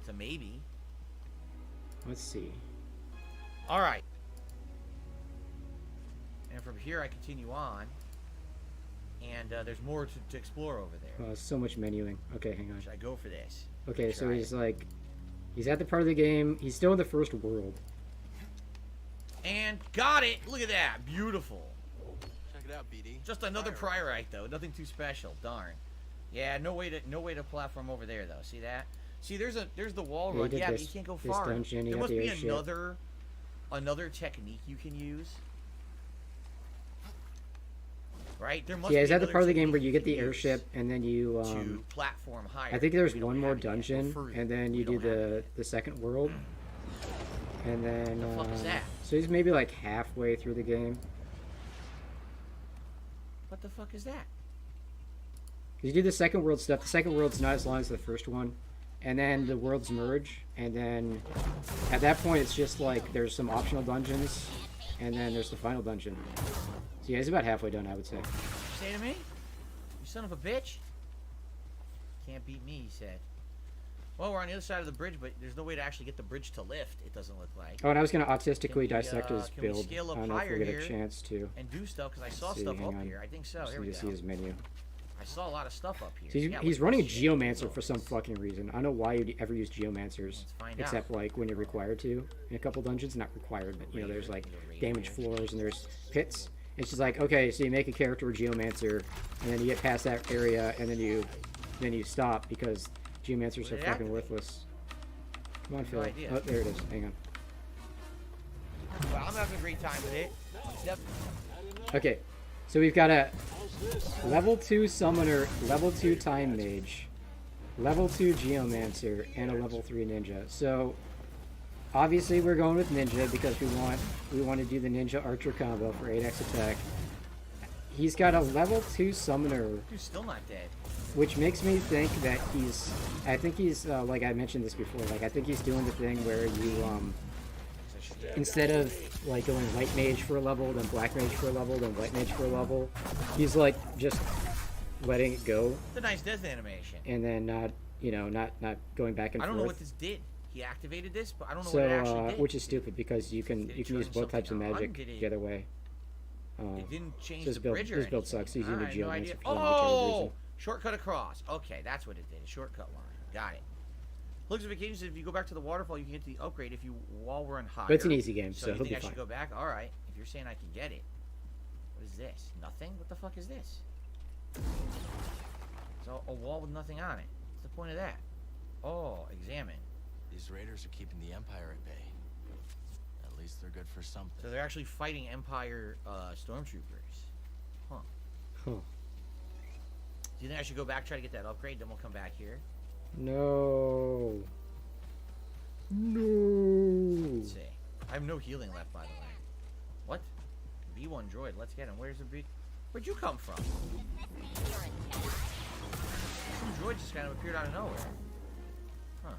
It's a maybe. Let's see. All right. And from here I continue on. And there's more to explore over there. So much menuing. Okay, hang on. Should I go for this? Okay, so Try he's it. like, he's at the part of the game. He's still in the first world. And got it! Look at that! Beautiful. Check it out, BD. Just another Priorite though. Nothing too special. Darn. Yeah, no way to platform over there though. See that? See, there's the wall Yeah, you run. did Yeah, but this- you can't go this far. dungeon, you There got must the be airship. another technique you can use. Right? There must Yeah, be is that the another part of the game where technique you get the can use airship and then you to platform higher. I think there's We don't one more have it yet. Or dungeon further. and then We you do don't have it the second world. And then The fuck is that? so he's maybe like halfway through the game. What the fuck is that? You do the second world stuff. The second world's not as long as the first one. And then the worlds merge. And then at that point, it's just like there's some optional dungeons. And then there's the final dungeon. So yeah, he's about halfway done, I would say. You say to me? You son of a bitch? Can't beat me, he said. Well, we're on the other side of the bridge, but there's no way to actually get the bridge to lift, it doesn't look like. Oh, and I was going to autistically Can we, dissect his can we build. scale up I don't know if higher we'll get here a chance to. And do stuff, because I saw See, stuff hang up on. here. I think so. Just Here we need go. to see his menu. I saw a lot of stuff up here. So he's, Yeah, he's look running a at this shit. geomancer for some fucking reason. I don't know why you'd ever use geomancers, find except like when you're required to in a couple dungeons. Not required, but you know, there's like damaged floors and there's pits. It's just like, okay, so you make a character a geomancer, and then you get past that area, and then you stop because geomancers are Did it fucking activate? worthless. Come on, No Phil. idea. Oh, there it is. Hang on. Well, I'm having a great time with it. Yep. Okay, so we've got a level 2 summoner, level 2 time mage, level 2 geomancer, and a level 3 ninja. So obviously we're going with ninja because we want to do the ninja archer combo for 8x attack. He's got a level 2 summoner, Dude's still not dead. which makes me think that I think he's like I mentioned this before, like I think he's doing the thing where you instead of like going white mage for a level, then black mage for a level, then white mage for a level, he's like just letting it go It's a nice death animation. and then not going back and I don't forth. know what this did. He activated this, but I don't know So what it actually did. which is stupid because you can Did it use turn both types of something on? magic Did it- the other way. It didn't change His the build, bridge or his build anything. sucks. He's using I a had no geomancer idea. for some arbitrary Oh! reason. Shortcut across. Okay, that's what it did. A shortcut line. Got it. Looks like vacation says if you go back to the waterfall, you can get the upgrade if you while we're on higher. But it's an easy game, So so you he'll think be I should fine. go back? All right. If you're saying I can get it. What is this? Nothing? What the fuck is this? So a wall with nothing on it. What's the point of that? Oh, examine. These raiders are keeping the Empire at bay. At least they're good for something. So they're actually fighting Empire stormtroopers. Huh. Huh. Do you think I should go back, try to get that upgrade, then we'll come back here? No. No. Let's see. I have no healing left, by the way. What? B1 droid. Let's get him. Where's the B? Where'd you come from? Some droid just kind of appeared out of nowhere. Huh.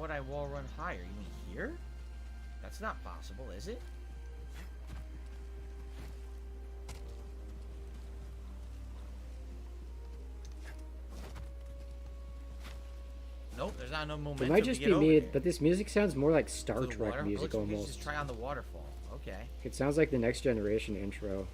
would I wall run higher? You mean here? That's not possible, is it? Nope, there's not no momentum. It might just to be get me, over there. but this music sounds more like Star To the Trek water? music Let's almost. just try on the waterfall. Okay. It sounds like the Next Generation intro.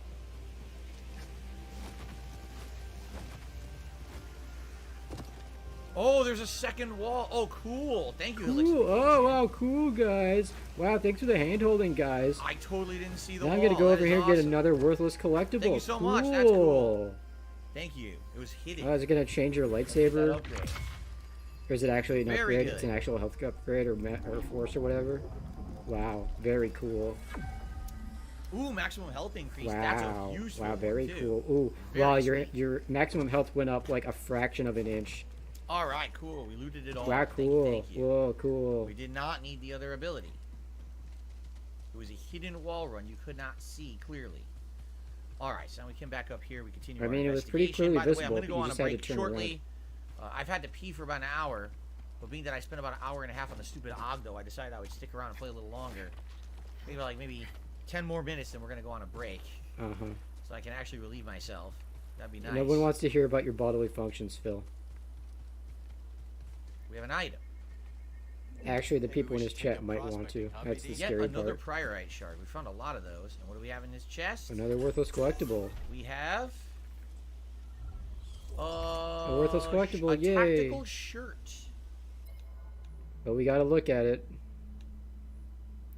Oh, there's a second wall. Oh, cool. Thank you, Cool. Elixir. Oh, wow, cool, guys. Wow, thanks for the hand-holding, guys. I totally didn't see the Now wall. I'm gonna go That over is here and get awesome. another worthless collectible. Thank you so cool. much. That's cool. Thank you. It was hidden. Oh, is it gonna change your That lightsaber? upgrade. Or is it actually an Very upgrade? good. It's an actual health upgrade or force or whatever? Wow, very cool. Ooh, maximum health increase. That's Wow, a useful wow, one, very too. cool. Ooh, Very wow, sweet. your maximum health went up like a fraction of an inch. All right, cool. We looted it all. Wow, cool. Thank you. Whoa, cool. We did not need the other ability. It was a hidden wall run. You could not see clearly. All right, so now we come back up here. We continue. I our mean, it was pretty investigation. clearly By the way, I'm visible, going to but go you on a just had to break turn shortly. I've had to pee for about an hour, but being that I spent about an hour and a half on the stupid Ogdo, I decided I would stick around and play a little longer. Maybe 10 more minutes, then we're going to go on a break, Uh-huh. so I can actually relieve myself. That'd be nice. No one wants to hear about your bodily functions, Phil. We have an item. Actually, the people we in his should take chat up might want prospecting, to. huh, That's the BD? Yet scary another part. priorite shard. We found a lot of those. And what do we have in this chest? Another worthless collectible. We have A worthless collectible, a yay. tactical shirt. But we gotta look at it.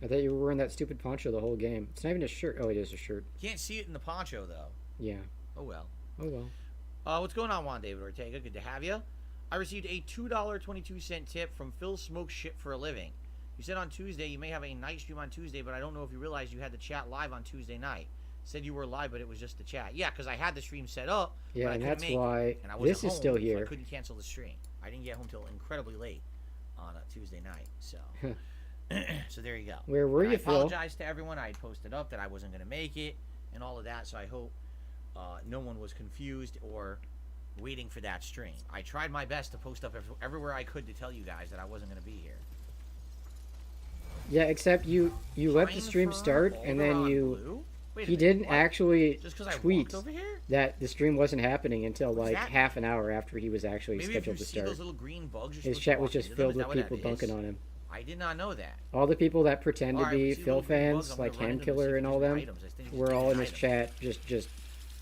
I thought you were wearing that stupid poncho the whole game. It's not even a shirt. Oh, it is a shirt. Can't see it in the poncho though. Yeah. Oh well. Oh well. What's going on, Juan David Ortega? Good to have you. I received a $2.22 tip from Phil Smokes Shit for a Living. You said on Tuesday you may have a night stream on Tuesday, but I don't know if you realized you had the chat live on Tuesday night. Said you were live, but it was just the chat. Yeah, because I had the stream set up. Yeah, but I and couldn't that's make it, why and I wasn't this is home, still so I here. couldn't cancel the stream. I didn't get home till incredibly late on a Tuesday night. So, so there you go. Where were And you, I Phil? apologize to everyone. I had posted up that I wasn't going to make it and all of that. So I hope no one was confused or waiting for that stream. I tried my best to post up everywhere I could to tell you guys that I wasn't going to be here. Yeah, except you let the Trying stream for start and then Alderon you Blue? Wait a he minute, didn't what? actually Just 'cause I tweet walked over here? that the stream wasn't happening until like that- half an hour after he was actually Maybe if you scheduled to see start. those little green bugs, you're His supposed to chat was walk just into them. filled Is with that what that people is? bunking on him. I did not know that. All the people that pretend to Alright, be we see Phil little green bugs, fans, I'm like gonna run Hand into them and see Killer if and there's all any them, items. I think were there's all in any his items. chat just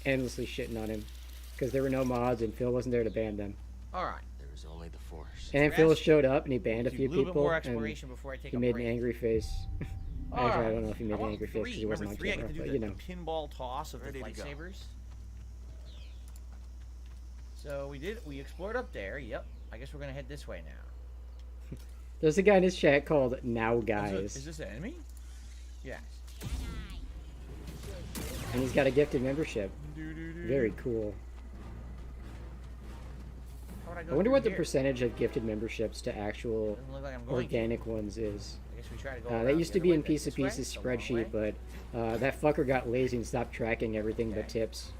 endlessly shitting on him because there were no mods and Phil wasn't there to ban them. Alright. There was only the Force. And then Phil Rest. showed up and he banned a Do few a little bit people more and exploration before I take he a made break. an angry face. Actually, I don't know if he made I an want angry face because he wasn't on Remember 3, I camera, get to but do you the know. pinball toss of the Ready to go. lightsabers. So we explored up there. Yep. I guess we're gonna head this way now. There's a guy in his chat called Now Is Guys, this an enemy? Yes. and he's got a gifted membership. Very cool. How would I go I wonder through what the here? percentage of gifted memberships to actual Doesn't look like I'm going organic ones is. I guess we try to go That around used the to be other in way, Piece this of way, Pieces it's a long spreadsheet, way. but that fucker got lazy and stopped tracking everything but Okay. tips.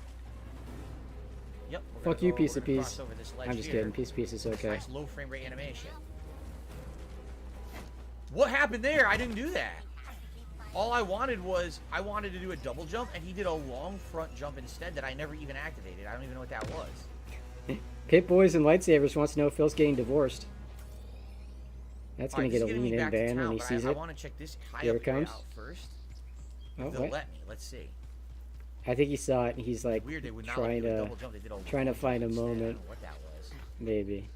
Yep. we're Fuck gonna you, go- Piece we're of gonna Piece. cross over this ledge I'm just here. kidding. Piece of Piece is This okay. nice low frame rate animation. What happened there? I didn't do that. All I wanted was I wanted to do a double jump, and he did a long front jump instead that I never even activated. I don't even know what that was. Pit Boys and Lightsabers wants to know if Phil's getting divorced. That's All gonna right, get this a is getting me lean in back to ban when town, he but sees I it. want to check this high Here up it area comes. out first. Oh, If they'll what? let me. Let's see. I think he saw it and he's like Weird, they would not let trying me do a to double jump. They did a trying to long find a jump instead. I don't moment, know what that was. maybe.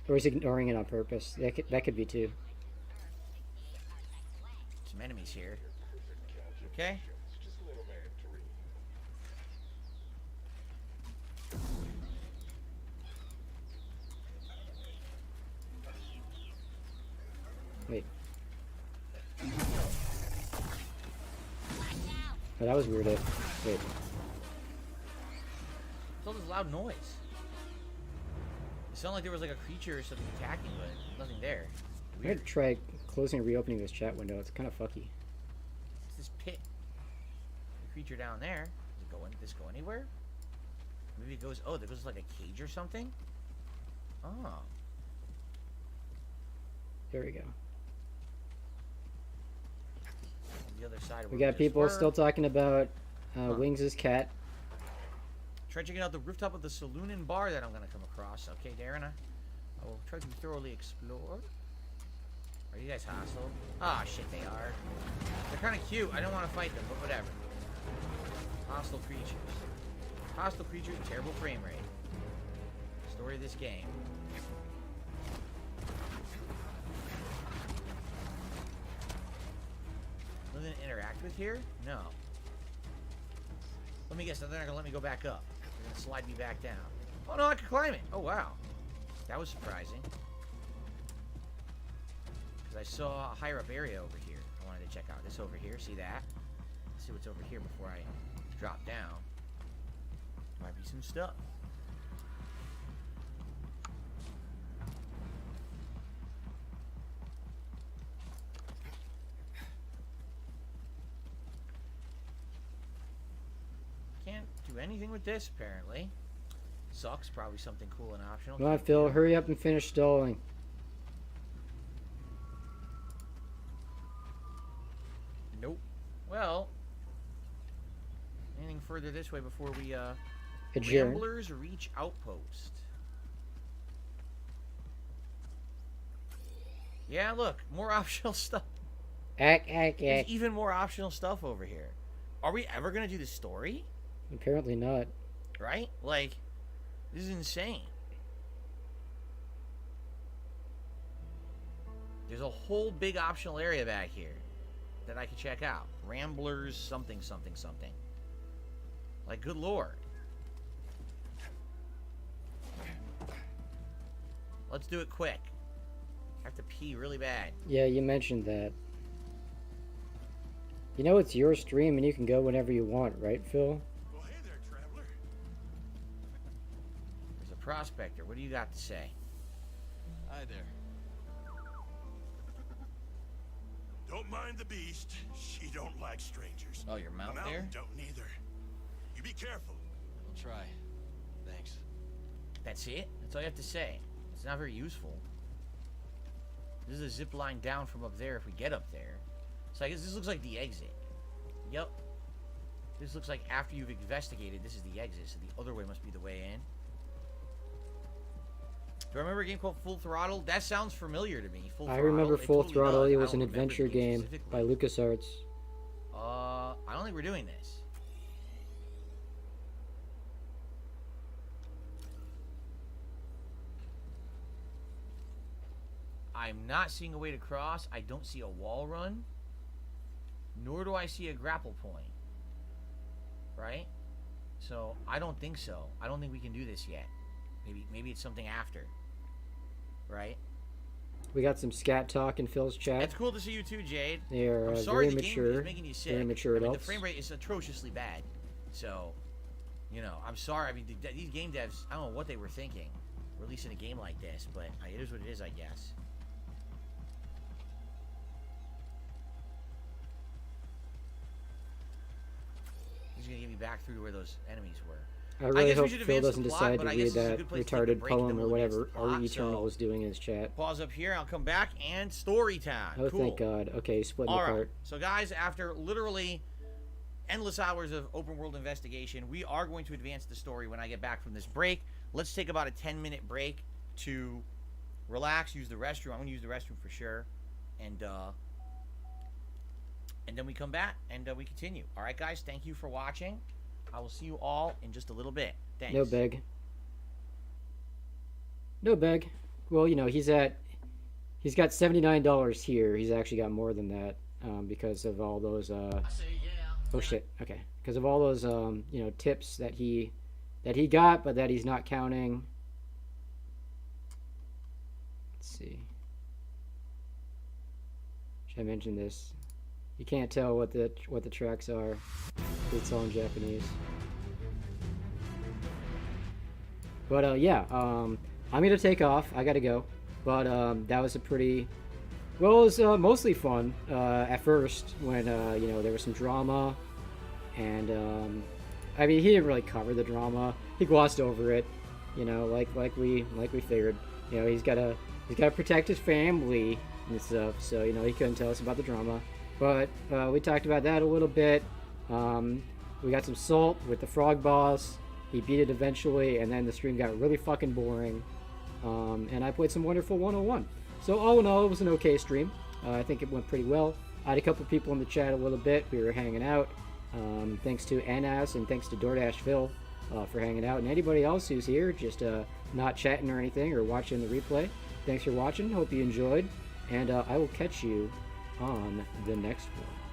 Or he's ignoring it on purpose. That could be too. Some enemies here. Okay. Wait. Oh, that was weird. Wait. It's all this loud noise. It sounded like there was like a creature or something attacking, but nothing there. I'm Weird. gonna try closing and reopening this chat window. It's kind of fucky. It's this pit. The creature down there. Does this go anywhere? Maybe it goes. Oh, there goes like a cage or something. Oh. There we go. On the other side. We where got just people were. still talking about Wings' cat. Try checking out the rooftop of the saloon and bar that I'm gonna come across. Okay, Darren, I will try to thoroughly explore. Are you guys hostile? Ah, shit, they are. They're kind of cute. I don't want to fight them, but whatever. Hostile creatures. Hostile creatures, terrible frame rate. Story of this game. Nothing to interact with here? No. Let me guess, they're not gonna let me go back up. They're gonna slide me back down. Oh no, I can climb it. Oh wow. That was surprising. Because I saw a higher up area over here. I wanted to check out this over here. See that? See what's over here before I drop down. Might be some stuff. Can't do anything with this, apparently. Sucks. Probably something cool and optional. Come on, Phil, hurry up and finish stalling. Nope. Well, anything further this way before we Adjourn. Ramblers reach outpost. Yeah, look, more optional stuff. There's even more optional stuff over here. Are we ever gonna do the story? Apparently not. Right? Like, this is insane. There's a whole big optional area back here that I could check out. Ramblers something something something. Like, good lord. Let's do it quick. I have to pee really bad. Yeah, you mentioned that. You know it's your stream and you can go whenever you want, right, Phil? Well, hey there, traveler. There's a prospector. What do you got to say? Hi there. Don't mind the beast. She don't like strangers. Oh, your mount The there? mountain don't neither. You be careful. I'll try. Thanks. That's it? That's all you have to say. It's not very useful. This is a zip line down from up there if we get up there. So I guess this looks like the exit. Yep. This looks like after you've investigated, this is the exit, so the other way must be the way in. Do I remember a game called Full Throttle? That sounds familiar to me. Full I Throttle. remember It Full totally Throttle. does. It I was don't an remember the adventure game by specifically. LucasArts. I don't think we're doing this. I'm not seeing a way to cross. I don't see a wall run. Nor do I see a grapple point. Right? So, I don't think so. I don't think we can do this yet. Maybe it's something after. Right? We got some scat talk in Phil's chat. It's cool to see you too, Jade. They're I'm sorry very the game mature. is making you sick. Very mature I mean, the adults. frame rate is atrociously bad. So, you know, I'm sorry. I mean, these game devs, I don't know what they were thinking releasing a game like this, but it is what it is, I guess. He's gonna get me back through to where those enemies were. I really guess we hope should Phil advance doesn't the plot, decide but to I guess read this is a that good place to take a retarded break, and then poem or we'll advance whatever the plot, Ari Eternal so- is doing in his chat. Pause up here. I'll come back and story time. Oh, Cool. thank God. Okay, split All right. apart. So, guys, after literally endless hours of open world investigation, we are going to advance the story when I get back from this break. Let's take about a 10-minute break to relax, use the restroom. I'm going to use the restroom for sure. And then we come back and we continue. All right, guys, thank you for watching. I will see you all in just a little bit. Thanks. No beg. No beg. Well, you know, he's got $79 here. He's actually got more than that because of all those oh shit. Okay. Because of all those you know, tips that he got but that he's not counting. Let's see. Should I mention this? You can't tell what the tracks are. It's all in Japanese. But yeah, I'm gonna take off. I gotta go. But that was a pretty, well, it was mostly fun at first when you know, there was some drama, and I mean, he didn't really cover the drama. He glossed over it, you know, like we figured. You know, he's gotta protect his family, and stuff. So, you know, he couldn't tell us about the drama. But we talked about that a little bit. We got some salt with the frog boss. He beat it eventually, and then the stream got really fucking boring. And I played some Wonderful 101. So all in all, it was an okay stream. I think it went pretty well. I had a couple people in the chat a little bit. We were hanging out. Thanks to Anas and thanks to DoorDash Phil for hanging out. And anybody else who's here, just not chatting or anything or watching the replay, thanks for watching. Hope you enjoyed. And I will catch you on the next one.